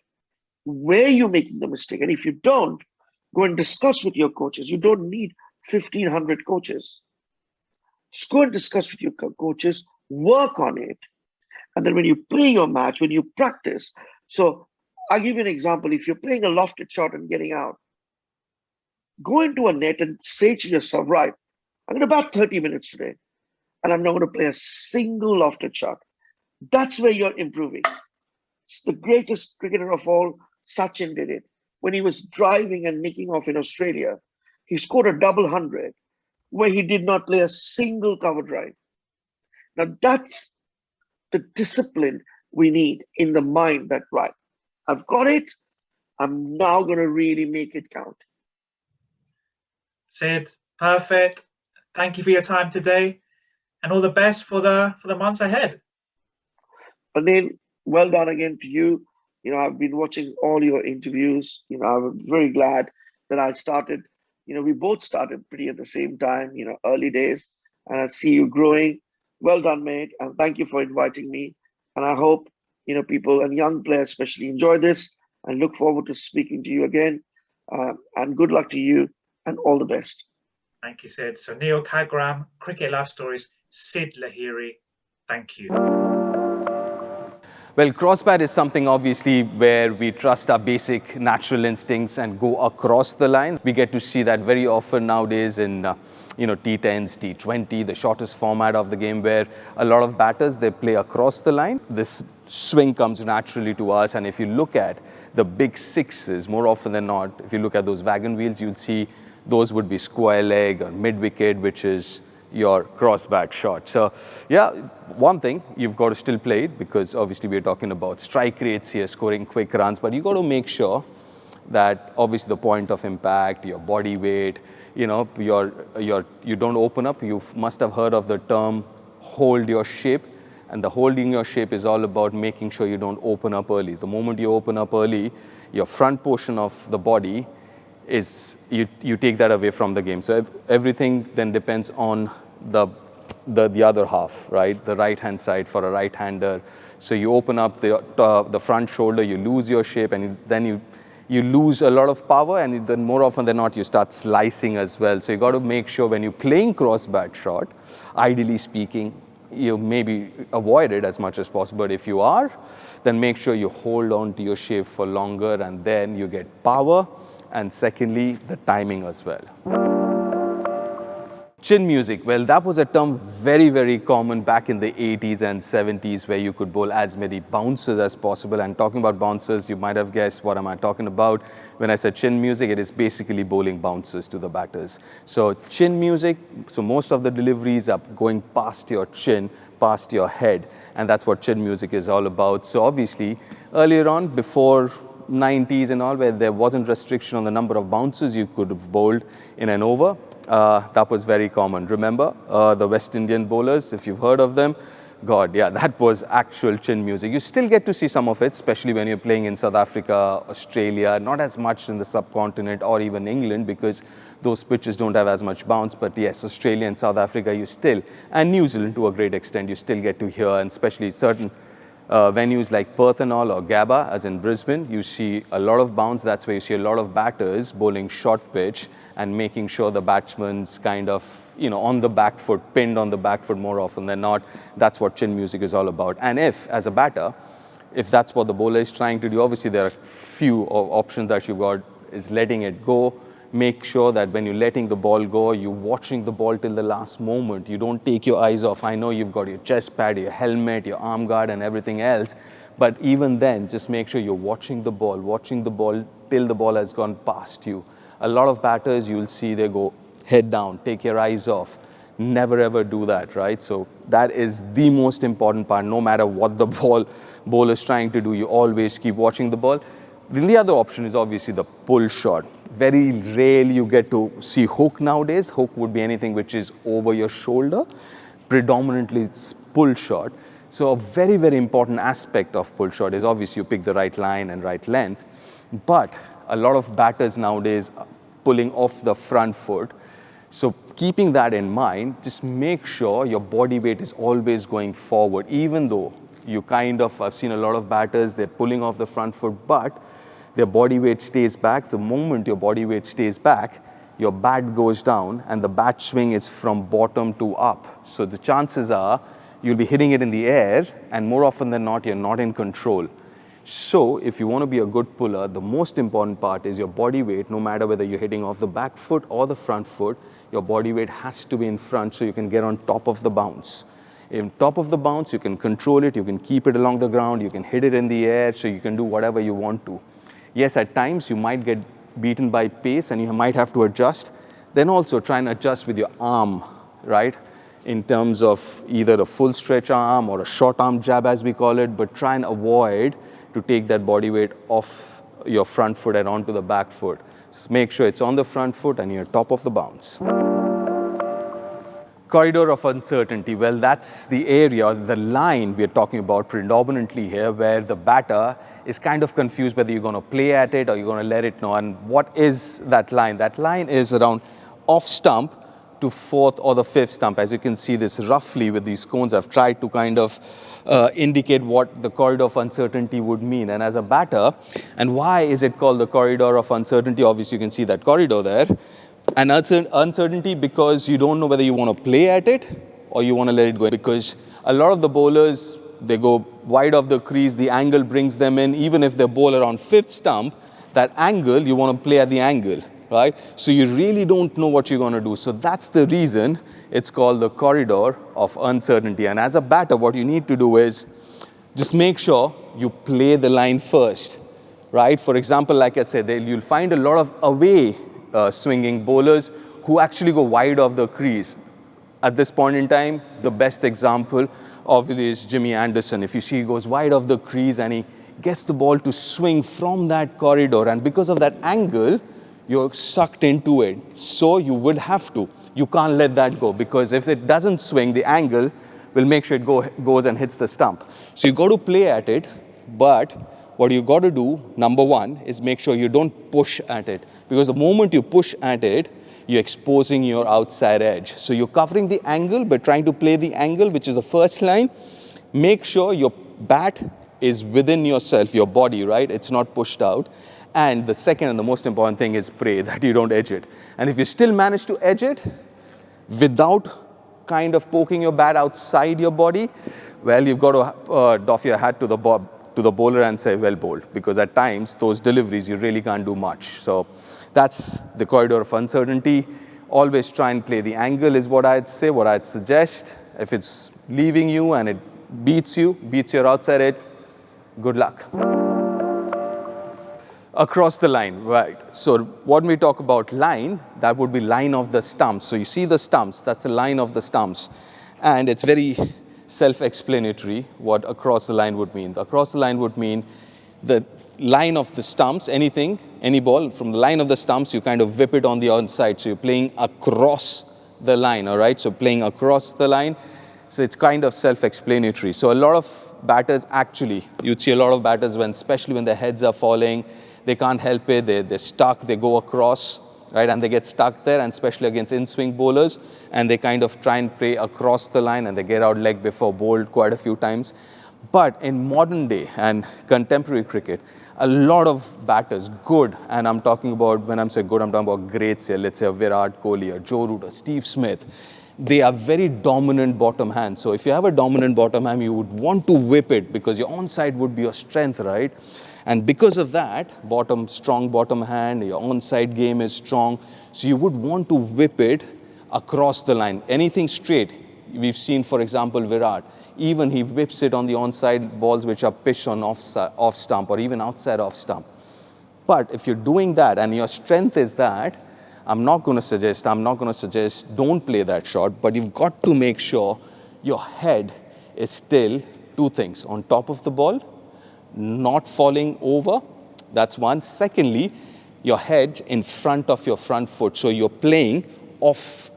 Speaker 15: where you're making the mistake. And if you don't, go and discuss with your coaches. You don't need 1,500 coaches. Just go and discuss with your coaches, work on it. And then when you play your match, when you practice. So I'll give you an example. If you're playing a lofted shot and getting out, go into a net and say to yourself, right, I'm going to bat 30 minutes today, and I'm not going to play a single lofted shot. That's where you're improving. It's the greatest cricketer of all, Sachin, did it. When he was driving and nicking off in Australia, he scored a double 100 where he did not play a single cover drive. Now that's the discipline we need in the mind that, right, I've got it, I'm now going to really make it count.
Speaker 1: Sid, perfect. Thank you for your time today, and all the best for the months ahead.
Speaker 15: Neel, well done again to you. You know, I've been watching all your interviews. You know, I'm very glad that I started. You know, we both started pretty at the same time, you know, early days, and I see you growing. Well done, mate, and thank you for inviting me. And I hope, you know, people and young players especially enjoy this, and look forward to speaking to you again. And good luck to you, and all the best.
Speaker 1: Thank you, Sid. So Neel Khagram, Cricket Life Stories, Sid Lahiri. Thank you.
Speaker 2: Well, crossbat is something obviously where we trust our basic natural instincts and go across the line. We get to see that very often nowadays in T10s, T20, the shortest format of the game, where a lot of batters, they play across the line. This swing comes naturally to us, and if you look at the big sixes, more often than not, if you look at those wagon wheels, you'll see those would be square leg or mid wicket, which is your crossbat shot. So yeah, one thing, you've got to still play it, because obviously we're talking about strike rates here, scoring quick runs, but you got to make sure that obviously the point of impact, your body weight, you know, you don't open up. You must have heard of the term hold your shape, and the holding your shape is all about making sure you don't open up early. The moment you open up early, your front portion of the body is, you take that away from the game. So everything then depends on the other half, right? The right-hand side for a right-hander. So you open up the front shoulder, you lose your shape, and then you lose a lot of power, and then more often than not, you start slicing as well. So you got to make sure when you're playing crossbat shot, ideally speaking, you maybe avoid it as much as possible. But if you are, then make sure you hold on to your shape for longer, and then you get power. And secondly, the timing as well. Chin music, well, that was a term very, very common back in the 80s and 70s, where you could bowl as many bouncers as possible. And talking about bouncers, you might have guessed what am I talking about. When I said chin music, it is basically bowling bouncers to the batters. So chin music, so most of the deliveries are going past your chin, past your head, and that's what chin music is all about. So obviously, earlier on, before 90s and all, where there wasn't restriction on the number of bounces you could have bowled in an over, that was very common. Remember the West Indian bowlers, if you've heard of them, God, yeah, that was actual chin music. You still get to see some of it, especially when you're playing in South Africa, Australia, not as much in the subcontinent or even England, because those pitches don't have as much bounce. But yes, Australia and South Africa, you still, and New Zealand to a great extent, you still get to hear, and especially certain venues like Perth and all, or Gabba, as in Brisbane, you see a lot of bounce. That's where you see a lot of batters bowling short pitch and making sure the batsman's kind of, on the back foot, pinned on the back foot more often than not. That's what chin music is all about. And if, as a batter, if that's what the bowler is trying to do, obviously there are few options that you've got, is letting it go. Make sure that when you're letting the ball go, you're watching the ball till the last moment. You don't take your eyes off. I know you've got your chest pad, your helmet, your arm guard and everything else, but even then, just make sure you're watching the ball till the ball has gone past you. A lot of batters, you'll see they go head down, take your eyes off. Never ever do that, right? So that is the most important part. No matter what the bowler is trying to do, you always keep watching the ball. Then the other option is obviously the pull shot. Very rarely you get to see hook nowadays. Hook would be anything which is over your shoulder. Predominantly it's pull shot. So a very, very important aspect of pull shot is obviously you pick the right line and right length. But a lot of batters nowadays are pulling off the front foot. So keeping that in mind, just make sure your body weight is always going forward, even though you I've seen a lot of batters, they're pulling off the front foot, but their body weight stays back. The moment your body weight stays back, your bat goes down and the bat swing is from bottom to up. So the chances are you'll be hitting it in the air, and more often than not, you're not in control. So if you want to be a good puller, the most important part is your body weight. No matter whether you're hitting off the back foot or the front foot, your body weight has to be in front so you can get on top of the bounce. In top of the bounce, you can control it, you can keep it along the ground, you can hit it in the air, so you can do whatever you want to. Yes, at times you might get beaten by pace and you might have to adjust. Then also try and adjust with your arm, right? In terms of either a full stretch arm or a short arm jab as we call it, but try and avoid to take that body weight off your front foot and onto the back foot. Just make sure it's on the front foot and you're top of the bounce. Corridor of uncertainty. Well, that's the area, the line we're talking about predominantly here, where the batter is kind of confused whether you're going to play at it or you're going to let it know. And what is that line? That line is around off stump to fourth or the fifth stump. As you can see this roughly with these cones, I've tried to kind of indicate what the corridor of uncertainty would mean. And as a batter, and why is it called the corridor of uncertainty? Obviously, you can see that corridor there. And uncertainty because you don't know whether you want to play at it or you want to let it go. Because a lot of the bowlers, they go wide of the crease, the angle brings them in. Even if they're bowler on fifth stump, that angle, you want to play at the angle, right? So you really don't know what you're going to do. So that's the reason it's called the corridor of uncertainty. And as a batter, what you need to do is just make sure you play the line first, right? For example, like I said, you'll find a lot of away swinging bowlers who actually go wide of the crease. At this point in time, the best example of it is Jimmy Anderson. If you see, he goes wide of the crease and he gets the ball to swing from that corridor, and because of that angle, you're sucked into it. So you would have to. You can't let that go, because if it doesn't swing, the angle will make sure it goes and hits the stump. So you got to play at it, but what you got to do, number one, is make sure you don't push at it. Because the moment you push at it, you're exposing your outside edge. So you're covering the angle, but trying to play the angle, which is the first line. Make sure your bat is within yourself, your body, right? It's not pushed out. And the second and the most important thing is pray that you don't edge it. And if you still manage to edge it without kind of poking your bat outside your body, well, you've got to doff your hat to the bowler and say, well bowled, because at times those deliveries you really can't do much. So that's the corridor of uncertainty. Always try and play the angle is what I'd say, what I'd suggest. If it's leaving you and it beats your outside edge, good luck. Across the line, right. So when we talk about line, that would be line of the stumps. So you see the stumps, that's the line of the stumps. And it's very self-explanatory what across the line would mean. Across the line would mean the line of the stumps, any ball, from the line of the stumps, you kind of whip it on the outside. So you're playing across the line, all right? So playing across the line. So it's kind of self-explanatory. So a lot of batters actually, you'd see a lot of batters especially when their heads are falling, they can't help it, they're stuck, they go across, right? And they get stuck there, and especially against in-swing bowlers, and they kind of try and play across the line and they get out leg before bowled quite a few times. But in modern day and contemporary cricket, a lot of batters, good, and I'm talking about, when I'm saying good, I'm talking about greats here, let's say a Virat Kohli, a Joe Root, a Steve Smith. They are very dominant bottom hand. So if you have a dominant bottom hand, you would want to whip it because your onside would be your strength, right? And because of that, strong bottom hand, your onside game is strong. So you would want to whip it across the line. Anything straight, we've seen, for example, Virat. Even he whips it on the onside balls which are pitched on off stump or even outside off stump. But if you're doing that and your strength is that, I'm not going to suggest don't play that shot, but you've got to make sure your head is still two things, on top of the ball, not falling over, that's one. Secondly, your head in front of your front foot. So you're playing off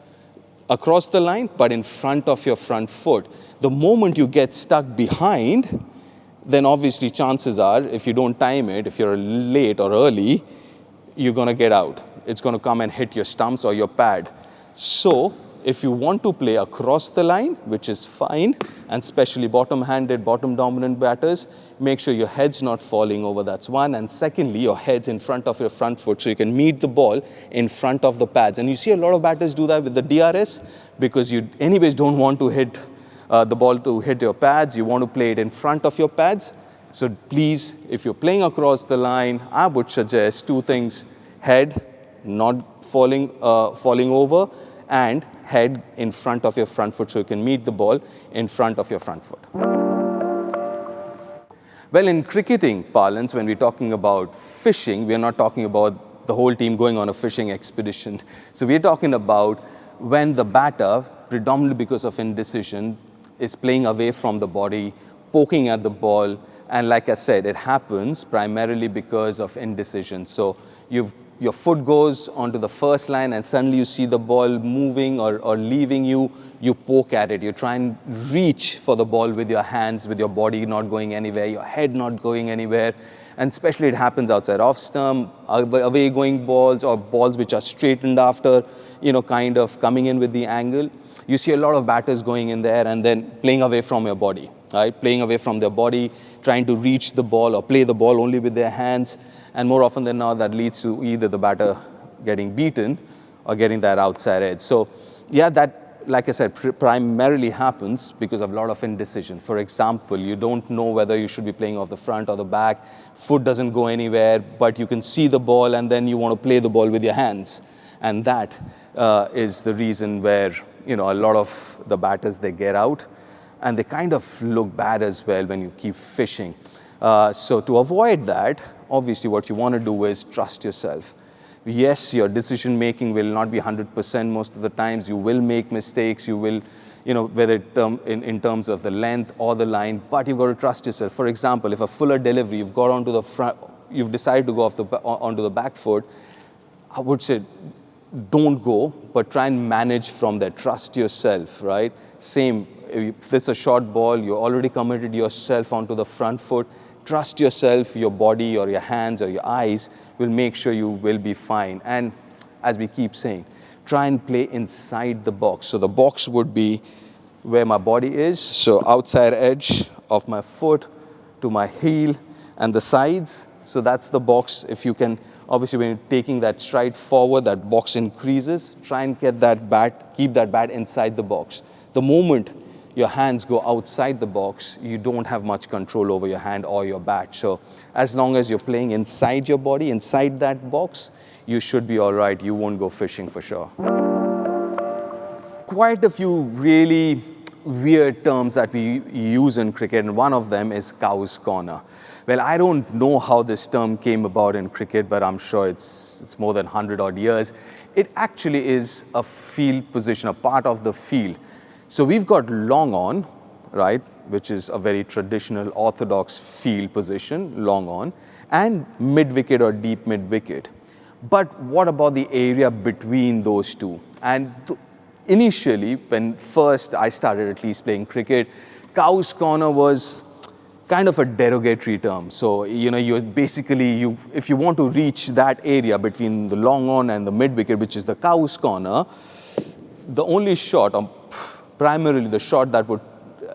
Speaker 2: across the line, but in front of your front foot. The moment you get stuck behind, then obviously chances are, if you don't time it, if you're late or early, you're going to get out. It's going to come and hit your stumps or your pad. So if you want to play across the line, which is fine, and especially bottom-handed, bottom-dominant batters, make sure your head's not falling over, that's one. And secondly, your head's in front of your front foot so you can meet the ball in front of the pads. And you see a lot of batters do that with the DRS because you anyways don't want to hit the ball to hit your pads. You want to play it in front of your pads. So please, if you're playing across the line, I would suggest two things: head not falling over, and head in front of your front foot so you can meet the ball in front of your front foot. Well, in cricketing parlance, when we're talking about fishing, we're not talking about the whole team going on a fishing expedition. So we're talking about when the batter, predominantly because of indecision, is playing away from the body, poking at the ball, and like I said, it happens primarily because of indecision. So your foot goes onto the first line and suddenly you see the ball moving or leaving you, you poke at it. You try and reach for the ball with your hands, with your body not going anywhere, your head not going anywhere. And especially it happens outside off stump, away going balls or balls which are straightened after, kind of coming in with the angle. You see a lot of batters going in there and then playing away from your body, right? Playing away from their body, trying to reach the ball or play the ball only with their hands. And more often than not, that leads to either the batter getting beaten or getting that outside edge. So, yeah, that, like I said, primarily happens because of a lot of indecision. For example, you don't know whether you should be playing off the front or the back. Foot doesn't go anywhere, but you can see the ball and then you want to play the ball with your hands. And that is the reason where, a lot of the batters, they get out. And they kind of look bad as well when you keep fishing. So to avoid that, obviously what you want to do is trust yourself. Yes, your decision making will not be 100% most of the times. You will make mistakes. You will, whether in terms of the length or the line, but you've got to trust yourself. For example, if a fuller delivery, you've got onto the front, you've decided to go onto the back foot, I would say don't go, but try and manage from there. Trust yourself, right? Same, if it's a short ball, you already committed yourself onto the front foot. Trust yourself, your body or your hands or your eyes will make sure you will be fine. And as we keep saying, try and play inside the box. So the box would be where my body is. So outside edge of my foot to my heel and the sides. So that's the box. If you can, obviously when you're taking that stride forward, that box increases. Try and get that bat, keep that bat inside the box. The moment your hands go outside the box, you don't have much control over your hand or your bat. So as long as you're playing inside your body, inside that box, you should be all right. You won't go fishing for sure. Quite a few really weird terms that we use in cricket, and one of them is cow's corner. Well, I don't know how this term came about in cricket, but I'm sure it's more than 100 odd years. It actually is a field position, a part of the field. So we've got long on, right, which is a very traditional orthodox field position, long on, and mid-wicket or deep mid-wicket. But what about the area between those two? And initially, when first I started at least playing cricket, cow's corner was kind of a derogatory term. So, you basically, if you want to reach that area between the long on and the mid-wicket, which is the cow's corner, the only shot, primarily the shot that would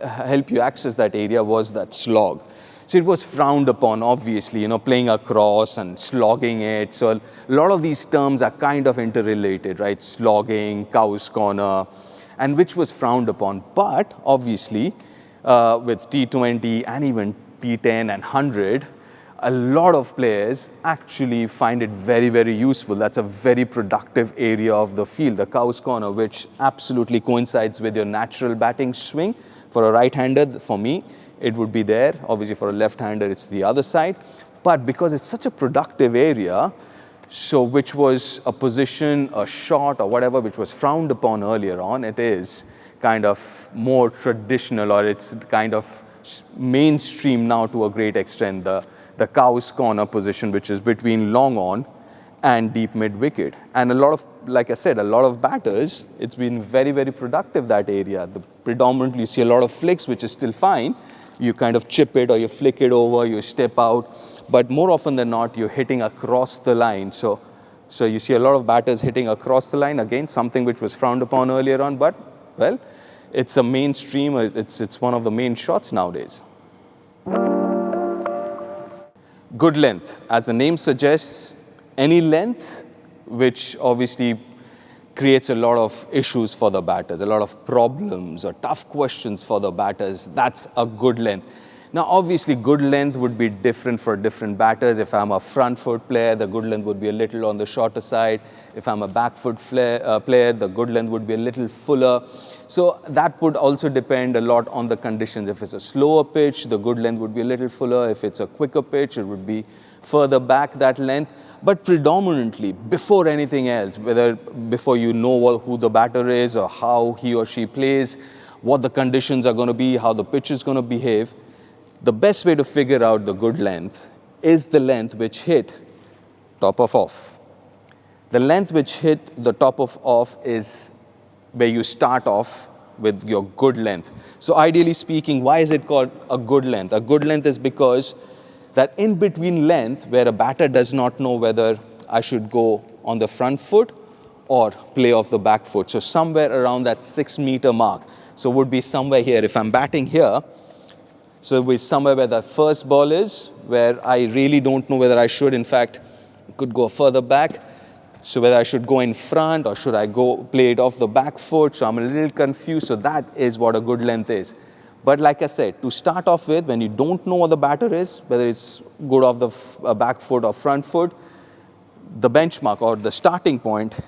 Speaker 2: help you access that area was that slog. So it was frowned upon, obviously, playing across and slogging it. So a lot of these terms are kind of interrelated, right? Slogging, cow's corner, and which was frowned upon. But obviously, with T20 and even T10 and 100, a lot of players actually find it very, very useful. That's a very productive area of the field, the cow's corner, which absolutely coincides with your natural batting swing. For a right-hander, for me, it would be there. Obviously, for a left-hander, it's the other side. But because it's such a productive area, so which was a position, a shot, or whatever, which was frowned upon earlier on, it is kind of more traditional, or it's kind of mainstream now to a great extent, the cow's corner position, which is between long on and deep mid-wicket. And a lot of, like I said, a lot of batters, it's been very, very productive, that area. Predominantly, you see a lot of flicks, which is still fine. You kind of chip it or you flick it over, you step out. But more often than not, you're hitting across the line. So So you see a lot of batters hitting across the line, again, something which was frowned upon earlier on, but, well, it's a mainstream, it's one of the main shots nowadays. Good length. As the name suggests, any length which obviously creates a lot of issues for the batters, a lot of problems or tough questions for the batters. That's a good length. Now, obviously, good length would be different for different batters. If I'm a front foot player, the good length would be a little on the shorter side. If I'm a back foot player, the good length would be a little fuller. So that would also depend a lot on the conditions. If it's a slower pitch, the good length would be a little fuller. If it's a quicker pitch, it would be further back, that length. But predominantly, before anything else, whether before you know who the batter is or how he or she plays, what the conditions are going to be, how the pitch is going to behave, the best way to figure out the good length is the length which hit top of off. The length which hit the top of off is where you start off with your good length. So ideally speaking, why is it called a good length? A good length is because that in between length where a batter does not know whether I should go on the front foot or play off the back foot. So somewhere around that 6 meter mark. So would be somewhere here. If I'm batting here, so it would be somewhere where the first ball is, where I really don't know whether I should, in fact, could go further back. So whether I should go in front or should I go play it off the back foot. So I'm a little confused. So that is what a good length is. But like I said, to start off with, when you don't know what the batter is, whether it's good off the back foot or front foot, the benchmark or the starting point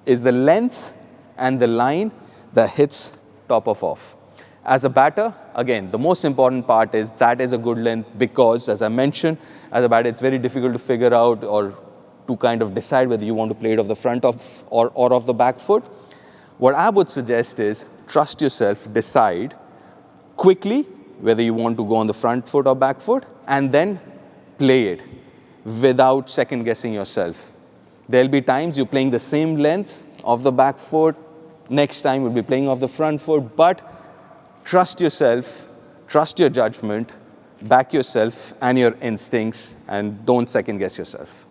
Speaker 2: is the length and the line that hits top of off. As a batter, again, the most important part is that is a good length because, as I mentioned, as a batter, it's very difficult to figure out or to kind of decide whether you want to play it off the front of or off the back foot. What I would suggest is trust yourself, decide quickly whether you want to go on the front foot or back foot, and then play it without second guessing yourself. There'll be times you're playing the same length of the back foot, next time you'll be playing off the front foot, but trust yourself, trust your judgment, back yourself and your instincts, and don't second guess yourself.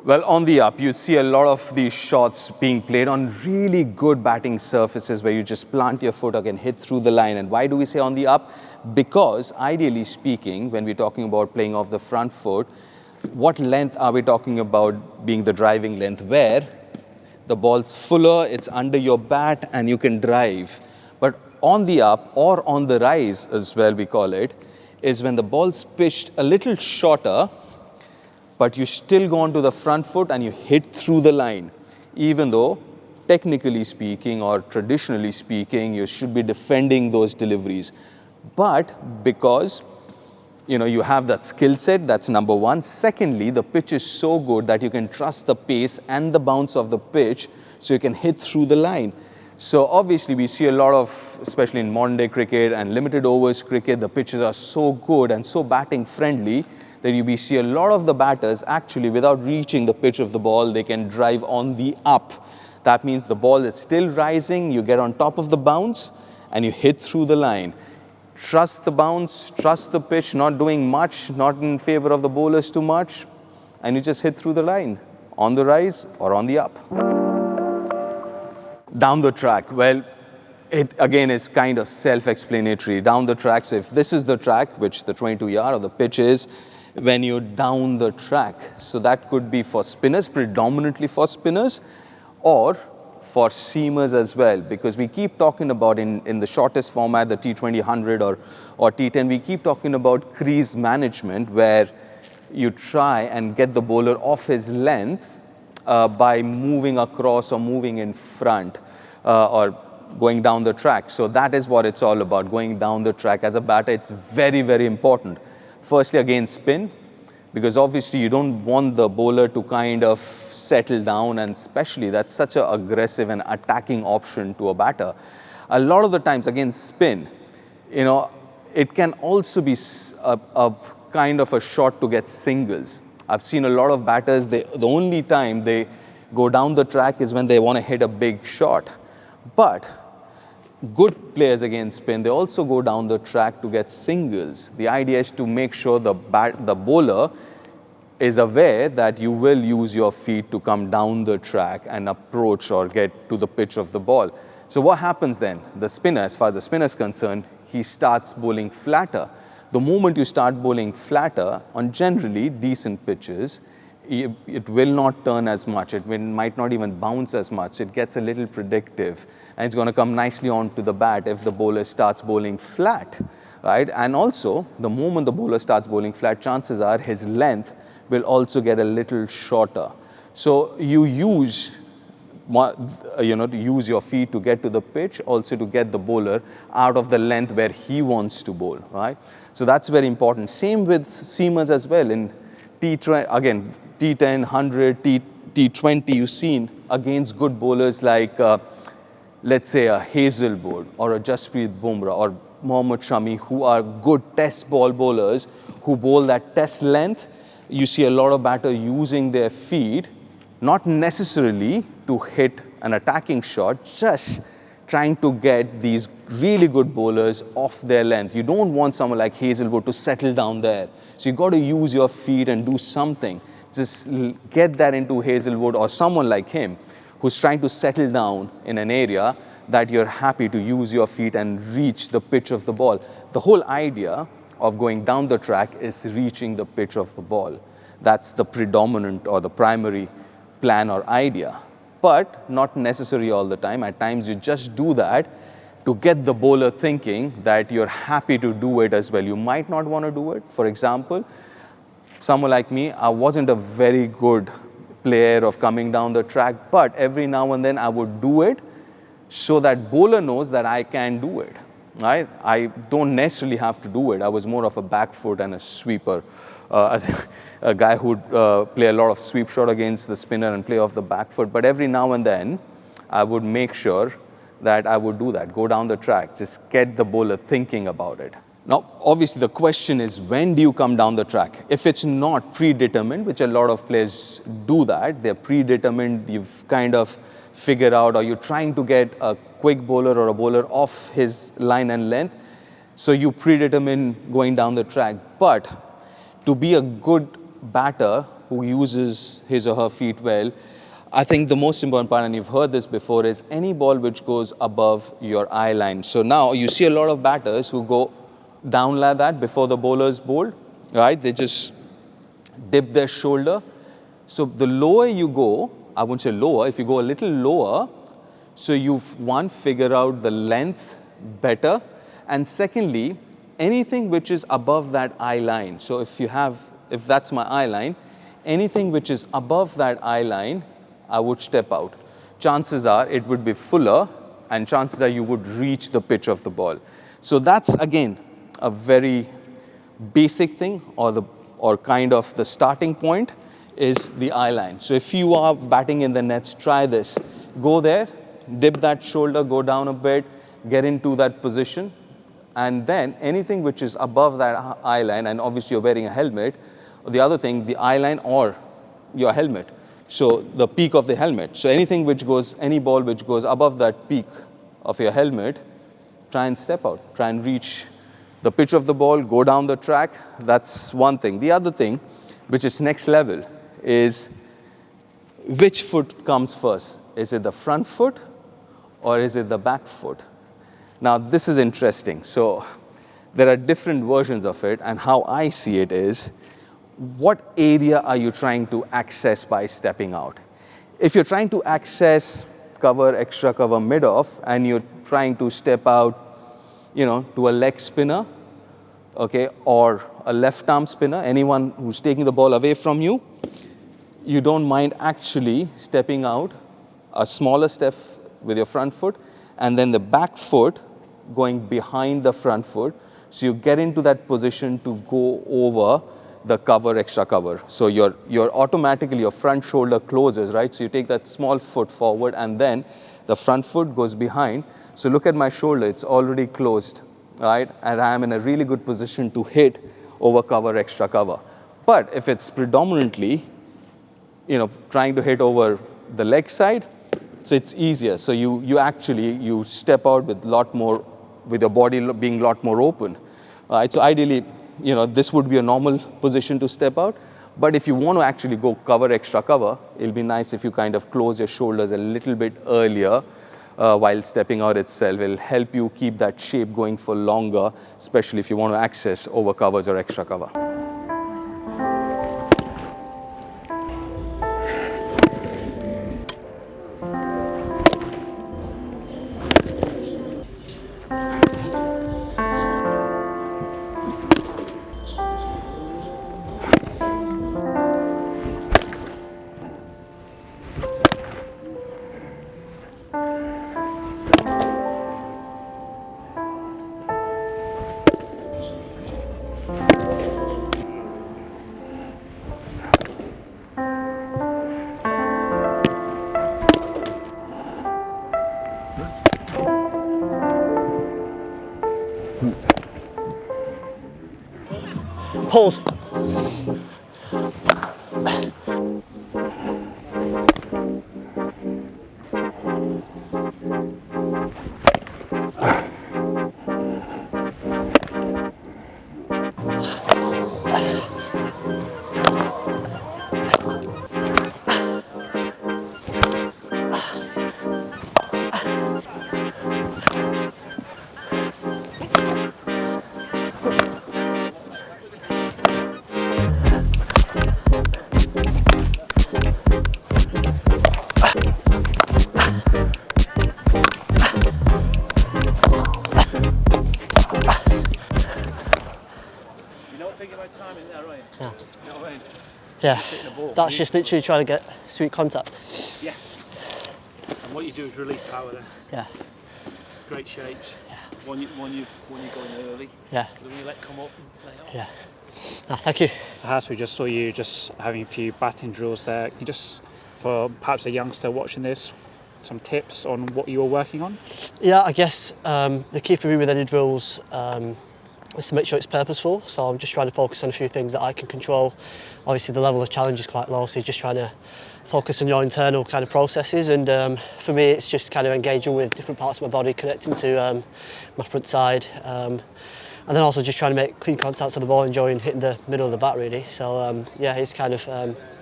Speaker 2: Well, on the up, you see a lot of these shots being played on really good batting surfaces where you just plant your foot and hit through the line. And why do we say on the up? Because ideally speaking, when we're talking about playing off the front foot, what length are we talking about being the driving length? Where the ball's fuller, it's under your bat, and you can drive. But on the up, or on the rise as well we call it, is when the ball's pitched a little shorter, but you still go onto the front foot and you hit through the line, even though technically speaking or traditionally speaking, you should be defending those deliveries. But because you have that skill set, that's number one. Secondly, the pitch is so good that you can trust the pace and the bounce of the pitch so you can hit through the line. So obviously we see a lot of, especially in modern day cricket and limited overs cricket, the pitches are so good and so batting friendly that we see a lot of the batters actually without reaching the pitch of the ball, they can drive on the up. That means the ball is still rising, you get on top of the bounce and you hit through the line. Trust the bounce, trust the pitch, not doing much, not in favor of the bowlers too much, and you just hit through the line, on the rise or on the up. Down the track, well, it again is kind of self-explanatory. Down the track, so if this is the track, which the 22-yard or the pitch is, when you're down the track. So that could be for spinners, predominantly for spinners, or for seamers as well, because we keep talking about in the shortest format, the T20 100 or T10, we keep talking about crease management, where you try and get the bowler off his length by moving across or moving in front or going down the track. So that is what it's all about, going down the track. As a batter, it's very, very important. Firstly, again, spin, because obviously you don't want the bowler to kind of settle down, and especially that's such an aggressive and attacking option to a batter. A lot of the times, again, spin, it can also be a kind of a shot to get singles. I've seen a lot of batters, the only time they go down the track is when they want to hit a big shot. But good players against spin, they also go down the track to get singles. The idea is to make sure the bowler is aware that you will use your feet to come down the track and approach or get to the pitch of the ball. So what happens then? The spinner, as far as the spinner is concerned, he starts bowling flatter. The moment you start bowling flatter on generally decent pitches, it will not turn as much. It might not even bounce as much. It gets a little predictive, and it's going to come nicely onto the bat if the bowler starts bowling flat, right? And also, the moment the bowler starts bowling flat, chances are his length will also get a little shorter. So you use, to use your feet to get to the pitch, also to get the bowler out of the length where he wants to bowl, right? So that's very important. Same with seamers as well. In T10, 100, T20, you've seen against good bowlers like, let's say, a Hazelwood or a Jasprit Bumrah or Mohammad Shami, who are good test ball bowlers who bowl that test length. You see a lot of batters using their feet, not necessarily to hit an attacking shot, just trying to get these really good bowlers off their length. You don't want someone like Hazelwood to settle down there. So you've got to use your feet and do something. Just get that into Hazelwood or someone like him who's trying to settle down in an area that you're happy to use your feet and reach the pitch of the ball. The whole idea of going down the track is reaching the pitch of the ball. That's the predominant or the primary plan or idea. But not necessary all the time. At times you just do that to get the bowler thinking that you're happy to do it as well. You might not want to do it. For example, someone like me, I wasn't a very good player of coming down the track, but every now and then I would do it so that bowler knows that I can do it. Right? I don't necessarily have to do it. I was more of a back foot and a sweeper. As a guy who would play a lot of sweep shot against the spinner and play off the back foot. But every now and then, I would make sure that I would do that, go down the track, just get the bowler thinking about it. Now, obviously, the question is, when do you come down the track? If it's not predetermined, which a lot of players do that, they're predetermined, you've kind of figured out, or you're trying to get a quick bowler or a bowler off his line and length, so you predetermine going down the track. But to be a good batter who uses his or her feet well, I think the most important part, and you've heard this before, is any ball which goes above your eye line. So now you see a lot of batters who go down like that before the bowler's bowled, right? They just dip their shoulder. So the lower you go, I wouldn't say lower, if you go a little lower, so you've, one, figure out the length better, and secondly, anything which is above that eye line. So if that's my eye line, anything which is above that eye line, I would step out. Chances are it would be fuller, and chances are you would reach the pitch of the ball. So that's, again, a very basic thing, or kind of the starting point is the eye line. So if you are batting in the nets, try this. Go there, dip that shoulder, go down a bit, get into that position, and then anything which is above that eye line, and obviously you're wearing a helmet, the other thing, the eye line or your helmet. So the peak of the helmet. So anything which goes, any ball which goes above that peak of your helmet, try and step out, try and reach the pitch of the ball, go down the track. That's one thing. The other thing, which is next level, is which foot comes first? Is it the front foot or is it the back foot? Now, this is interesting. So there are different versions of it, and how I see it is, what area are you trying to access by stepping out? If you're trying to access cover, extra cover, mid-off, and you're trying to step out, to a leg spinner, okay, or a left arm spinner, anyone who's taking the ball away from you, you don't mind actually stepping out a smaller step with your front foot, and then the back foot going behind the front foot. So you get into that position to go over the cover, extra cover. So you're automatically, your front shoulder closes, right? So you take that small foot forward, and then the front foot goes behind. So look at my shoulder, it's already closed, right? And I am in a really good position to hit over cover, extra cover. But if it's predominantly, trying to hit over the leg side, so it's easier. So you step out with your body being a lot more open, right? So ideally, this would be a normal position to step out. But if you want to actually go cover, extra cover, it'll be nice if you kind of close your shoulders a little bit earlier while stepping out itself. It'll help you keep that shape going for longer, especially if you want to access over covers or extra cover.
Speaker 16: Pause. Yeah, that's just literally trying to get sweet contact.
Speaker 17: Yeah. And what you do is relieve power then.
Speaker 16: Yeah.
Speaker 17: Great shapes. Yeah. When you're going early.
Speaker 16: Yeah.
Speaker 17: Then you let come up and play off.
Speaker 16: Yeah. Thank you.
Speaker 11: So Has, we just saw you just having a few batting drills there. Can you just, for perhaps a youngster watching this, some tips on what you were working on?
Speaker 16: Yeah, I guess the key for me with any drills is to make sure it's purposeful. So I'm just trying to focus on a few things that I can control. Obviously the level of challenge is quite low, so you're just trying to focus on your internal kind of processes, and for me it's just kind of engaging with different parts of my body, connecting to my front side, and then also just trying to make clean contact on the ball, enjoying hitting the middle of the bat really. So yeah, it's kind of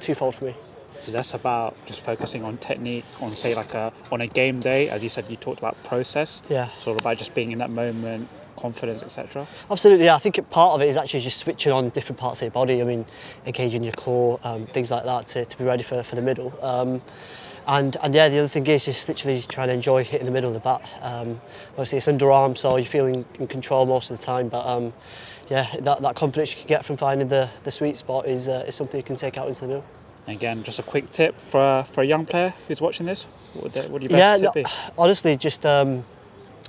Speaker 16: twofold for me.
Speaker 11: So that's about just focusing on technique on, say, like on a game day, as you said, you talked about process.
Speaker 16: Yeah.
Speaker 11: Sort of about just being in that moment, confidence, etc.
Speaker 16: Absolutely, yeah. I think part of it is actually just switching on different parts of your body. I mean, engaging your core, things like that to be ready for the middle. And yeah, the other thing is just literally trying to enjoy hitting the middle of the bat. Obviously it's underarm, so you're feeling in control most of the time, but yeah, that confidence you can get from finding the sweet spot is something you can take out into the middle.
Speaker 11: Again, just a quick tip for a young player who's watching this. What would your best tip be?
Speaker 16: Honestly, just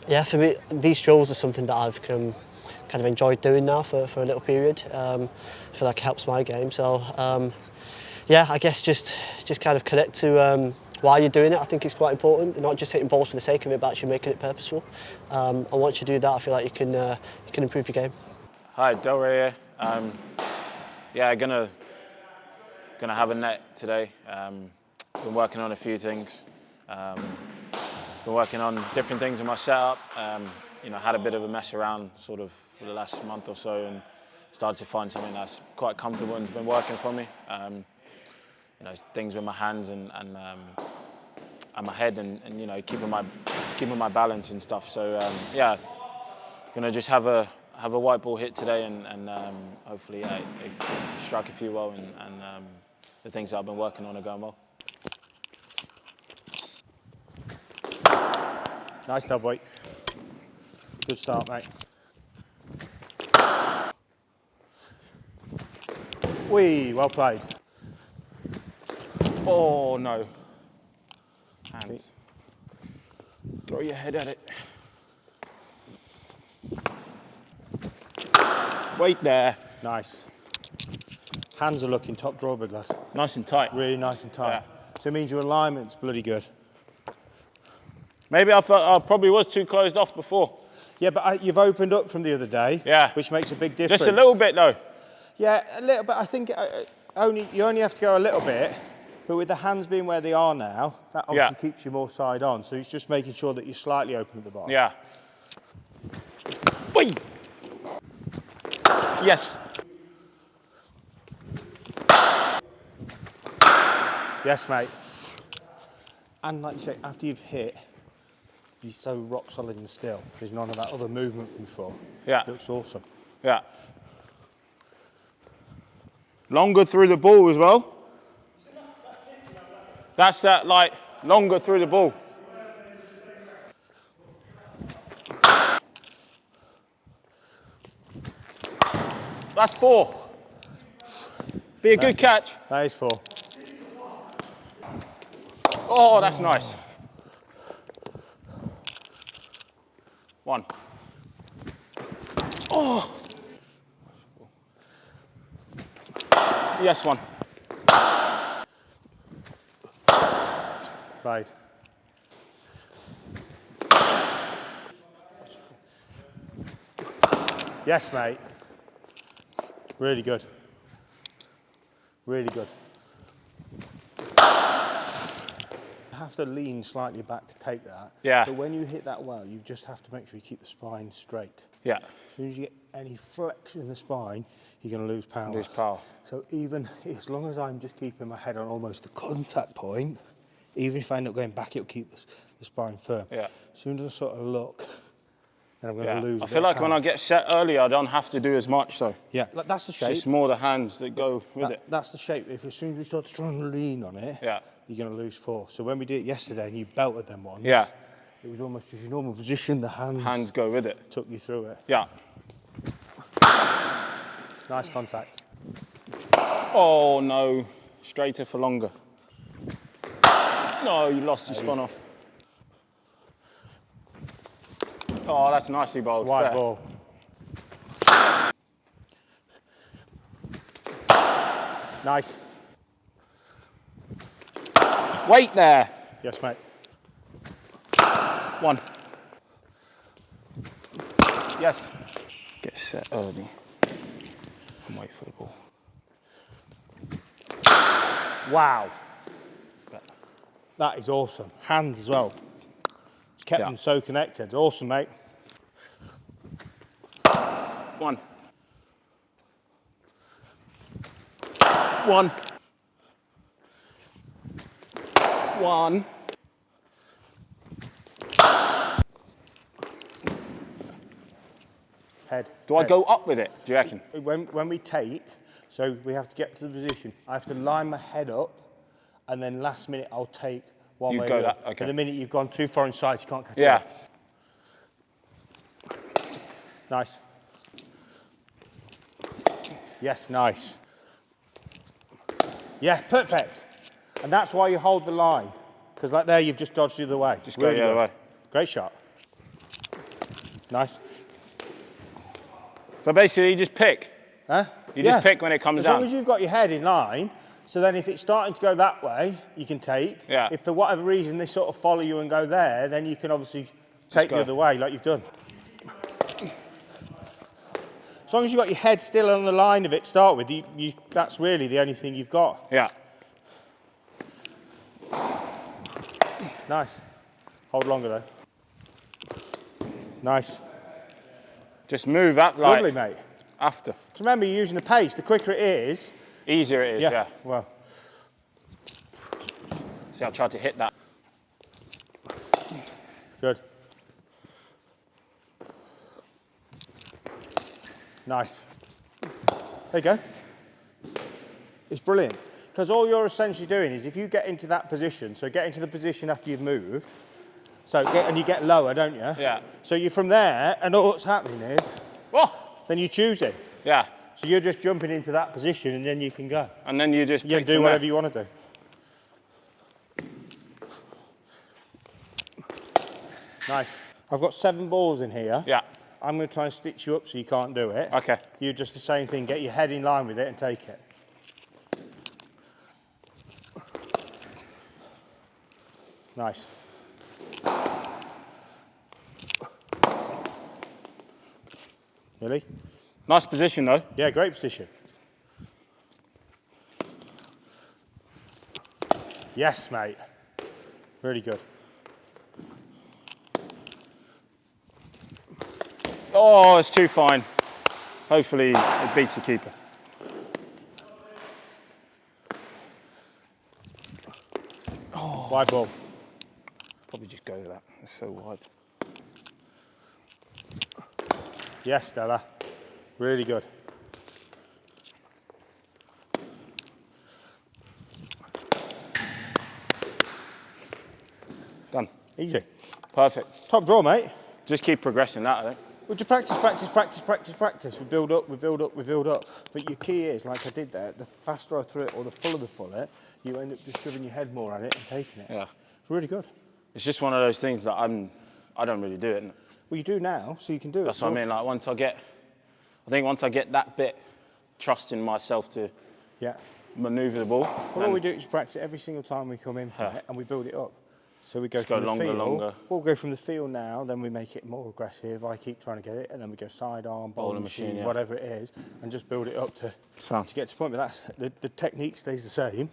Speaker 16: yeah, for me, these drills are something that I've kind of enjoyed doing now for a little period. I feel like it helps my game. So yeah, I guess just kind of connect to why you're doing it. I think it's quite important, not just hitting balls for the sake of it, but actually making it purposeful. And once you do that, I feel like you can improve your game.
Speaker 18: Hi, Delray here. Yeah, gonna have a net today. Been working on a few things. Been working on different things in my setup. You know, had a bit of a mess around sort of for the last month or so, and started to find something that's quite comfortable and has been working for me. You know, things with my hands and my head, and you know, keeping my balance and stuff. So yeah, gonna just have a white ball hit today, and hopefully strike a few well, and the things that I've been working on are going well.
Speaker 10: Nice dub weight. Good start, mate. Wee, well played. Oh no. Hands. Throw your head at it. Weight there. Nice. Hands are looking top drawer, big lad.
Speaker 3: Nice and tight.
Speaker 10: Really nice and tight.
Speaker 3: Yeah.
Speaker 10: So it means your alignment's bloody good.
Speaker 3: Maybe I thought I probably was too closed off before.
Speaker 10: Yeah, but you've opened up from the other day.
Speaker 3: Yeah.
Speaker 10: Which makes a big difference.
Speaker 3: Just a little bit though.
Speaker 10: Yeah, a little bit. I think you only have to go a little bit, but with the hands being where they are now, that obviously keeps you more side on. So it's just making sure that you're slightly open at the bottom.
Speaker 3: Yeah. Whee! Yes.
Speaker 10: Yes, mate. And like you say, after you've hit, you're so rock solid and still. There's none of that other movement from before.
Speaker 18: Yeah.
Speaker 10: Looks awesome.
Speaker 18: Yeah. Longer through the ball as well. That's that, like, longer through the ball. That's 4. Be a good catch.
Speaker 10: That is 4.
Speaker 18: Oh, that's nice. 1. Oh. Yes, 1.
Speaker 10: Right. Yes, mate. Really good. Really good. You have to lean slightly back to take that.
Speaker 18: Yeah.
Speaker 10: But when you hit that well, you just have to make sure you keep the spine straight.
Speaker 18: Yeah.
Speaker 10: As soon as you get any flexion in the spine, you're going to lose power.
Speaker 18: Lose power.
Speaker 10: So even as long as I'm just keeping my head on almost the contact point, even if I end up going back, it'll keep the spine firm.
Speaker 18: Yeah.
Speaker 10: As soon as I sort of look, then I'm going to lose.
Speaker 18: I feel like when I get set early, I don't have to do as much. So
Speaker 10: yeah, that's the shape.
Speaker 18: It's just more the hands that go with it.
Speaker 10: That's the shape. If as soon as you start to try and lean on it,
Speaker 18: yeah,
Speaker 10: you're going to lose 4. So when we did it yesterday and you belted them ones,
Speaker 18: yeah,
Speaker 10: it was almost just your normal position. The hands
Speaker 18: go with it.
Speaker 10: Took you through it.
Speaker 18: Yeah.
Speaker 10: Nice contact.
Speaker 18: Oh no, straighter for longer. No, you lost your spun off. Oh, that's nicely bowled.
Speaker 10: Wide ball. Nice.
Speaker 18: Wait there.
Speaker 10: Yes, mate.
Speaker 18: 1. Yes. Get set early and wait for the ball.
Speaker 10: Wow. That is awesome. Hands as well. It's kept them so connected. Awesome, mate.
Speaker 18: 1. 1. 1.
Speaker 10: Head.
Speaker 18: Do I go up with it, do you reckon?
Speaker 10: When we take, so we have to get to the position, I have to line my head up, and then last minute I'll take one
Speaker 18: You
Speaker 10: way
Speaker 18: go
Speaker 10: or the
Speaker 18: that,
Speaker 10: other.
Speaker 18: okay.
Speaker 10: But the minute you've gone too far inside, you can't catch it.
Speaker 18: Yeah.
Speaker 10: Nice. Yes, nice. Yeah, perfect. And that's why you hold the line. Because like there, you've just dodged the other way.
Speaker 18: Just go the other way.
Speaker 10: Great shot. Nice.
Speaker 18: So basically, you just pick.
Speaker 10: Huh?
Speaker 18: You just pick when it comes down.
Speaker 10: As long as you've got your head in line, so then if it's starting to go that way, you can take.
Speaker 18: Yeah.
Speaker 10: If for whatever reason they sort of follow you and go there, then you can obviously take the other way like you've done. As long as you've got your head still on the line of it to start with, that's really the only thing you've got.
Speaker 18: Yeah.
Speaker 10: Nice. Hold longer though. Nice.
Speaker 18: Just move up like
Speaker 10: lovely, mate.
Speaker 18: After.
Speaker 10: Just remember, you're using the pace. The quicker it is,
Speaker 18: easier it is. Yeah.
Speaker 10: Well.
Speaker 18: See, I tried to hit that.
Speaker 10: Good. Nice. There you go. It's brilliant. Because all you're essentially doing is if you get into that position, so get into the position after you've moved, and you get lower, don't you?
Speaker 18: Yeah.
Speaker 10: So you're from there, and all that's happening is, then you choose it.
Speaker 18: Yeah.
Speaker 10: So you're just jumping into that position, and then you can go.
Speaker 18: And then you just
Speaker 10: you can do whatever you want to do. Nice. I've got 7 balls in here.
Speaker 18: Yeah.
Speaker 10: I'm going to try and stitch you up so you can't do it.
Speaker 18: Okay.
Speaker 10: You just the same thing. Get your head in line with it and take it. Nice. Really?
Speaker 18: Nice position though.
Speaker 10: Yeah, great position. Yes, mate. Really good.
Speaker 18: Oh, it's too fine. Hopefully it beats the keeper.
Speaker 4: Wide ball.
Speaker 10: Probably just go with that. It's so wide.
Speaker 4: Yes, Stella. Really good.
Speaker 10: Done.
Speaker 4: Easy.
Speaker 10: Perfect.
Speaker 4: Top draw, mate.
Speaker 10: Just keep progressing that, I think.
Speaker 4: We'll just practice. We build up. But your key is, like I did there, the faster I throw it or the fuller the full it, you end up just shoving your head more at it and taking it.
Speaker 10: Yeah.
Speaker 4: It's really good.
Speaker 10: It's just one of those things that I don't really do it.
Speaker 4: Well, you do now, so you can do it.
Speaker 10: That's what I mean. Like once I get that bit trust in myself to manoeuvre the ball.
Speaker 4: Well, all we do is practice it every single time we come in for it, and we build it up. So we go from the field. We'll go from the field now, then we make it more aggressive. I keep trying to get it, and then we go sidearm, bowling machine, whatever it is, and just build it up to get to the point. But that's the technique stays the same.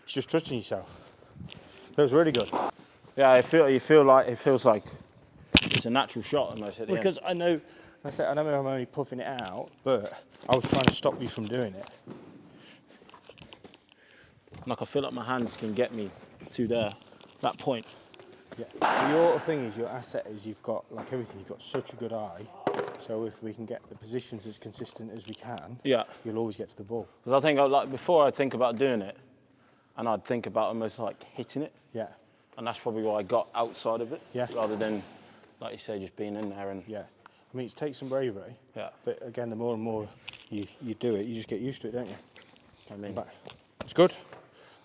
Speaker 4: It's just trusting yourself. Feels really good.
Speaker 10: Yeah, it feels like it's a natural shot almost at the end.
Speaker 4: Because I know I'm only puffing it out, but I was trying to stop you from doing it.
Speaker 10: Like I feel like my hands can get me to that point.
Speaker 4: Yeah. Your thing is, your asset is you've got, like everything, you've got such a good eye. So if we can get the positions as consistent as we can, you'll always get to the ball.
Speaker 10: Because I think, like before, I'd think about doing it, and I'd think about almost like hitting it.
Speaker 4: Yeah.
Speaker 10: And that's probably why I got outside of it.
Speaker 4: Yeah.
Speaker 10: Rather than, like you say, just being in there and.
Speaker 4: Yeah. I mean, it takes some bravery.
Speaker 10: Yeah.
Speaker 4: But again, the more and more you do it, you just get used to it, don't you?
Speaker 10: I mean,
Speaker 4: it's good.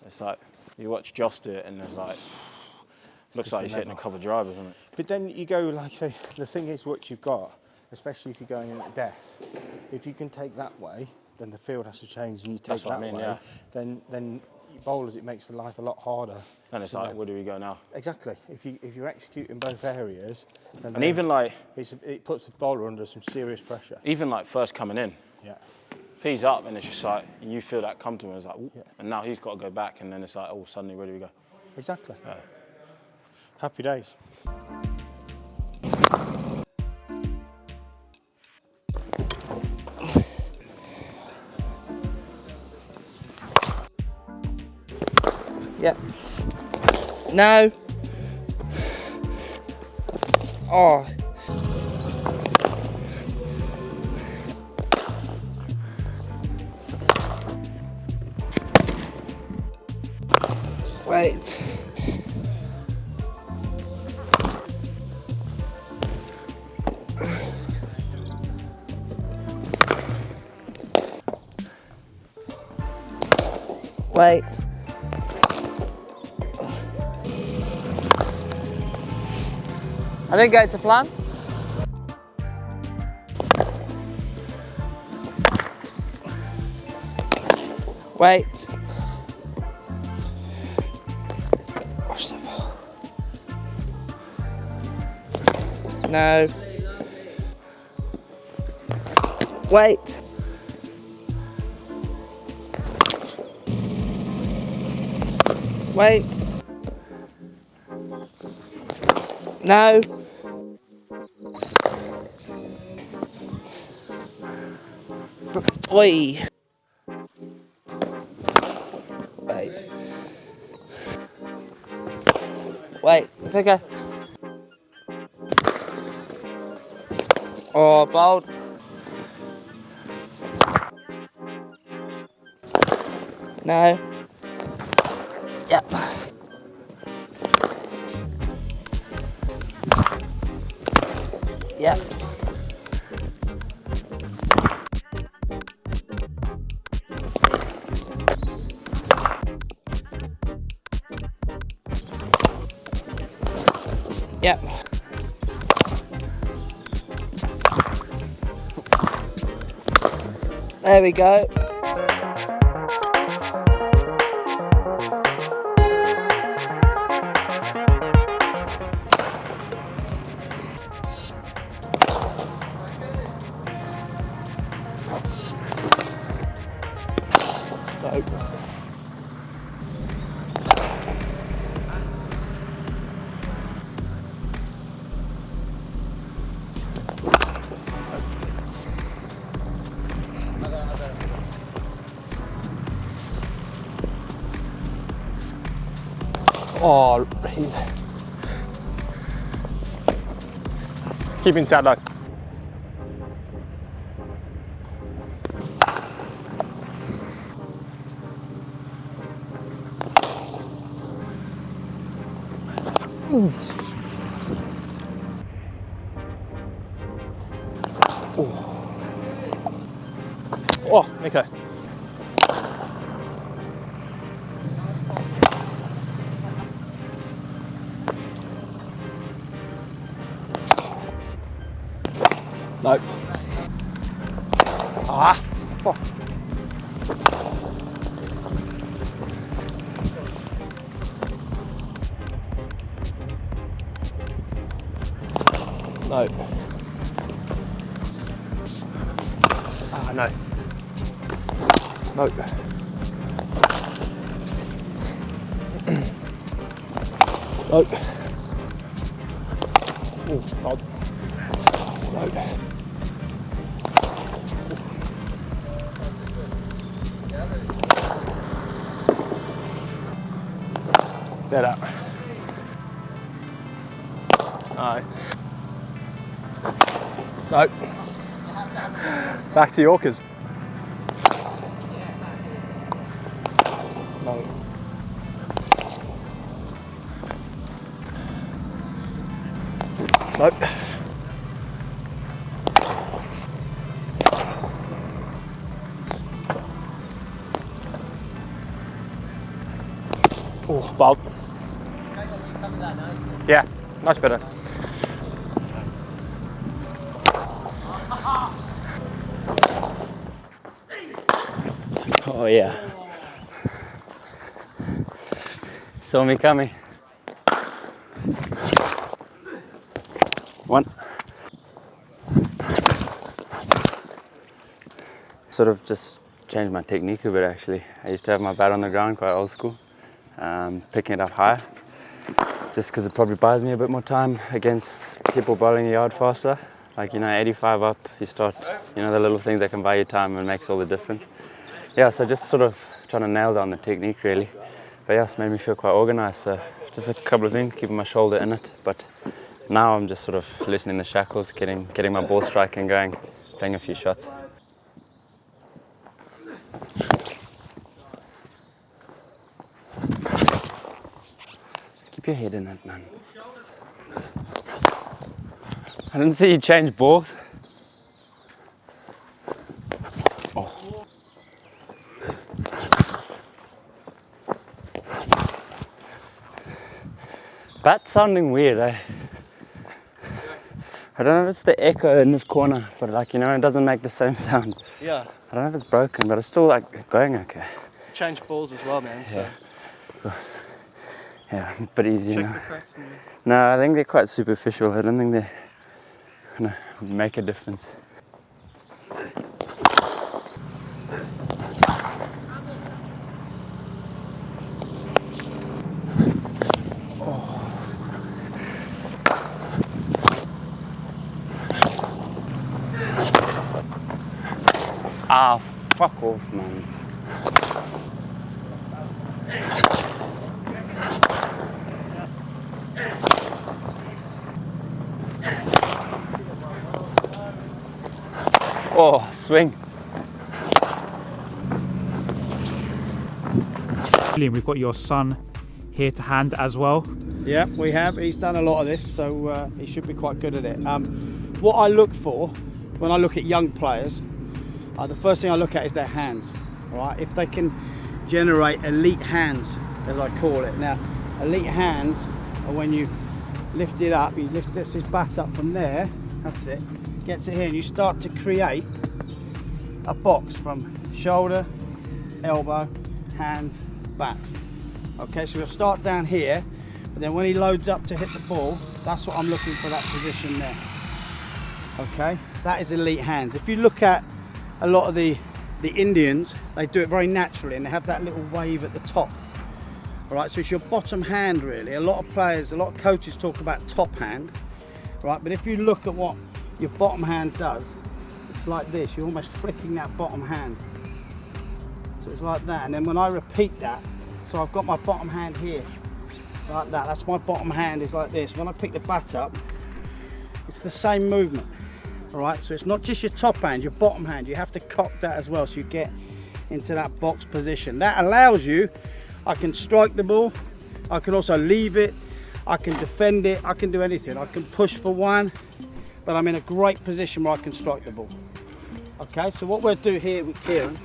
Speaker 10: It's like you watch Joss do it, and there's like. Looks like he's hitting a cover driver, doesn't it?
Speaker 4: But then you go, like say, the thing is what you've got, especially if you're going in at death, if you can take that way, then the field has to change and you take that way, then bowlers, it makes the life a lot harder.
Speaker 10: And it's like, where do we go now?
Speaker 4: Exactly. If you're executing both areas, then
Speaker 10: and even like
Speaker 4: it puts the bowler under some serious pressure.
Speaker 10: Even like first coming in.
Speaker 4: Yeah.
Speaker 10: If he's up and it's just like, and you feel that come to him, it's like, and now he's got to go back, and then it's like, oh, suddenly where do we go?
Speaker 4: Exactly.
Speaker 10: Yeah.
Speaker 4: Happy days.
Speaker 19: Yeah. No. Oh. Wait. Wait. I didn't go to plan. Wait. Watch the ball. No. Wait. Wait. No. Oi. Wait. Wait, it's okay. Oh, bold. No. Yep. Yep. Yep. There we go.
Speaker 20: Oh, keep inside though. Oh, okay. No. Ah, fuck. No. Ah, no. No. No. Oh, God. No. Get out. Alright. No. Back to Yorkers. No. Nope. Oh, well. Yeah, much better.
Speaker 21: Oh yeah. Saw me coming. One. Sort of just changed my technique a bit actually. I used to have my bat on the ground, quite old school. Picking it up higher, just because it probably buys me a bit more time against people bowling a yard faster. Like, you know, 85 up, you start, you know, the little things that can buy you time and makes all the difference. Yeah, so just sort of trying to nail down the technique really. But yeah, it's made me feel quite organised. So just a couple of things, keeping my shoulder in it. But now I'm just sort of loosening the shackles, getting my ball striking going, playing a few shots. Keep your head in it, man. I didn't see you change balls. Oh. Bat's sounding weird, eh? I don't know if it's the echo in this corner, but like, you know, it doesn't make the same sound.
Speaker 20: Yeah.
Speaker 21: I don't know if it's broken, but it's still like going okay.
Speaker 20: Change balls as well, man. So.
Speaker 21: Yeah. Yeah, but easy, you
Speaker 20: Check
Speaker 21: know.
Speaker 20: the cracks and...
Speaker 21: No, I think they're quite superficial. I don't think they're gonna make a difference. Ah, fuck off, man. Oh, swing.
Speaker 1: Julian, we've got your son here to hand as well.
Speaker 10: Yeah, we have. He's done a lot of this, so he should be quite good at it. What I look for when I look at young players, the first thing I look at is their hands. Right? If they can generate elite hands, as I call it. Now, elite hands are when you lift it up, you lift this bat up from there, that's it, gets it here, and you start to create a box from shoulder, elbow, hand, bat. Okay, so we'll start down here, but then when he loads up to hit the ball, that's what I'm looking for, that position there. Okay, that is elite hands. If you look at a lot of the Indians, they do it very naturally and they have that little wave at the top. All right, so it's your bottom hand really. A lot of players, a lot of coaches talk about top hand, right? But if you look at what your bottom hand does, it's like this. You're almost flicking that bottom hand. So it's like that. And then when I repeat that, so I've got my bottom hand here.
Speaker 5: like that. That's my bottom hand is like this. When I pick the bat up, it's the same movement. All right, so it's not just your top hand, your bottom hand. You have to cock that as well, so you get into that box position. That allows you, I can strike the ball, I can also leave it, I can defend it, I can do anything. I can push for one, but I'm in a great position where I can strike the ball. Okay, so what we'll do here with Kieran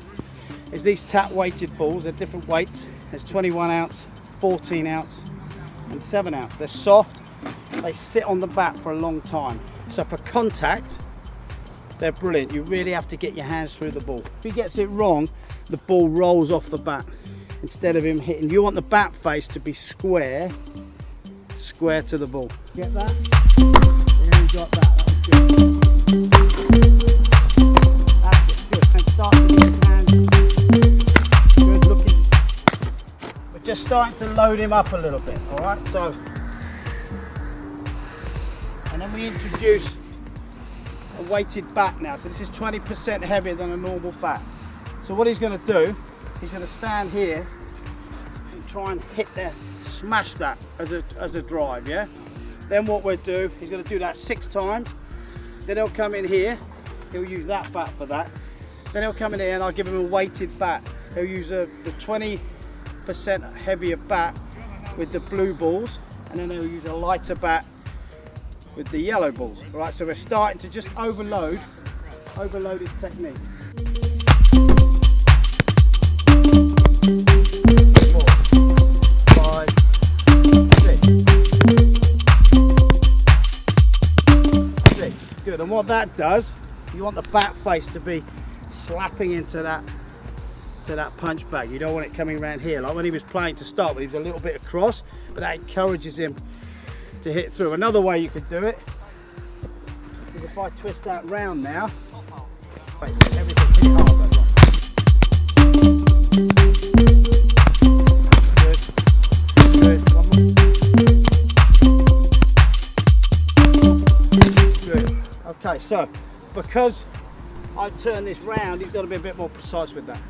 Speaker 5: is these tap weighted balls, they're different weights. There's 21 ounce, 14 ounce, and 7 ounce. They're soft, they sit on the bat for a long time. So for contact, they're brilliant. You really have to get your hands through the ball. If he gets it wrong, the ball rolls off the bat instead of him hitting. You want the bat face to be square to the ball. Get that? There you got that. That was good. That's it. Good. And start to get his hands. Good looking. We're just starting to load him up a little bit. All right. So, and then we introduce a weighted bat now. So this is 20% heavier than a normal bat. So what he's going to do, he's going to stand here and try and hit that, smash that as a drive, yeah? Then what we'll do, he's going to do that 6 times. Then he'll come in here, he'll use that bat for that. Then he'll come in here and I'll give him a weighted bat. He'll use the 20% heavier bat with the blue balls, and then he'll use a lighter bat with the yellow balls. All right, so we're starting to just overload his technique. 4, 5, 6. Good, and what that does, you want the bat face to be slapping into that punch bag. You don't want it coming around here. Like when he was playing to start with, he was a little bit across, but that encourages him to hit through. Another way you could do it is if I twist that round now. Wait, everything hit hard. Good. One more. Good. Okay, so because I turn this round, he's got to be a bit more precise with that.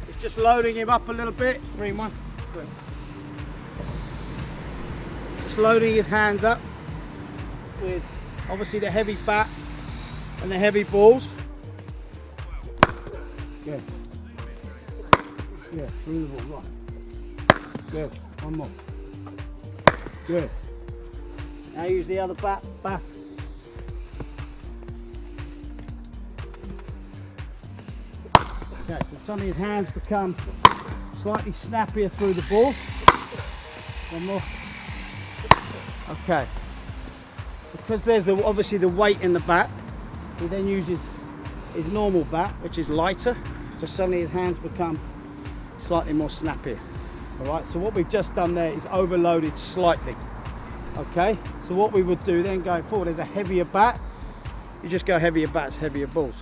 Speaker 5: It's just loading him up a little bit. Green one. Good. Loading his hands up with obviously the heavy bat and the heavy balls. Good. Yeah, through the ball, right. Good. One more. Good. Now use the other bat. Okay, so suddenly his hands become slightly snappier through the ball. One more. Okay, because there's obviously the weight in the bat, he then uses his normal bat, which is lighter, so suddenly his hands become slightly more snappier. All right, so what we've just done there is overloaded slightly. Okay, so what we would do then going forward, there's a heavier bat, you just go heavier bats, heavier balls.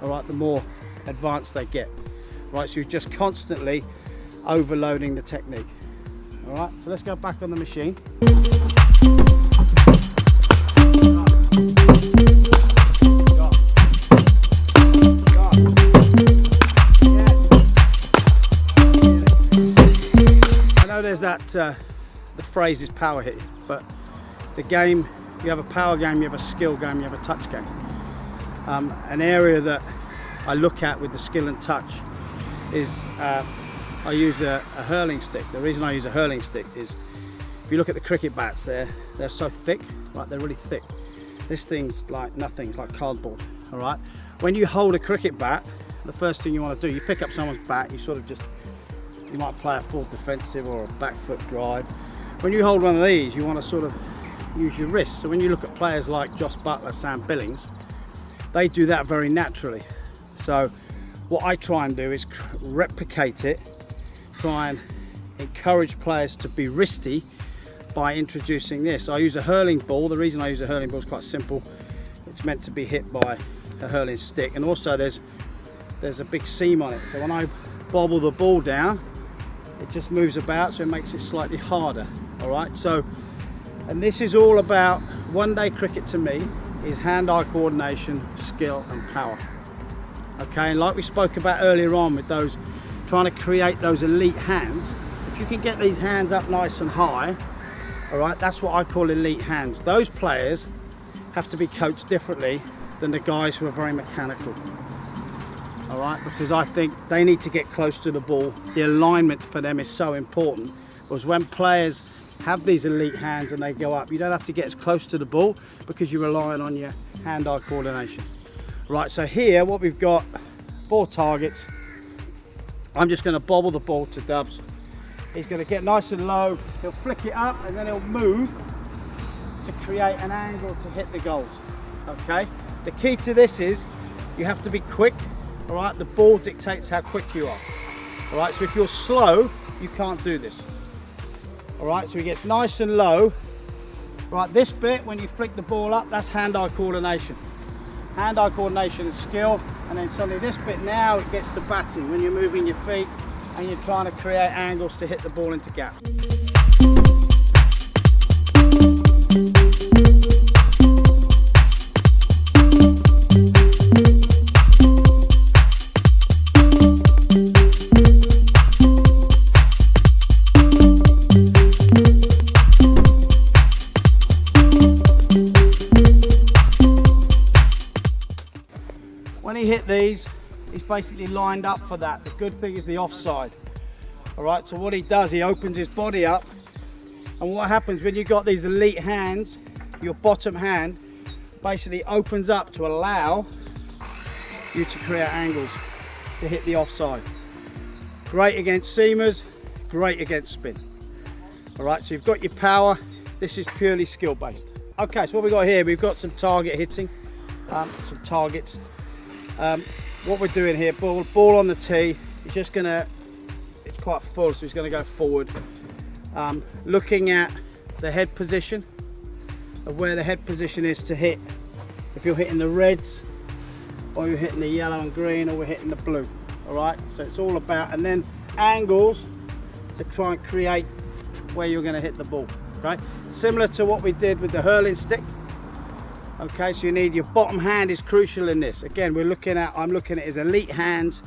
Speaker 5: All right, the more advanced they get. Right, so you're just constantly overloading the technique. All right, so let's go back on the machine. I know there's that, the phrase is power hit, but the game, you have a power game, you have a skill game, you have a touch game. An area that I look at with the skill and touch is I use a hurling stick. The reason I use a hurling stick is if you look at the cricket bats, they're so thick, right? They're really thick. This thing's like nothing, it's like cardboard, all right? When you hold a cricket bat, the first thing you want to do, you pick up someone's bat, you sort of just, you might play a full defensive or a back foot drive. When you hold one of these, you want to sort of use your wrist. So when you look at players like Joss Buttler, Sam Billings, they do that very naturally. So what I try and do is replicate it, try and encourage players to be wristy by introducing this. I use a hurling ball. The reason I use a hurling ball is quite simple. It's meant to be hit by a hurling stick, and also there's a big seam on it. So when I bobble the ball down, it just moves about, so it makes it slightly harder. All right. So, and this is all about one-day cricket to me is hand-eye coordination, skill, and power. Okay, and like we spoke about earlier on with those trying to create those elite hands, if you can get these hands up nice and high, All right, that's what I call elite hands. Those players have to be coached differently than the guys who are very mechanical. All right, because I think they need to get close to the ball. The alignment for them is so important, because when players have these elite hands and they go up, you don't have to get as close to the ball because you're relying on your hand-eye coordination. Right, so here what we've got, 4 targets. I'm just going to bobble the ball to Dubs. He's going to get nice and low, he'll flick it up and then he'll move to create an angle to hit the goals. Okay, the key to this is you have to be quick. All right, the ball dictates how quick you are. All right, so if you're slow, you can't do this. All right, so he gets nice and low. Right, this bit, when you flick the ball up, that's hand-eye coordination. Hand-eye coordination is skill, and then suddenly this bit now, it gets to batting when you're moving your feet and you're trying to create angles to hit the ball into gaps. Hit these, he's basically lined up for that. The good thing is the offside. All right, so what he does, he opens his body up, and what happens when you've got these elite hands, your bottom hand basically opens up to allow you to create angles to hit the offside. Great against seamers, great against spin. All right, so you've got your power. This is purely skill based. Okay, so what we've got here, we've got some target hitting, some targets. What we're doing here, ball on the tee, he's just gonna, it's quite full, so he's gonna go forward. Looking at the head position, of where the head position is to hit, if you're hitting the reds, or you're hitting the yellow and green, or we're hitting the blue. All right, so it's all about, and then angles to try and create where you're gonna hit the ball, okay? Similar to what we did with the hurling stick. Okay, so you need your bottom hand is crucial in this. Again, I'm looking at his elite hands,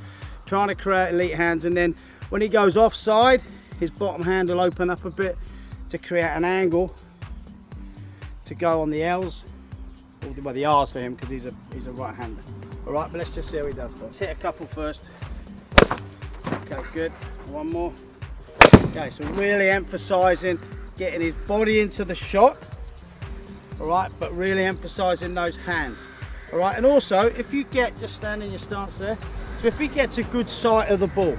Speaker 5: trying to create elite hands, and then when he goes offside, his bottom hand will open up a bit to create an angle to go on the L's, or well, the R's for him because he's a right-hander. All right, but let's just see how he does. Let's hit a couple first. Okay, good. One more. Okay, so really emphasising getting his body into the shot. All right, but really emphasising those hands. All right, and also if you get, just stand in your stance there, so if he gets a good sight of the ball,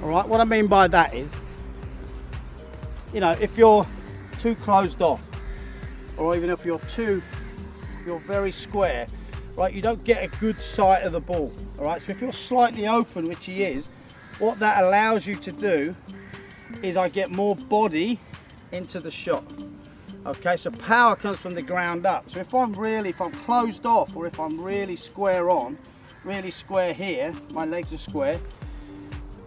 Speaker 5: all right, what I mean by that is, you know, if you're too closed off, or even if you're very square, right, you don't get a good sight of the ball. All right, so if you're slightly open, which he is, what that allows you to do is I get more body into the shot. Okay, so power comes from the ground up. So if I'm closed off, or if I'm really square on, really square here, my legs are square,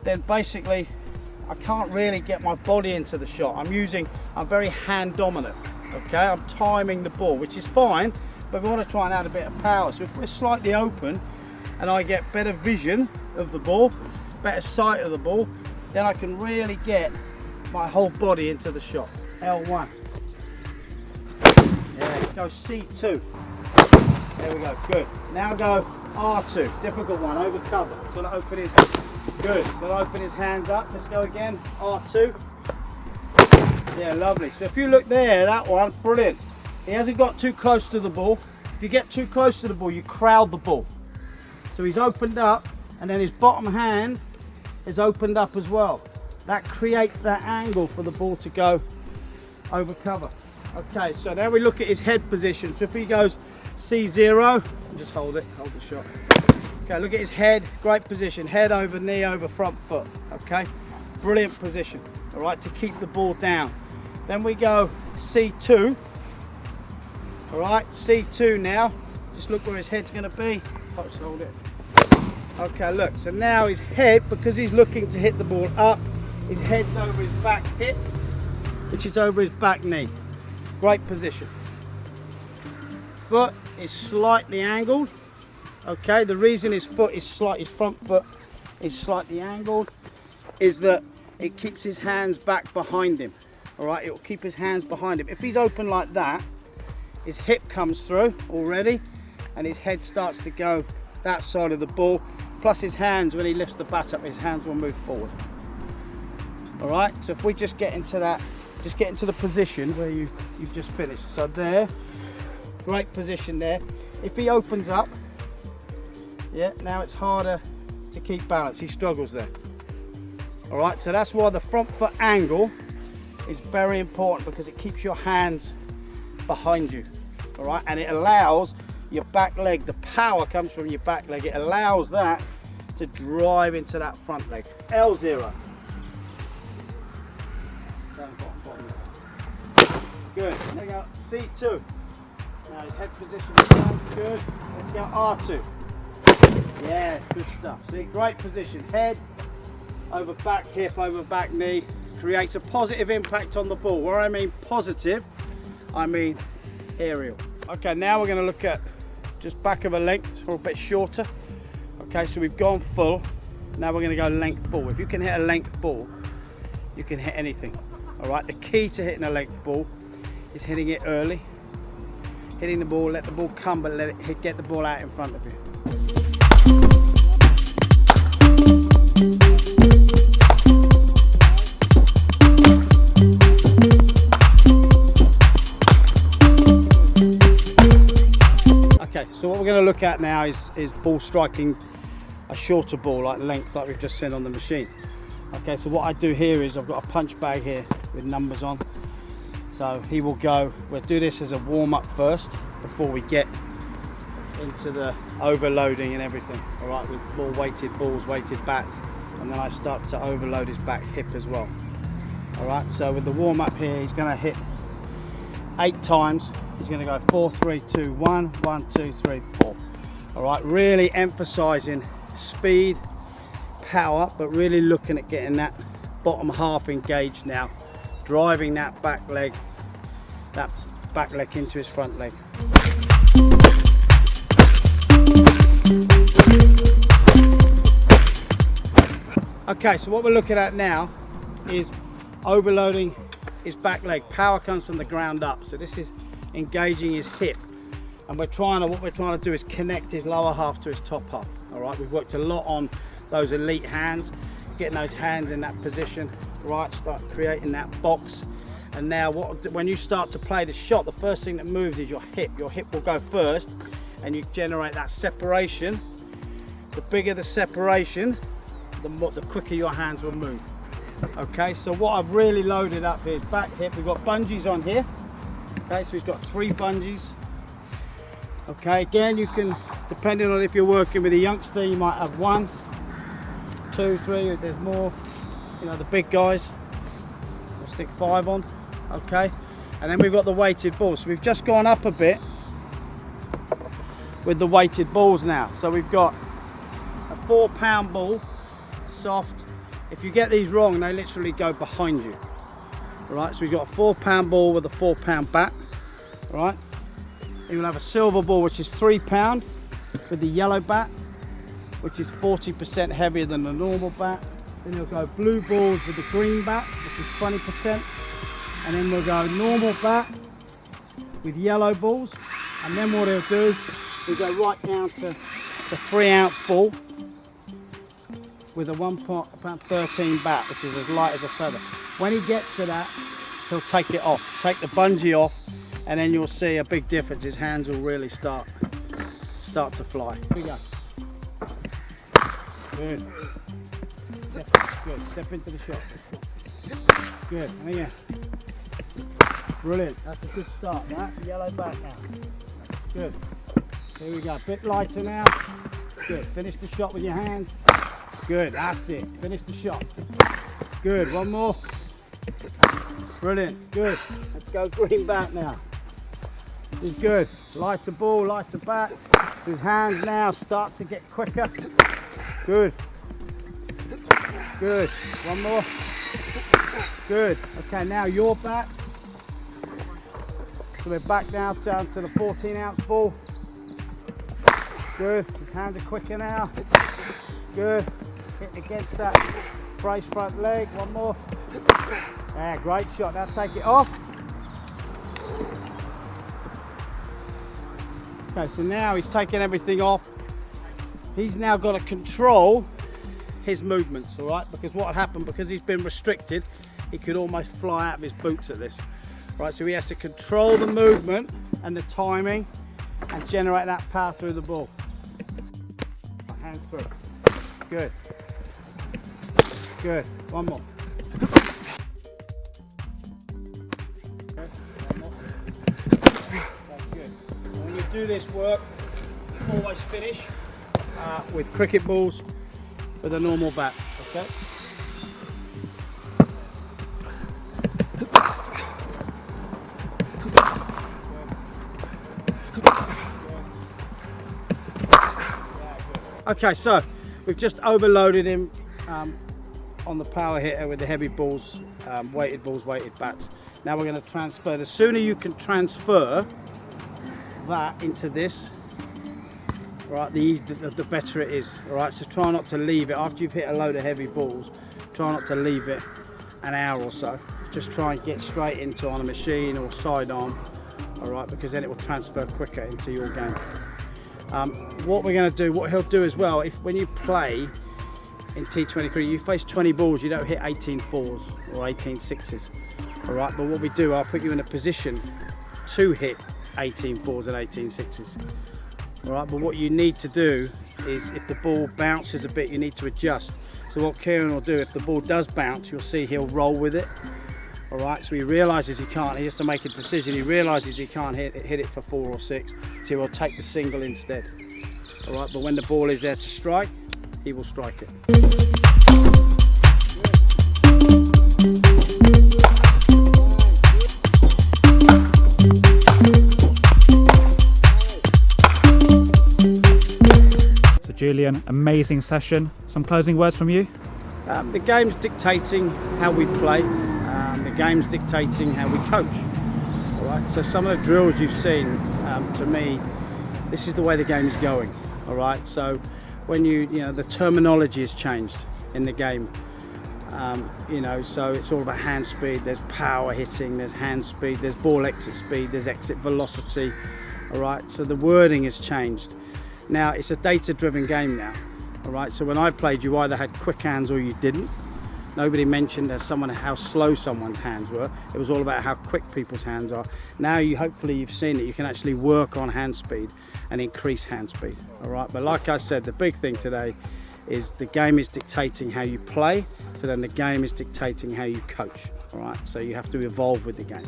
Speaker 5: then basically I can't really get my body into the shot. I'm very hand dominant. Okay, I'm timing the ball, which is fine, but we want to try and add a bit of power. So if we're slightly open and I get better vision of the ball, better sight of the ball, then I can really get my whole body into the shot. L1. Yeah, go C2. There we go, good. Now go R2, difficult one, over cover. Gotta open his, good. Gotta open his hands up. Let's go again, R2. Yeah, lovely. So if you look there, that one, brilliant. He hasn't got too close to the ball. If you get too close to the ball, you crowd the ball. So he's opened up, and then his bottom hand is opened up as well. That creates that angle for the ball to go over cover. Okay, so now we look at his head position. So if he goes C0, just hold the shot. Okay, look at his head, great position. Head over knee over front foot, okay? Brilliant position, all right, to keep the ball down. Then we go C2, all right, C2 now. Just look where his head's gonna be. Just hold it. Okay, look, so now his head, because he's looking to hit the ball up, his head's over his back hip, which is over his back knee. Great position. Foot is slightly angled. Okay, the reason his front foot is slightly angled is that it keeps his hands back behind him. all right, it will keep his hands behind him. If he's open like that, his hip comes through already and his head starts to go that side of the ball, plus his hands, when he lifts the bat up, his hands will move forward. All right, so if we just get into that, just get into the position where you've just finished. So there, great position there. If he opens up, yeah, now it's harder to keep balance. He struggles there. All right, so that's why the front foot angle is very important, because it keeps your hands behind you. All right, and it allows your back leg, the power comes from your back leg, it allows that to drive into that front leg. L0. Good, there you go, C2. Now his head position is down, good. Let's go R2. Yeah, good stuff. See, great position. Head, over back hip, over back knee. Creates a positive impact on the ball. Where I mean positive, I mean aerial. Okay, now we're going to look at just back of a length or a bit shorter. Okay, so we've gone full. Now we're going to go length ball. If you can hit a length ball, you can hit anything. All right, the key to hitting a length ball is hitting it early. Hitting the ball, let the ball come, but let it get the ball out in front of you. Okay, so what we're going to look at now is ball striking a shorter ball, like length, like we've just seen on the machine. Okay, so what I do here is I've got a punch bag here with numbers on. So he will go, we'll do this as a warm-up first before we get into the overloading and everything. All right, with more weighted balls, weighted bats, and then I start to overload his back hip as well. All right, so with the warm-up here, he's going to hit 8 times. He's going to go 4, 3, 2, 1, 1, 2, 3, 4. All right, really emphasizing speed, power, but really looking at getting that bottom half engaged now, driving that back leg into his front leg. Okay, so what we're looking at now is overloading his back leg. Power comes from the ground up, so this is engaging his hip, and what we're trying to do is connect his lower half to his top half. All right, we've worked a lot on those elite hands, getting those hands in that position, right, start creating that box. And now when you start to play the shot, the first thing that moves is your hip. Your hip will go first and you generate that separation. The bigger the separation, the quicker your hands will move. Okay, so what I've really loaded up here is back hip. We've got bungees on here. Okay, so we've got 3 bungees. Okay, again, you can, depending on if you're working with a youngster, you might have 1, 2, 3, if there's more, you know, the big guys, we'll stick 5 on. Okay, and then we've got the weighted balls. So we've just gone up a bit with the weighted balls now. So we've got a 4-pound ball, soft. If you get these wrong, they literally go behind you. All right, so we've got a 4-pound ball with a 4-pound bat. All right, you will have a silver ball, which is 3 pound, with the yellow bat, which is 40% heavier than the normal bat. Then you'll go blue balls with the green bat, which is 20%. And then we'll go normal bat with yellow balls. And then what he'll do, we go right down to a 3-ounce ball with a 1.13 bat, which is as light as a feather. When he gets to that, he'll take it off, take the bungee off, and then you'll see a big difference. His hands will really start to fly. Here we go. Good. Good. Step into the shot. Good. And again. Brilliant. That's a good start. That yellow back now. Good. Here we go. A bit lighter now. Good. Finish the shot with your hands. Good. That's it. Finish the shot. Good. One more. Brilliant. Good. Let's go green back now. This is good. Lighter ball, lighter bat. His hands now start to get quicker. Good. Good. One more. Good. Okay, now your bat. So we're back now down to the 14-ounce ball. Good. His hands are quicker now. Good. Hit against that brace front leg. One more. Yeah, great shot. Now take it off. Okay, so now he's taken everything off. He's now got to control his movements, all right? Because what happened, because he's been restricted, he could almost fly out of his boots at this. Right, so he has to control the movement and the timing and generate that power through the ball. Hands through. Good. Good. One more. When you do this work, always finish with cricket balls with a normal bat, okay? Okay, so we've just overloaded him on the power hitter with the heavy balls, weighted bats. Now we're going to transfer. The sooner you can transfer that into this, right, the better it is. All right, so try not to leave it after you've hit a load of heavy balls. Try not to leave it an hour or so. Just try and get straight into on a machine or sidearm. All right, because then it will transfer quicker into your game. What we're going to do, what he'll do as well, when you play in T20 cricket, you face 20 balls, you don't hit 18 fours or 18 sixes. All right, but what we do, I'll put you in a position to hit 18 fours and 18 sixes. All right, but what you need to do is, if the ball bounces a bit, you need to adjust. So what Kieran will do, if the ball does bounce, you'll see he'll roll with it. All right, so he realises he can't, he has to make a decision. He realises he can't hit it for 4 or 6, so he'll take the single instead. All right, but when the ball is there to strike, he will strike it.
Speaker 11: So Julian, amazing session. Some closing words from you?
Speaker 5: The game's dictating how we play. The game's dictating how we coach. All right, so some of the drills you've seen, to me, this is the way the game is going. All right, so when the terminology has changed in the game. So it's all about hand speed. There's power hitting, there's hand speed, there's ball exit speed, there's exit velocity. All right, so the wording has changed. Now it's a data-driven game now. All right, so when I played, you either had quick hands or you didn't. Nobody mentioned how slow someone's hands were. It was all about how quick people's hands are. Now hopefully you've seen that you can actually work on hand speed and increase hand speed. All right, but like I said, the big thing today is the game is dictating how you play, so then the game is dictating how you coach. All right, so you have to evolve with the game.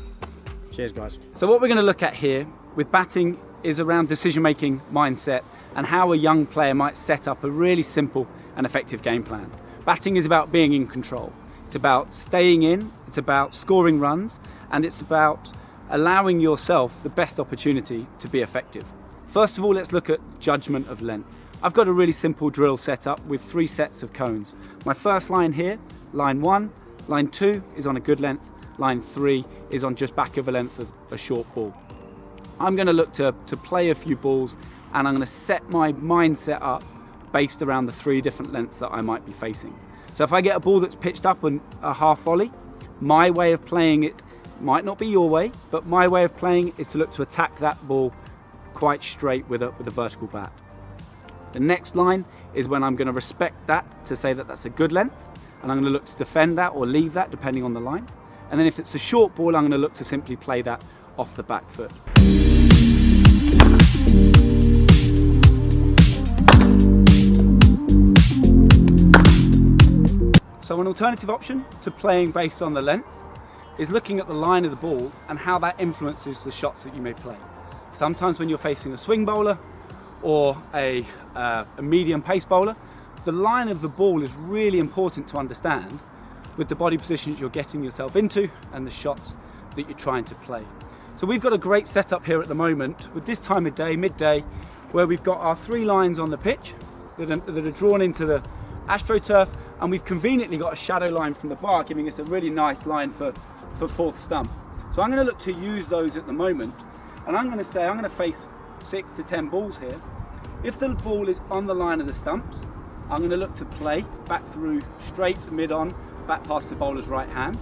Speaker 5: Cheers, guys.
Speaker 6: So what we're going to look at here with batting is around decision-making mindset and how a young player might set up a really simple and effective game plan. Batting is about being in control. It's about staying in, it's about scoring runs, and it's about allowing yourself the best opportunity to be effective. First of all, let's look at judgment of length. I've got a really simple drill set up with 3 sets of cones. My first line here, line 1, line 2 is on a good length, line 3 is on just back of a length of a short ball. I'm going to look to play a few balls, and I'm going to set my mindset up based around the 3 different lengths that I might be facing. So if I get a ball that's pitched up on a half volley, my way of playing it might not be your way, but my way of playing is to look to attack that ball quite straight with a vertical bat. The next line is when I'm going to respect that to say that that's a good length, and I'm going to look to defend that or leave that depending on the line. And then if it's a short ball, I'm going to look to simply play that off the back foot. So an alternative option to playing based on the length is looking at the line of the ball and how that influences the shots that you may play. Sometimes when you're facing a swing bowler or a medium pace bowler, the line of the ball is really important to understand with the body positions you're getting yourself into and the shots that you're trying to play. So we've got a great setup here at the moment with this time of day, midday, where we've got our 3 lines on the pitch that are drawn into the AstroTurf, and we've conveniently got a shadow line from the bar giving us a really nice line for 4th stump. So I'm going to look to use those at the moment, and I'm going to say I'm going to face 6 to 10 balls here. If the ball is on the line of the stumps, I'm going to look to play back through straight mid on, back past the bowler's right hand.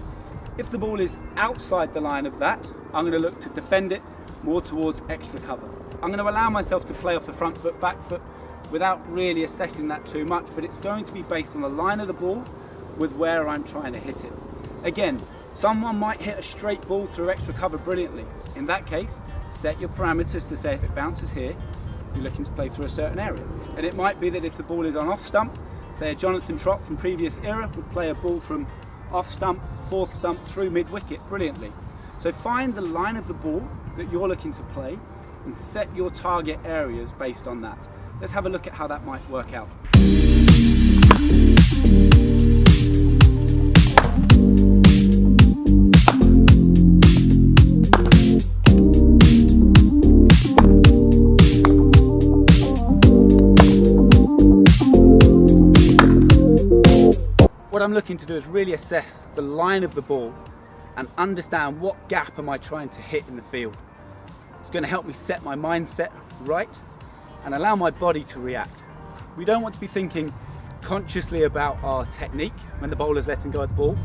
Speaker 6: If the ball is outside the line of that, I'm going to look to defend it more towards extra cover. I'm going to allow myself to play off the front foot, back foot, without really assessing that too much, but it's going to be based on the line of the ball with where I'm trying to hit it. Again, someone might hit a straight ball through extra cover brilliantly. In that case, set your parameters to say if it bounces here, you're looking to play through a certain area. And it might be that if the ball is on off stump, say a Jonathan Trott from previous era would play a ball from off stump, fourth stump through mid wicket brilliantly. So find the line of the ball that you're looking to play and set your target areas based on that. Let's have a look at how that might work out. What I'm looking to do is really assess the line of the ball and understand what gap am I trying to hit in the field. It's going to help me set my mindset right and allow my body to react. We don't want to be thinking consciously about our technique when the bowler's letting go of the ball.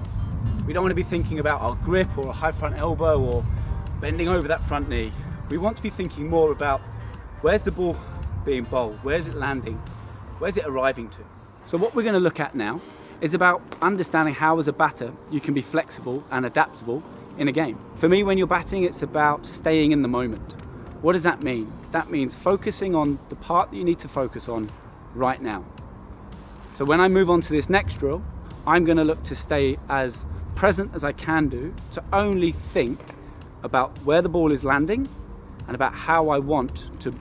Speaker 6: We don't want to be thinking about our grip or a high front elbow or bending over that front knee. We want to be thinking more about where's the ball being bowled, where's it landing, where's it arriving to. So what we're going to look at now is about understanding how as a batter you can be flexible and adaptable in a game. For me, when you're batting, it's about staying in the moment. What does that mean? That means focusing on the part that you need to focus on right now. So when I move on to this next drill, I'm going to look to stay as present as I can do, to only think about where the ball is landing and about how I want to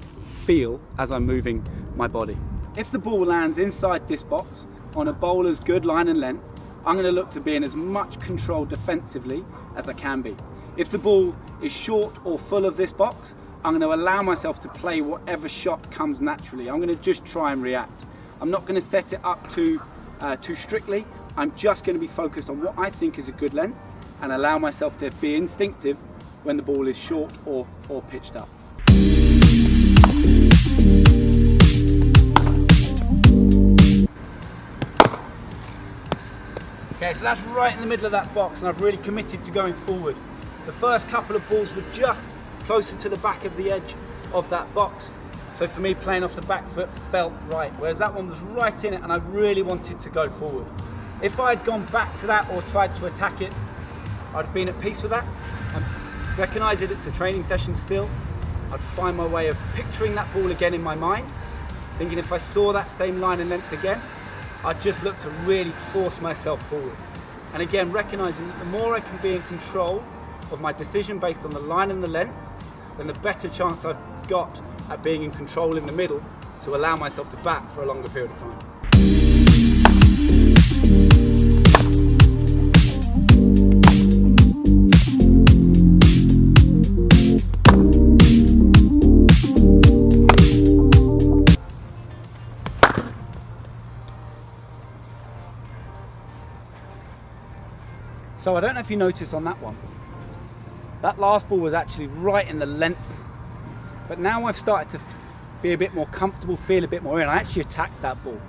Speaker 6: feel as I'm moving my body. If the ball lands inside this box on a bowler's good line and length, I'm going to look to be in as much control defensively as I can be. If the ball is short or full of this box, I'm going to allow myself to play whatever shot comes naturally. I'm going to just try and react. I'm not going to set it up too strictly. I'm just going to be focused on what I think is a good length and allow myself to be instinctive when the ball is short or pitched up. Okay, so that's right in the middle of that box, and I've really committed to going forward. The first couple of balls were just closer to the back of the edge of that box. So for me, playing off the back foot felt right, whereas that one was right in it and I really wanted to go forward. If I had gone back to that or tried to attack it, I'd have been at peace with that and recognise that it's a training session still. I'd find my way of picturing that ball again in my mind, thinking if I saw that same line and length again, I'd just look to really force myself forward. And again, recognising that the more I can be in control of my decision based on the line and the length, then the better chance I've got at being in control in the middle to allow myself to bat for a longer period of time. So I don't know if you noticed on that one, that last ball was actually right in the length, but now I've started to be a bit more comfortable, feel a bit more in. I actually attacked that ball.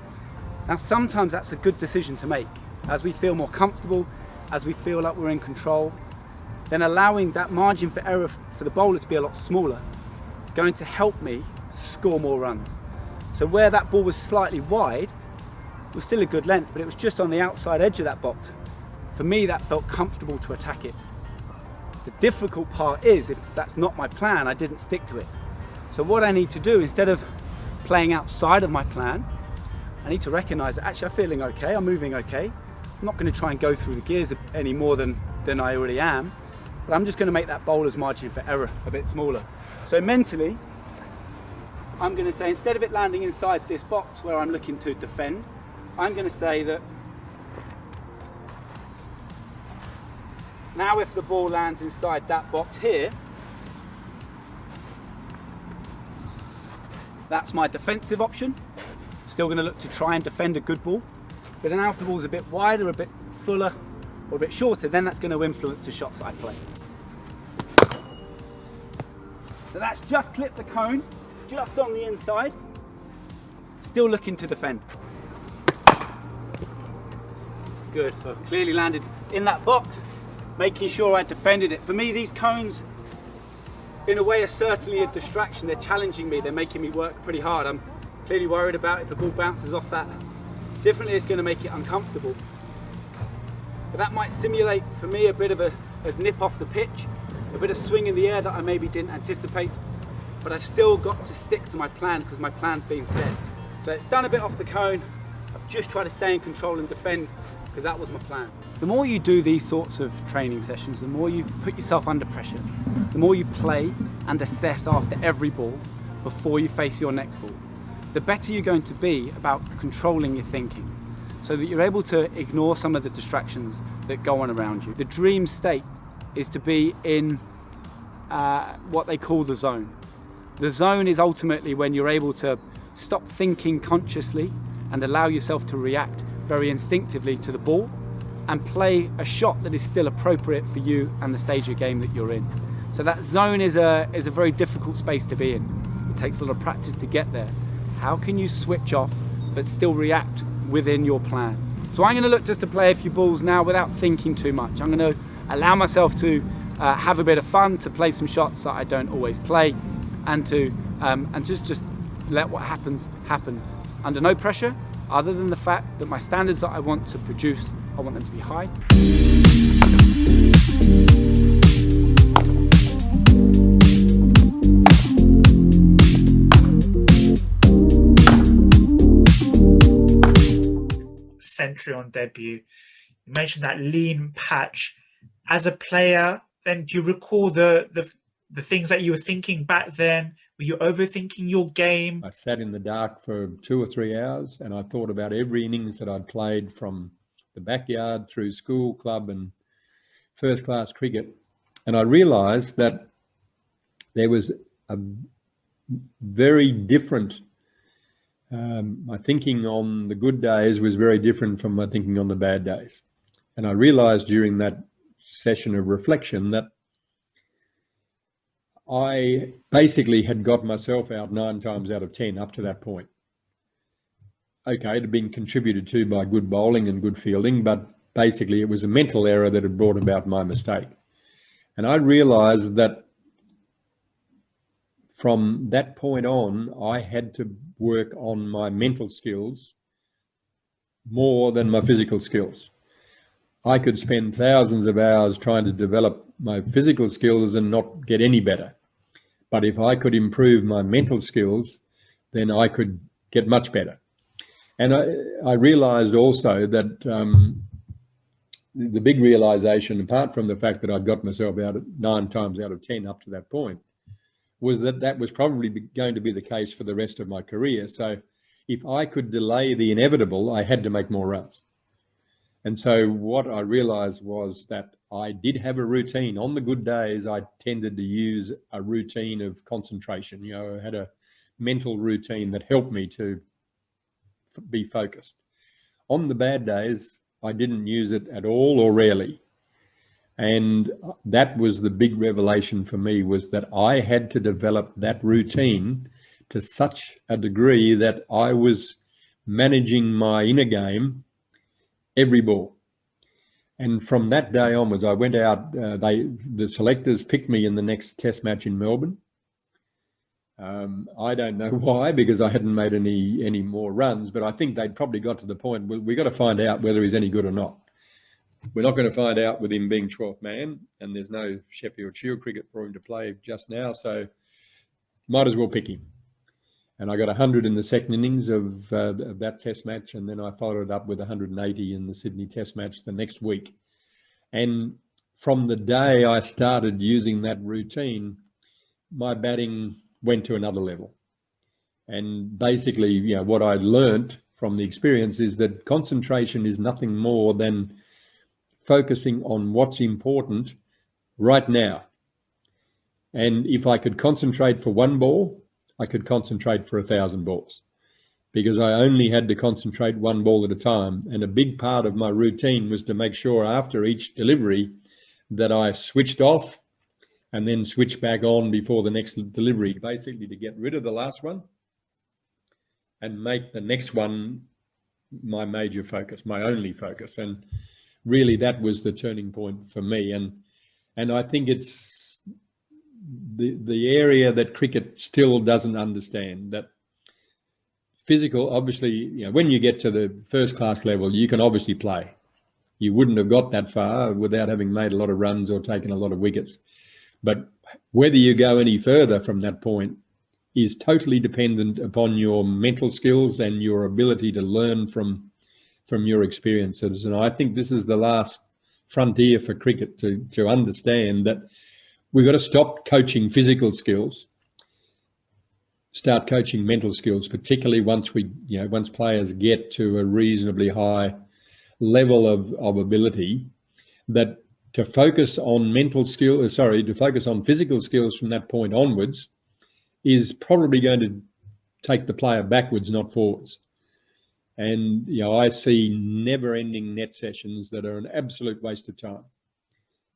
Speaker 6: Now sometimes that's a good decision to make. As we feel more comfortable, as we feel like we're in control, then allowing that margin for error for the bowler to be a lot smaller is going to help me score more runs. So where that ball was slightly wide, it was still a good length, but it was just on the outside edge of that box. For me, that felt comfortable to attack it. The difficult part is, if that's not my plan, I didn't stick to it. So what I need to do, instead of playing outside of my plan, I need to recognise that actually I'm feeling okay, I'm moving okay. I'm not going to try and go through the gears any more than I already am, but I'm just going to make that bowler's margin for error a bit smaller. So mentally, I'm going to say, instead of it landing inside this box where I'm looking to defend, I'm going to say that now if the ball lands inside that box here, that's my defensive option. Still going to look to try and defend a good ball. But now if the ball's a bit wider, a bit fuller, or a bit shorter, then that's going to influence the shots I play. So that's just clipped the cone, just on the inside. Still looking to defend. Good, so clearly landed in that box. making sure I defended it. For me, these cones, in a way, are certainly a distraction. They're challenging me, they're making me work pretty hard. I'm clearly worried about if the ball bounces off that differently, it's going to make it uncomfortable. But that might simulate, for me, a bit of a nip off the pitch, a bit of swing in the air that I maybe didn't anticipate. But I've still got to stick to my plan because my plan's being set. So it's done a bit off the cone. I've just tried to stay in control and defend because that was my plan. The more you do these sorts of training sessions, the more you put yourself under pressure, the more you play and assess after every ball before you face your next ball, the better you're going to be about controlling your thinking so that you're able to ignore some of the distractions that go on around you. The dream state is to be in what they call the zone. The zone is ultimately when you're able to stop thinking consciously and allow yourself to react very instinctively to the ball and play a shot that is still appropriate for you and the stage of game that you're in. So that zone is a very difficult space to be in. It takes a lot of practice to get there. How can you switch off but still react within your plan? So I'm going to look just to play a few balls now without thinking too much. I'm going to allow myself to have a bit of fun, to play some shots that I don't always play, and to just let what happens happen under no pressure, other than the fact that my standards that I want to produce, I want them to be high.
Speaker 1: Century on debut. You mentioned that lean patch. As a player, then do you recall the things that you were thinking back then? Were you overthinking your game?
Speaker 7: I sat in the dark for 2 or 3 hours and I thought about every innings that I'd played from the backyard through school, club and first class cricket. And I realised that there was a very different, my thinking on the good days was very different from my thinking on the bad days. And I realised during that session of reflection that I basically had got myself out 9 times out of 10 up to that point. Okay, it had been contributed to by good bowling and good fielding, but basically it was a mental error that had brought about my mistake. And I realised that from that point on, I had to work on my mental skills more than my physical skills. I could spend thousands of hours trying to develop my physical skills and not get any better. But if I could improve my mental skills, then I could get much better. And I realised also that the big realisation, apart from the fact that I'd got myself out at 9 times out of 10 up to that point, was that that was probably going to be the case for the rest of my career. So if I could delay the inevitable, I had to make more runs. And so what I realised was that I did have a routine. On the good days, I tended to use a routine of concentration. You know, I had a mental routine that helped me to be focused. On the bad days, I didn't use it at all or rarely. And that was the big revelation for me, was that I had to develop that routine to such a degree that I was managing my inner game every ball. And from that day onwards, I went out, the selectors picked me in the next test match in Melbourne. I don't know why, because I hadn't made any more runs, but I think they'd probably got to the point where we got to find out whether he's any good or not. We're not going to find out with him being 12th man, and there's no Sheffield Shield cricket for him to play just now, so might as well pick him. And I got 100 in the second innings of that test match, and then I followed it up with 180 in the Sydney test match the next week. And from the day I started using that routine, my batting went to another level. And basically, you know, what I learnt from the experience is that concentration is nothing more than focusing on what's important right now. And if I could concentrate for one ball, I could concentrate for 1,000 balls, because I only had to concentrate one ball at a time. And a big part of my routine was to make sure after each delivery that I switched off and then switched back on before the next delivery, basically to get rid of the last one and make the next one my major focus, my only focus. And really that was the turning point for me. And I think it's the area that cricket still doesn't understand, that physical, obviously, you know, when you get to the first class level, you can obviously play. You wouldn't have got that far without having made a lot of runs or taken a lot of wickets. But whether you go any further from that point is totally dependent upon your mental skills and your ability to learn from your experiences. And I think this is the last frontier for cricket to understand that we've got to stop coaching physical skills, start coaching mental skills, particularly once players get to a reasonably high level of ability, that to focus on to focus on physical skills from that point onwards is probably going to take the player backwards, not forwards. And, you know, I see never-ending net sessions that are an absolute waste of time.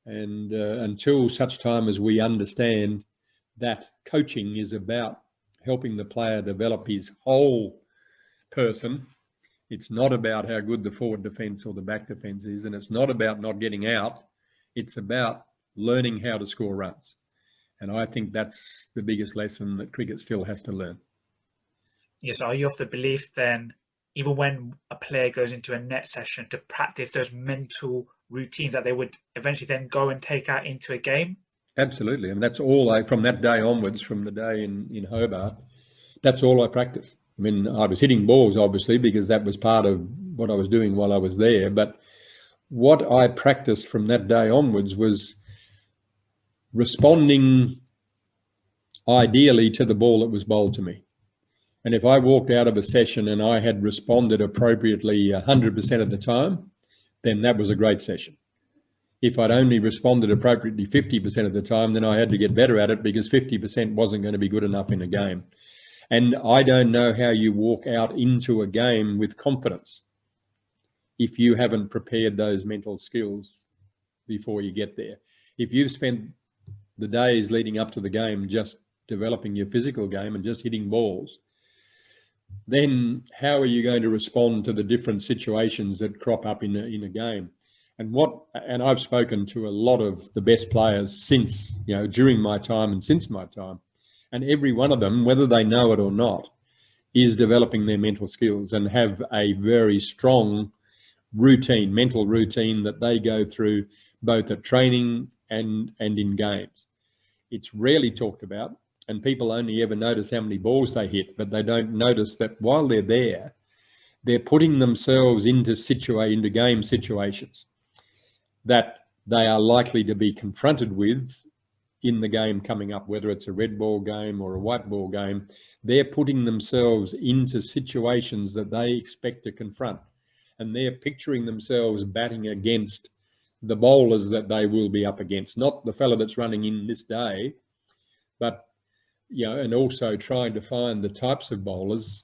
Speaker 7: And until such time as we understand that coaching is about helping the player develop his whole person, it's not about how good the forward defence or the back defence is, and it's not about not getting out. It's about learning how to score runs. And I think that's the biggest lesson that cricket still has to learn.
Speaker 1: Yes, are you of the belief then, even when a player goes into a net session, to practice those mental routines that they would eventually then go and take out into a game?
Speaker 7: Absolutely. And that's all from that day onwards, from the day in Hobart, that's all I practiced. I mean, I was hitting balls, obviously, because that was part of what I was doing while I was there. But what I practiced from that day onwards was responding ideally to the ball that was bowled to me. And if I walked out of a session and I had responded appropriately 100% of the time, then that was a great session. If I'd only responded appropriately 50% of the time, then I had to get better at it, because 50% wasn't going to be good enough in a game. And I don't know how you walk out into a game with confidence if you haven't prepared those mental skills before you get there. If you've spent the days leading up to the game just developing your physical game and just hitting balls, then how are you going to respond to the different situations that crop up in a game? And I've spoken to a lot of the best players since, you know, during my time and since my time, and every one of them, whether they know it or not, is developing their mental skills and have a very strong routine, mental routine that they go through both at training and in games. It's rarely talked about, and people only ever notice how many balls they hit, but they don't notice that while they're there, they're putting themselves into game situations that they are likely to be confronted with in the game coming up, whether it's a red ball game or a white ball game. They're putting themselves into situations that they expect to confront, and they're picturing themselves batting against the bowlers that they will be up against, not the fella that's running in this day, but, you know, and also trying to find the types of bowlers.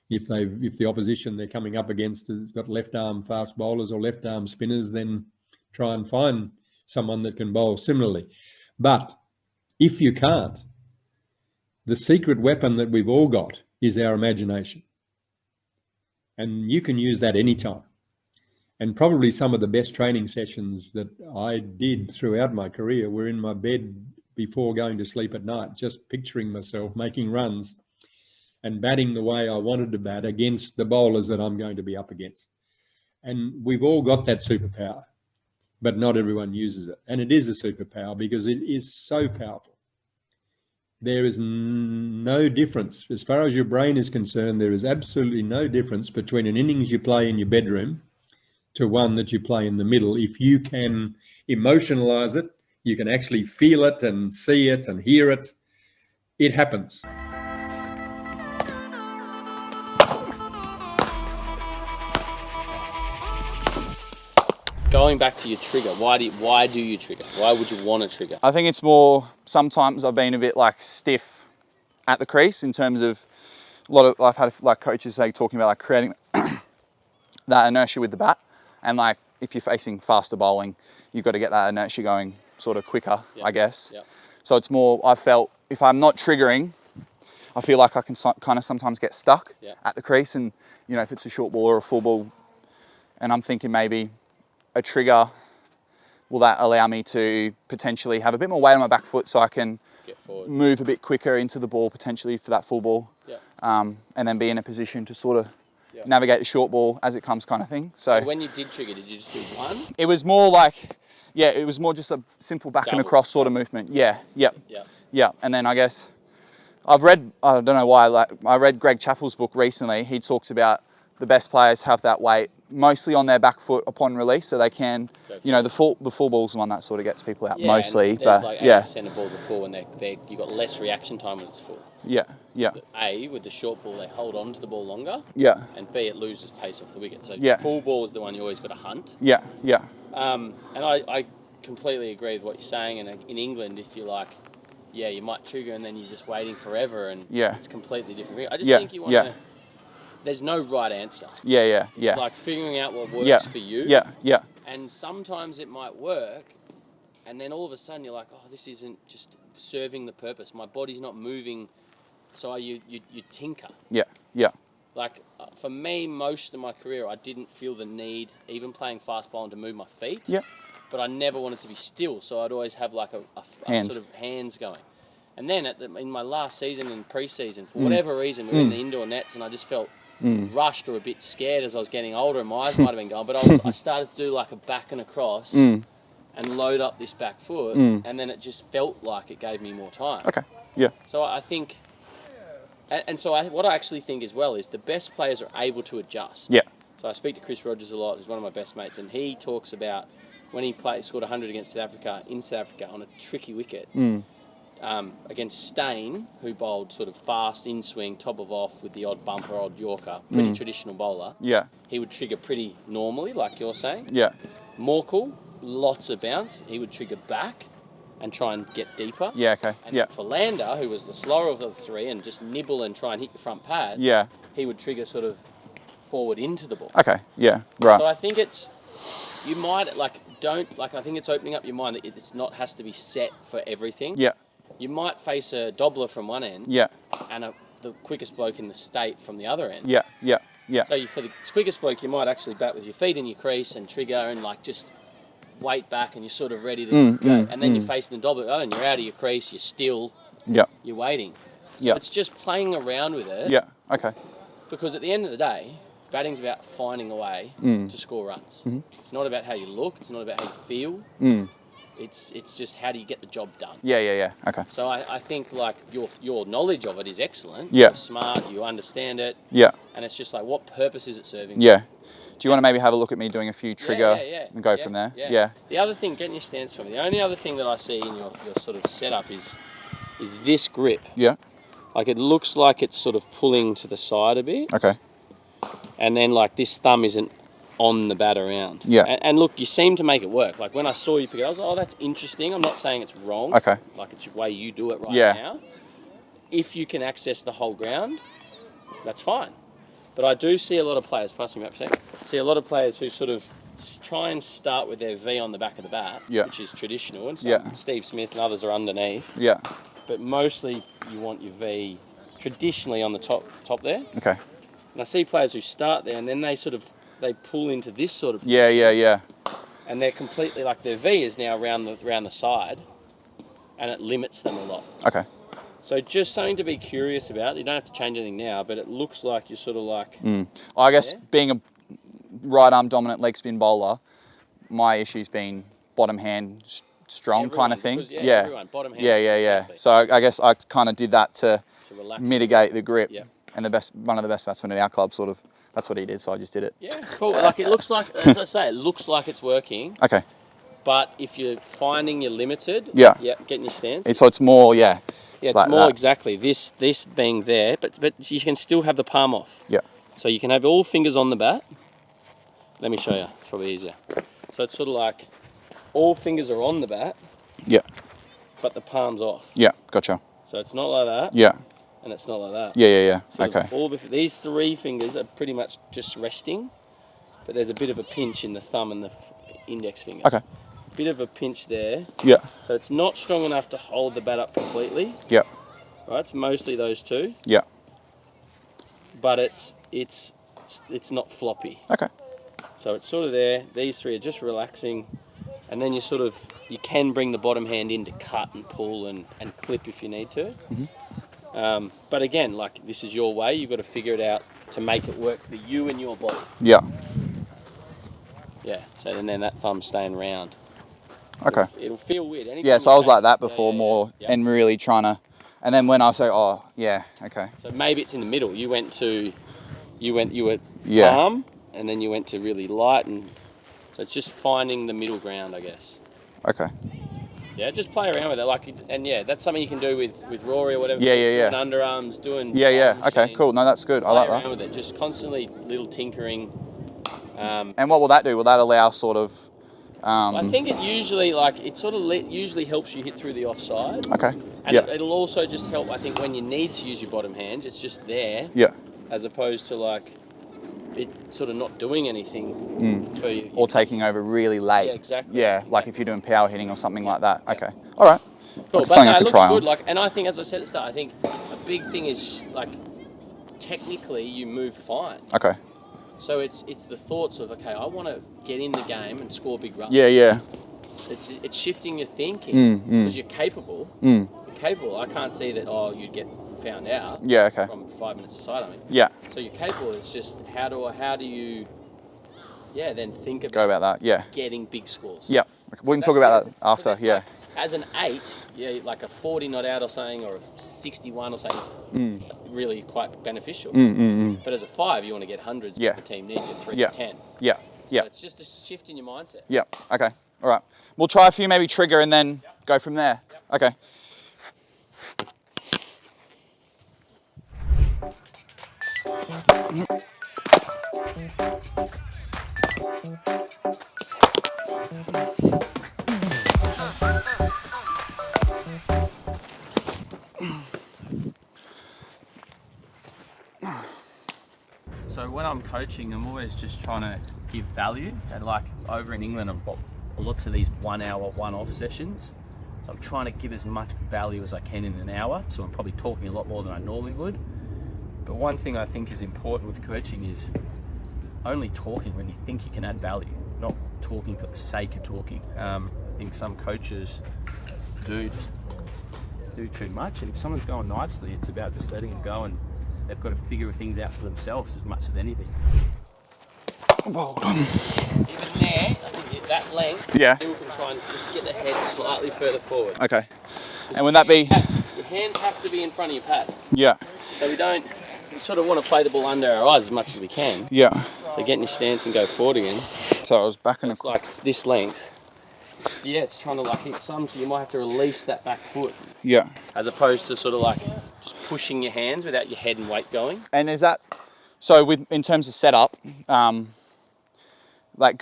Speaker 7: If the opposition they're coming up against has got left arm fast bowlers or left arm spinners, then try and find someone that can bowl similarly. But if you can't, the secret weapon that we've all got is our imagination. And you can use that anytime. And probably some of the best training sessions that I did throughout my career were in my bed before going to sleep at night, just picturing myself making runs and batting the way I wanted to bat against the bowlers that I'm going to be up against. And we've all got that superpower, but not everyone uses it. And it is a superpower because it is so powerful. There is no difference. As far as your brain is concerned, there is absolutely no difference between an innings you play in your bedroom to one that you play in the middle. If you can emotionalize it, you can actually feel it and see it and hear it, it happens.
Speaker 9: Going back to your trigger, why do you trigger? Why would you want to trigger?
Speaker 3: I think it's more, sometimes I've been a bit like stiff at the crease in terms of I've had like coaches talking about like creating that inertia with the bat, and like if you're facing faster bowling, you've got to get that inertia going sort of quicker, I guess. Yep. So it's more, I felt if I'm not triggering, I feel like I can kind of sometimes get stuck at the crease, and you know, if it's a short ball or a full ball, and I'm thinking maybe
Speaker 8: a trigger, will that allow me to potentially have a bit more weight on my back foot so I can move a bit quicker into the ball potentially for that full ball, and then be in a position to sort of navigate the short ball as it comes kind of thing. So
Speaker 9: when you did trigger, did you just do one?
Speaker 8: it was more like, it was more just a simple back and across sort of movement. Yeah. And then I guess I've read, I don't know why, like I read Greg Chappell's book recently. He talks about the best players have that weight mostly on their back foot upon release, so they can, the full ball's the one that sort of gets people out mostly. But
Speaker 9: like 80% of balls are full, and you got less reaction time when it's full.
Speaker 8: Yeah.
Speaker 9: A, with the short ball, they hold on to the ball longer.
Speaker 8: Yeah.
Speaker 9: And B, it loses pace off the wicket. So full ball is the one you always got to hunt.
Speaker 8: Yeah.
Speaker 9: And I completely agree with what you're saying. And in England, if you're like, you might trigger and then you're just waiting forever, and it's completely different. I just think you want to. There's no right answer.
Speaker 8: Yeah.
Speaker 9: It's like figuring out what works for you.
Speaker 8: Yeah.
Speaker 9: And sometimes it might work, and then all of a sudden you're like, oh, this isn't just serving the purpose. My body's not moving, so you tinker.
Speaker 8: Yeah.
Speaker 9: Like for me, most of my career, I didn't feel the need, even playing fast bowling, to move my feet.
Speaker 8: Yeah.
Speaker 9: But I never wanted to be still, so I'd always have like a sort of hands going. And then in my last season and pre-season, for whatever reason, we were in the indoor nets, and I just felt rushed or a bit scared as I was getting older, and my eyes might have been going. But I started to do like a back and across and load up this back foot, and then it just felt like it gave me more time.
Speaker 8: Okay. Yeah.
Speaker 9: So I think, what I actually think as well is the best players are able to adjust.
Speaker 8: Yeah.
Speaker 9: So I speak to Chris Rogers a lot, who's one of my best mates, and he talks about when he scored 100 against South Africa on a tricky wicket. Against Stain, who bowled sort of fast in swing, top of off with the odd bumper, odd Yorker, pretty traditional bowler.
Speaker 8: Yeah.
Speaker 9: He would trigger pretty normally, like you're saying.
Speaker 8: Yeah.
Speaker 9: Morkel, lots of bounce. He would trigger back and try and get deeper.
Speaker 8: Yeah, okay.
Speaker 9: And for Lander, who was the slower of the three and just nibble and try and hit the front pad, he would trigger sort of forward into the ball.
Speaker 8: Okay, yeah, right.
Speaker 9: So I think you might, I think it's opening up your mind that it's not has to be set for everything.
Speaker 8: Yeah.
Speaker 9: You might face a doubler from one end, and the quickest bloke in the state from the other end.
Speaker 8: Yeah.
Speaker 9: So for the quickest bloke, you might actually bat with your feet in your crease and trigger and just wait back, and you're sort of ready to go. And then you're facing the doubler, and you're out of your crease, you're still, you're waiting. So it's just playing around with it.
Speaker 8: Yeah. Okay.
Speaker 9: Because at the end of the day, batting's about finding a way to score runs. It's not about how you look. It's not about how you feel. It's just how do you get the job done.
Speaker 8: Yeah. Okay.
Speaker 9: So I think like your knowledge of it is excellent.
Speaker 8: Yeah.
Speaker 9: You're smart. You understand it.
Speaker 8: Yeah.
Speaker 9: And it's just like, what purpose is it serving?
Speaker 8: Yeah. Do you want to maybe have a look at me doing a few trigger and go from there?
Speaker 9: Yeah. The other thing, getting your stance from me, the only other thing that I see in your sort of setup is this grip.
Speaker 8: Yeah.
Speaker 9: Like it looks like it's sort of pulling to the side a bit.
Speaker 8: Okay.
Speaker 9: And then like this thumb isn't on the bat around.
Speaker 8: Yeah.
Speaker 9: And look, you seem to make it work. Like when I saw you pick it up, I was like, oh, that's interesting. I'm not saying it's wrong.
Speaker 8: Okay.
Speaker 9: Like it's the way you do it right now. If you can access the whole ground, that's fine. But I do see a lot of players, pass me back for a second, see a lot of players who sort of try and start with their V on the back of the bat, which is traditional, and Steve Smith and others are underneath.
Speaker 8: Yeah.
Speaker 9: But mostly you want your V traditionally on the top there.
Speaker 8: Okay.
Speaker 9: And I see players who start there and then they pull into this sort of
Speaker 8: position. Yeah.
Speaker 9: And they're completely like their V is now around the side, and it limits them a lot.
Speaker 8: Okay.
Speaker 9: So just something to be curious about. You don't have to change anything now, but it looks like you're sort of like...
Speaker 8: I guess being a right arm dominant leg spin bowler, my issue's been bottom hand strong kind of thing.
Speaker 9: Everyone, bottom hand.
Speaker 8: Yeah. Exactly. So I guess I kind of did that to mitigate the grip.
Speaker 9: Yeah.
Speaker 8: And one of the best batsmen in our club sort of, that's what he did, so I just did it.
Speaker 9: Yeah, cool. Like it looks like, as I say, it looks like it's working.
Speaker 8: Okay.
Speaker 9: But if you're finding you're limited, getting your stance.
Speaker 8: So it's more,
Speaker 9: Yeah, it's
Speaker 8: like
Speaker 9: more
Speaker 8: that.
Speaker 9: exactly this being there, but you can still have the palm off.
Speaker 8: Yeah.
Speaker 9: So you can have all fingers on the bat. Let me show you. It's probably easier. So it's sort of like all fingers are on the bat.
Speaker 8: Yeah.
Speaker 9: But the palm's off.
Speaker 8: Yeah, gotcha.
Speaker 9: So it's not like that.
Speaker 8: Yeah.
Speaker 9: And it's not like that.
Speaker 8: Yeah.
Speaker 9: Sort
Speaker 8: Okay.
Speaker 9: of all these three fingers are pretty much just resting, but there's a bit of a pinch in the thumb and the index finger.
Speaker 8: Okay.
Speaker 9: Bit of a pinch there.
Speaker 8: Yeah.
Speaker 9: So it's not strong enough to hold the bat up completely.
Speaker 8: Yeah.
Speaker 9: Right. It's mostly those two.
Speaker 8: Yeah.
Speaker 9: But it's not floppy.
Speaker 8: Okay.
Speaker 9: So it's sort of there. These three are just relaxing. And then you can bring the bottom hand in to cut and pull and clip if you need to. But again, like, this is your way. You've got to figure it out to make it work for you and your body.
Speaker 8: Yeah.
Speaker 9: Yeah, so then that thumb's staying round.
Speaker 8: Okay.
Speaker 9: It'll feel weird.
Speaker 8: Yeah, so I was like that before more and really trying to, and then when I say, oh, yeah, okay.
Speaker 9: So maybe it's in the middle. You were
Speaker 8: Yeah.
Speaker 9: calm, and then you went to really light, and so it's just finding the middle ground, I guess.
Speaker 8: Okay.
Speaker 9: Yeah, just play around with it, and that's something you can do with Rory or whatever.
Speaker 8: Yeah.
Speaker 9: Doing underarms, doing.
Speaker 8: Yeah. Okay, cool. No, that's good. I like that.
Speaker 9: Play around with it, just constantly little tinkering.
Speaker 8: And what will that do? Will that allow sort of?
Speaker 9: I think it usually usually helps you hit through the offside.
Speaker 8: Okay.
Speaker 9: And it'll also just help. I think when you need to use your bottom hands, it's just there.
Speaker 8: Yeah.
Speaker 9: As opposed to like it sort of not doing anything for you.
Speaker 8: Or taking over really late.
Speaker 9: Yeah, exactly.
Speaker 8: Yeah, like if you're doing power hitting or something like that. Okay. All right.
Speaker 9: Cool,
Speaker 8: Something I
Speaker 9: it
Speaker 8: could
Speaker 9: looks
Speaker 8: try
Speaker 9: good.
Speaker 8: on.
Speaker 9: Like, and I think, as I said at the start, I think a big thing is like technically you move fine.
Speaker 8: Okay.
Speaker 9: So it's the thoughts of, okay, I want to get in the game and score big runs.
Speaker 8: Yeah.
Speaker 9: It's shifting your thinking because you're capable.
Speaker 8: You're
Speaker 9: capable. I can't see that. Oh, you'd get found out.
Speaker 8: Yeah. Okay.
Speaker 9: From 5 minutes aside. I mean.
Speaker 8: Yeah.
Speaker 9: So you're capable. It's just how do you? Yeah. Then think about.
Speaker 8: Go about that. Yeah.
Speaker 9: Getting big scores.
Speaker 8: Yeah. We can talk about that after. Yeah.
Speaker 9: Like, as an 8, like a 40 not out or something, or a 61 or something, is really quite beneficial. But as a 5, you want to get hundreds.
Speaker 8: Yeah.
Speaker 9: The team needs you 3
Speaker 8: Yeah.
Speaker 9: to 10.
Speaker 8: Yeah.
Speaker 9: So it's just a shift in your mindset.
Speaker 8: Yeah. Okay. All right. We'll try a few, maybe trigger, and then go from there. Okay.
Speaker 9: So when I'm coaching, I'm always just trying to give value. And like over in England, I've got lots of these 1 hour, 1-off sessions. So I'm trying to give as much value as I can in an hour. So I'm probably talking a lot more than I normally would. But one thing I think is important with coaching is only talking when you think you can add value, not talking for the sake of talking. I think some coaches do too much. And if someone's going nicely, it's about just letting them go, and they've got to figure things out for themselves as much as anything.
Speaker 8: Well
Speaker 9: done. Even there, I think that length,
Speaker 8: Yeah.
Speaker 9: you can try and just get the head slightly further forward.
Speaker 8: Okay. And would that be?
Speaker 9: Your hands have to be in front of your pad.
Speaker 8: Yeah.
Speaker 9: So we sort of want to play the ball under our eyes as much as we can.
Speaker 8: Yeah.
Speaker 9: So get in your stance and go forward again.
Speaker 8: So I was back in
Speaker 9: It's like it's this length. It's trying to like hit some, so you might have to release that back foot.
Speaker 8: Yeah.
Speaker 9: As opposed to sort of like just pushing your hands without your head and weight going.
Speaker 8: And is that so? In terms of setup, like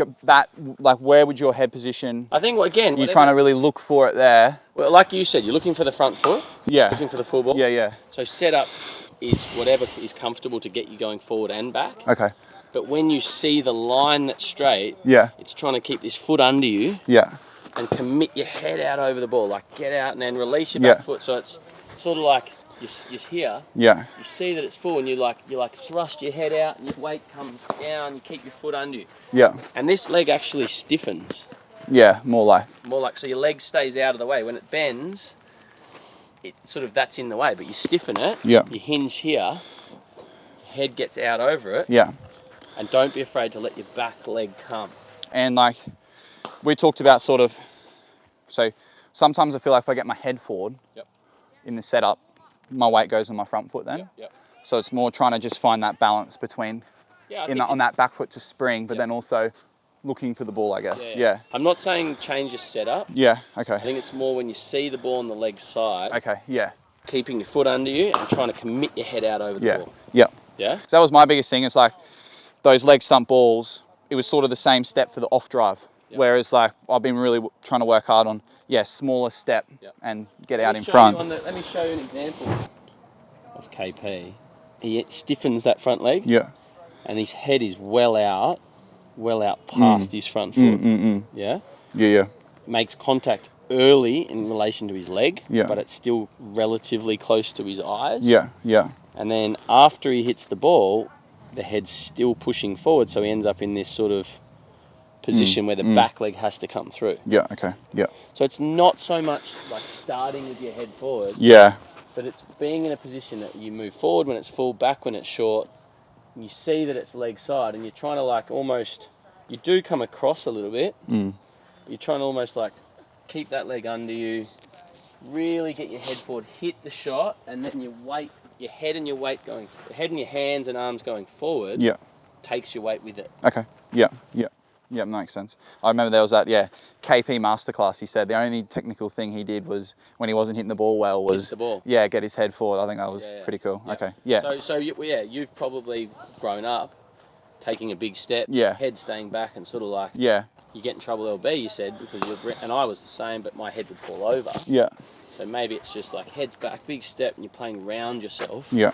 Speaker 8: where would your head position?
Speaker 9: I think again,
Speaker 8: you're trying to really look for it there.
Speaker 9: Well, like you said, you're looking for the front foot.
Speaker 8: Yeah.
Speaker 9: Looking for the full ball.
Speaker 8: Yeah.
Speaker 9: So setup is whatever is comfortable to get you going forward and back.
Speaker 8: Okay.
Speaker 9: But when you see the line that's straight,
Speaker 8: Yeah.
Speaker 9: it's trying to keep this foot under you.
Speaker 8: Yeah.
Speaker 9: And commit your head out over the ball, like get out and then release your back foot. So it's sort of like you're here.
Speaker 8: Yeah.
Speaker 9: You see that it's full, and you thrust your head out, and your weight comes down. You keep your foot under you.
Speaker 8: Yeah.
Speaker 9: And this leg actually stiffens.
Speaker 8: Yeah. More like.
Speaker 9: So your leg stays out of the way. When it bends, it sort of that's in the way, but you stiffen it.
Speaker 8: Yeah.
Speaker 9: You hinge here. Head gets out over it.
Speaker 8: Yeah.
Speaker 9: And don't be afraid to let your back leg come.
Speaker 8: And like we talked about, sort of. So sometimes I feel like if I get my head forward in the setup, my weight goes on my front foot then.
Speaker 9: Yep.
Speaker 8: So it's more trying to just find that balance between on that back foot to spring, but then also looking for the ball, I guess. Yeah.
Speaker 9: I'm not saying change your setup.
Speaker 8: Yeah. Okay.
Speaker 9: I think it's more when you see the ball on the leg side.
Speaker 8: Okay. Yeah.
Speaker 9: Keeping your foot under you and trying to commit your head out over the ball.
Speaker 8: Yeah.
Speaker 9: Yeah.
Speaker 8: So that was my biggest thing. It's like those leg stump balls. It was sort of the same step for the off drive. Yep. Whereas like I've been really trying to work hard on smaller step and get out in front.
Speaker 9: Let me show you an example of KP. He stiffens that front leg.
Speaker 8: Yeah.
Speaker 9: And his head is well out past his front foot. Yeah.
Speaker 8: Yeah.
Speaker 9: Makes contact early in relation to his leg, but it's still relatively close to his eyes.
Speaker 8: Yeah.
Speaker 9: And then after he hits the ball, the head's still pushing forward, so he ends up in this sort of position where the back leg has to come through.
Speaker 8: Yeah, okay, yeah.
Speaker 9: So it's not so much like starting with your head forward.
Speaker 8: Yeah.
Speaker 9: But it's being in a position that you move forward when it's full, back when it's short. You see that it's leg side, and you're trying to like almost, you do come across a little bit.
Speaker 8: Mm.
Speaker 9: But you're trying to almost like keep that leg under you, really get your head forward, hit the shot, and then your weight, your head and your weight going, head and your hands and arms going forward.
Speaker 8: Yeah.
Speaker 9: Takes your weight with it.
Speaker 8: Okay. Yeah. Yeah. Yeah, makes sense. I remember there was that, KP masterclass. He said the only technical thing he did was when he wasn't hitting the ball well was
Speaker 9: Miss the ball.
Speaker 8: get his head forward. I think that was pretty cool.
Speaker 9: Yeah.
Speaker 8: Okay. Yeah.
Speaker 9: So you've probably grown up taking a big step.
Speaker 8: Yeah.
Speaker 9: Head staying back and sort of like.
Speaker 8: Yeah.
Speaker 9: You get in trouble LB, you said, because and I was the same, but my head would fall over.
Speaker 8: Yeah.
Speaker 9: So maybe it's just like heads back, big step, and you're playing round yourself.
Speaker 8: Yeah.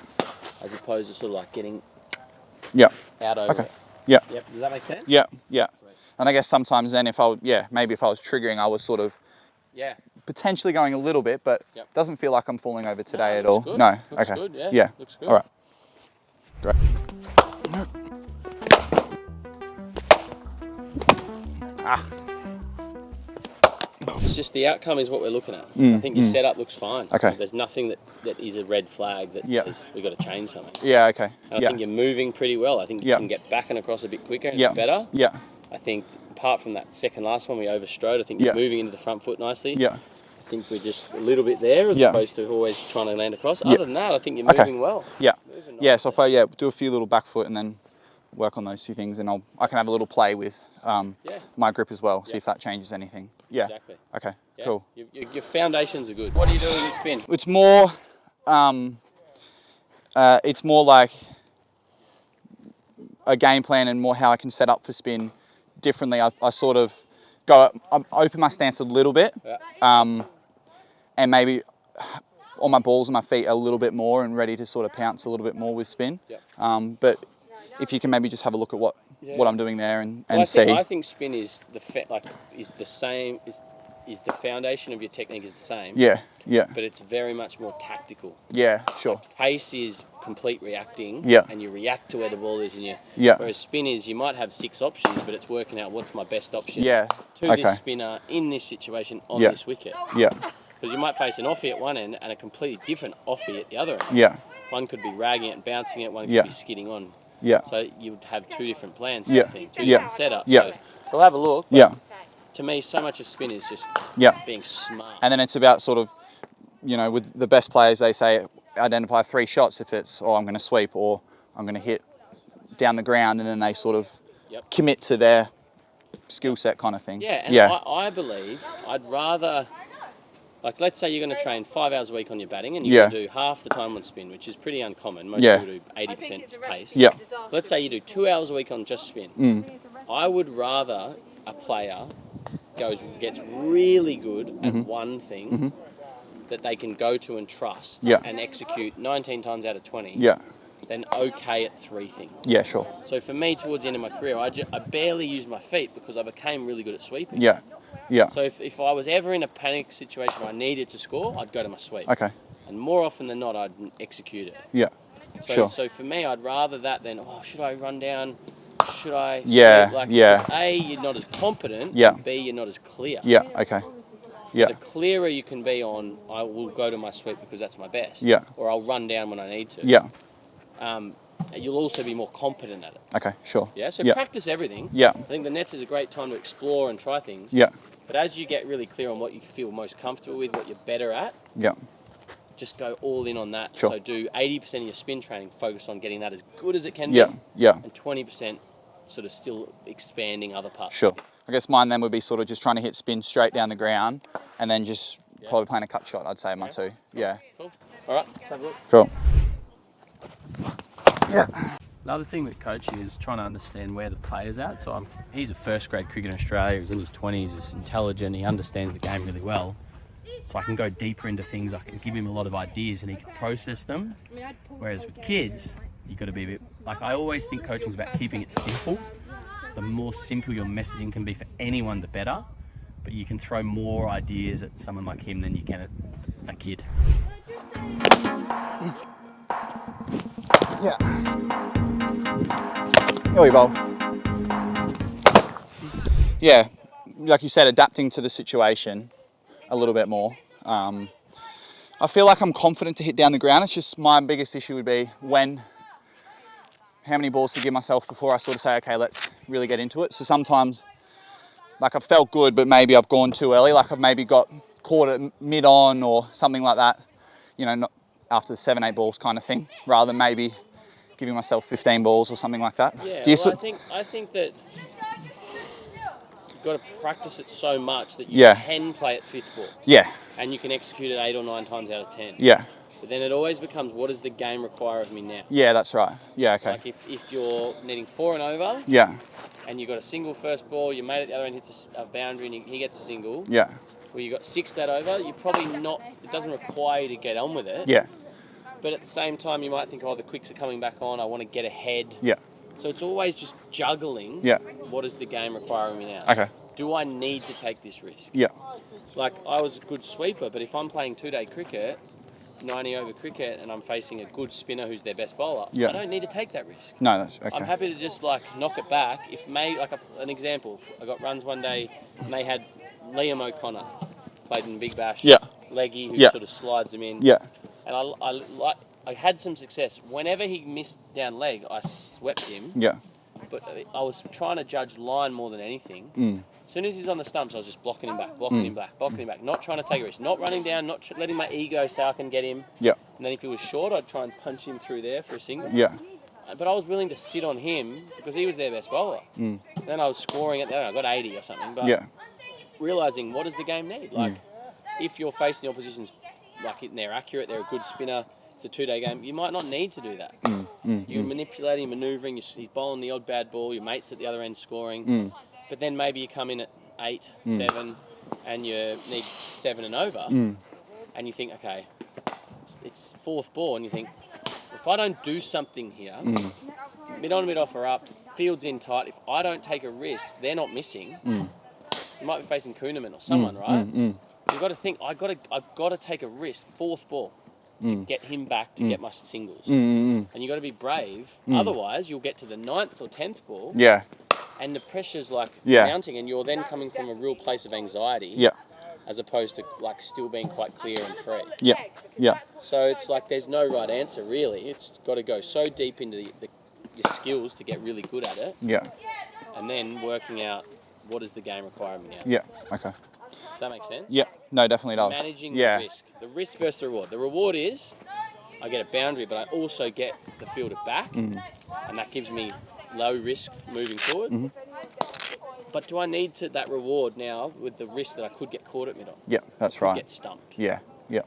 Speaker 9: As opposed to sort of like getting.
Speaker 8: Yeah.
Speaker 9: Out over.
Speaker 8: Okay.
Speaker 9: It.
Speaker 8: Yeah.
Speaker 9: Yep. Does that make sense?
Speaker 8: Yeah. Yeah. And I guess sometimes then maybe if I was triggering, I was sort of potentially going a little bit, but doesn't feel like I'm falling over today at all.
Speaker 9: Good.
Speaker 8: No.
Speaker 9: Looks
Speaker 8: okay.
Speaker 9: Good, yeah.
Speaker 8: Yeah.
Speaker 9: Looks good.
Speaker 8: All right. Great.
Speaker 9: It's just the outcome is what we're looking at.
Speaker 8: Mm,
Speaker 9: I think your setup looks fine.
Speaker 8: Okay.
Speaker 9: There's nothing that is a red flag that says we've got to change something.
Speaker 8: Yeah, okay.
Speaker 9: And I think you're moving pretty well. I think you can get back and across a bit quicker and get better.
Speaker 8: Yeah.
Speaker 9: I think apart from that second last one we overstrode, I think you're moving into the front foot nicely.
Speaker 8: Yeah.
Speaker 9: I think we're just a little bit there as opposed to always trying to land across. Other than that, I think you're moving well.
Speaker 8: Yeah. Yeah, so if I do a few little back foot and then work on those two things, and I can have a little play with my grip as well, see if that changes anything. Yeah.
Speaker 9: Exactly.
Speaker 8: Okay,
Speaker 9: Yeah.
Speaker 8: cool.
Speaker 9: Your foundations are good. What do you do with your spin?
Speaker 8: It's more like a game plan and more how I can set up for spin differently. I sort of I open my stance a little bit, and maybe on my balls and my feet a little bit more and ready to sort of pounce a little bit more with spin. But if you can maybe just have a look at what I'm doing there and see.
Speaker 9: I think spin is is the same. Is the foundation of your technique is the same.
Speaker 8: Yeah, yeah.
Speaker 9: But it's very much more tactical.
Speaker 8: Yeah, sure.
Speaker 9: Pace is complete reacting.
Speaker 8: Yeah.
Speaker 9: And you react to where the ball is, and
Speaker 8: Yeah.
Speaker 9: Whereas spin is you might have 6 options, but it's working out what's my best option.
Speaker 8: Yeah.
Speaker 9: To this spinner in this situation on this wicket.
Speaker 8: Yeah.
Speaker 9: Because you might face an offie at one end and a completely different offie at the other end.
Speaker 8: Yeah.
Speaker 9: One could be ragging it and bouncing it. One could
Speaker 8: Yeah.
Speaker 9: be skidding on.
Speaker 8: Yeah.
Speaker 9: So you would have 2 different plans.
Speaker 8: Yeah.
Speaker 9: Sort of thing, 2
Speaker 8: Yeah.
Speaker 9: different setups.
Speaker 8: Yeah.
Speaker 9: So we'll have a look. but
Speaker 8: Yeah.
Speaker 9: To me, so much of spin is just being smart.
Speaker 8: And then it's about sort of, with the best players, they say identify 3 shots if it's, I'm going to sweep or I'm going to hit down the ground, and then they sort of commit to their skill set kind of thing.
Speaker 9: Yeah, and I believe I'd rather, like, let's say you're going to train 5 hours a week on your batting and you're going to do half the time on spin, which is pretty uncommon. Most people do 80% pace.
Speaker 8: Yeah.
Speaker 9: Let's say you do 2 hours a week on just spin. I would rather a player gets really good at one thing that they can go to and trust and execute 19 times out of 20 than okay at 3 things.
Speaker 8: Yeah, sure.
Speaker 9: So for me, towards the end of my career, I barely used my feet because I became really good at sweeping.
Speaker 8: Yeah. Yeah.
Speaker 9: So if I was ever in a panic situation where I needed to score, I'd go to my sweep.
Speaker 8: Okay.
Speaker 9: And more often than not, I'd execute it.
Speaker 8: Yeah.
Speaker 9: So,
Speaker 8: Sure.
Speaker 9: So for me, I'd rather that than, should I run down? Should I?
Speaker 8: Yeah,
Speaker 9: sweep? Like,
Speaker 8: yeah.
Speaker 9: because A, you're not as competent.
Speaker 8: Yeah.
Speaker 9: B, you're not as clear.
Speaker 8: Yeah, okay. Yeah.
Speaker 9: The clearer you can be on, I will go to my sweep because that's my best.
Speaker 8: Yeah.
Speaker 9: Or I'll run down when I need to.
Speaker 8: Yeah.
Speaker 9: You'll also be more competent at it.
Speaker 8: Okay, sure.
Speaker 9: Yeah, so
Speaker 8: Yeah.
Speaker 9: practice everything.
Speaker 8: Yeah.
Speaker 9: I think the nets is a great time to explore and try things.
Speaker 8: Yeah.
Speaker 9: But as you get really clear on what you feel most comfortable with, what you're better at,
Speaker 8: Yeah.
Speaker 9: just go all in on that.
Speaker 8: Sure.
Speaker 9: So do 80% of your spin training, focus on getting that as good as it can
Speaker 8: Yeah.
Speaker 9: be.
Speaker 8: Yeah.
Speaker 9: And 20% sort of still expanding other parts.
Speaker 8: Sure. I guess mine then would be sort of just trying to hit spin straight down the ground and then just probably playing a cut shot, I'd say, my 2. Yeah.
Speaker 9: Cool. All right, let's have a look.
Speaker 8: Cool. Yeah.
Speaker 12: Another thing with coaching is trying to understand where the player's at. So he's a first grade cricketer in Australia, he's in his 20s, he's intelligent, he understands the game really well. So I can go deeper into things, I can give him a lot of ideas and he can process them. Whereas with kids, you've got to be a bit, like I always think coaching's about keeping it simple. The more simple your messaging can be for anyone, the better. But you can throw more ideas at someone like him than you can at a kid.
Speaker 8: Yeah. Go, you ball. yeah, like you said, adapting to the situation a little bit more. I feel like I'm confident to hit down the ground. It's just my biggest issue would be how many balls to give myself before I sort of say, okay, let's really get into it. So sometimes, like, I've felt good, but maybe I've gone too early. Like, I've maybe got caught at mid-on or something like that, you know, not after the 7-8 balls kind of thing, rather than maybe giving myself 15 balls or something like that.
Speaker 9: Yeah, I think that you've got to practice it so much that you can play at 5th ball.
Speaker 8: Yeah.
Speaker 9: And you can execute it 8 or 9 times out of 10.
Speaker 8: Yeah.
Speaker 9: But then it always becomes, what does the game require of me now?
Speaker 8: Yeah, that's right. Yeah, okay.
Speaker 9: Like if you're needing 4 and over,
Speaker 8: yeah,
Speaker 9: and you've got a single first ball, your mate at the other end hits a boundary and he gets a single.
Speaker 8: Yeah.
Speaker 9: Well, you got 6 that over, you're probably not, it doesn't require you to get on with it.
Speaker 8: Yeah.
Speaker 9: But at the same time, you might think, oh, the quicks are coming back on, I want to get ahead.
Speaker 8: Yeah.
Speaker 9: So it's always just juggling.
Speaker 8: Yeah.
Speaker 9: What does the game require of me now?
Speaker 8: Okay.
Speaker 9: Do I need to take this risk?
Speaker 8: Yeah.
Speaker 9: Like, I was a good sweeper, but if I'm playing 2-day cricket, 90 over cricket, and I'm facing a good spinner who's their best bowler,
Speaker 8: Yeah.
Speaker 9: I don't need to take that risk.
Speaker 8: No, that's okay.
Speaker 9: I'm happy to just like knock it back. If an example, I got runs one day, and they had Liam O'Connor, played in Big Bash,
Speaker 8: Yeah.
Speaker 9: leggy, who
Speaker 8: Yeah.
Speaker 9: sort of slides them in.
Speaker 8: Yeah.
Speaker 9: And I had some success. Whenever he missed down leg, I swept him.
Speaker 8: Yeah.
Speaker 9: But I was trying to judge line more than anything.
Speaker 8: Mm.
Speaker 9: As soon as he's on the stumps, I was just blocking him back, blocking him back, not trying to take a risk, not running down, not letting my ego say I can get him.
Speaker 8: Yeah.
Speaker 9: And then if he was short, I'd try and punch him through there for a single.
Speaker 8: Yeah.
Speaker 9: But I was willing to sit on him because he was their best bowler.
Speaker 8: Mm.
Speaker 9: Then I was scoring at I got 80 or something. But
Speaker 8: Yeah.
Speaker 9: realising, what does the game need? Like, if you're facing the opposition's, like, they're accurate, they're a good spinner, it's a 2-day game, you might not need to do that. You're manipulating, manoeuvring, he's bowling the odd bad ball, your mate's at the other end scoring, but then maybe you come in at 8, 7, and you need 7 and over, and you think, okay, it's 4th ball, and you think, if I don't do something here, mid on, mid off are up, field's in tight, if I don't take a risk, they're not missing, you might be facing Kuhnemann or someone, right? You've got to think, I've got to take a risk, 4th ball, to get him back to get my singles. And you've got to be brave. Otherwise, you'll get to the 9th or 10th ball.
Speaker 8: Yeah.
Speaker 9: And the pressure's like
Speaker 8: Yeah.
Speaker 9: mounting, and you're then coming from a real place of anxiety.
Speaker 8: Yeah.
Speaker 9: As opposed to like still being quite clear and free.
Speaker 8: Yeah. Yeah.
Speaker 9: So it's like there's no right answer really. It's got to go so deep into your skills to get really good at it.
Speaker 8: Yeah.
Speaker 9: And then working out what does the game require of me now.
Speaker 8: Yeah. Okay.
Speaker 9: Does that make sense?
Speaker 8: Yeah. No, definitely does.
Speaker 9: Managing
Speaker 8: Yeah.
Speaker 9: the risk. The risk versus the reward. The reward is I get a boundary, but I also get the fielder back, and that gives me low risk moving forward. But do I need that reward now with the risk that I could get caught at mid-on?
Speaker 8: Yeah, that's
Speaker 9: Could
Speaker 8: right.
Speaker 9: Get stumped.
Speaker 8: Yeah. Yeah.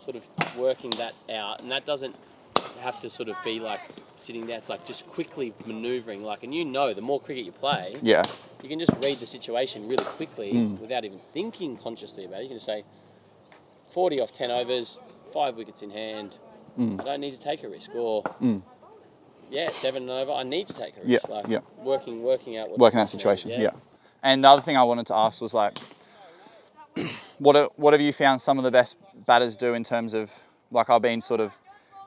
Speaker 9: Sort of working that out, and that doesn't have to sort of be like sitting there. It's like just quickly manoeuvring. Like, and you know, the more cricket you play,
Speaker 8: Yeah.
Speaker 9: you can just read the situation really quickly without even thinking consciously about it. You can just say 40 off 10 overs, 5 wickets in hand. I don't need to take a risk, or 7 and over. I need to take a risk.
Speaker 8: Yeah,
Speaker 9: Like
Speaker 8: yeah.
Speaker 9: working out. What's
Speaker 8: Working that situation. Yeah. And the other thing I wanted to ask was like, what have you found some of the best batters do in terms of, like, I've been sort of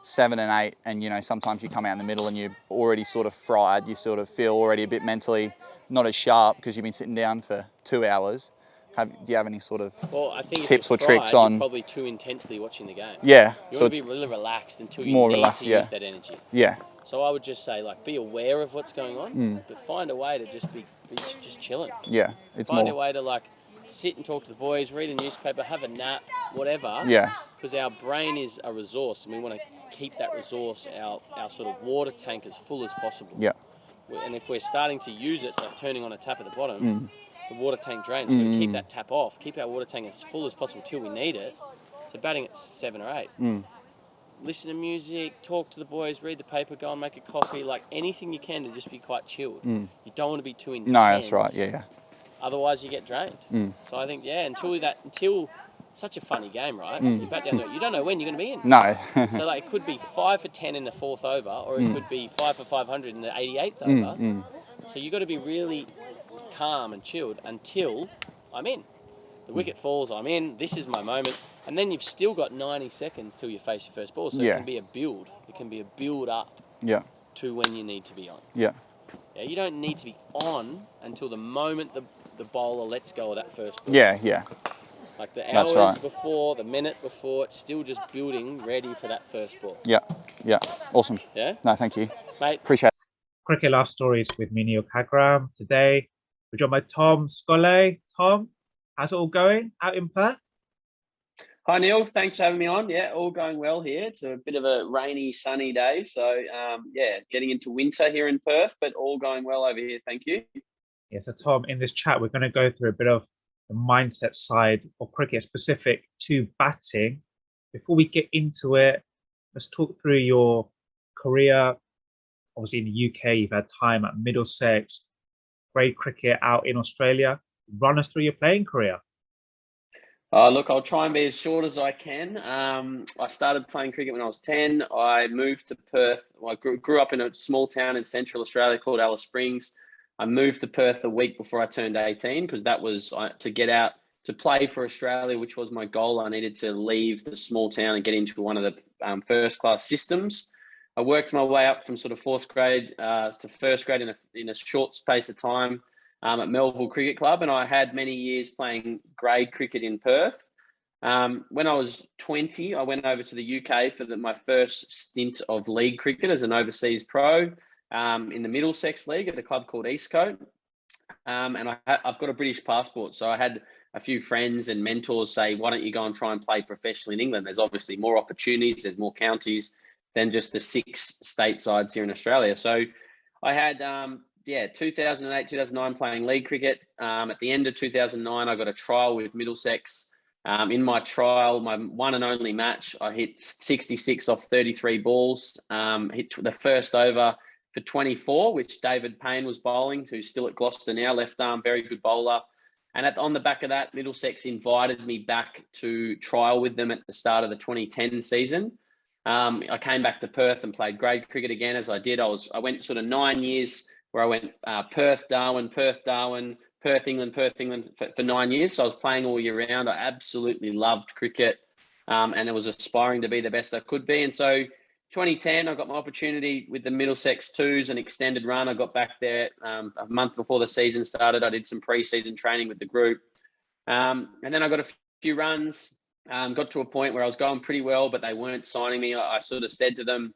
Speaker 8: 7 and 8, and you know sometimes you come out in the middle and you're already sort of fried. You sort of feel already a bit mentally not as sharp because you've been sitting down for 2 hours. Do you have any sort of
Speaker 9: I think
Speaker 8: tips or
Speaker 9: if you're
Speaker 8: tricks
Speaker 9: fried,
Speaker 8: on?
Speaker 9: you're probably too intensely watching the game.
Speaker 8: Yeah.
Speaker 9: You
Speaker 8: So
Speaker 9: want to
Speaker 8: it's
Speaker 9: be really relaxed until you
Speaker 8: more
Speaker 9: need
Speaker 8: relaxed,
Speaker 9: to
Speaker 8: yeah.
Speaker 9: use that energy.
Speaker 8: Yeah.
Speaker 9: So I would just say, like, be aware of what's going on, but find a way to just be just chilling.
Speaker 8: Yeah. It's
Speaker 9: Find
Speaker 8: more.
Speaker 9: a way to, like, sit and talk to the boys, read a newspaper, have a nap, whatever.
Speaker 8: Yeah.
Speaker 9: Because our brain is a resource, and we want to keep that resource, our sort of water tank, as full as possible.
Speaker 8: Yeah.
Speaker 9: And if we're starting to use it, it's like turning on a tap at the bottom, the water tank drains. So we've got to keep that tap off, keep our water tank as full as possible till we need it. So batting at 7 or 8. Listen to music, talk to the boys, read the paper, go and make a coffee, like anything you can to just be quite chilled. You don't want to be too intense.
Speaker 8: No, that's right. Yeah.
Speaker 9: Otherwise you get drained. So I think, until it's such a funny game, right? You bat down there, you don't know when you're going to be in.
Speaker 8: No.
Speaker 9: So like it could be 5 for 10 in the 4th over, or it could be 5 for 500 in the 88th over. So you've got to be really calm and chilled until I'm in. The wicket falls, I'm in, this is my moment. And then you've still got 90 seconds till you face your first ball. So it can be a build. It can be a build up to when you need to be on.
Speaker 8: Yeah.
Speaker 9: Yeah, you don't need to be on until the moment the bowler lets go of that first ball.
Speaker 8: Yeah.
Speaker 9: Like the
Speaker 8: That's
Speaker 9: hours
Speaker 8: right.
Speaker 9: before, the minute before, it's still just building, ready for that first ball.
Speaker 8: Yeah. Awesome.
Speaker 9: Yeah?
Speaker 8: No, thank you.
Speaker 9: Mate.
Speaker 8: Appreciate it.
Speaker 1: Cricket Last Stories with me, Neel Khagram. Today, we're joined by Tom Scollay. Tom, how's it all going out in Perth?
Speaker 13: Hi, Neil. Thanks for having me on. Yeah, all going well here. It's a bit of a rainy, sunny day. So, getting into winter here in Perth, but all going well over here. Thank you.
Speaker 1: Yeah, so Tom, in this chat, we're going to go through a bit of the mindset side of cricket specific to batting. Before we get into it, let's talk through your career. Obviously, in the UK, you've had time at Middlesex, grade cricket out in Australia. Run us through your playing career.
Speaker 13: Look, I'll try and be as short as I can. I started playing cricket when I was 10. I moved to Perth. I grew up in a small town in central Australia called Alice Springs. I moved to Perth a week before I turned 18 because that was to get out to play for Australia, which was my goal. I needed to leave the small town and get into one of the first-class systems. I worked my way up from sort of fourth grade to first grade in a short space of time at Melville Cricket Club, and I had many years playing grade cricket in Perth. When I was 20, I went over to the UK for my first stint of league cricket as an overseas pro in the Middlesex League at a club called Eastcote. And I've got a British passport, so I had a few friends and mentors say, why don't you go and try and play professionally in England? There's obviously more opportunities, there's more counties than just the 6 state sides here in Australia. So I had 2008, 2009 playing league cricket. At the end of 2009, I got a trial with Middlesex. In my trial, my one and only match, I hit 66 off 33 balls, hit the first over for 24, which David Payne was bowling, who's still at Gloucester now, left arm, very good bowler. And on the back of that, Middlesex invited me back to trial with them at the start of the 2010 season. I came back to Perth and played grade cricket again, as I did. I went sort of 9 years where I went Perth, Darwin, Perth, England for 9 years. So I was playing all year round. I absolutely loved cricket and I was aspiring to be the best I could be. And so 2010, I got my opportunity with the Middlesex Twos, an extended run. I got back there a month before the season started. I did some pre-season training with the group. And then I got a few runs, got to a point where I was going pretty well, but they weren't signing me. I sort of said to them,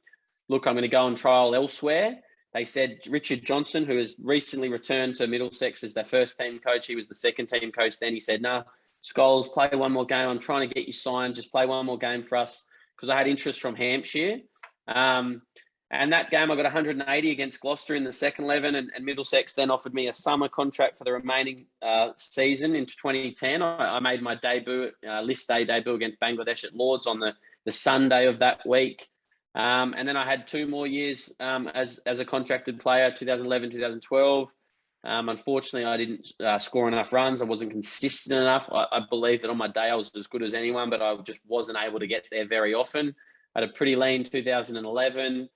Speaker 13: look, I'm going to go on trial elsewhere. They said Richard Johnson, who has recently returned to Middlesex as their first team coach, he was the second team coach then. He said, no, Scholes, play one more game. I'm trying to get you signed. Just play one more game for us, because I had interest from Hampshire. And that game, I got 180 against Gloucester in the second 11, and Middlesex then offered me a summer contract for the remaining season into 2010. I made my debut, list day debut against Bangladesh at Lords on the Sunday of that week. And then I had 2 more years as a contracted player, 2011, 2012. Unfortunately, I didn't score enough runs. I wasn't consistent enough. I believe that on my day I was as good as anyone, but I just wasn't able to get there very often. I had a pretty lean 2011.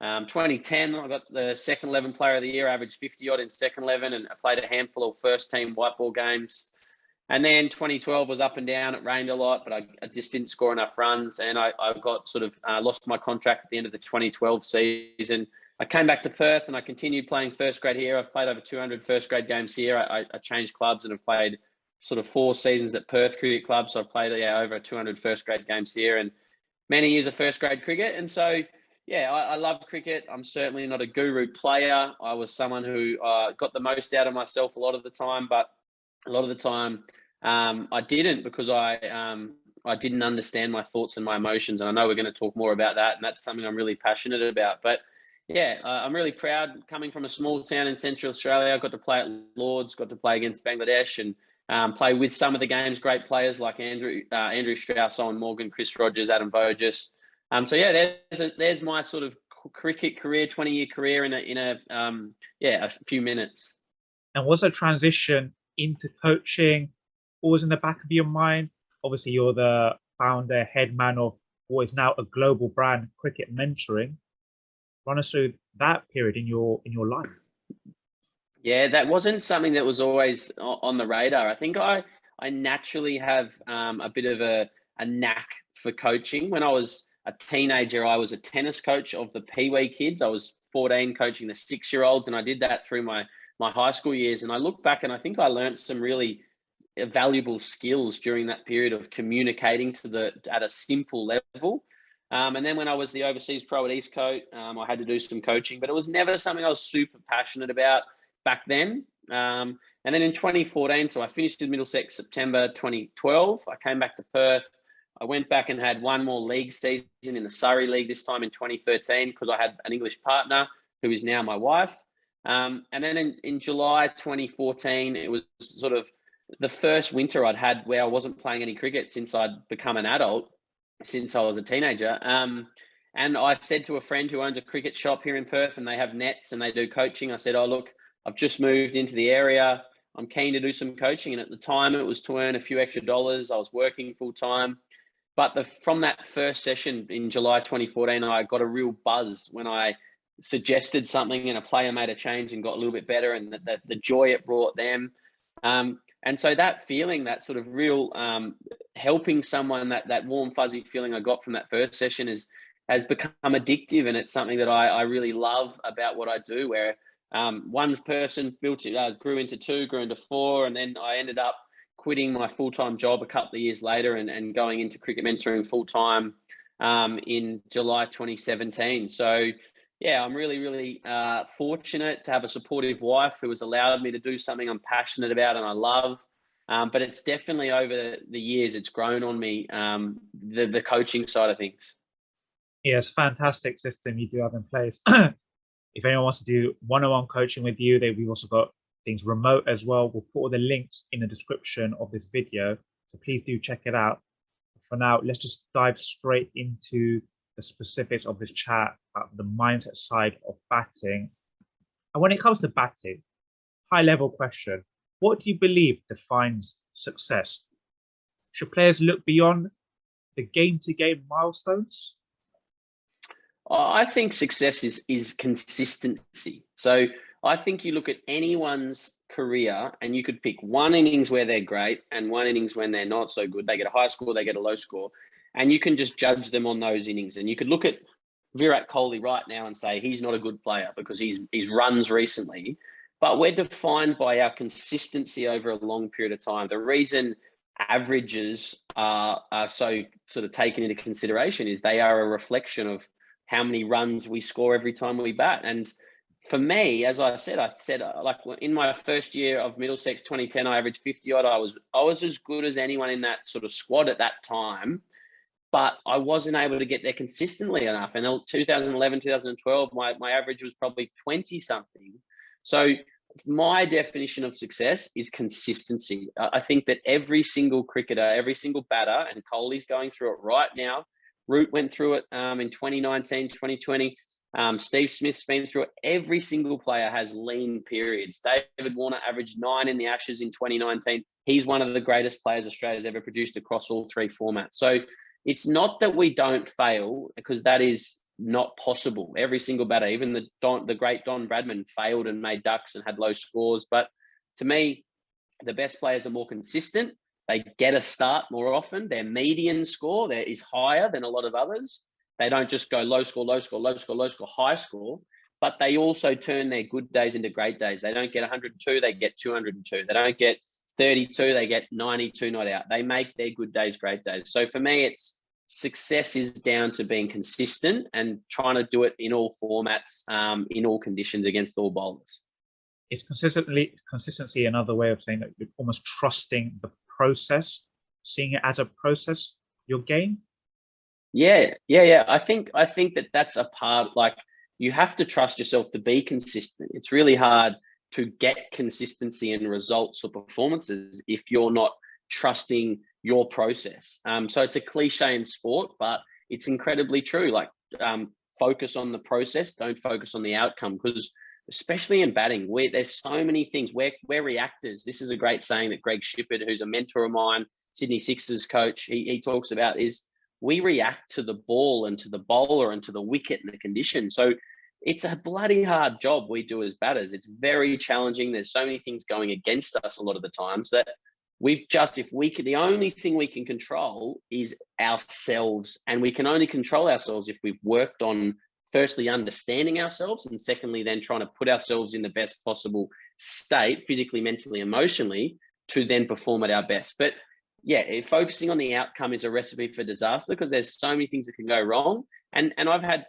Speaker 13: 2010, I got the second 11 player of the year, averaged 50 odd in second 11, and I played a handful of first team white ball games. And then 2012 was up and down. It rained a lot, but I just didn't score enough runs. And I got sort of lost my contract at the end of the 2012 season. I came back to Perth and I continued playing first grade here. I've played over 200 first grade games here. I changed clubs and have played sort of 4 seasons at Perth Cricket Club. So I've played over 200 first grade games here and many years of first grade cricket. And so, I love cricket. I'm certainly not a guru player. I was someone who got the most out of myself a lot of the time, but a lot of the time I didn't, because I didn't understand my thoughts and my emotions. And I know we're going to talk more about that. And that's something I'm really passionate about. But I'm really proud coming from a small town in Central Australia. I got to play at Lords, got to play against Bangladesh and play with some of the game's great players like Andrew Strauss, Owen Morgan, Chris Rogers, Adam Voges. There's my sort of cricket career, 20-year career in a few minutes.
Speaker 1: And was a transition into coaching always in the back of your mind? Obviously, you're the founder, head man of what is now a global brand, Cricket Mentoring. Run us through that period in your life.
Speaker 13: Yeah, that wasn't something that was always on the radar. I think I naturally have a bit of a knack for coaching. When I was a teenager, I was a tennis coach of the Pee-wee kids. I was 14 coaching the 6-year-olds, and I did that through my my high school years. And I look back and I think I learned some really valuable skills during that period of communicating at a simple level. And then when I was the overseas pro at Eastcote, I had to do some coaching, but it was never something I was super passionate about back then. And then in 2014, so I finished in Middlesex September 2012. I came back to Perth. I went back and had one more league season in the Surrey League, this time in 2013, because I had an English partner who is now my wife. And then in July 2014, it was sort of the first winter I'd had where I wasn't playing any cricket since I'd become an adult, since I was a teenager. And I said to a friend who owns a cricket shop here in Perth, and they have nets and they do coaching. I said, oh, look, I've just moved into the area. I'm keen to do some coaching. And at the time it was to earn a few extra dollars. I was working full time. But from that first session in July 2014, I got a real buzz when I suggested something and a player made a change and got a little bit better, and the joy it brought them. And so that feeling, that sort of real helping someone, that warm, fuzzy feeling I got from that first session has become addictive. And it's something that I really love about what I do, where one person grew into two, grew into four, and then I ended up quitting my full-time job a couple of years later and going into cricket mentoring full-time in July 2017. So yeah, I'm really, really fortunate to have a supportive wife who has allowed me to do something I'm passionate about and I love. But it's definitely over the years, it's grown on me, the coaching side of things.
Speaker 1: Yeah, it's a fantastic system you do have in place. If anyone wants to do one-on-one coaching with you, we've also got things remote as well. We'll put all the links in the description of this video, so please do check it out. For now, let's just dive straight into the specifics of this chat about the mindset side of batting. And when it comes to batting, high-level question, what do you believe defines success? Should players look beyond the game-to-game milestones?
Speaker 13: I think success is consistency. So I think you look at anyone's career and you could pick one innings where they're great and one innings when they're not so good. They get a high score, they get a low score, and you can just judge them on those innings. And you could look at Virat Kohli right now and say he's not a good player because he's runs recently, but we're defined by our consistency over a long period of time. The reason averages are so sort of taken into consideration is they are a reflection of how many runs we score every time we bat. And for me, as I said like in my first year of Middlesex 2010, I averaged 50 odd. I was as good as anyone in that sort of squad at that time, but I wasn't able to get there consistently enough. And in 2011, 2012, my average was probably 20 something. So my definition of success is consistency. I think that every single cricketer, every single batter, and Kohli's going through it right now. Root went through it in 2019, 2020. Steve Smith's been through it. Every single player has lean periods. David Warner averaged 9 in the Ashes in 2019. He's one of the greatest players Australia's ever produced across all three formats. So it's not that we don't fail, because that is not possible. Every single batter, even the great Don Bradman, failed and made ducks and had low scores. But to me, the best players are more consistent. They get a start more often. Their median score is higher than a lot of others. They don't just go low score, low score, low score, low score, high score, but they also turn their good days into great days. They don't get 102, they get 202. They don't get 32, they get 92 not out. They make their good days great days. So for me, it's success is down to being consistent and trying to do it in all formats, in all conditions against all bowlers.
Speaker 1: Is consistency another way of saying that you're almost trusting the process, seeing it as a process, your game?
Speaker 13: Yeah. I think that's a part. Like, you have to trust yourself to be consistent. It's really hard to get consistency in results or performances if you're not trusting your process. So it's a cliche in sport, but it's incredibly true. Like, focus on the process, don't focus on the outcome, because especially in batting, there's so many things. We're reactors. This is a great saying that Greg Shippard, who's a mentor of mine, Sydney Sixers coach, he talks about, is we react to the ball and to the bowler and to the wicket and the condition. So it's a bloody hard job we do as batters. It's very challenging. There's so many things going against us a lot of the times that the only thing we can control is ourselves, and we can only control ourselves if we've worked on firstly understanding ourselves, and secondly then trying to put ourselves in the best possible state, physically, mentally, emotionally, to then perform at our best. But yeah, focusing on the outcome is a recipe for disaster, because there's so many things that can go wrong. And I've had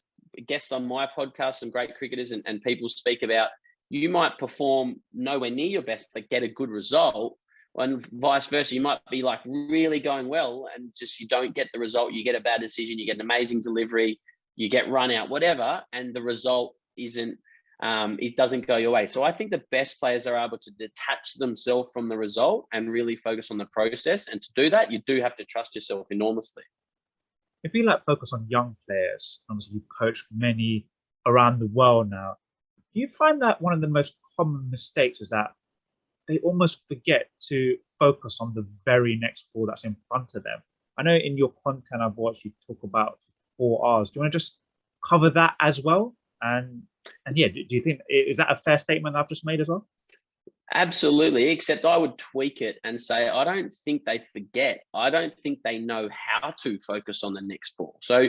Speaker 13: guests on my podcast, some great cricketers, and people speak about, you might perform nowhere near your best but get a good result, and vice versa. You might be like really going well and just you don't get the result. You get a bad decision, you get an amazing delivery, you get run out, whatever, and the result isn't, it doesn't go your way. So I think the best players are able to detach themselves from the result and really focus on the process. And to do that, you do have to trust yourself enormously.
Speaker 1: If you focus on young players, obviously you've coached many around the world now, do you find that one of the most common mistakes is that they almost forget to focus on the very next ball that's in front of them? I know in your content I've watched you talk about 4 Rs. Do you want to just cover that as well? And yeah, do you think, is that a fair statement I've just made as well?
Speaker 13: Absolutely, except I would tweak it and say, I don't think they forget. I don't think they know how to focus on the next ball. So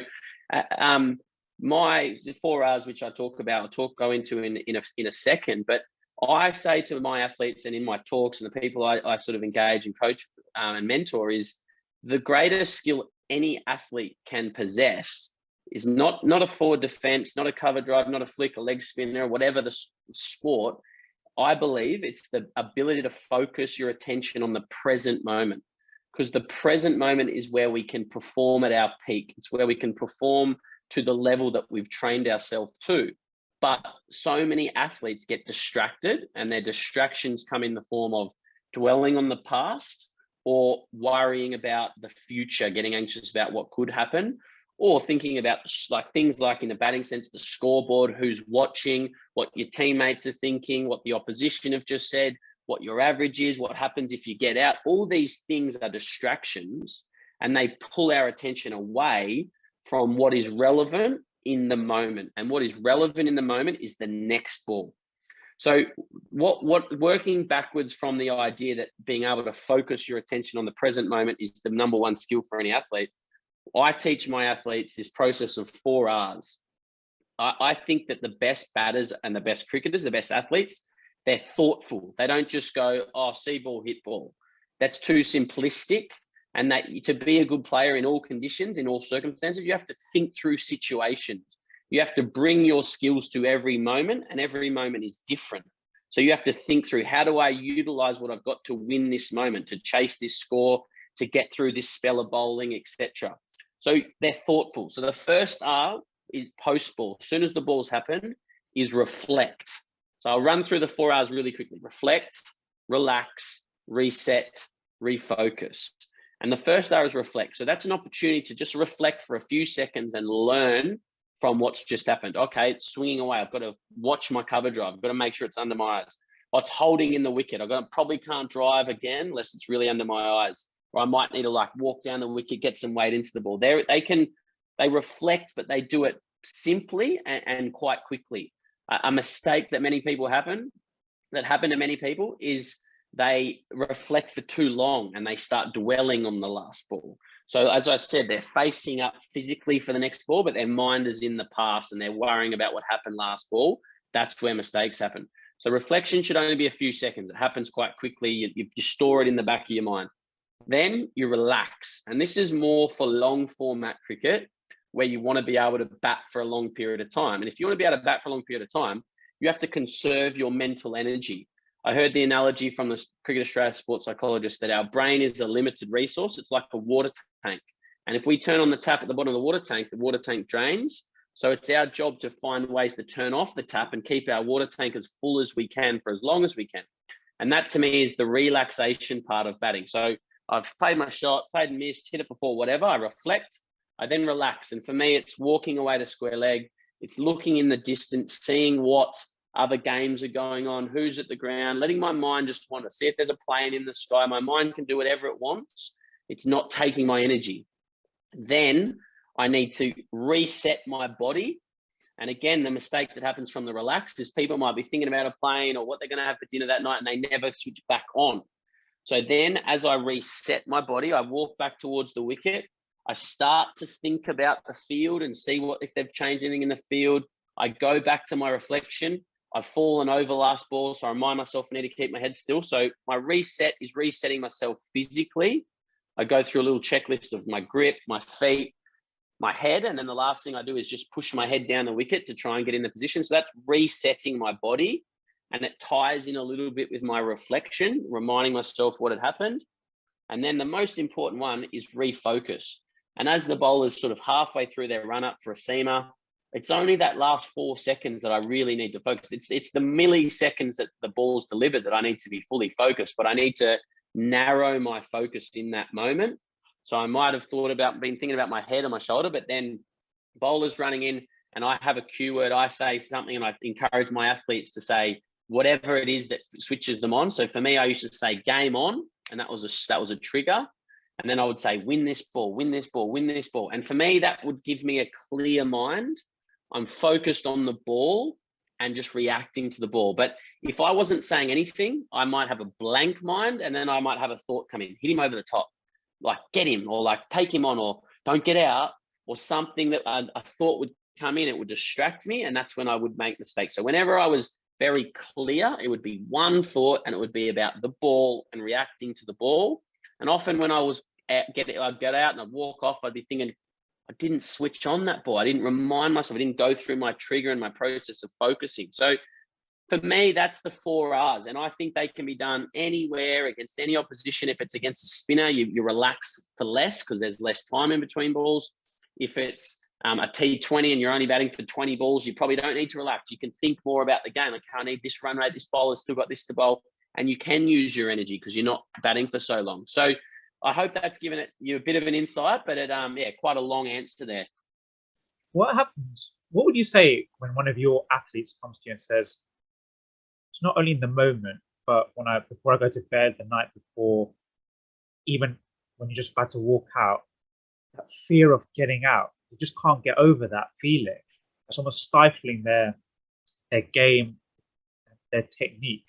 Speaker 13: my 4 Rs, which I talk about, go into in a second, but I say to my athletes and in my talks and the people I sort of engage and coach and mentor is the greatest skill any athlete can possess is not a forward defense, not a cover drive, not a flick, a leg spinner, whatever the sport. I believe it's the ability to focus your attention on the present moment, because the present moment is where we can perform at our peak. It's where we can perform to the level that we've trained ourselves to. But so many athletes get distracted, and their distractions come in the form of dwelling on the past or worrying about the future, getting anxious about what could happen, or thinking about like things like in the batting sense, the scoreboard, who's watching, what your teammates are thinking, what the opposition have just said, what your average is, what happens if you get out. All these things are distractions, and they pull our attention away from what is relevant in the moment. And what is relevant in the moment is the next ball. So what working backwards from the idea that being able to focus your attention on the present moment is the number one skill for any athlete, I teach my athletes this process of 4 Rs. I think that the best batters and the best cricketers, the best athletes, they're thoughtful. They don't just go, oh, see ball, hit ball. That's too simplistic. And that to be a good player in all conditions, in all circumstances, you have to think through situations. You have to bring your skills to every moment, and every moment is different. So you have to think through, how do I utilize what I've got to win this moment, to chase this score, to get through this spell of bowling, etc. So they're thoughtful. So the first R is post-ball. As soon as the balls happen, is reflect. So I'll run through the 4 Rs really quickly. Reflect, relax, reset, refocus. And the first R is reflect. So that's an opportunity to just reflect for a few seconds and learn from what's just happened. Okay, it's swinging away. I've got to watch my cover drive. I've got to make sure it's under my eyes. What's holding in the wicket? Probably can't drive again unless it's really under my eyes. Or I might need to walk down the wicket, get some weight into the ball. They reflect, but they do it simply and quite quickly. A mistake that happened to many people is they reflect for too long and they start dwelling on the last ball. So as I said, they're facing up physically for the next ball, but their mind is in the past and they're worrying about what happened last ball. That's where mistakes happen. So reflection should only be a few seconds. It happens quite quickly. You store it in the back of your mind. Then you relax. And this is more for long format cricket, where you want to be able to bat for a long period of time. And if you want to be able to bat for a long period of time, you have to conserve your mental energy. I heard the analogy from the Cricket Australia sports psychologist that our brain is a limited resource. It's like a water tank. And if we turn on the tap at the bottom of the water tank drains. So it's our job to find ways to turn off the tap and keep our water tank as full as we can for as long as we can. And that to me is the relaxation part of batting. So I've played my shot, played and missed, hit it for 4, whatever. I reflect, I then relax. And for me, it's walking away to square leg. It's looking in the distance, seeing what other games are going on, who's at the ground, letting my mind just wander, see if there's a plane in the sky. My mind can do whatever it wants. It's not taking my energy. Then I need to reset my body. And again, the mistake that happens from the relaxed is people might be thinking about a plane or what they're going to have for dinner that night, and they never switch back on. So then as I reset my body, I walk back towards the wicket. I start to think about the field and see if they've changed anything in the field. I go back to my reflection. I've fallen over last ball, so I remind myself I need to keep my head still. So my reset is resetting myself physically. I go through a little checklist of my grip, my feet, my head, and then the last thing I do is just push my head down the wicket to try and get in the position. So that's resetting my body, and it ties in a little bit with my reflection, reminding myself what had happened. And then the most important one is refocus. And as the bowler's sort of halfway through their run up for a seamer, it's only that last 4 seconds that I really need to focus. It's the milliseconds that the ball's delivered that I need to be fully focused, but I need to narrow my focus in that moment. So I might have been thinking about my head or my shoulder, but then bowler's running in and I have a cue word, I say something, and I encourage my athletes to say whatever it is that switches them on. So for me, I used to say game on, and that was a trigger. And then I would say, win this ball, win this ball, win this ball. And for me, that would give me a clear mind. I'm focused on the ball and just reacting to the ball. But if I wasn't saying anything, I might have a blank mind, and then I might have a thought come in, hit him over the top, like get him, or like take him on, or don't get out, or something that a thought would come in, it would distract me, and that's when I would make mistakes. So whenever I was very clear, it would be one thought, and it would be about the ball and reacting to the ball. And often when I was I'd get out and I'd walk off, I'd be thinking, I didn't switch on that ball. I didn't remind myself. I didn't go through my trigger and my process of focusing. So for me, that's the 4 R's. And I think they can be done anywhere against any opposition. If it's against a spinner, you relax for less because there's less time in between balls. If it's a T20 and you're only batting for 20 balls, you probably don't need to relax. You can think more about the game. Like, I need this run rate, this bowler's still got this to bowl. And you can use your energy because you're not batting for so long. So I hope that's given you a bit of an insight, but quite a long answer there.
Speaker 1: What would you say when one of your athletes comes to you and says, it's not only in the moment, but before I go to bed the night before, even when you're just about to walk out, that fear of getting out, you just can't get over that feeling. It's almost stifling their game, their technique.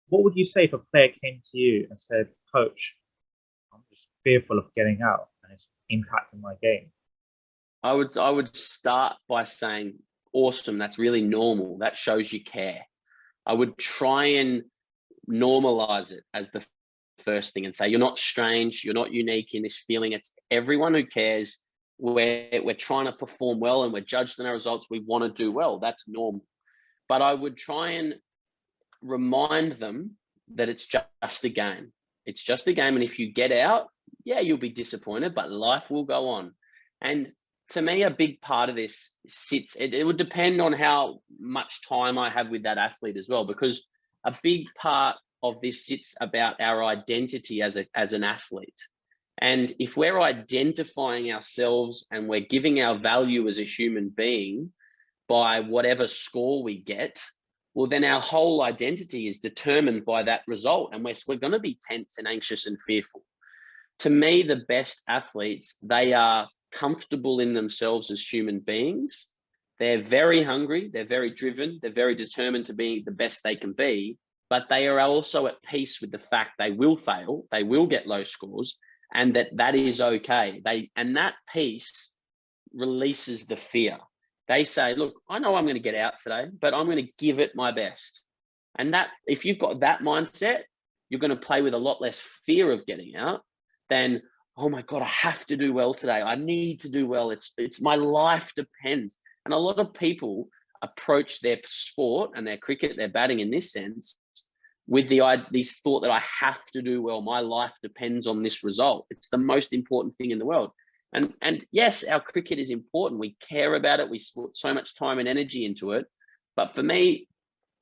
Speaker 1: What would you say if a player came to you and said, Coach, I'm just fearful of getting out and it's impacting my game?
Speaker 13: I would start by saying, awesome, that's really normal. That shows you care. I would try and normalize it as the first thing and say, you're not strange, you're not unique in this feeling. It's everyone who cares. We're trying to perform well and we're judged on our results. We want to do well. That's normal. But I would try and remind them that it's just a game. It's just a game. And if you get out, yeah, you'll be disappointed, but life will go on. And to me, a big part of this it would depend on how much time I have with that athlete as well, because a big part of this sits about our identity as an athlete. And if we're identifying ourselves and we're giving our value as a human being by whatever score we get, well, then our whole identity is determined by that result. And we're going to be tense and anxious and fearful. To me, the best athletes, they are comfortable in themselves as human beings. They're very hungry. They're very driven. They're very determined to be the best they can be. But they are also at peace with the fact they will fail. They will get low scores, and that is okay. And that peace releases the fear. They say, look, I know I'm going to get out today, but I'm going to give it my best. And that, if you've got that mindset, you're going to play with a lot less fear of getting out than, oh my God, I have to do well today. I need to do well. It's my life depends. And a lot of people approach their sport and their cricket, their batting in this sense, with this thought that I have to do well. My life depends on this result. It's the most important thing in the world. And yes, our cricket is important. We care about it. We put so much time and energy into it. But for me,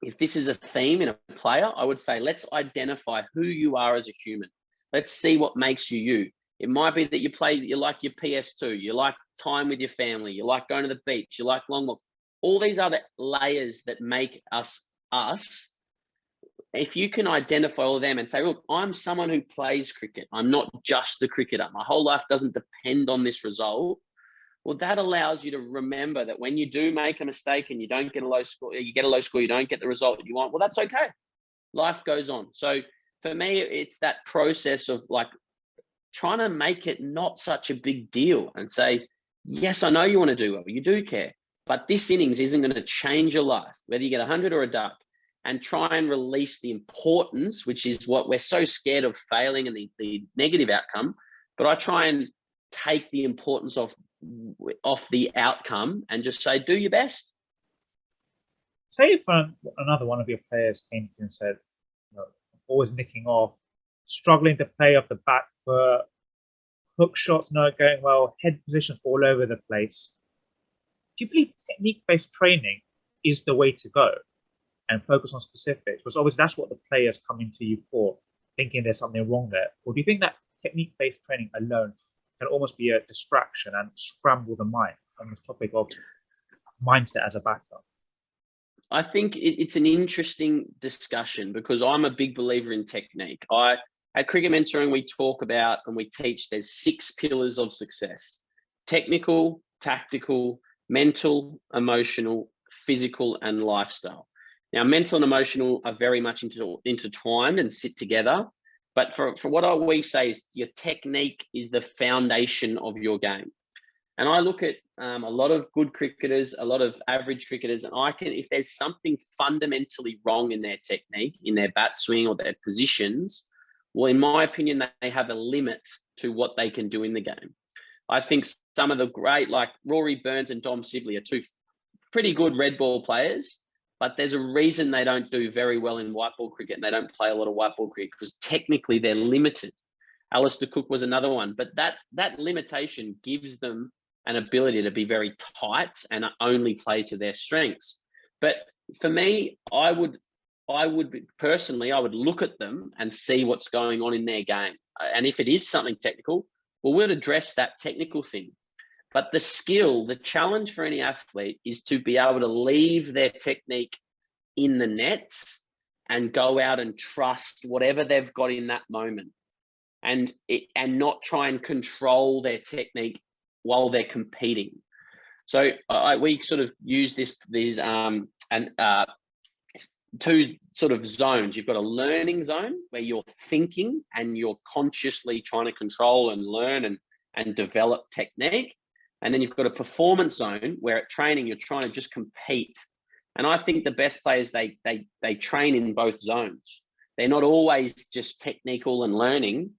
Speaker 13: if this is a theme in a player, I would say, let's identify who you are as a human. Let's see what makes you you. It might be that you like your PS2, you like time with your family, you like going to the beach, you like long walks, all these other layers that make us us. If you can identify all of them and say, look, I'm someone who plays cricket. I'm not just a cricketer. My whole life doesn't depend on this result. Well, that allows you to remember that when you do make a mistake and you don't get a low score, you don't get the result that you want. Well, that's okay. Life goes on. So for me, it's that process of like trying to make it not such a big deal and say, yes, I know you want to do well, you do care, but this innings isn't going to change your life, whether you get 100 or a duck, and try and release the importance, which is what we're so scared of, failing and the negative outcome. But I try and take the importance off the outcome and just say, do your best.
Speaker 1: Say if another one of your players came to you and said, always nicking off, struggling to play off the back foot, hook shots not going well, head positions all over the place. Do you believe technique-based training is the way to go and focus on specifics? Because obviously that's what the players come into you for, thinking there's something wrong there. Or do you think that technique-based training alone can almost be a distraction and scramble the mind on this topic of mindset as a batter?
Speaker 13: I think it's an interesting discussion because I'm a big believer in technique. At Cricket Mentoring, we talk about and we teach there's 6 pillars of success: technical, tactical, mental, emotional, physical, and lifestyle. Now, mental and emotional are very much intertwined and sit together. But for what we say is your technique is the foundation of your game. And I look at a lot of good cricketers, a lot of average cricketers, and if there's something fundamentally wrong in their technique, in their bat swing or their positions, well, in my opinion, they have a limit to what they can do in the game. I think some of the great, like Rory Burns and Dom Sibley, are 2 pretty good red ball players, but there's a reason they don't do very well in white ball cricket and they don't play a lot of white ball cricket because technically they're limited. Alistair Cook was another one, but that limitation gives them an ability to be very tight and only play to their strengths. But for me, I would personally look at them and see what's going on in their game. And if it is something technical, well, we'll address that technical thing. But the skill, the challenge for any athlete is to be able to leave their technique in the nets and go out and trust whatever they've got in that moment and not try and control their technique while they're competing. So we sort of use these 2 sort of zones. You've got a learning zone where you're thinking and you're consciously trying to control and learn and develop technique. And then you've got a performance zone where at training, you're trying to just compete. And I think the best players, they train in both zones. They're not always just technical and learning.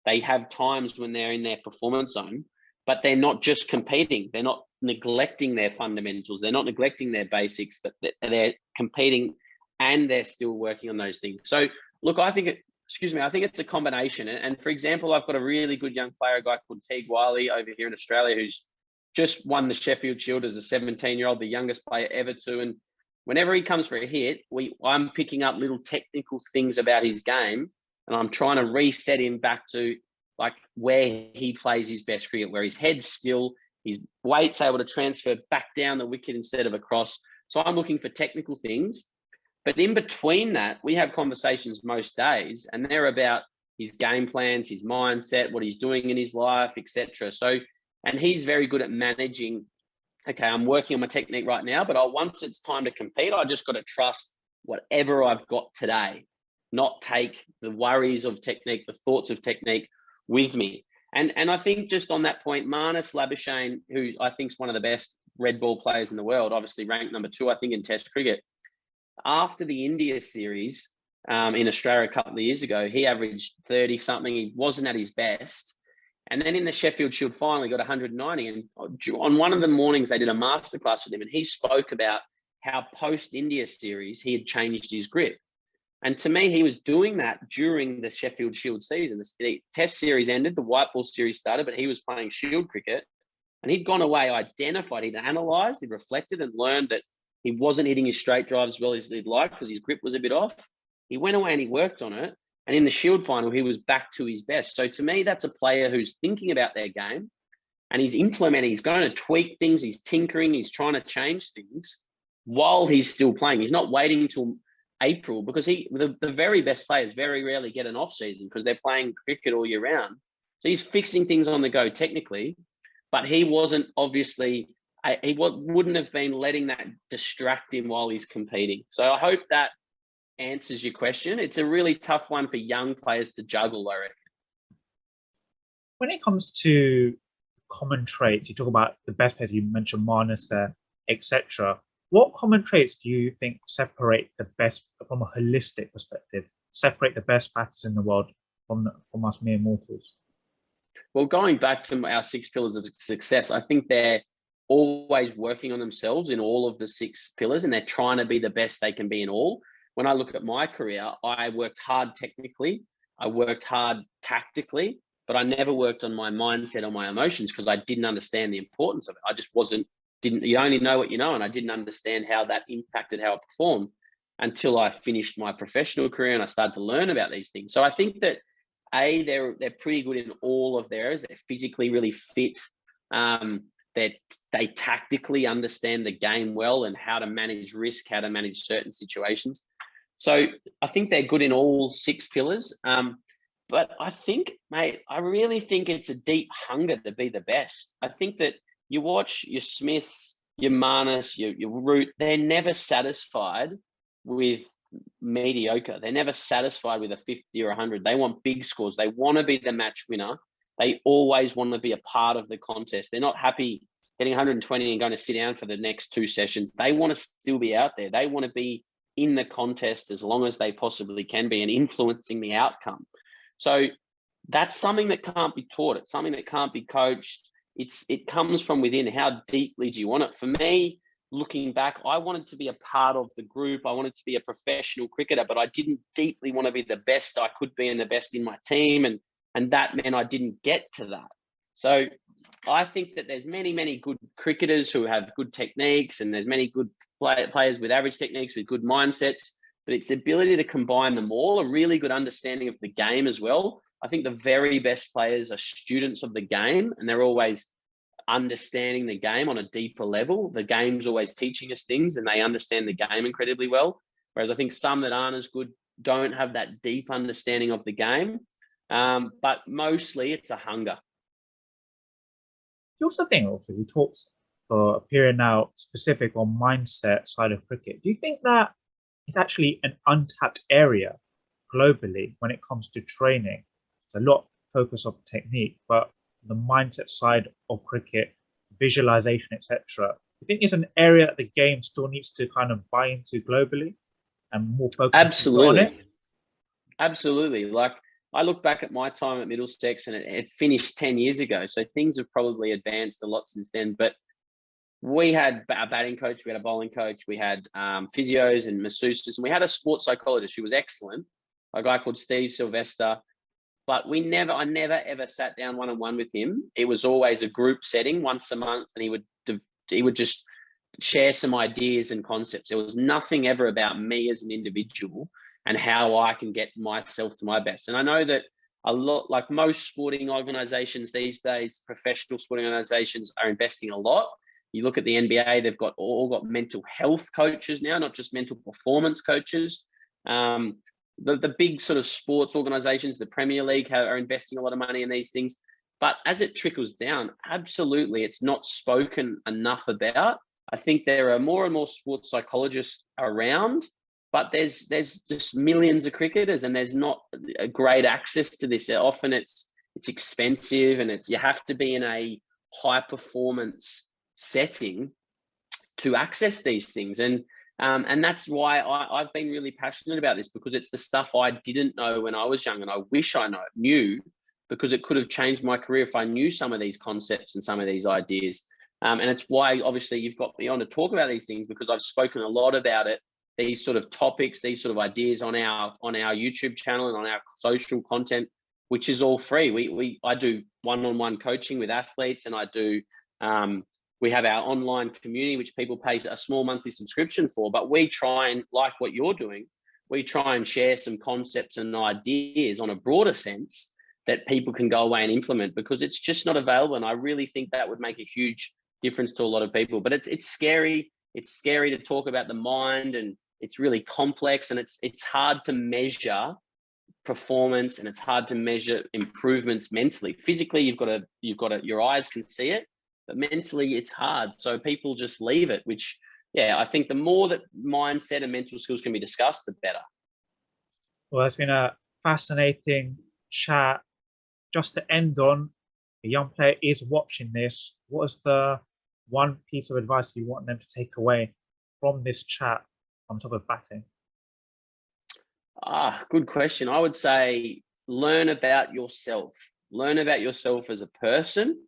Speaker 13: They have times when they're in their performance zone, but they're not just competing. They're not neglecting their fundamentals. They're not neglecting their basics, but they're competing and they're still working on those things. So look, I think it's a combination. And for example, I've got a really good young player, a guy called Teague Wiley over here in Australia, who's just won the Sheffield Shield as a 17-year-old, the youngest player ever to. And whenever he comes for a hit, I'm picking up little technical things about his game, and I'm trying to reset him back to like where he plays his best cricket, where his head's still, his weight's able to transfer back down the wicket instead of across. So I'm looking for technical things. But in between that, we have conversations most days, and they're about his game plans, his mindset, what he's doing in his life, etc. So, and he's very good at managing, okay, I'm working on my technique right now, but once it's time to compete, I just got to trust whatever I've got today, not take the worries of technique, the thoughts of technique with me. And I think just on that point, Marnus Labuschagne, who I think is one of the best red ball players in the world, obviously ranked number 2, I think, in Test cricket. After the India series in Australia a couple of years ago, he averaged 30 something. He wasn't at his best. And then in the Sheffield Shield final, he got 190. And on one of the mornings, they did a masterclass with him, and he spoke about how post-India series, he had changed his grip. And to me, he was doing that during the Sheffield Shield season. The Test series ended, the white ball series started, but he was playing Shield cricket. And he'd gone away, identified, he'd analysed, he'd reflected and learned that he wasn't hitting his straight drive as well as he'd like because his grip was a bit off. He went away and he worked on it. And in the Shield final, he was back to his best. So to me, that's a player who's thinking about their game and he's implementing, he's going to tweak things, he's tinkering, he's trying to change things while he's still playing. He's not waiting until April because the very best players very rarely get an off season because they're playing cricket all year round. So he's fixing things on the go technically, but he wasn't obviously, he wouldn't have been letting that distract him while he's competing. So I hope that answers your question. It's a really tough one for young players to juggle, I reckon.
Speaker 1: When it comes to common traits, you talk about the best players, you mentioned Marnus there, etc. What common traits do you think separate the best, from a holistic perspective, separate the best batters in the world from us mere mortals?
Speaker 13: Well, going back to our 6 pillars of success, I think they're always working on themselves in all of the 6 pillars, and they're trying to be the best they can be in all. When I look at my career, I worked hard technically, I worked hard tactically, but I never worked on my mindset or my emotions because I didn't understand the importance of it. I just you only know what you know, and I didn't understand how that impacted how I performed until I finished my professional career and I started to learn about these things. So I think that they're pretty good in all of their areas. They're physically really fit. They tactically understand the game well and how to manage risk, how to manage certain situations. So I think they're good in all 6 pillars. But I think, mate, I really think it's a deep hunger to be the best. I think that you watch your Smiths, your Marnus, your Root, they're never satisfied with mediocre. They're never satisfied with a 50 or 100. They want big scores. They want to be the match winner. They always want to be a part of the contest. They're not happy getting 120 and going to sit down for the next 2 sessions. They want to still be out there. They want to be in the contest as long as they possibly can be and influencing the outcome. So that's something that can't be taught. It's something that can't be coached. It comes from within. How deeply do you want it? For me, looking back, I wanted to be a part of the group. I wanted to be a professional cricketer, but I didn't deeply want to be the best I could be and the best in my team. And that meant I didn't get to that. So I think that there's many, many good cricketers who have good techniques, and there's many good players with average techniques, with good mindsets, but it's the ability to combine them all, a really good understanding of the game as well. I think the very best players are students of the game, and they're always understanding the game on a deeper level. The game's always teaching us things, and they understand the game incredibly well. Whereas I think some that aren't as good don't have that deep understanding of the game. But mostly it's a hunger.
Speaker 1: You also think, we talked for a period now specific on mindset side of cricket. Do you think that it's actually an untapped area globally when it comes to training? A lot of focus on technique, but the mindset side of cricket, visualization, etc. Do you think it's an area that the game still needs to kind of buy into globally and more focus on it?
Speaker 13: Absolutely. Like, I look back at my time at Middlesex, and it finished 10 years ago. So things have probably advanced a lot since then. But we had a batting coach, we had a bowling coach, we had physios and masseuses, and we had a sports psychologist who was excellent, a guy called Steve Sylvester. But I never ever sat down one-on-one with him. It was always a group setting once a month, and he would just share some ideas and concepts. There was nothing ever about me as an individual and how I can get myself to my best. And I know that a lot, like most sporting organizations these days, professional sporting organizations are investing a lot. You look at the NBA, they've all got mental health coaches now, not just mental performance coaches. The big sort of sports organizations, the Premier League, are investing a lot of money in these things. But as it trickles down, absolutely, it's not spoken enough about. I think there are more and more sports psychologists around, but there's just millions of cricketers, and there's not a great access to this. Often it's expensive, and you have to be in a high performance setting to access these things. And that's why I've been really passionate about this, because it's the stuff I didn't know when I was young, and I wish I knew, because it could have changed my career if I knew some of these concepts and some of these ideas. And it's why, obviously, you've got me on to talk about these things, because I've spoken a lot about it, these sort of topics, these sort of ideas on our YouTube channel and on our social content, which is all free. I do one-on-one coaching with athletes, and I do. We have our online community, which people pay a small monthly subscription for, but we try and, like what you're doing, we try and share some concepts and ideas on a broader sense that people can go away and implement, because it's just not available. And I really think that would make a huge difference to a lot of people. But it's scary. It's scary to talk about the mind, and it's really complex, and it's hard to measure performance, and it's hard to measure improvements mentally. Physically, you've got your eyes can see it, but mentally it's hard. So people just leave it, which, I think the more that mindset and mental skills can be discussed, the better.
Speaker 1: Well, it's been a fascinating chat. Just to end on, a young player is watching this, what is the one piece of advice you want them to take away from this chat on top of batting?
Speaker 13: Good question. I would say learn about yourself. Learn about yourself as a person.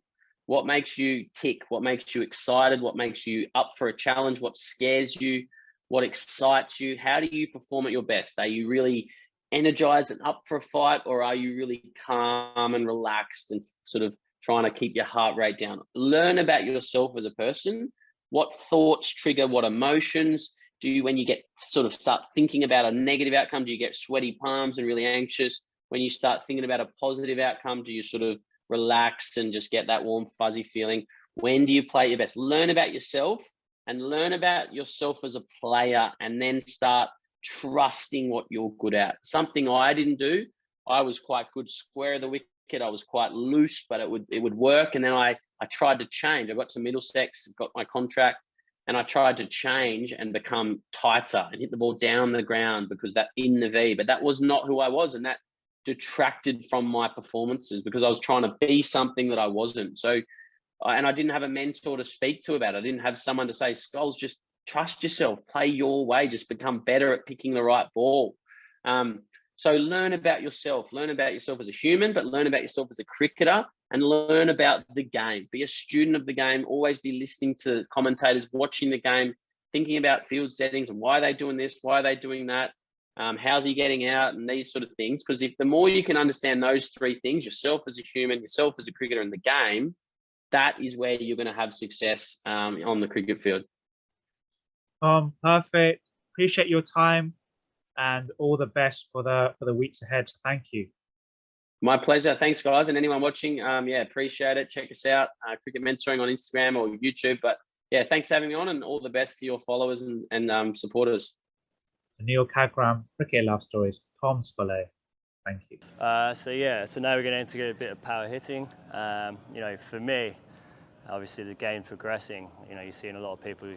Speaker 13: What makes you tick? What makes you excited? What makes you up for a challenge? What scares you? What excites you? How do you perform at your best? Are you really energized and up for a fight, or are you really calm and relaxed and sort of trying to keep your heart rate down? Learn about yourself as a person. What thoughts trigger what emotions? Do you, when you get sort of start thinking about a negative outcome, do you get sweaty palms and really anxious? When you start thinking about a positive outcome, do you sort of relax and just get that warm, fuzzy feeling? When do you play your best? Learn about yourself and learn about yourself as a player, and then start trusting what you're good at. Something I didn't do. I was quite good square of the wicket. I was quite loose, but it would work. And then I tried to change. I got to Middlesex, got my contract, and I tried to change and become tighter and hit the ball down the ground because that in the V. But that was not who I was, and that detracted from my performances because I was trying to be something that I wasn't. So, and I didn't have a mentor to speak to about it. I didn't have someone to say, Skulls, just trust yourself, play your way, just become better at picking the right ball. So learn about yourself as a human, but learn about yourself as a cricketer, and learn about the game. Be a student of the game, always be listening to commentators, watching the game, thinking about field settings and why are they doing this, why are they doing that, how's he getting out, and these sort of things. Because if the more you can understand those three things, yourself as a human, yourself as a cricketer, and the game, that is where you're going to have success on the cricket field.
Speaker 1: Perfect. Appreciate your time and all the best for the weeks ahead. Thank you.
Speaker 13: My pleasure. Thanks, guys. And anyone watching, appreciate it. Check us out, Cricket Mentoring on Instagram or YouTube. But yeah, thanks for having me on, and all the best to your followers and supporters.
Speaker 1: Neel Khagram, Cricket Love Stories, Tom Scollay. Thank you.
Speaker 12: So now we're going to get a bit of power hitting. For me, obviously the game's progressing. You're seeing a lot of people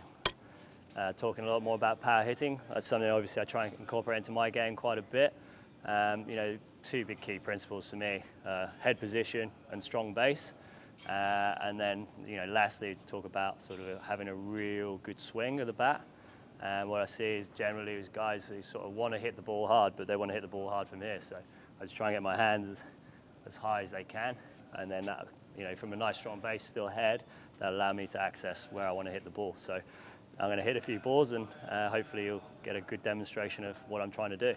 Speaker 12: talking a lot more about power hitting. That's something obviously I try and incorporate into my game quite a bit. Two big key principles for me: head position and strong base. And then, lastly, talk about sort of having a real good swing of the bat. And what I see is generally guys who sort of want to hit the ball hard, but they want to hit the ball hard from here. So I just try and get my hands as high as they can, and then that, from a nice strong base, still head, that allow me to access where I want to hit the ball. So I'm going to hit a few balls, and hopefully you'll get a good demonstration of what I'm trying to do.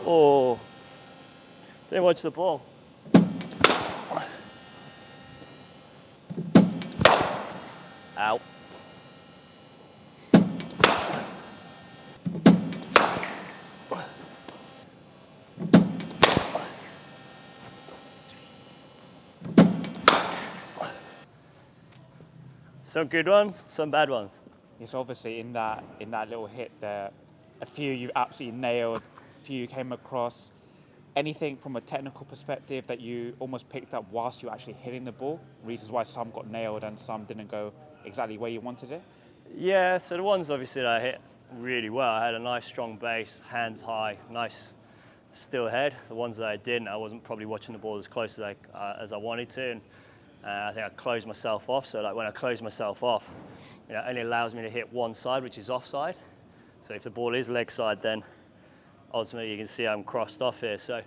Speaker 12: Oh, didn't watch the ball. Out. Some good ones, some bad ones.
Speaker 1: Yes, obviously in that little hit there, a few you absolutely nailed, a few you came across. Anything from a technical perspective that you almost picked up whilst you were actually hitting the ball? Reasons why some got nailed and some didn't go exactly where you wanted it?
Speaker 12: Yeah, so the ones obviously that I hit really well, I had a nice strong base, hands high, nice still head. The ones that I didn't, I wasn't probably watching the ball as close as I wanted to, and I think I closed myself off. So like when I close myself off, it only allows me to hit one side, which is offside. So if the ball is leg side, then ultimately you can see I'm crossed off here. So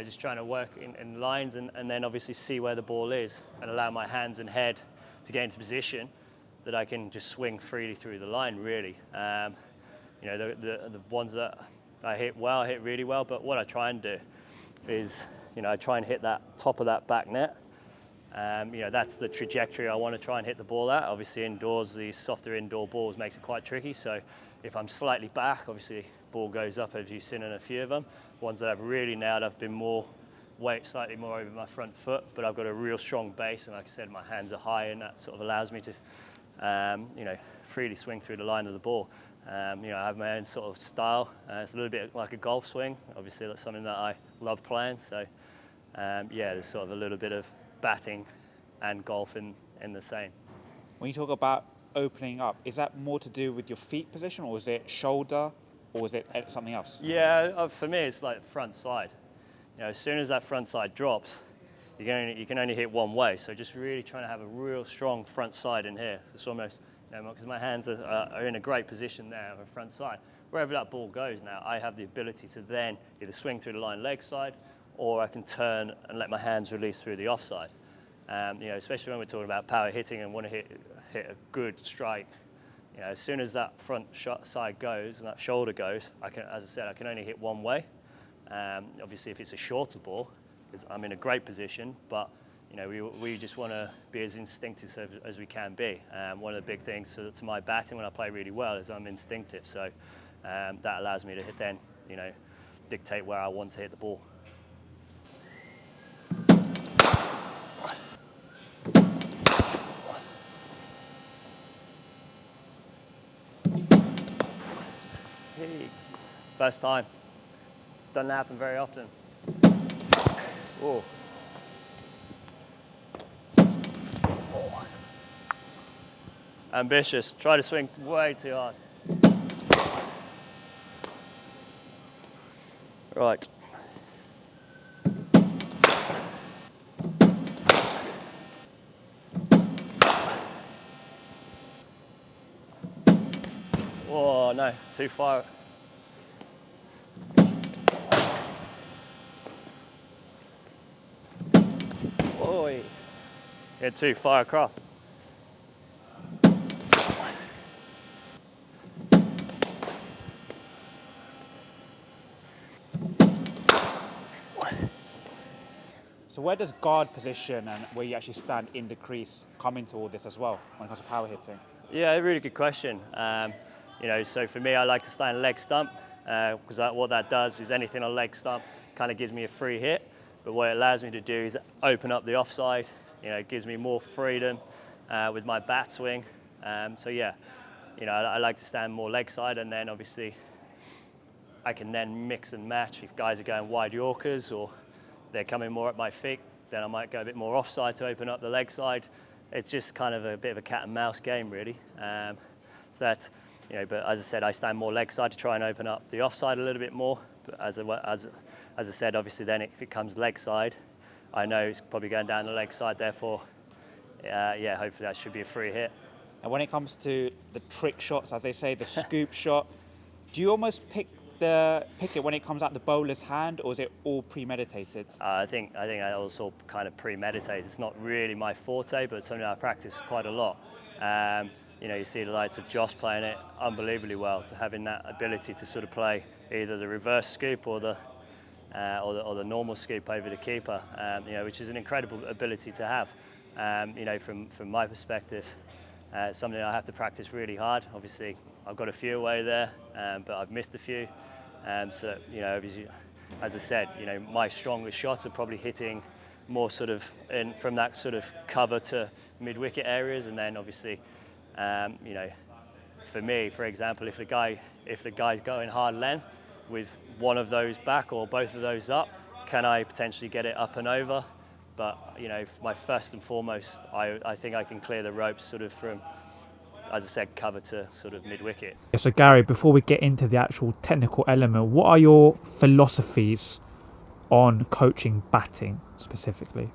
Speaker 12: just trying to work in lines and then obviously see where the ball is and allow my hands and head to get into position that I can just swing freely through the line, really. The ones that I hit well, I hit really well, but what I try and do is, I try and hit that top of that back net. That's the trajectory I want to try and hit the ball at. Obviously indoors, these softer indoor balls makes it quite tricky. So if I'm slightly back, obviously ball goes up, as you've seen in a few of them. Ones that I've really nailed, I've been more weight slightly more over my front foot, but I've got a real strong base, and like I said, my hands are high, and that sort of allows me to, freely swing through the line of the ball. I have my own sort of style. It's a little bit like a golf swing. Obviously, that's something that I love playing. So, there's sort of a little bit of batting and golf in the same.
Speaker 1: When you talk about opening up, is that more to do with your feet position, or is it shoulder or is it something else?
Speaker 12: Yeah, for me, it's like front side. You know, as soon as that front side drops, you can only hit one way. So just really trying to have a real strong front side in here. It's almost, you know, because my hands are in a great position there on the front side. Wherever that ball goes now, I have the ability to then either swing through the line leg side, or I can turn and let my hands release through the offside. You know, especially when we're talking about power hitting and want to hit a good strike. You know, as soon as that front side goes and that shoulder goes, as I said, I can only hit one way. Obviously, if it's a shorter ball, I'm in a great position, but you know, we just want to be as instinctive as we can be. One of the big things to my batting when I play really well is I'm instinctive, so that allows me to then, you know, dictate where I want to hit the ball. Hey, first time. Doesn't happen very often. Whoa. Oh. Ambitious. Try to swing way too hard. Right. Oh no, too far. Oi. Get too far across.
Speaker 1: So where does guard position and where you actually stand in the crease come into all this as well when it comes to power hitting?
Speaker 12: Yeah, a really good question. You know, so for me, I like to stand leg stump because what that does is anything on leg stump kind of gives me a free hit. But what it allows me to do is open up the offside. You know, it gives me more freedom with my bat swing. So yeah, you know, I like to stand more leg side, and then obviously I can then mix and match. If guys are going wide Yorkers or they're coming more at my feet, then I might go a bit more offside to open up the leg side. It's just kind of a bit of a cat and mouse game, really. So that's, you know, but as I said, I stand more leg side to try and open up the offside a little bit more. But as I said, obviously then if it comes leg side, I know it's probably going down the leg side, therefore, yeah, hopefully that should be a free hit.
Speaker 1: And when it comes to the trick shots, as they say, the scoop shot, do you almost pick it when it comes out the bowler's hand, or is it all premeditated?
Speaker 12: I think I also kind of premeditate. It's not really my forte, but it's something I practice quite a lot. You know, you see the likes of Josh playing it unbelievably well, having that ability to sort of play either the reverse scoop or the normal scoop over the keeper. You know, which is an incredible ability to have. You know, from my perspective, it's something I have to practice really hard. Obviously, I've got a few away there, but I've missed a few. So, you know, as I said, you know, my strongest shots are probably hitting more sort of from that sort of cover to mid-wicket areas, and then obviously, you know, for me, for example, if the guy's going hard length with one of those back or both of those up, can I potentially get it up and over? But, you know, my first and foremost, I think I can clear the ropes sort of from, as I said, cover to sort of mid-wicket.
Speaker 1: So Gary, before we get into the actual technical element, what are your philosophies on coaching batting specifically?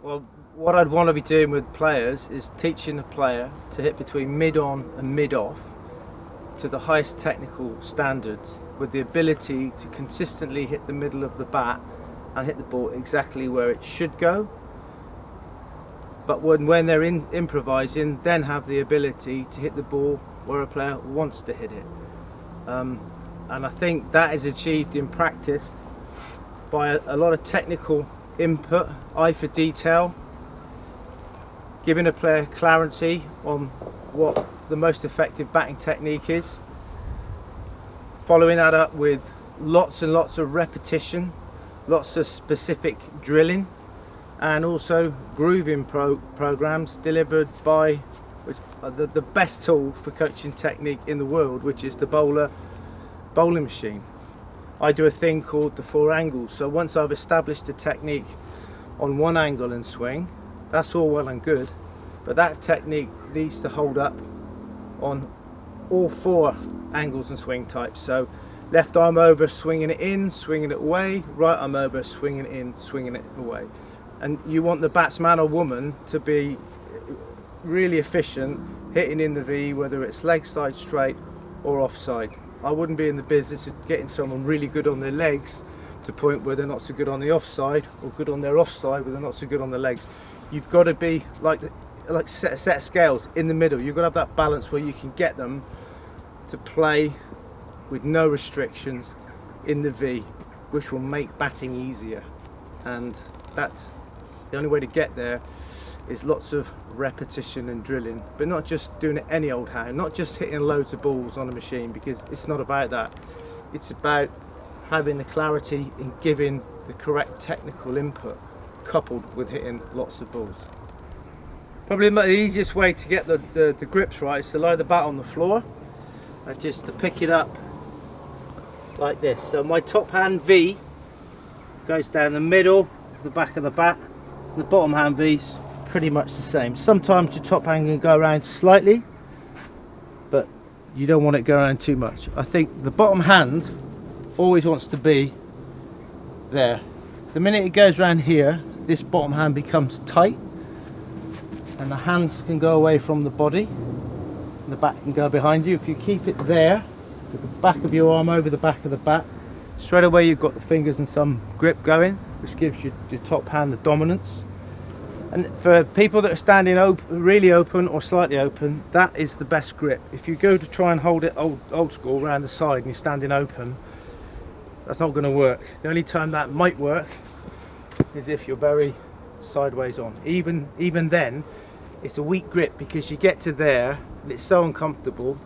Speaker 10: Well, what I'd want to be doing with players is teaching the player to hit between mid-on and mid-off to the highest technical standards, with the ability to consistently hit the middle of the bat and hit the ball exactly where it should go. But when they're improvising, then have the ability to hit the ball where a player wants to hit it. And I think that is achieved in practice by a lot of technical input, eye for detail, giving a player clarity on what the most effective batting technique is, following that up with lots and lots of repetition, lots of specific drilling, and also grooving programs delivered by the best tool for coaching technique in the world, which is the bowling machine. I do a thing called the 4 angles. So once I've established a technique on one angle and swing, that's all well and good, but that technique needs to hold up on
Speaker 5: all 4 angles and swing types. So left arm over, swinging it in, swinging it away, right arm over, swinging it in, swinging it away. And you want the batsman or woman to be really efficient, hitting in the V, whether it's leg side straight or offside. I wouldn't be in the business of getting someone really good on their legs to the point where they're not so good on the offside, or good on their offside where they're not so good on the legs. You've got to be like set scales in the middle. You've got to have that balance where you can get them to play with no restrictions in the V, which will make batting easier. And that's the only way to get there, is lots of repetition and drilling, but not just doing it any old how, not just hitting loads of balls on a machine, because it's not about that. It's about having the clarity in giving the correct technical input coupled with hitting lots of balls. Probably the easiest way to get the grips right is to lie the bat on the floor and just to pick it up like this. So my top hand V goes down the middle of the back of the bat, and the bottom hand V's pretty much the same. Sometimes your top hand can go around slightly, but you don't want it to go around too much. I think the bottom hand always wants to be there. The minute it goes around here, this bottom hand becomes tight, and the hands can go away from the body, and the bat can go behind you. If you keep it there, with the back of your arm over the back of the bat, straight away you've got the fingers and some grip going, which gives you your top hand the dominance. And for people that are standing really open or slightly open, that is the best grip. If you go to try and hold it old school around the side and you're standing open, that's not going to work. The only time that might work is if you're very sideways on. Even then, it's a weak grip, because you get to there and it's so uncomfortable,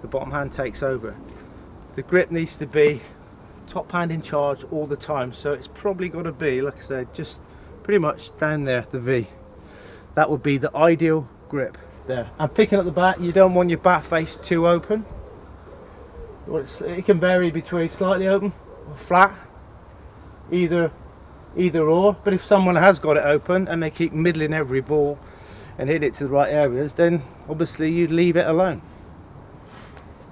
Speaker 5: the bottom hand takes over. The grip needs to be top hand in charge all the time, so it's probably got to be, like I said, just pretty much down there, the V. That would be the ideal grip there. And picking up the bat, you don't want your bat face too open. It can vary between slightly open or flat, either or. But if someone has got it open and they keep middling every ball and hit it to the right areas, then obviously you'd leave it alone.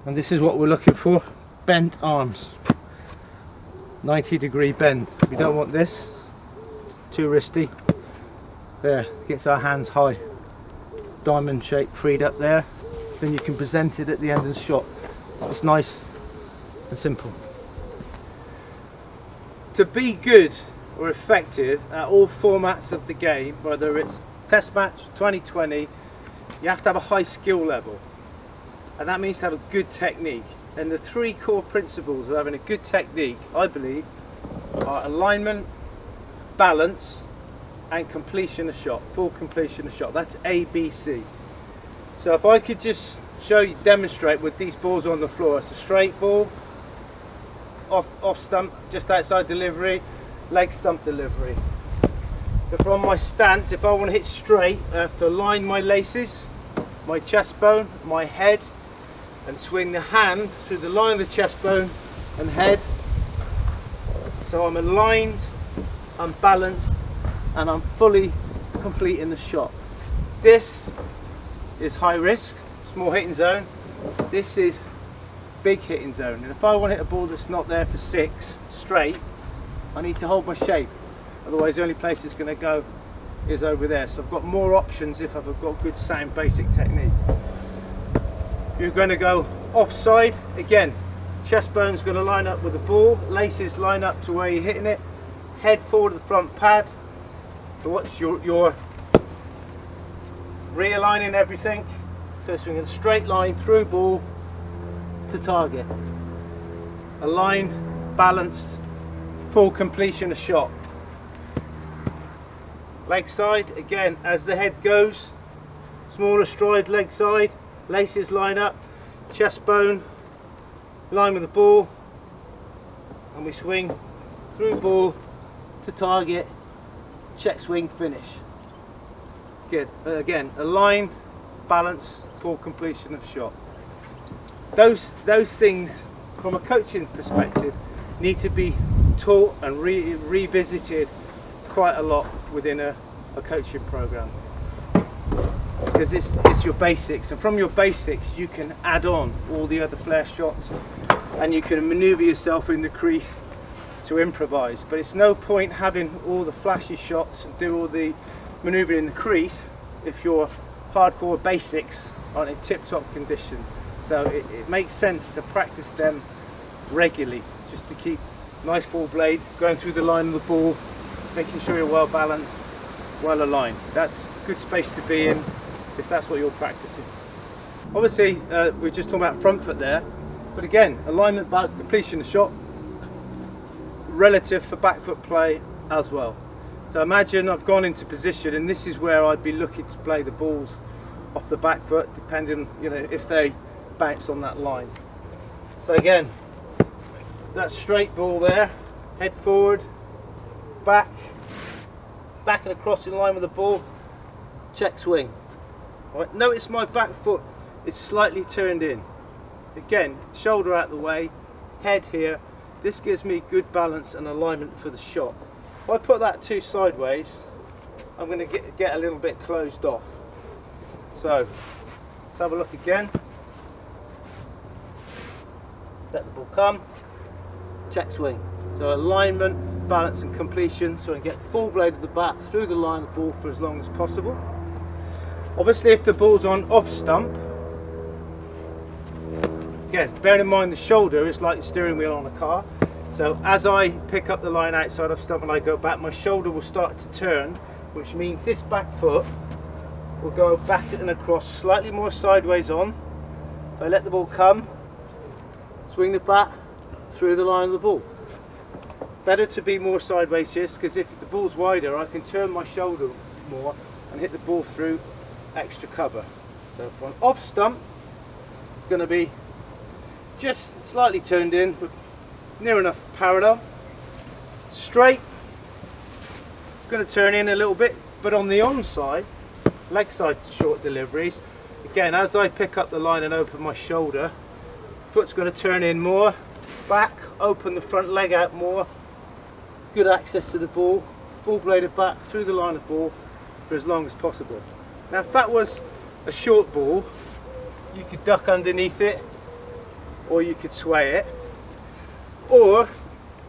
Speaker 5: And this is what we're looking for: bent arms, 90-degree bend. We don't want this too wristy. There, gets our hands high, diamond shape freed up there, then you can present it at the end of the shot. It's nice and simple. To be good or effective at all formats of the game, whether it's Test match, 2020, you have to have a high skill level, and that means to have a good technique. And the 3 core principles of having a good technique, I believe, are alignment, balance, and completion of shot, full completion of shot. That's ABC. So if I could just demonstrate with these balls on the floor. It's a straight ball, off stump, just outside delivery, leg stump delivery. So from my stance, if I want to hit straight, I have to align my laces, my chest bone, my head, and swing the hand through the line of the chest bone and head. So I'm aligned, I'm balanced, and I'm fully completing the shot. This is high risk, small hitting zone. This is big hitting zone. And if I want to hit a ball that's not there for 6 straight, I need to hold my shape. Otherwise the only place it's going to go is over there. So I've got more options if I've got good sound basic technique. You're going to go offside, again, chest bone's going to line up with the ball, laces line up to where you're hitting it, head forward to the front pad. So what's your realigning everything, so swinging a straight line through ball to target. Aligned, balanced, full completion of shot. Leg side, again, as the head goes, smaller stride leg side, laces line up, chest bone, line with the ball, and we swing through ball to target, check swing finish. Good. Again, align, balance, full completion of shot. Those things from a coaching perspective need to be taught and revisited quite a lot within a coaching program.
Speaker 10: because it's your basics, and from your basics you can add on all the other flair shots, and you can maneuver yourself in the crease to improvise. But it's no point having all the flashy shots and do all the manoeuvring in the crease if your hardcore basics aren't in tip-top condition. So it makes sense to practice them regularly, just to keep nice ball blade going through the line of the ball, making sure you're well balanced, well aligned. That's a good space to be in if that's what you're practicing. Obviously we're just talking about front foot there, but again, alignment, balance, completion of shot relative for back foot play as well. So imagine I've gone into position, and this is where I'd be looking to play the balls off the back foot, depending, you know, if they bounce on that line. So again, that straight ball there, head forward, back and across in line with the ball, check swing. All right, notice my back foot is slightly turned in. Again, shoulder out the way, head here. This gives me good balance and alignment for the shot. If I put that too sideways, I'm going to get a little bit closed off. So let's have a look again. Let the ball come, check swing. So alignment, balance and completion, so I get full blade of the bat through the line of the ball for as long as possible. Obviously if the ball's on off stump, again, bearing in mind the shoulder is like the steering wheel on a car. So as I pick up the line outside of stump and I go back, my shoulder will start to turn, which means this back foot will go back and across, slightly more sideways on. So I let the ball come, swing the bat through the line of the ball. Better to be more sideways here, because if the ball's wider, I can turn my shoulder more and hit the ball through extra cover. So for an off stump, it's going to be just slightly turned in, but near enough parallel. Straight, it's going to turn in a little bit, but on the onside, leg side short deliveries, again, as I pick up the line and open my shoulder, foot's going to turn in more, back, open the front leg out more, good access to the ball, full bladed back through the line of ball for as long as possible. Now if that was a short ball, you could duck underneath it, or you could sway it, or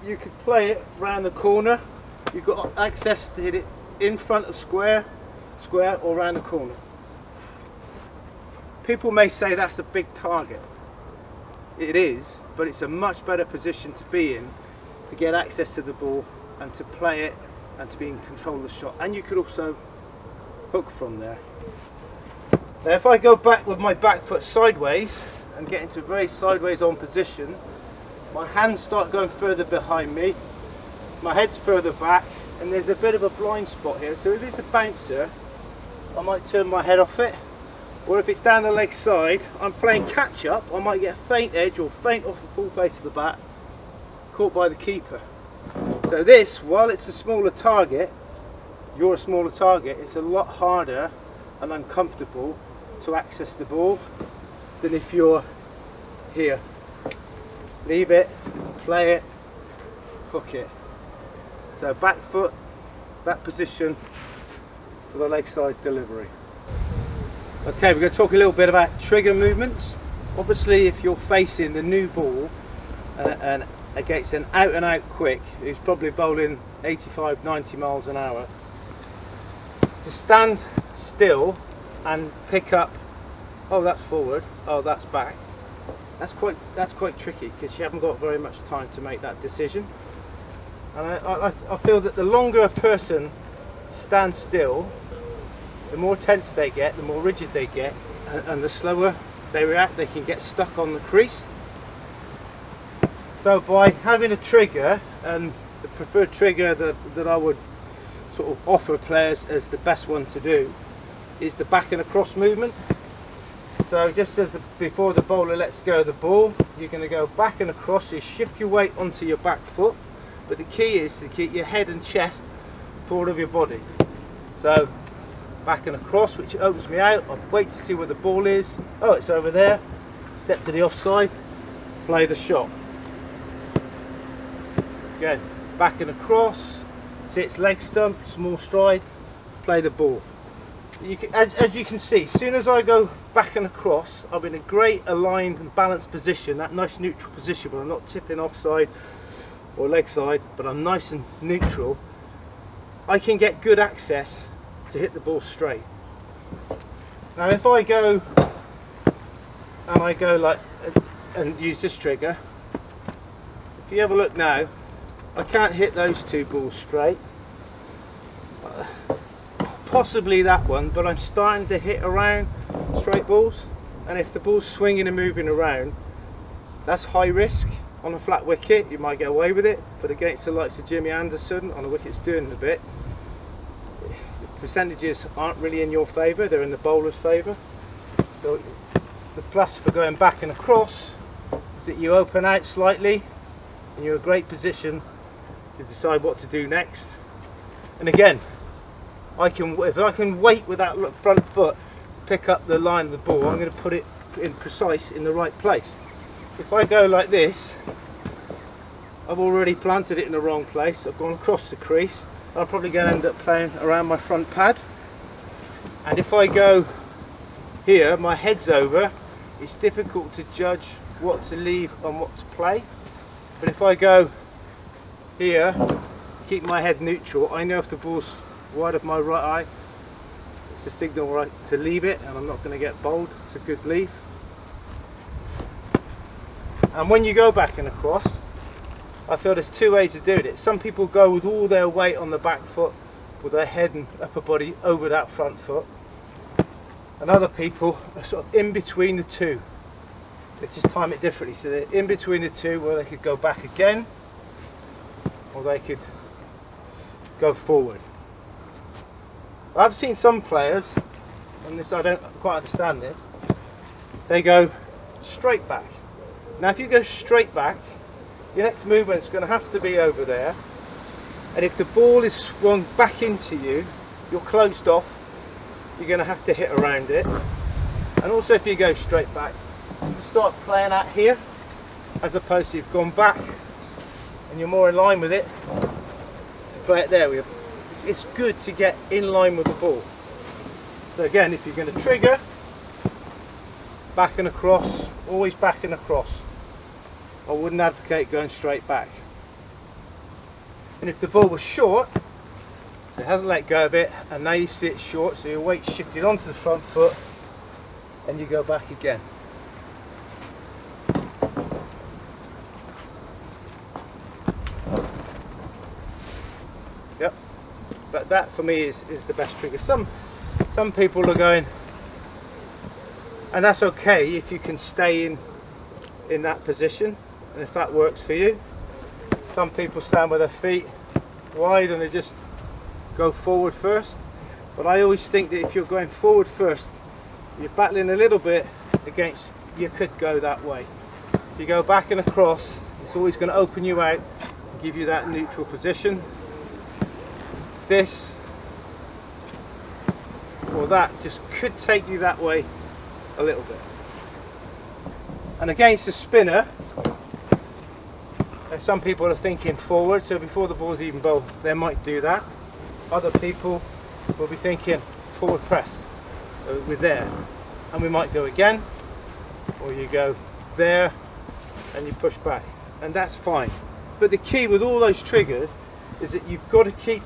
Speaker 10: you could play it round the corner. You've got access to hit it in front of square, or round the corner. People may say that's a big target. It is, but it's a much better position to be in to get access to the ball and to play it and to be in control of the shot. And you could also hook from there. Now if I go back with my back foot sideways and get into a very sideways on position, my hands start going further behind me, my head's further back, and there's a bit of a blind spot here. So if it's a bouncer, I might turn my head off it, or if it's down the leg side, I'm playing catch up, I might get a feint edge or feint off the full face of the bat, caught by the keeper. So this, while it's a smaller target, you're a smaller target, it's a lot harder and uncomfortable to access the ball than if you're here. Leave it, play it, hook it. So back foot, that position for the leg side delivery. Okay, we're going to talk a little bit about trigger movements. Obviously if you're facing the new ball and against an out and out quick who's probably bowling 85-90 miles an hour, to stand still and pick up, oh that's forward, oh that's back, that's quite tricky, because you haven't got very much time to make that decision. And I feel that the longer a person stands still, the more tense they get, the more rigid they get, and the slower they react, they can get stuck on the crease. So by having a trigger, and the preferred trigger that I would sort of offer players as the best one to do, is the back and across movement. So just as before the bowler lets go of the ball, you're going to go back and across, so you shift your weight onto your back foot, but the key is to keep your head and chest forward of your body. So back and across, which opens me out, I'll wait to see where the ball is, oh it's over there, step to the offside, play the shot. Again, back and across, see its leg stump, small stride, play the ball.
Speaker 5: as you can see, as soon as I go back and across, I'm in a great aligned and balanced position, that nice neutral position where I'm not tipping offside or leg side, but I'm nice and neutral. I can get good access to hit the ball straight. Now if I go and I go like and use this trigger, if you have a look now, I can't hit those two balls straight. Possibly that one, but I'm starting to hit around straight balls, and if the ball's swinging and moving around, that's high risk. On a flat wicket you might get away with it, but against the likes of Jimmy Anderson on a wicket that's doing a bit, the percentages aren't really in your favour, they're in the bowler's favour. So the plus for going back and across is that you open out slightly and you're in a great position to decide what to do next. And again, if I can wait with that front foot to pick up the line of the ball, I'm going to put it in precise in the right place. If I go like this, I've already planted it in the wrong place, I've gone across the crease, I'm probably going to end up playing around my front pad. And if I go here, my head's over, it's difficult to judge what to leave and what to play. But if I go here, keep my head neutral, I know if the ball's wide of my right eye, it's a signal right to leave it, and I'm not going to get bowled. It's a good leave. And when you go back and across, I feel there's two ways of doing it. Some people go with all their weight on the back foot, with their head and upper body over that front foot, and other people are sort of in between the two. They just time it differently, so they're in between the two where they could go back again or they could go forward. I've seen some players, and this I don't quite understand this, they go straight back. Now if you go straight back, your next movement's going to have to be over there, and if the ball is swung back into you, you're closed off, you're going to have to hit around it. And also if you go straight back, you start playing out here, as opposed to you've gone back and you're more in line with it to play it there. It's good to get in line with the ball. So again, if you're going to trigger, back and across, always back and across. I wouldn't advocate going straight back. And if the ball was short, so it hasn't let go of it, and now you see it short, so your weight shifted onto the front foot, and you go back again. Yep, but that for me is the best trigger. Some people are going, and that's okay if you can stay in that position, and if that works for you. Some people stand with their feet wide and they just go forward first, but I always think that if you're going forward first, you're battling a little bit against, you could go that way. If you go back and across, it's always going to open you out and give you that neutral position. This or that just could take you that way a little bit. And against a spinner, some people are thinking forward, so before the ball's even bowled, they might do that. Other people will be thinking forward press. So we're there, and we might go again, or you go there and you push back, and that's fine. But the key with all those triggers is that you've got to keep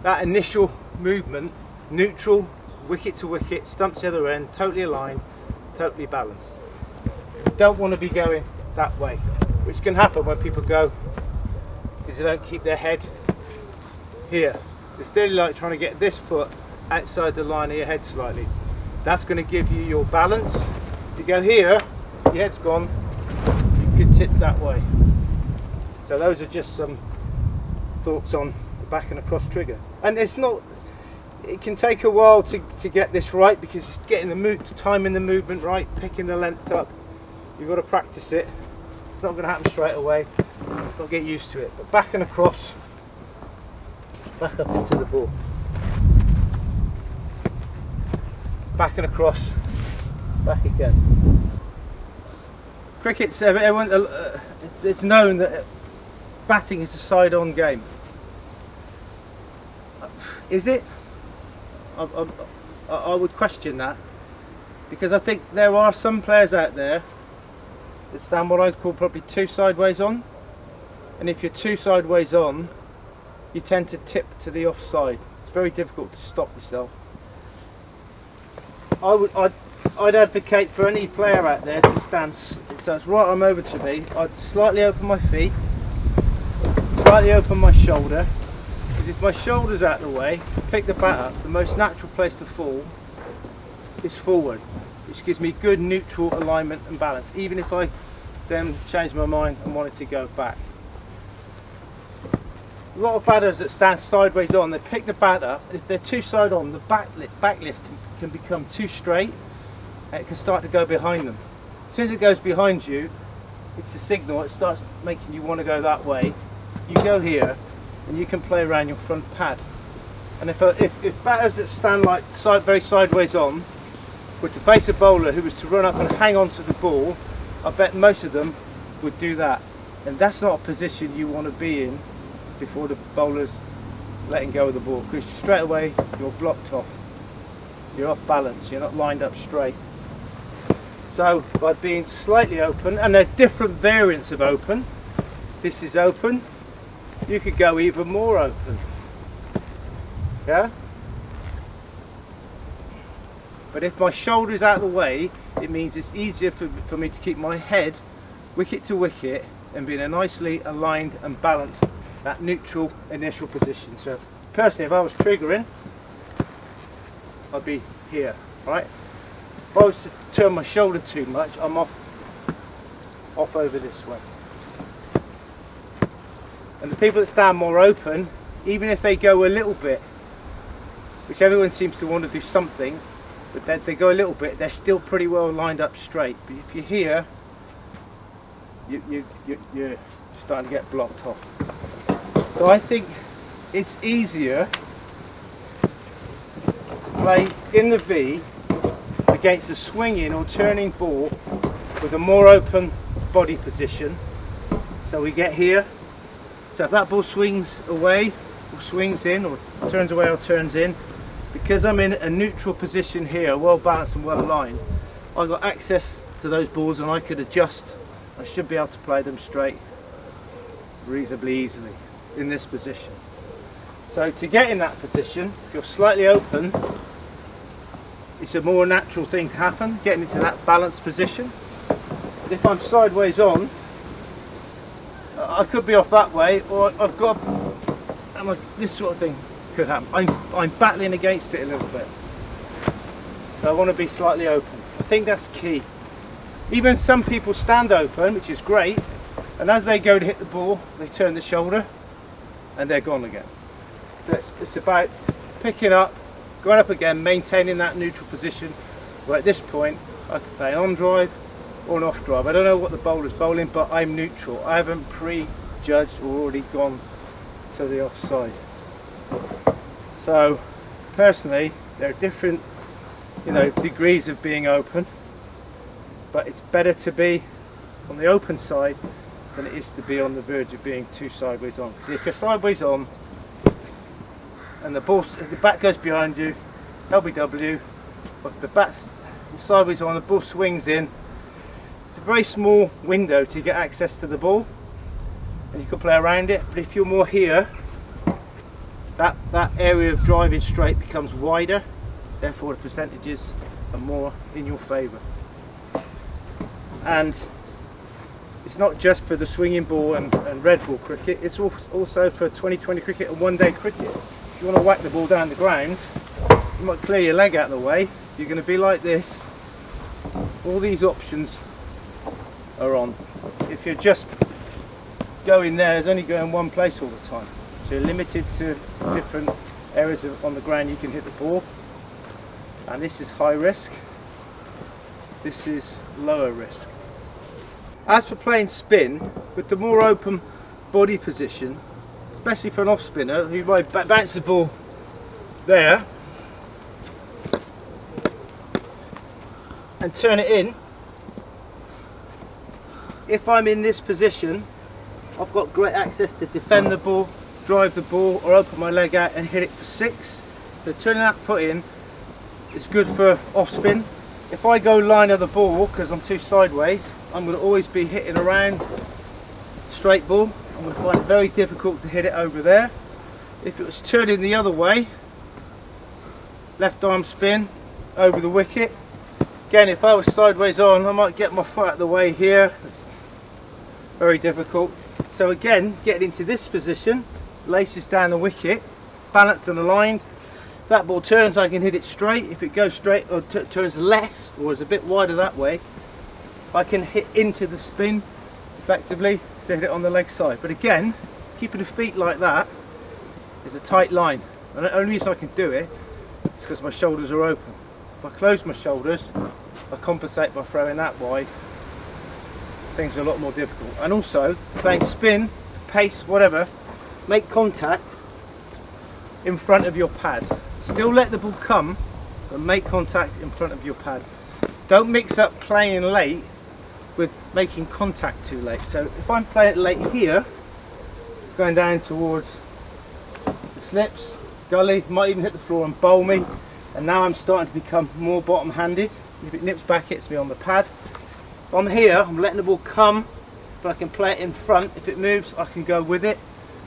Speaker 5: that initial movement neutral, wicket to wicket, stump to the other end, totally aligned, totally balanced. You don't want to be going that way, which can happen when people go because they don't keep their head here. It's really like trying to get this foot outside the line of your head slightly. That's going to give you your balance. If you go here, your head's gone, you could tip that way. So those are just some thoughts on the back and across trigger. And it's not, it can take a while to get this right, because it's getting the timing the movement right, picking the length up. You've got to practice it. It's not going to happen straight away. You've got to get used to it. But back and across, back up into the ball. Back and across, back again. Cricket's everyone. It's known that batting is a side-on game. Is it?
Speaker 10: I would question that, because I think there are some players out there that stand what I'd call probably too sideways on, and if you're too sideways on, you tend to tip to the offside. It's very difficult to stop yourself. I'd advocate for any player out there to stand so it's right arm over to me. I'd slightly open my feet, slightly open my shoulder, because if my shoulder's out of the way, pick the bat up, the most natural place to fall is forward, which gives me good neutral alignment and balance, even if I then change my mind and wanted to go back. A lot of batters that stand sideways on, they pick the bat up, if they're too side on, the back lift can become too straight and it can start to go behind them. As soon as it goes behind you, it's a signal, it starts making you want to go that way. You go here and you can play around your front pad. And if batters that stand like very sideways on were to face a bowler who was to run up and hang on to the ball, I bet most of them would do that. And that's not a position you want to be in before the bowler's letting go of the ball, because straight away you're blocked off. You're off balance, you're not lined up straight. So by being slightly open, and there are different variants of open, this is open, you could go even more open. Yeah? But if my shoulder is out of the way, it means it's easier for me to keep my head wicket to wicket and be in a nicely aligned and balanced, that neutral initial position. So personally, if I was triggering, I'd be here, right? If I was to turn my shoulder too much, I'm off over this way. And the people that stand more open, even if they go a little bit, which everyone seems to want to do something, but they go a little bit, they're still pretty well lined up straight. But if you're here, you're starting to get blocked off. So I think it's easier to play in the V against a swinging or turning ball with a more open body position. So we get here. So if that ball swings away or swings in, or turns away or turns in, because I'm in a neutral position here, well balanced and well aligned, I've got access to those balls and I could adjust. I should be able to play them straight reasonably easily in this position. So to get in that position, if you're slightly open, it's a more natural thing to happen, getting into that balanced position. But if I'm sideways on, I could be off that way, or I've got, this sort of thing could happen. I'm battling against it a little bit. So I want to be slightly open. I think that's key. Even some people stand open, which is great, and as they go to hit the ball, they turn the shoulder and they're gone again. So it's about picking up, going up again, maintaining that neutral position. Where at this point, I can play an on drive or an off drive. I don't know what the bowler's bowling, but I'm neutral. I haven't prejudged or already gone to the offside. So personally, there are different, degrees of being open, but it's better to be on the open side than it is to be on the verge of being too sideways on. Because if you're sideways on and the bat goes behind you, LBW, but the bat's sideways on, the ball swings in, it's a very small window to get access to the ball and you can play around it. But if you're more here, that area of driving straight becomes wider, therefore the percentages are more in your favour. And it's not just for the swinging ball and red ball cricket, it's also for 2020 cricket and one day cricket. If you want to whack the ball down the ground, you might clear your leg out of the way, you're going to be like this. All these options are on. If you're just going there, it's only going one place all the time. So you're limited to different areas on the ground you can hit the ball. And this is high risk, this is lower risk. As for playing spin, with the more open body position, especially for an off spinner who might bounce the ball there and turn it in, if I'm in this position, I've got great access to defend the ball, drive the ball, or open my leg out and hit it for 6.
Speaker 5: So turning that foot in is good for off spin. If I go line of the ball, because I'm too sideways, I'm going to always be hitting around straight ball. I'm going to find it very difficult to hit it over there. If it was turning the other way, left arm spin over the wicket. Again, if I was sideways on, I might get my foot out of the way here. Very difficult. So again, getting into this position, laces down the wicket, balanced and aligned. If that ball turns, I can hit it straight. If it goes straight or turns less, or is a bit wider that way, I can hit into the spin effectively to hit it on the leg side. But again, keeping the feet like that is a tight line. And the only reason I can do it is because my shoulders are open. If I close my shoulders, I compensate by throwing that wide. Things are a lot more difficult. And also, playing spin, pace, whatever, make contact in front of your pad. Still let the ball come, but make contact in front of your pad. Don't mix up playing late with making contact too late. So if I'm playing it late here, going down towards the slips, gully, might even hit the floor and bowl me, and now I'm starting to become more bottom handed. If it nips back, hits me on the pad. If I'm here, I'm letting the ball come, but I can play it in front. If it moves, I can go with it.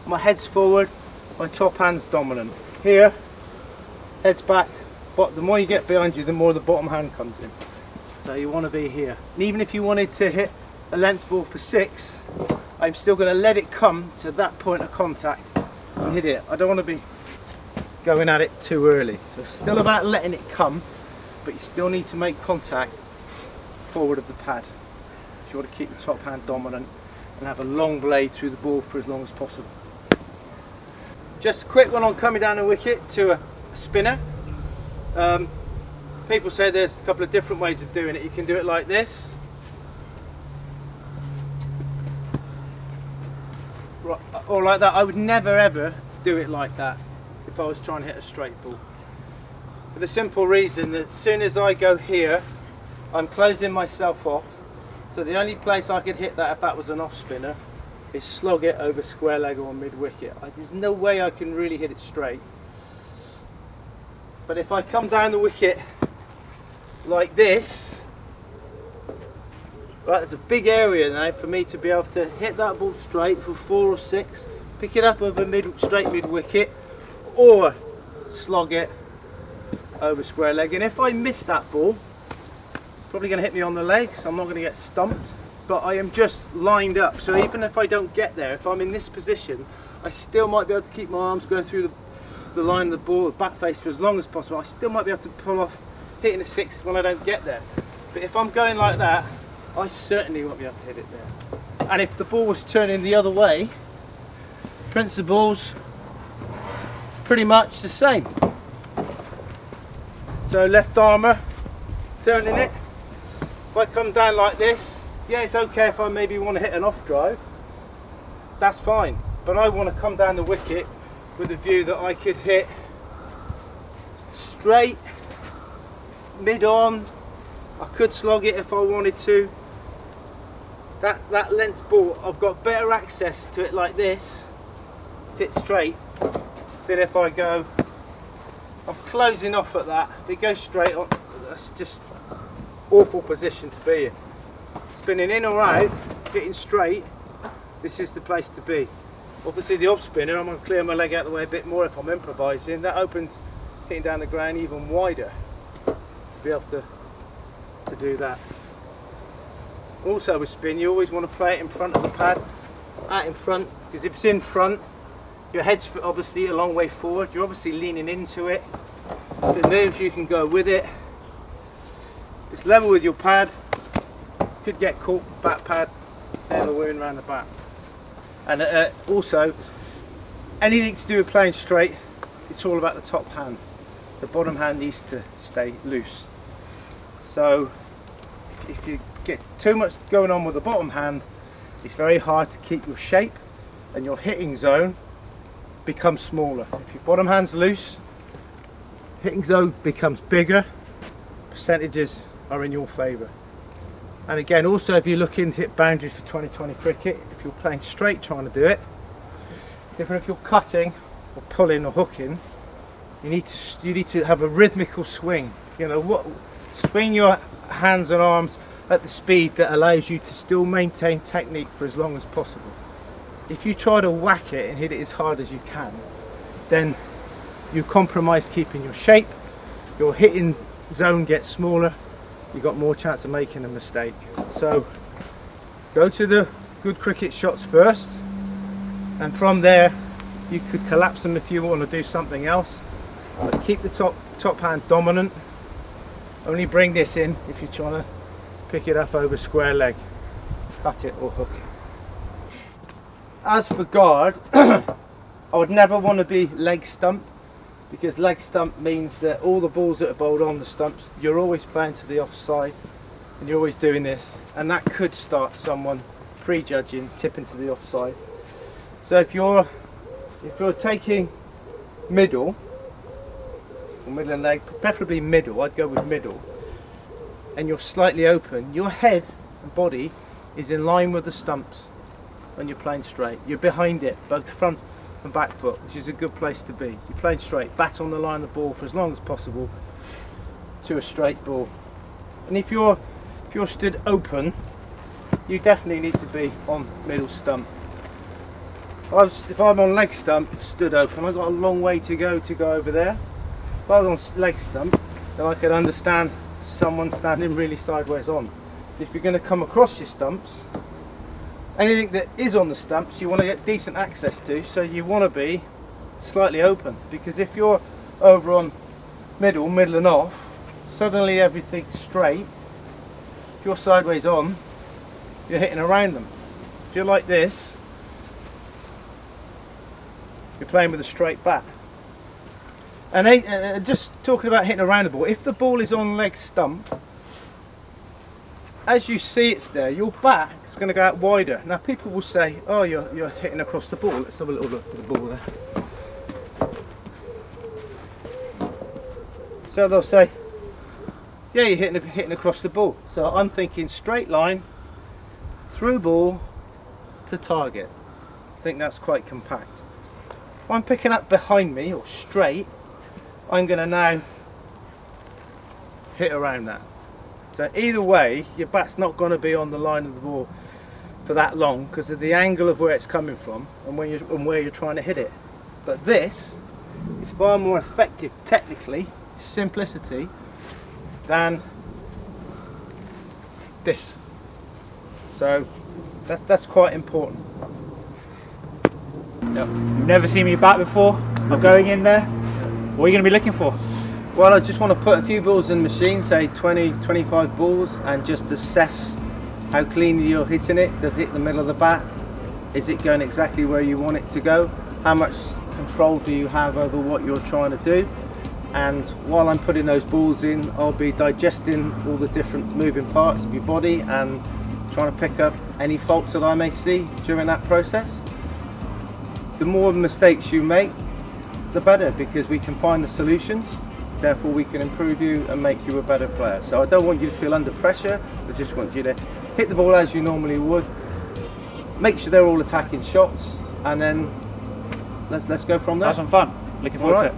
Speaker 5: My head's forward, my top hand's dominant. Here, head's back, but the more you get behind you, the more the bottom hand comes in. So you want to be here. And even if you wanted to hit a length ball for 6, I'm still going to let it come to that point of contact and hit it. I don't want to be going at it too early. So it's still about letting it come, but you still need to make contact forward of the pad if you want to keep the top hand dominant and have a long blade through the ball for as long as possible. Just a quick one on coming down the wicket to a spinner. People say there's a couple of different ways of doing it. You can do it like this, or like that. I would never ever do it like that if I was trying to hit a straight ball, for the simple reason that as soon as I go here, I'm closing myself off. So the only place I could hit that if that was an off spinner is slog it over square leg or mid wicket. There's no way I can really hit it straight. But if I come down the wicket like this, right, there's a big area now for me to be able to hit that ball straight for 4 or 6, pick it up over straight mid wicket, or slog it over square leg. And if I miss that ball, it's probably going to hit me on the leg, so I'm not going to get stumped, but I am just lined up. So even if I don't get there, if I'm in this position, I still might be able to keep my arms going through the line of the ball, the back face, for as long as possible. I still might be able to pull off hitting a 6 when I don't get there. But if I'm going like that, I certainly won't be able to hit it there. And if the ball was turning the other way, principles pretty much the same. So left armour, turning it. If I come down like this, yeah, it's okay if I maybe want to hit an off drive, that's fine. But I want to come down the wicket with a view that I could hit straight, mid on. I could slog it if I wanted to. That length ball, I've got better access to it like this, to hit straight, than if I go, I'm closing off at that. If it goes straight on, that's just awful position to be in. Spinning in or out, hitting straight, this is the place to be. Obviously the off spinner, I'm going to clear my leg out of the way a bit more if I'm improvising. That opens hitting down the ground even wider to be able to do that. Also with spin, you always want to play it in front of the pad, out in front, because if it's in front, your head's obviously a long way forward, you're obviously leaning into it. If it moves, you can go with it. It's level with your pad, could get caught back pad, and the wound around the back. And also, anything to do with playing straight, it's all about the top hand. The bottom hand needs to stay loose. So if you get too much going on with the bottom hand, it's very hard to keep your shape, and your hitting zone becomes smaller. If your bottom hand's loose, hitting zone becomes bigger, percentages are in your favour. And again, also if you're looking to hit boundaries for 2020 cricket, if you're playing straight trying to do it, different if you're cutting or pulling or hooking,
Speaker 10: You need to have a rhythmical swing. You know, swing your hands and arms at the speed that allows you to still maintain technique for as long as possible. If you try to whack it and hit it as hard as you can, then you compromise keeping your shape, your hitting zone gets smaller, you've got more chance of making a mistake. So go to the good cricket shots first, and from there you could collapse them if you want to do something else, but keep the top hand dominant. Only bring this in if you're trying to pick it up over square leg, cut it or hook it. As for guard, I would never want to be leg stump, because leg stump means that all the balls that are bowled on the stumps, you're always playing to the offside and you're always doing this, and that could start someone prejudging, tipping to the offside. So if you're taking middle or middle and leg, preferably middle, I'd go with middle, and you're slightly open, your head and body is in line with the stumps. When you're playing straight, you're behind it, both front and back foot, which is a good place to be. You're playing straight, bat on the line of the ball for as long as possible to a straight ball. And if you're stood open, you definitely need to be on middle stump. If I'm on leg stump, stood open, I've got a long way to go over there. If I was on leg stump, then I could understand someone standing really sideways on. If you're going to come across your stumps, anything that is on the stumps you want to get decent access to, so you want to be slightly open, because if you're over on middle and off, suddenly everything's straight. If you're sideways on, you're hitting around them. If you're like this, you're playing with a straight bat. And just talking about hitting around the ball, if the ball is on leg stump, as you see it's there, your back is going to go out wider. Now people will say, oh, you're hitting across the ball. Let's have a little look at the ball there. So they'll say, yeah, you're hitting across the ball. So I'm thinking straight line, through ball to target. I think that's quite compact. If I'm picking up behind me or straight, I'm going to now hit around that. So either way, your bat's not going to be on the line of the ball for that long because of the angle of where it's coming from and where you're trying to hit it. But this is far more effective technically, simplicity, than this. So that's quite important.
Speaker 11: Yep. You've never seen me bat before. I'm going in there. What are you going to be looking for?
Speaker 10: Well, I just want to put a few balls in the machine, say 20, 25 balls, and just assess how cleanly you're hitting it. Does it hit the middle of the bat? Is it going exactly where you want it to go? How much control do you have over what you're trying to do? And while I'm putting those balls in, I'll be digesting all the different moving parts of your body and trying to pick up any faults that I may see during that process. The more mistakes you make, the better, because we can find the solutions. Therefore we can improve you and make you a better player. So I don't want you to feel under pressure. I just want you to hit the ball as you normally would. Make sure they're all attacking shots, and then let's go from there.
Speaker 11: Have some fun. Looking forward to it.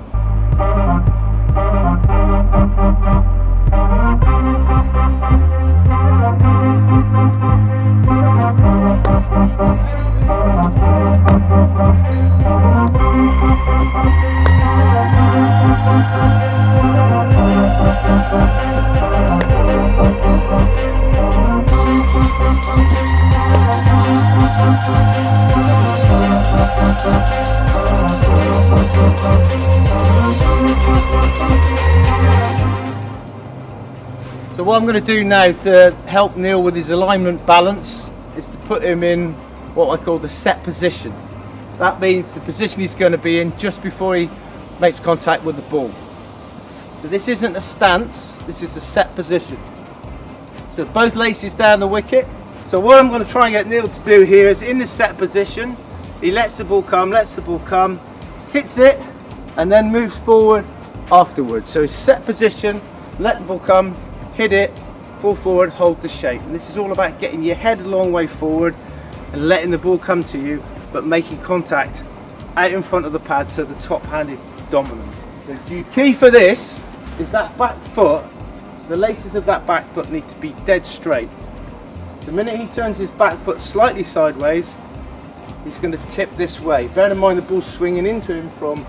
Speaker 10: So what I'm going to do now to help Neel with his alignment balance is to put him in what I call the set position. That means the position he's going to be in just before he makes contact with the ball. So this isn't a stance, this is a set position. So both laces down the wicket. So what I'm going to try and get Neel to do here is in the set position, he lets the ball come, hits it, and then moves forward afterwards. So his set position, let the ball come, hit it, fall forward, hold the shape. And this is all about getting your head a long way forward and letting the ball come to you, but making contact out in front of the pad so the top hand is dominant. The key for this is that back foot, the laces of that back foot need to be dead straight. The minute he turns his back foot slightly sideways, he's going to tip this way. Bear in mind the ball's swinging into him from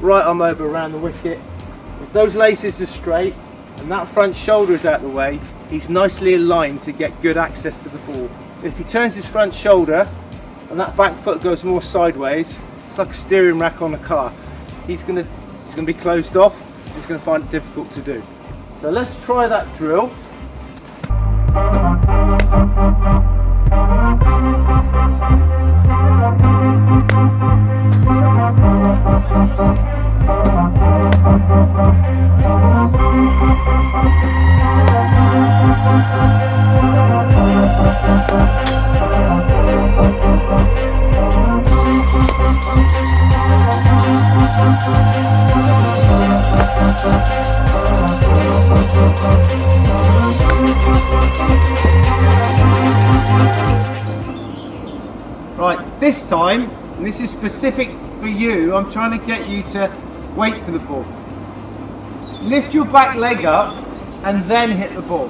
Speaker 10: right arm over around the wicket. If those laces are straight and that front shoulder is out the way, he's nicely aligned to get good access to the ball. If he turns his front shoulder and that back foot goes more sideways, it's like a steering rack on a car. He's going to be closed off. He's going to find it difficult to do. So let's try that drill. Right, this time, and this is specific for you, I'm trying to get you to wait for the ball. Lift your back leg up and then hit the ball.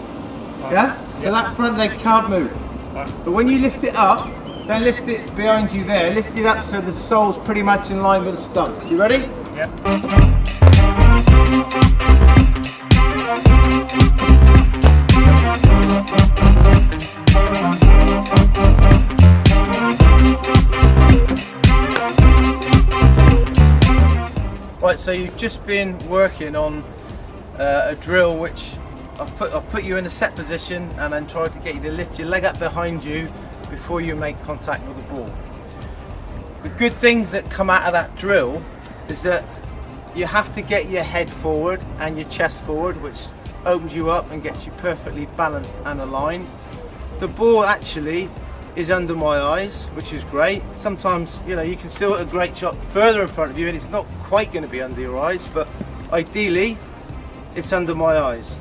Speaker 10: Yeah? So that front leg can't move. But when you lift it up, don't lift it behind you there, lift it up so the sole's pretty much in line with the stumps. You ready? Yeah. Right, so you've just been working on a drill which I've put you in a set position and then tried to get you to lift your leg up behind you before you make contact with the ball. The good things that come out of that drill is that you have to get your head forward and your chest forward, which opens you up and gets you perfectly balanced and aligned. The ball actually is under my eyes, which is great. Sometimes, you know, you can still hit a great shot further in front of you and it's not quite going to be under your eyes, but ideally it's under my eyes.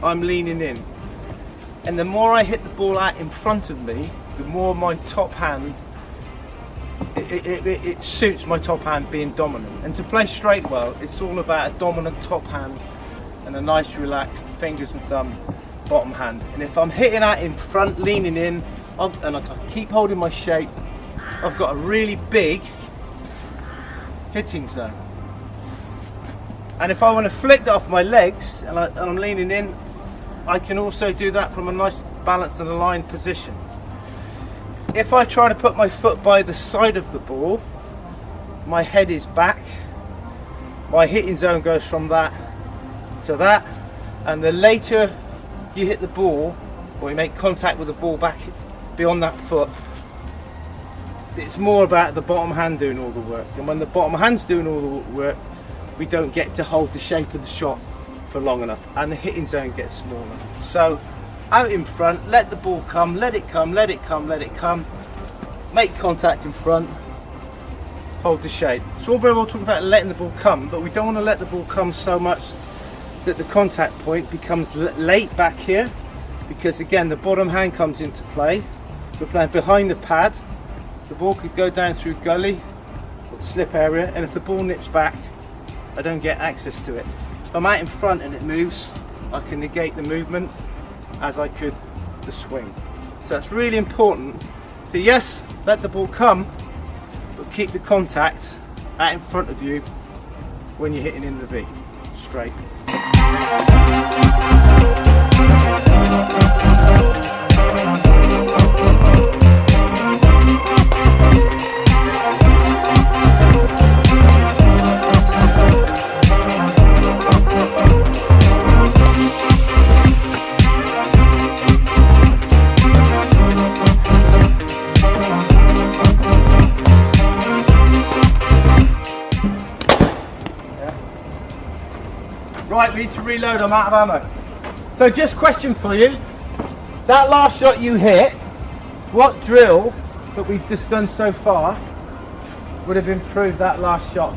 Speaker 10: I'm leaning in. And the more I hit the ball out in front of me, the more my top hand, it suits my top hand being dominant. And to play straight well, it's all about a dominant top hand and a nice relaxed fingers and thumb bottom hand. And if I'm hitting out in front, leaning in, and I keep holding my shape, I've got a really big hitting zone. And if I want to flick that off my legs and I'm leaning in, I can also do that from a nice balanced and aligned position. If I try to put my foot by the side of the ball, my head is back, my hitting zone goes from that to that, and the later you hit the ball or you make contact with the ball back beyond that foot, it's more about the bottom hand doing all the work. And when the bottom hand's doing all the work, we don't get to hold the shape of the shot for long enough and the hitting zone gets smaller. So out in front, let the ball come, let it come, let it come, let it come, make contact in front, hold the shape. So all very well talking about letting the ball come, but we don't want to let the ball come so much that the contact point becomes late back here, because again the bottom hand comes into play. We're playing behind the pad, the ball could go down through gully or slip area, and if the ball nips back, I don't get access to it. If I'm out in front and it moves, I can negate the movement as I could the swing. So it's really important to, yes, let the ball come, but keep the contact out in front of you when you're hitting in the V, straight. Right, we need to reload, I'm out of ammo. So just question for you, that last shot you hit, what drill that we've just done so far would have improved that last shot?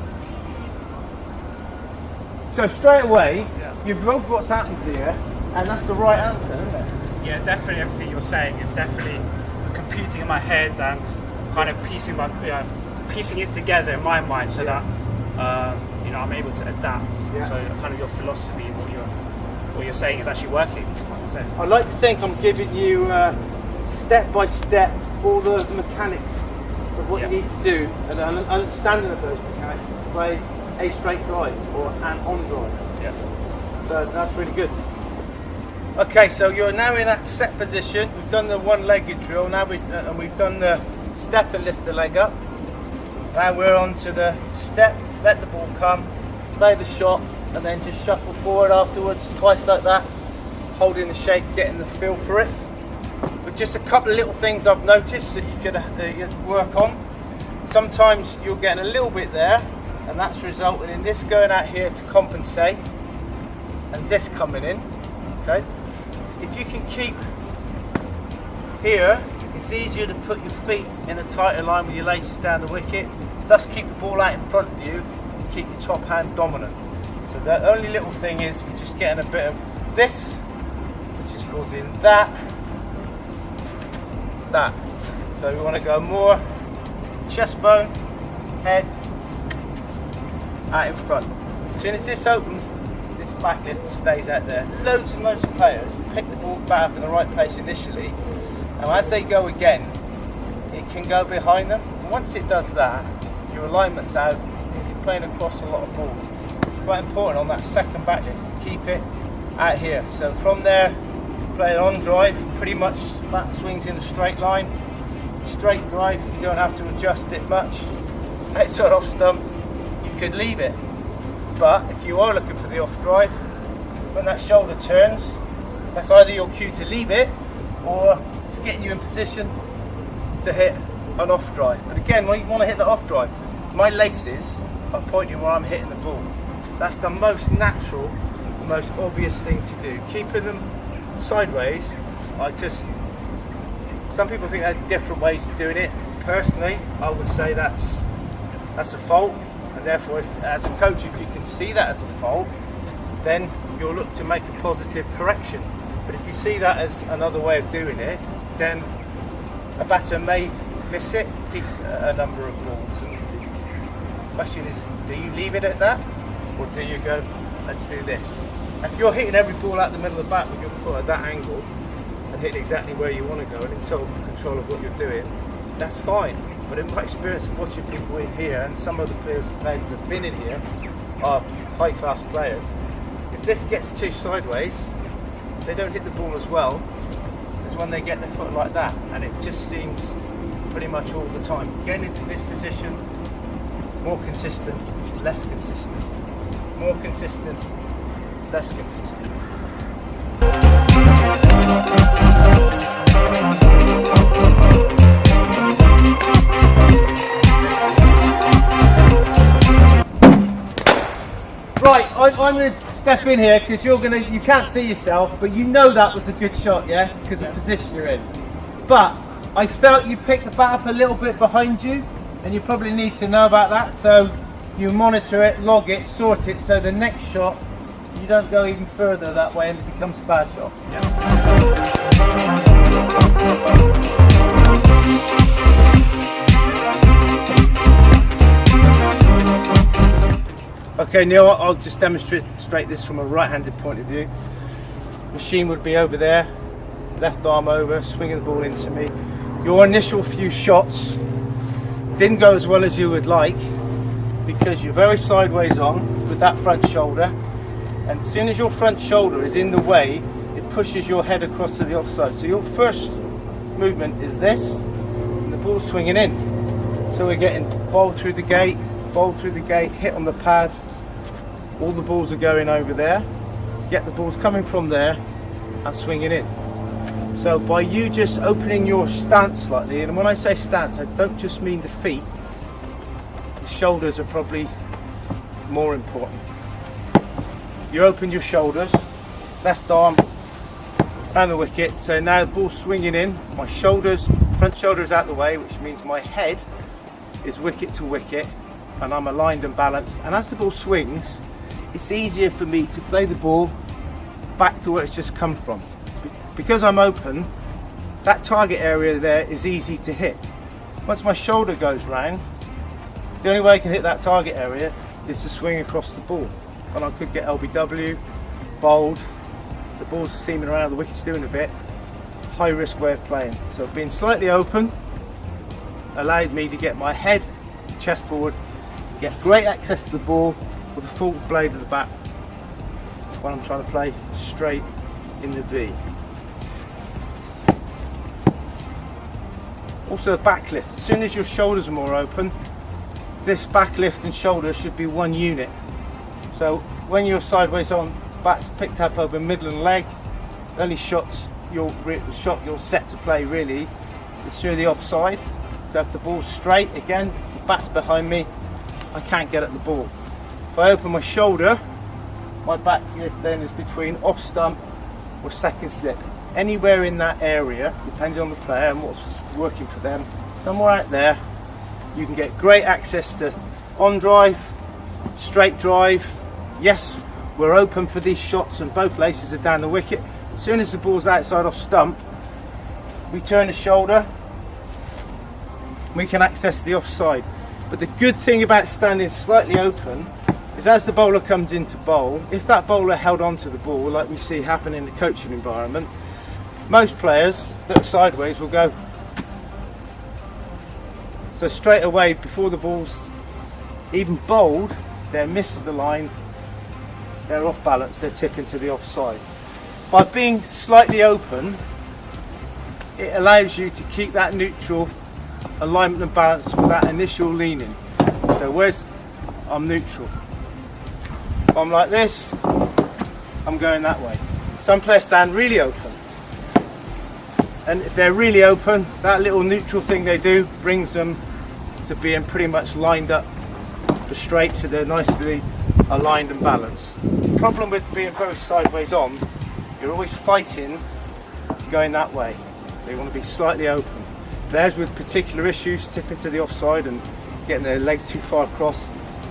Speaker 10: So straight away, you've logged what's happened here, and that's the right answer, isn't it?
Speaker 11: Yeah, definitely everything you're saying is definitely computing in my head and kind of piecing it together in my mind so that you know, I'm able to adapt. So kind of your philosophy, what you're saying is actually working.
Speaker 10: I like to think I'm giving you step by step all the mechanics of what you need to do and an understanding of those mechanics to play a straight drive or an on drive. So that's really good. Okay, so you're now in that set position. We've done the one-legged drill. Now we've done the step and lift the leg up. Now we're on to the step, let the ball come, play the shot, and then just shuffle forward afterwards, twice like that, holding the shape, getting the feel for it. But just a couple of little things I've noticed that you could work on. Sometimes you're getting a little bit there, and that's resulting in this going out here to compensate, and this coming in. Okay. If you can keep here, it's easier to put your feet in a tighter line with your laces down the wicket, thus keep the ball out in front of you, and keep your top hand dominant. So the only little thing is we're just getting a bit of this, which is causing that. So we want to go more chest bone, head, out in front. As soon as this opens, this back lift stays out there. Loads and loads of players pick the ball back up in the right place initially, and as they go again, it can go behind them. And once it does that, your alignment's out, you're playing across a lot of balls. It's quite important on that second back lift to keep it out here. So from there, play an on drive, pretty much back swings in a straight line. Straight drive, you don't have to adjust it much. Outside off stump, you could leave it. But if you are looking for the off drive, when that shoulder turns, that's either your cue to leave it or it's getting you in position to hit an off drive. But again, when you want to hit the off drive, my laces are pointing where I'm hitting the ball. That's the most natural, the most obvious thing to do. Keeping them sideways, some people think there are different ways of doing it. Personally, I would say that's a fault, and therefore, as a coach, if you can see that as a fault, then you'll look to make a positive correction. But if you see that as another way of doing it, then a batter may miss it, keep a number of balls. And the question is, do you leave it at that, or do you go, let's do this? If you're hitting every ball out the middle of the bat with your foot at that angle, and hitting exactly where you want to go and in total control of what you're doing, that's fine. But in my experience of watching people in here, and some of the players that have been in here are high class players, if this gets too sideways, they don't hit the ball as well as when they get their foot like that, and it just seems pretty much all the time. Getting into this position, more consistent, less consistent, more consistent, less consistent. Right, I'm going to step in here because you can't see yourself, but you know that was a good shot, yeah? Because of the position you're in. But I felt you picked the bat up a little bit behind you, and you probably need to know about that, so you monitor it, log it, sort it, so the next shot you don't go even further that way and it becomes a bad shot. Okay, Neil, I'll just demonstrate this from a right-handed point of view. Machine would be over there, left arm over, swinging the ball into me. Your initial few shots didn't go as well as you would like because you're very sideways on with that front shoulder, and as soon as your front shoulder is in the way, it pushes your head across to the offside. So your first movement is this, and the ball's swinging in. So we're getting bowled through the gate, hit on the pad. All the balls are going over there. Get the balls coming from there and swinging in. So by you just opening your stance slightly, and when I say stance, I don't just mean the feet. The shoulders are probably more important. You open your shoulders, left arm around the wicket. So now the ball's swinging in. My shoulders, front shoulder is out the way, which means my head is wicket to wicket, and I'm aligned and balanced. And as the ball swings, it's easier for me to play the ball back to where it's just come from. Because I'm open, that target area there is easy to hit. Once my shoulder goes round, the only way I can hit that target area
Speaker 5: is to swing across the ball. And I could get LBW, bowled, the ball's seaming around, the wicket's doing a bit. High risk way of playing. So being slightly open allowed me to get my head, chest forward, get great access to the ball with the full blade of the bat when I'm trying to play straight in the V. Also a back lift. As soon as your shoulders are more open, this back lift and shoulder should be one unit. So when you're sideways on, bat's picked up over middle and leg, the only shot you're set to play really is through the offside. So if the ball's straight, again, the bat's behind me, I can't get at the ball. If I open my shoulder, my back lift then is between off stump or second slip. Anywhere in that area, depending on the player and what's working for them, somewhere out there, you can get great access to on drive, straight drive. Yes, we're open for these shots and both laces are down the wicket. As soon as the ball's outside off stump, we turn the shoulder, we can access the offside. But the good thing about standing slightly open is as the bowler comes in to bowl, if that bowler held on to the ball, like we see happen in the coaching environment, most players that are sideways will go. So straight away, before the ball's even bowled, they misses the line, they're off balance, they're tipping to the offside. By being slightly open, it allows you to keep that neutral alignment and balance with that initial leaning. So where's, I'm neutral. If I'm like this, I'm going that way. Some players stand really open. And if they're really open, that little neutral thing they do brings them to being pretty much lined up for straight, so they're nicely aligned and balanced. The problem with being very sideways on, you're always fighting going that way. So you want to be slightly open. Players with particular issues, tipping to the offside and getting their leg too far across,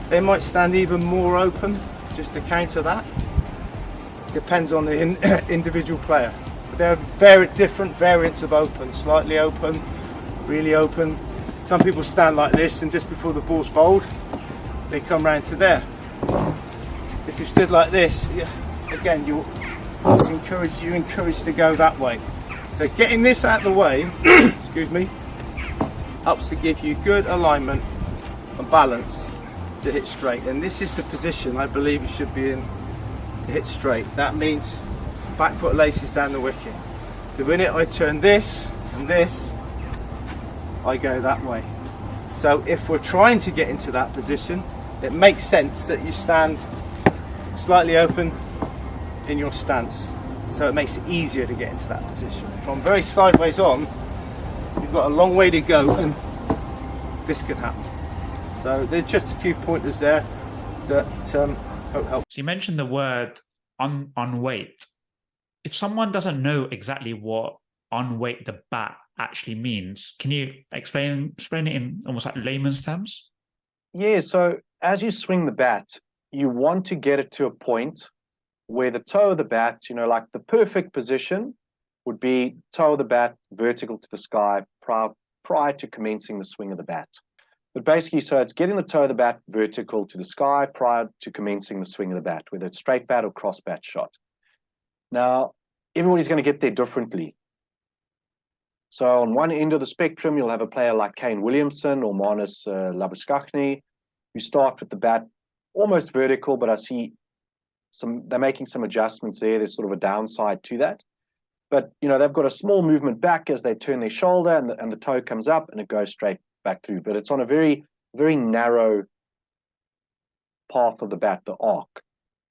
Speaker 5: they might stand even more open just to counter that. Depends on the individual player. There are very different variants of open, slightly open, really open. Some people stand like this and just before the ball's bowled, they come round to there. If you stood like this, again, you're encouraged to go that way. So getting this out of the way, excuse me, helps to give you good alignment and balance to hit straight. And this is the position I believe you should be in to hit straight. That means back foot laces down the wicket. The minute I turn this and this, I go that way. So if we're trying to get into that position, it makes sense that you stand slightly open in your stance. So it makes it easier to get into that position. From very sideways on, you've got a long way to go and this can happen. So there's just a few pointers there that help.
Speaker 1: So you mentioned the word on weight. If someone doesn't know exactly what on weight the bat actually means, can you explain it in almost like layman's terms?
Speaker 14: Yeah, so as you swing the bat, you want to get it to a point where the toe of the bat, like the perfect position would be toe of the bat vertical to the sky prior to commencing the swing of the bat. But basically, so it's getting the toe of the bat vertical to the sky prior to commencing the swing of the bat, whether it's straight bat or cross bat shot. Now, everybody's going to get there differently. So on one end of the spectrum, you'll have a player like Kane Williamson or Marnus Labuschagne, who start with the bat almost vertical, but I see they're making some adjustments there. There's sort of a downside to that. But, they've got a small movement back as they turn their shoulder and the toe comes up and it goes straight back through. But it's on a very, very narrow path of the bat, the arc.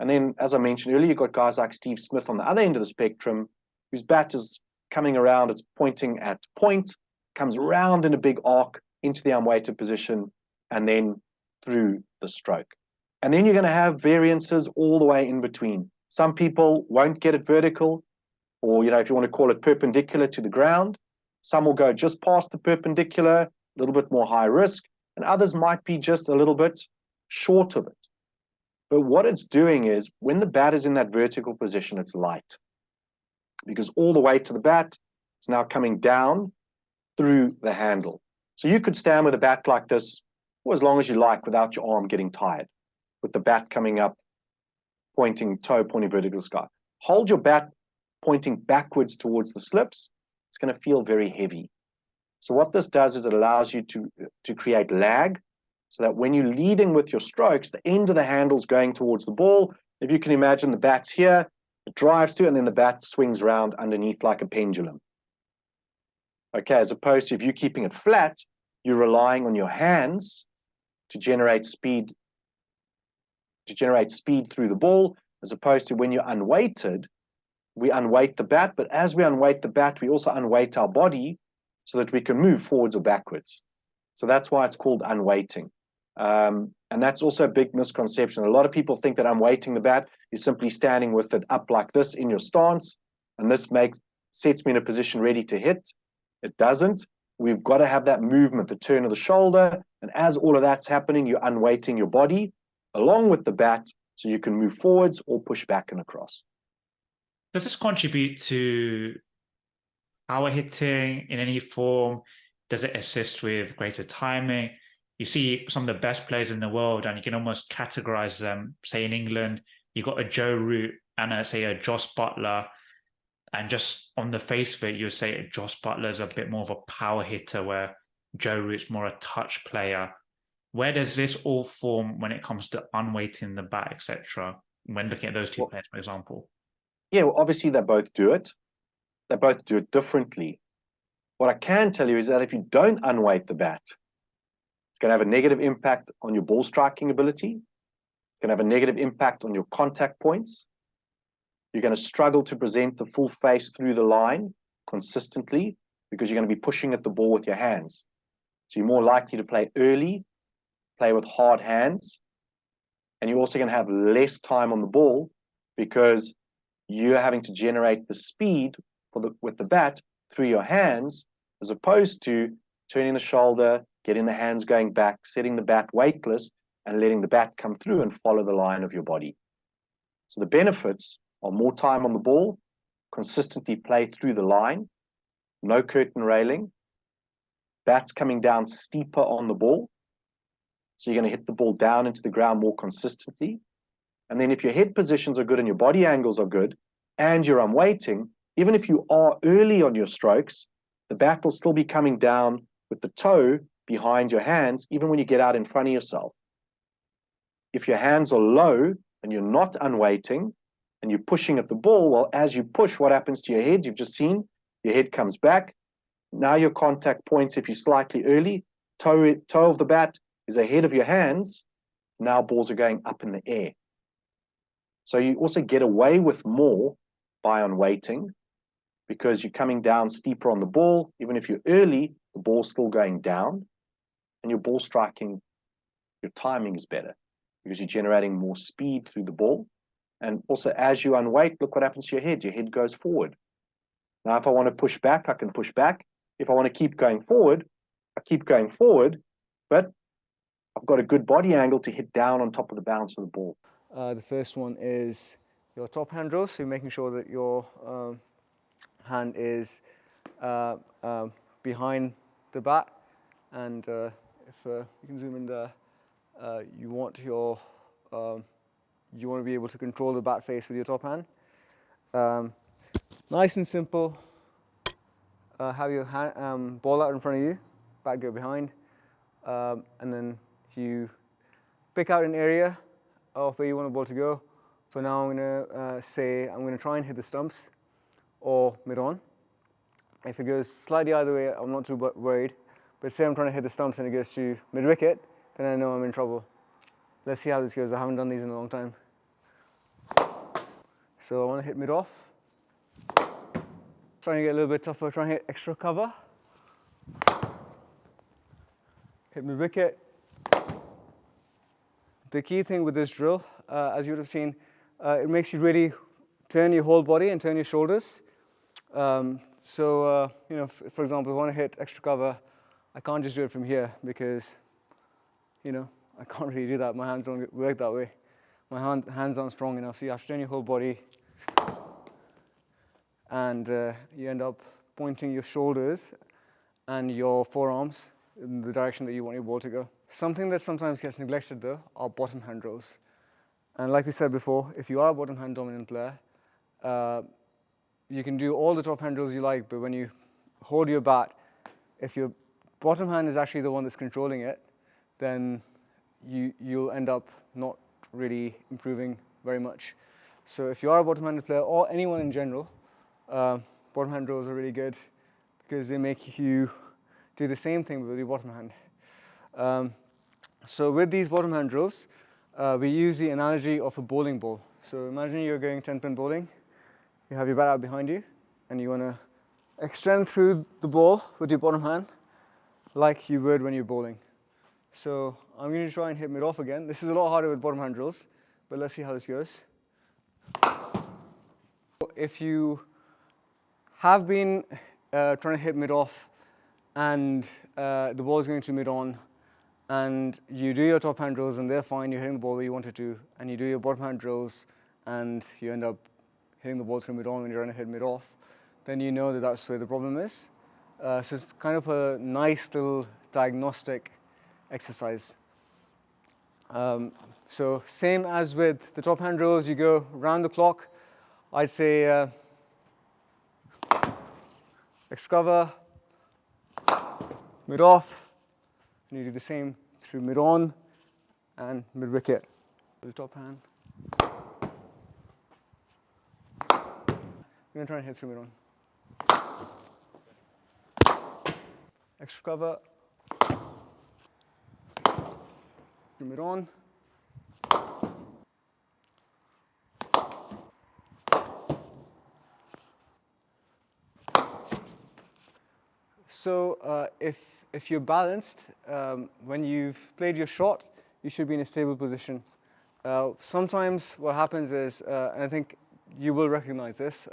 Speaker 14: And then, as I mentioned earlier, you've got guys like Steve Smith on the other end of the spectrum, whose bat is coming around, it's pointing at point, comes around in a big arc into the unweighted position, and then through the stroke. And then you're going to have variances all the way in between. Some people won't get it vertical, or, if you want to call it perpendicular to the ground. Some will go just past the perpendicular, a little bit more high risk, and others might be just a little bit short of it. But what it's doing is, when the bat is in that vertical position, it's light. Because all the weight to the bat is now coming down through the handle. So you could stand with a bat like this for as long as you like without your arm getting tired. with the bat coming up, toe pointing vertical to the sky. Hold your bat pointing backwards towards the slips. It's going to feel very heavy. So what this does is it allows you to create lag, so that when you're leading with your strokes, the end of the handle's going towards the ball. If you can imagine the bat's here, it drives to, and then the bat swings around underneath like a pendulum. Okay, as opposed to if you're keeping it flat, you're relying on your hands to generate speed through the ball, as opposed to when you're unweighted, we unweight the bat, but as we unweight the bat, we also unweight our body so that we can move forwards or backwards. So that's why it's called unweighting. And that's also a big misconception. A lot of people think that unweighting the bat is simply standing with it up like this in your stance, and this sets me in a position ready to hit. It doesn't. We've got to have that movement, the turn of the shoulder, and as all of that's happening, you're unweighting your body along with the bat so you can move forwards or push back and across.
Speaker 1: Does this contribute to power hitting in any form? Does it assist with greater timing? You see some of the best players in the world and you can almost categorize them. Say in England, you've got a Joe Root and a Joss Butler. And just on the face of it, you'd say Joss Butler's a bit more of a power hitter where Joe Root's more a touch player. Where does this all form when it comes to unweighting the bat, etc., when looking at those two players, for example?
Speaker 14: Yeah, well, obviously they both do it. They both do it differently. What I can tell you is that if you don't unweight the bat, it's going to have a negative impact on your ball striking ability. It's going to have a negative impact on your contact points. You're going to struggle to present the full face through the line consistently because you're going to be pushing at the ball with your hands. So you're more likely to play early, play with hard hands, and you're also going to have less time on the ball because you're having to generate the speed with the bat through your hands, as opposed to turning the shoulder, getting the hands going back, setting the bat weightless, and letting the bat come through and follow the line of your body. So the benefits are more time on the ball, consistently play through the line, no curtain railing, bats coming down steeper on the ball, so you're going to hit the ball down into the ground more consistently. And then if your head positions are good and your body angles are good, and you're unweighting, even if you are early on your strokes, the bat will still be coming down with the toe behind your hands, even when you get out in front of yourself. If your hands are low and you're not unweighting and you're pushing at the ball, well, as you push, what happens to your head? You've just seen your head comes back. Now your contact points, if you're slightly early, toe of the bat is ahead of your hands. Now balls are going up in the air. So you also get away with more by unweighting because you're coming down steeper on the ball. Even if you're early, the ball's still going down, and your ball striking, your timing is better because you're generating more speed through the ball. And also as you unweight, look what happens to your head. Your head goes forward. Now, if I want to push back, I can push back. If I want to keep going forward, I keep going forward, but I've got a good body angle to hit down on top of the bounce of the ball.
Speaker 15: The first one is your top hand drill, so you're making sure that your hand is behind the bat, and if you can zoom in there, you want to be able to control the bat face with your top hand. Nice and simple. Have your hand, ball out in front of you, bat go behind, and then you pick out an area of where you want the ball to go. For now, I'm going to say I'm going to try and hit the stumps or mid-on. If it goes slightly either way, I'm not too worried. But say I'm trying to hit the stumps and it goes to mid-wicket, then I know I'm in trouble. Let's see how this goes. I haven't done these in a long time. So I want to hit mid-off. Trying to get a little bit tougher, trying to hit extra cover. Hit mid-wicket. The key thing with this drill, as you would have seen, it makes you really turn your whole body and turn your shoulders. You know, for example, if I want to hit extra cover, I can't just do it from here because, you know, I can't really do that. My hands don't work that way. My hands aren't strong enough, so you have to turn your whole body, and you end up pointing your shoulders and your forearms in the direction that you want your ball to go. Something that sometimes gets neglected, though, are bottom hand drills. And like we said before, if you are a bottom hand dominant player, you can do all the top hand drills you like, but when you hold your bat, if your bottom hand is actually the one that's controlling it, then you'll end up not really improving very much. So if you are a bottom handed player, or anyone in general, bottom hand drills are really good because they make you do the same thing with your bottom hand. So with these bottom hand drills, we use the analogy of a bowling ball. So imagine you're going 10-pin bowling. You have your bat out behind you, and you want to extend through the ball with your bottom hand like you would when you're bowling. So I'm going to try and hit mid-off again. This is a lot harder with bottom hand drills, but let's see how this goes. If you have been trying to hit mid-off and the ball is going to mid-on, and you do your top hand drills and they're fine, you're hitting the ball where you want it to, and you do your bottom hand drills and you end up hitting the ball through mid-on when you're trying to hit mid-off, then you know that that's where the problem is. So it's kind of a nice little diagnostic exercise. So same as with the top hand drills, you go round the clock. I'd say extra cover, mid-off, and you do the same through mid-on and mid-wicket. The top hand. I'm going to try and hit through mid-on. Extra cover. Through mid-on. So if you're balanced, when you've played your shot, you should be in a stable position. Sometimes what happens is, and I think you will recognize this,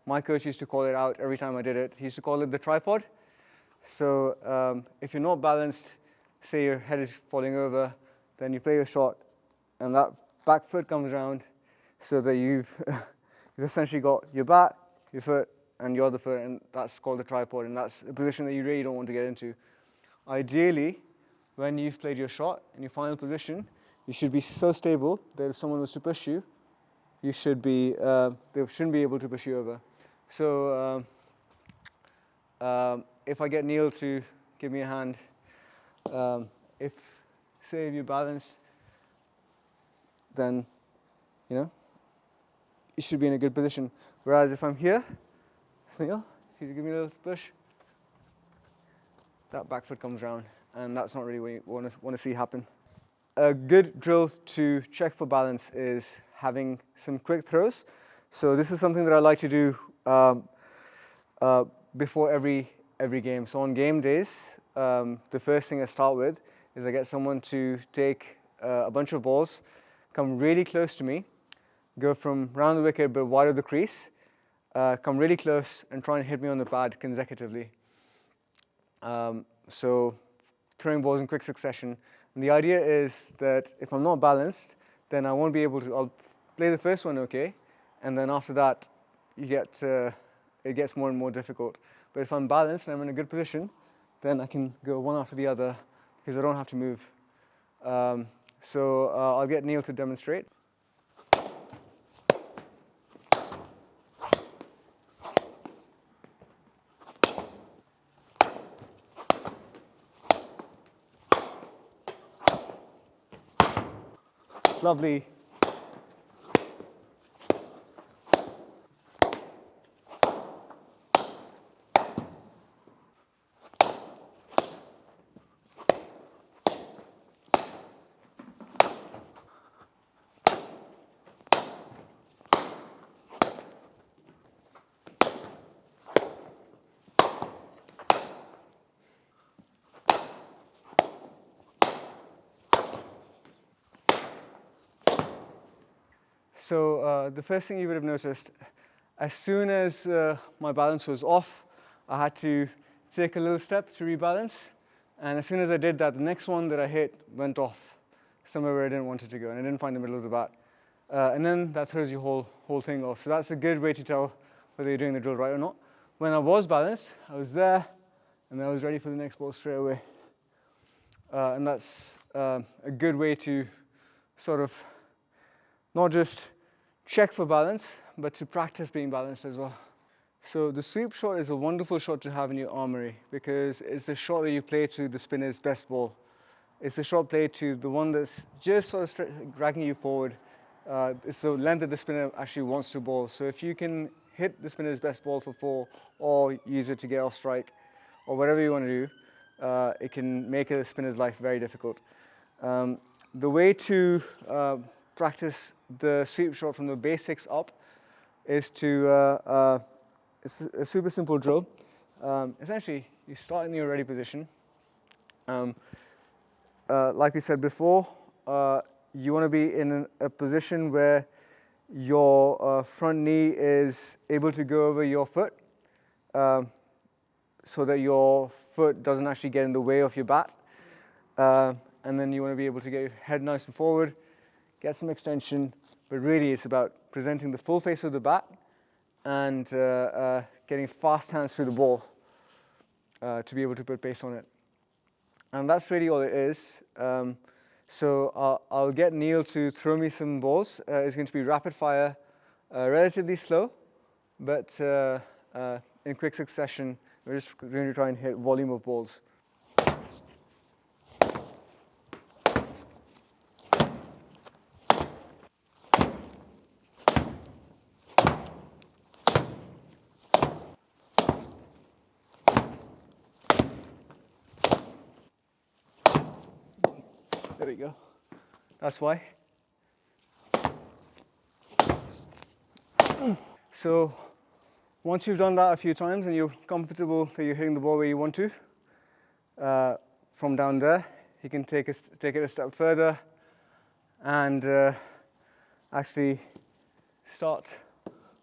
Speaker 15: my coach used to call it out every time I did it. He used to call it the tripod. So if you're not balanced, say your head is falling over, then you play your shot, and that back foot comes around, so that you've essentially got your bat, your foot, and your other foot, and that's called the tripod, and that's a position that you really don't want to get into. Ideally, when you've played your shot in your final position, you should be so stable that if someone was to push you, you should be, they shouldn't be able to push you over. So if I get Neel to give me a hand, if you're balanced, then you should be in a good position. Whereas if I'm here, Neel, if you give me a little push, that back foot comes round, and that's not really what you want to see happen. A good drill to check for balance is having some quick throws. So this is something that I like to do before every game. So on game days, the first thing I start with is I get someone to take a bunch of balls, come really close to me, go from round the wicket but wide of the crease, come really close and try and hit me on the pad consecutively. So throwing balls in quick succession. And the idea is that if I'm not balanced, then I won't be able to, I'll play the first one okay, and then after that, it gets more and more difficult. But if I'm balanced and I'm in a good position, then I can go one after the other because I don't have to move. So I'll get Neel to demonstrate. Lovely. So the first thing you would have noticed, as soon as my balance was off, I had to take a little step to rebalance. And as soon as I did that, the next one that I hit went off somewhere where I didn't want it to go, and I didn't find the middle of the bat. And then that throws your whole thing off. So that's a good way to tell whether you're doing the drill right or not. When I was balanced, I was there, and I was ready for the next ball straight away. And that's a good way to sort of not just check for balance, but to practice being balanced as well. So the sweep shot is a wonderful shot to have in your armory because it's the shot that you play to the spinner's best ball. It's the shot played to the one that's just sort of dragging you forward. It's the length that the spinner actually wants to bowl. So if you can hit the spinner's best ball for 4 or use it to get off strike or whatever you want to do, it can make a spinner's life very difficult. The way to practice the sweep shot from the basics up is to, it's a super simple drill. Essentially, you start in your ready position. Like we said before, you want to be in a position where your front knee is able to go over your foot so that your foot doesn't actually get in the way of your bat. And then you want to be able to get your head nice and forward, get some extension, but really it's about presenting the full face of the bat and getting fast hands through the ball to be able to put pace on it. And that's really all it is. So I'll get Neel to throw me some balls. It's going to be rapid fire, relatively slow, but in quick succession. We're just going to try and hit volume of balls. There we go. That's why. So once you've done that a few times and you're comfortable that you're hitting the ball where you want to, from down there, you can take it a step further and actually start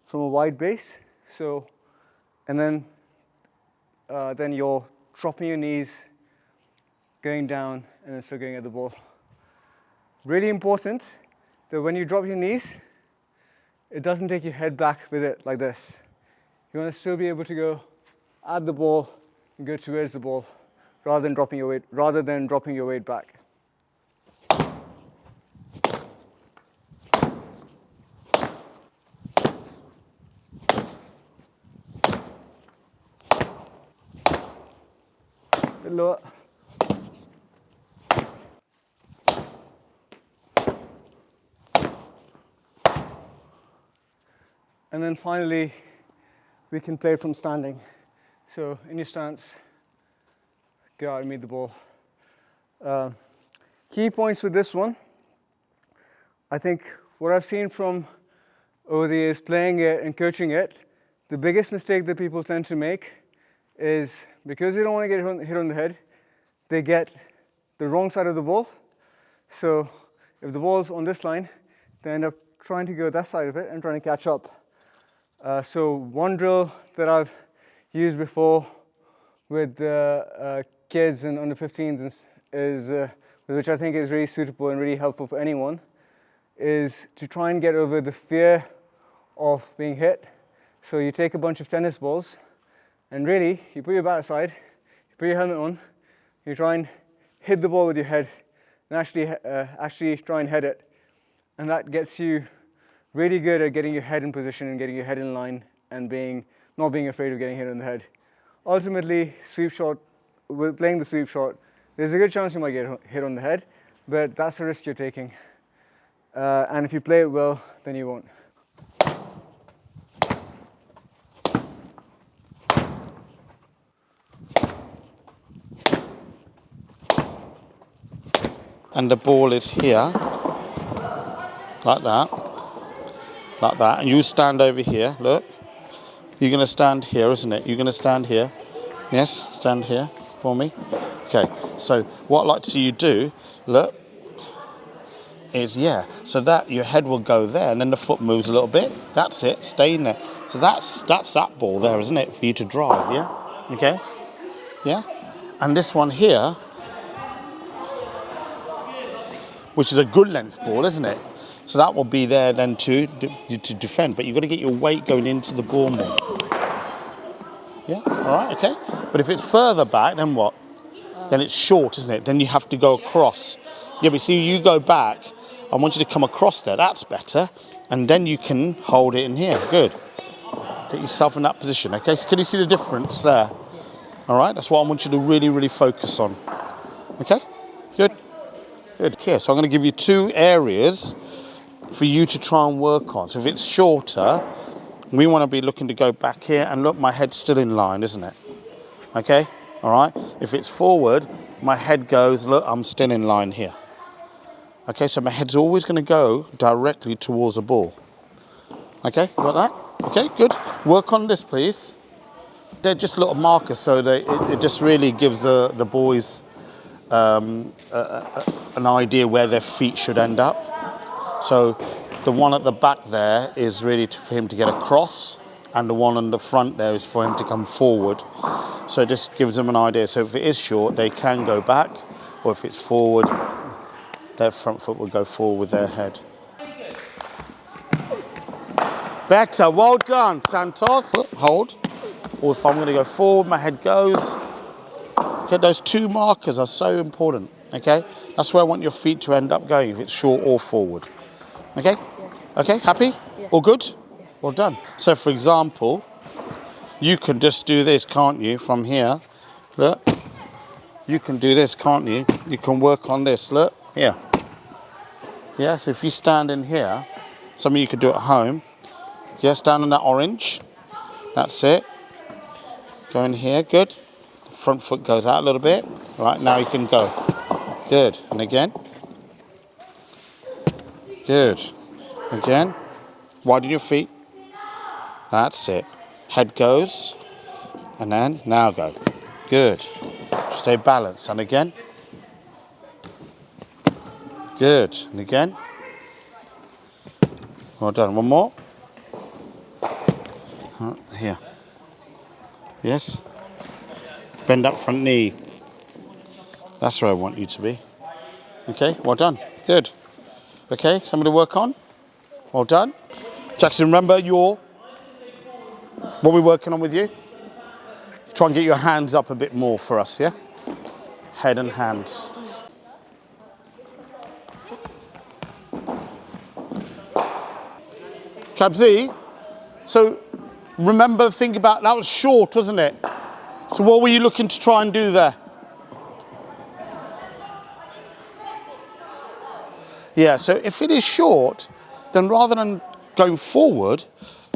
Speaker 15: from a wide base. So, and then you're dropping your knees, going down, and then still going at the ball. Really important that when you drop your knees, it doesn't take your head back with it like this. You want to still be able to go at the ball and go towards the ball rather than dropping your weight back. A bit lower. And then finally, we can play from standing. So in your stance, go out and meet the ball. Key points with this one. I think what I've seen from over the years playing it and coaching it, the biggest mistake that people tend to make is because they don't want to get hit on the head, they get the wrong side of the ball. So if the ball's on this line, they end up trying to go that side of it and trying to catch up. So one drill that I've used before with kids and under 15s is, which I think is really suitable and really helpful for anyone, is to try and get over the fear of being hit. So you take a bunch of tennis balls and really you put your bat aside, you put your helmet on, you try and hit the ball with your head and actually try and head it. And that gets you really good at getting your head in position and getting your head in line and not being afraid of getting hit on the head. Ultimately, sweep shot, with playing the sweep shot, there's a good chance you might get hit on the head, but that's the risk you're taking. And if you play it well, then you won't.
Speaker 4: And the ball is here, like that. Like that, and you stand over here, look. You're going to stand here, isn't it? You're going to stand here. Yes, stand here for me. Okay, so what I'd like to see you do, look, is, so that your head will go there, and then the foot moves a little bit. That's it, stay in there. So that's that ball there, isn't it, for you to drive, yeah? Okay? Yeah? And this one here, which is a good length ball, isn't it? So that will be there then to defend, but you've got to get your weight going into the ball more. Yeah, all right, okay. But if it's further back, then what? Then it's short, isn't it? Then you have to go across. Yeah, but see, you go back, I want you to come across there. That's better. And then you can hold it in here. Good. Get yourself in that position. Okay, so can you see the difference there? All right, that's what I want you to really, really focus on. Okay, good. Good. Okay, so I'm going to give you 2 areas for you to try and work on. So if it's shorter, we want to be looking to go back here, and look, my head's still in line, isn't it? Okay, all right. If it's forward, my head goes, look, I'm still in line here. Okay, so my head's always going to go directly towards the ball. Okay, got that? Okay, good. Work on this, please. They're just little markers, so it just really gives the boys an idea where their feet should end up. So the one at the back there is really for him to get across, and the one on the front there is for him to come forward. So it just gives them an idea. So if it is short, they can go back, or if it's forward, their front foot will go forward with their head. Better, well done, Santos. Hold. Or if I'm going to go forward, my head goes. Okay, those 2 markers are so important, okay? That's where I want your feet to end up going, if it's short or forward. Okay? Yeah. Okay, happy? Yeah. All good? Yeah. Well done. So for example, you can just do this, can't you, from here? Look. You can do this, can't you? You can work on this, look, here. Yeah, so if you stand in here, some of you could do it at home. Yeah, stand on that orange. That's it. Go in here, good. Front foot goes out a little bit. Right, now you can go. Good, and again. Good. Again. Widen your feet. That's it. Head goes, and then now go. Good. Stay balanced, and again. Good, and again. Well done, one more. Here. Yes. Bend up front knee. That's where I want you to be. Okay, well done. Good. Okay, somebody work on. Well done. Jackson, remember what we're working on with you? Try and get your hands up a bit more for us, yeah? Head and hands. Kabzi, so remember, think about, that was short, wasn't it? So what were you looking to try and do there? Yeah, so if it is short, then rather than going forward,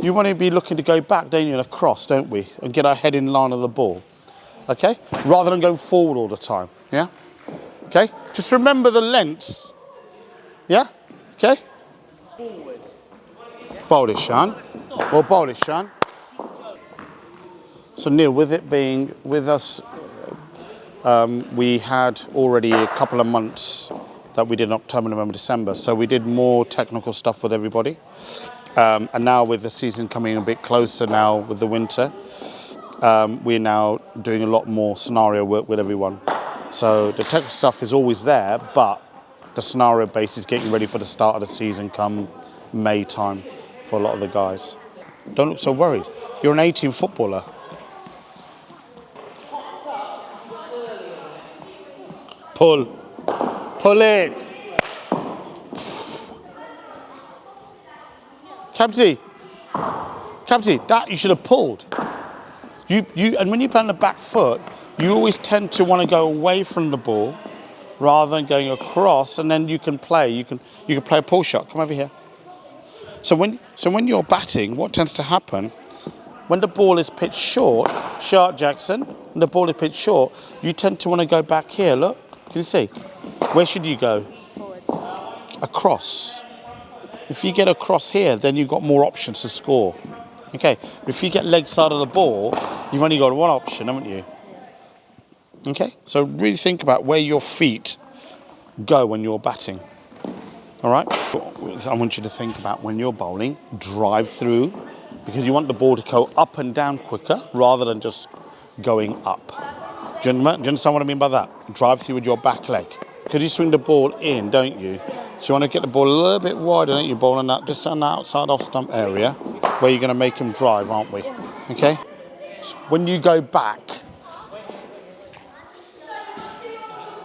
Speaker 4: you want to be looking to go back, don't you, and across, don't we? And get our head in line of the ball, okay? Rather than going forward all the time, yeah? Okay, just remember the lengths, yeah? Okay? Bold it, Sean. Or bold it, Sean. So Neil, with it being with us, we had already a couple of months that we did in October, November, December. So we did more technical stuff with everybody. And now with the season coming a bit closer now with the winter, we're now doing a lot more scenario work with everyone. So the technical stuff is always there, but the scenario base is getting ready for the start of the season come May time for a lot of the guys. Don't look so worried. You're an 18 footballer. Pull. Pull it. Kabzi, that you should have pulled. And when you play on the back foot, you always tend to want to go away from the ball rather than going across, and then you can play. You can play a pull shot. Come over here. So when you're batting, what tends to happen, when the ball is pitched short, Jackson, when the ball is pitched short, you tend to want to go back here. Look, can you see? Where should you go? Forward. Across. If you get across here, then you've got more options to score. Okay, but if you get leg side of the ball, you've only got one option, haven't you? Okay, so really think about where your feet go when you're batting. All right? I want you to think about when you're bowling, drive through, because you want the ball to go up and down quicker rather than just going up. Do you understand what I mean by that? Drive through with your back leg. Because you swing the ball in, don't you? So you want to get the ball a little bit wider, don't you? Bowling that just on the outside off stump area where you're going to make him drive, aren't we? Okay? So when you go back,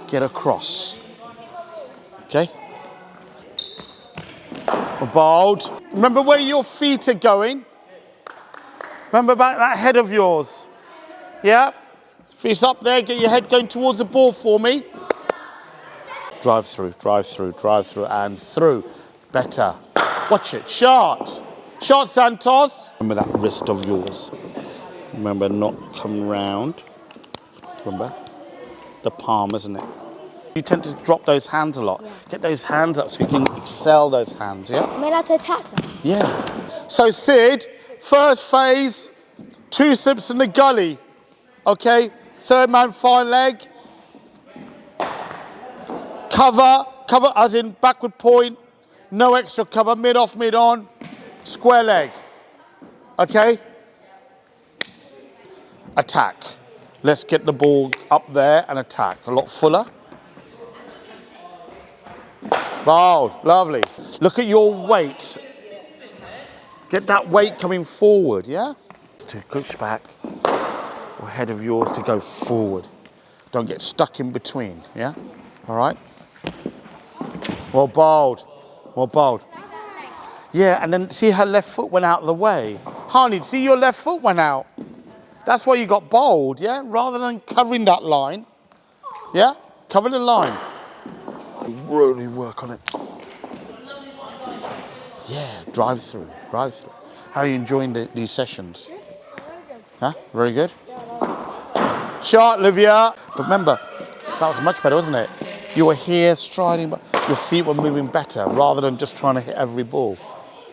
Speaker 4: get across. Okay? Bold. Remember where your feet are going. Remember back that head of yours. Yeah? Feet up there, get your head going towards the ball for me. Drive through, and through. Better. Watch it. Shot. Shot, Santos. Remember that wrist of yours. Remember not come round. Remember? The palm, isn't it? You tend to drop those hands a lot. Yeah. Get those hands up so you can excel those hands, yeah?
Speaker 2: Am I allowed to attack them?
Speaker 4: Yeah. So Sid, first phase, 2 sips in the gully. Okay? Third man, fine leg. Cover as in backward point. No extra cover, mid off, mid on. Square leg. Okay? Attack. Let's get the ball up there and attack. A lot fuller. Bold, lovely. Look at your weight. Get that weight coming forward, yeah? To push back, or head of yours to go forward. Don't get stuck in between, yeah? All right? More bold, more bold. Yeah, and then see her left foot went out of the way. Honey, see your left foot went out. That's why you got bold, yeah? Rather than covering that line, yeah? Cover the line. Really work on it. Yeah, drive through. How are you enjoying these sessions? Huh? Very good? Shot, Olivia. But remember, that was much better, wasn't it? You were here striding, but your feet were moving better rather than just trying to hit every ball.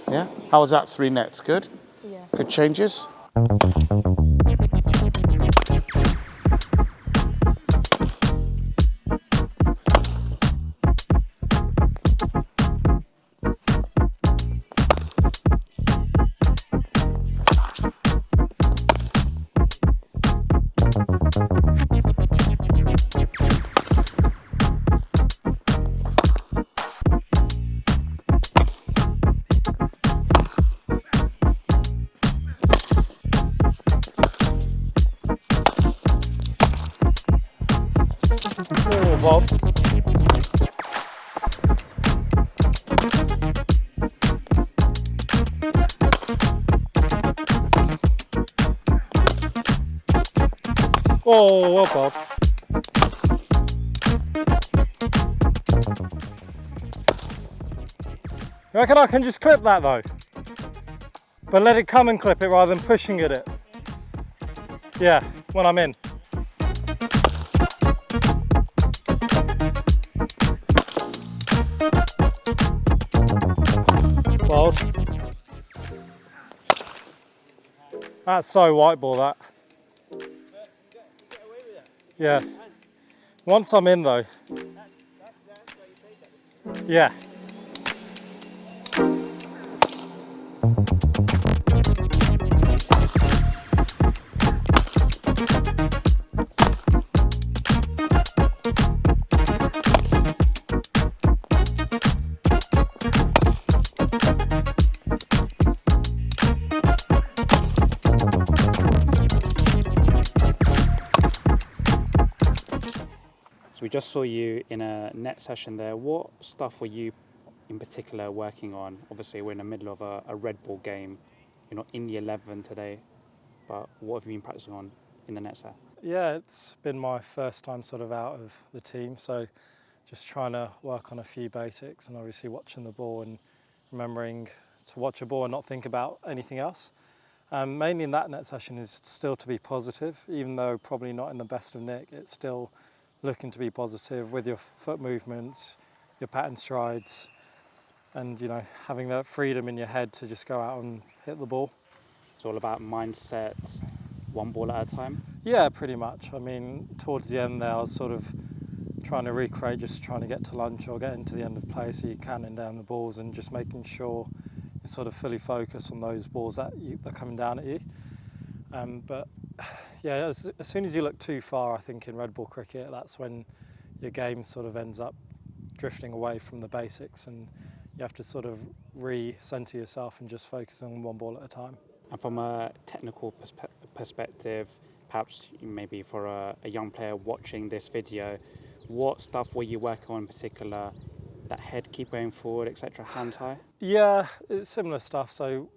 Speaker 4: Yeah? How was that? 3 nets, good? Yeah. Good changes? Bob. Oh, well, Bob. You reckon I can just clip that though? But let it come and clip it rather than pushing at it. Yeah, when I'm in. Bold. That's so white ball, that. Yeah. Once I'm in though. Yeah.
Speaker 11: We just saw you in a net session there. What stuff were you in particular working on? Obviously, we're in the middle of a red ball game. You're not in the 11 today, but what have you been practicing on in the net set?
Speaker 22: Yeah, it's been my first time sort of out of the team, so just trying to work on a few basics and obviously watching the ball and remembering to watch a ball and not think about anything else. Mainly in that net session is still to be positive, even though probably not in the best of nick, it's still looking to be positive with your foot movements, your pattern strides, and having that freedom in your head to just go out and hit the ball.
Speaker 11: It's all about mindset, one ball at a time?
Speaker 22: Yeah, pretty much. I mean, towards the end there, I was sort of trying to recreate, just trying to get to lunch or get into the end of play so you're canning down the balls and just making sure you're sort of fully focused on those balls that are coming down at you. But yeah, as soon as you look too far, I think in red ball cricket, that's when your game sort of ends up drifting away from the basics, and you have to sort of re-centre yourself and just focus on one ball at a time.
Speaker 11: And from a technical perspective, perhaps maybe for a young player watching this video, what stuff were you working on in particular that head keep going forward, etc., hands high?
Speaker 22: Yeah, it's similar stuff. So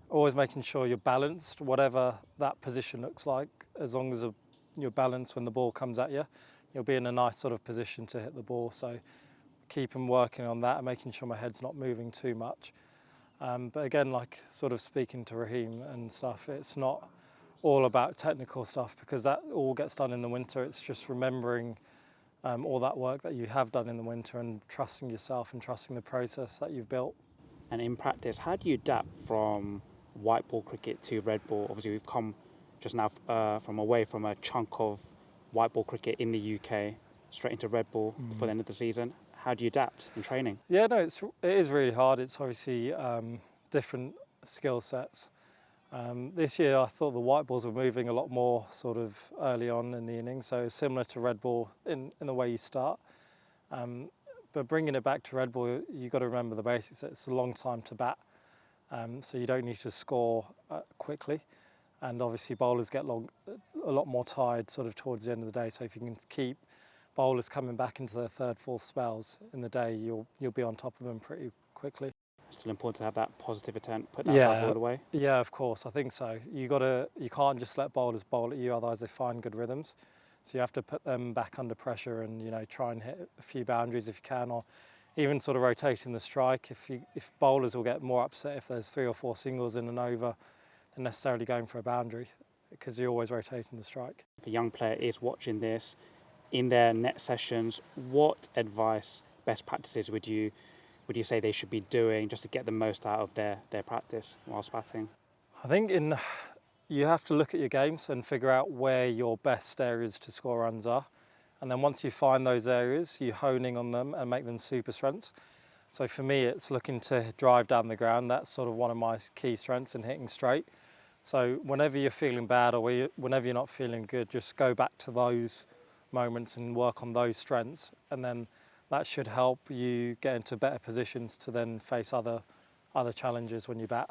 Speaker 22: always making sure you're balanced, whatever that position looks like. As long as you're balanced when the ball comes at you, you'll be in a nice sort of position to hit the ball. So keeping working on that and making sure my head's not moving too much. But again, like sort of speaking to Raheem and stuff, it's not all about technical stuff because that all gets done in the winter. It's just remembering all that work that you have done in the winter and trusting yourself and trusting the process that you've built.
Speaker 11: And in practice, how do you adapt from white ball cricket to red ball? Obviously, we've come just now from a chunk of white ball cricket in the UK straight into red ball for the end of the season. How do you adapt in training?
Speaker 22: Yeah, no, it is really hard. It's obviously different skill sets. This year I thought the white balls were moving a lot more sort of early on in the innings, so similar to red ball in the way you start. But bringing it back to red ball, you've got to remember the basics. It's a long time to bat, so you don't need to score quickly. And obviously bowlers get a lot more tired sort of towards the end of the day, so if you can keep bowlers coming back into their third, fourth spells in the day, you'll be on top of them pretty quickly.
Speaker 11: Still important to have that positive intent, put that white ball away?
Speaker 22: Yeah, of course, I think so. You can't just let bowlers bowl at you, otherwise they find good rhythms. So you have to put them back under pressure and try and hit a few boundaries if you can, or even sort of rotating the strike. If bowlers will get more upset if there's 3 or 4 singles in an over than necessarily going for a boundary, because you're always rotating the strike.
Speaker 11: If a young player is watching this, in their net sessions, what advice, best practices would you say they should be doing just to get the most out of their practice whilst batting?
Speaker 22: I think you have to look at your games and figure out where your best areas to score runs are. And then once you find those areas, you hone in on them and make them super strengths. So for me, it's looking to drive down the ground. That's sort of one of my key strengths in hitting straight. So whenever you're feeling bad or whenever you're not feeling good, just go back to those moments and work on those strengths, and then that should help you get into better positions to then face other challenges when you bat.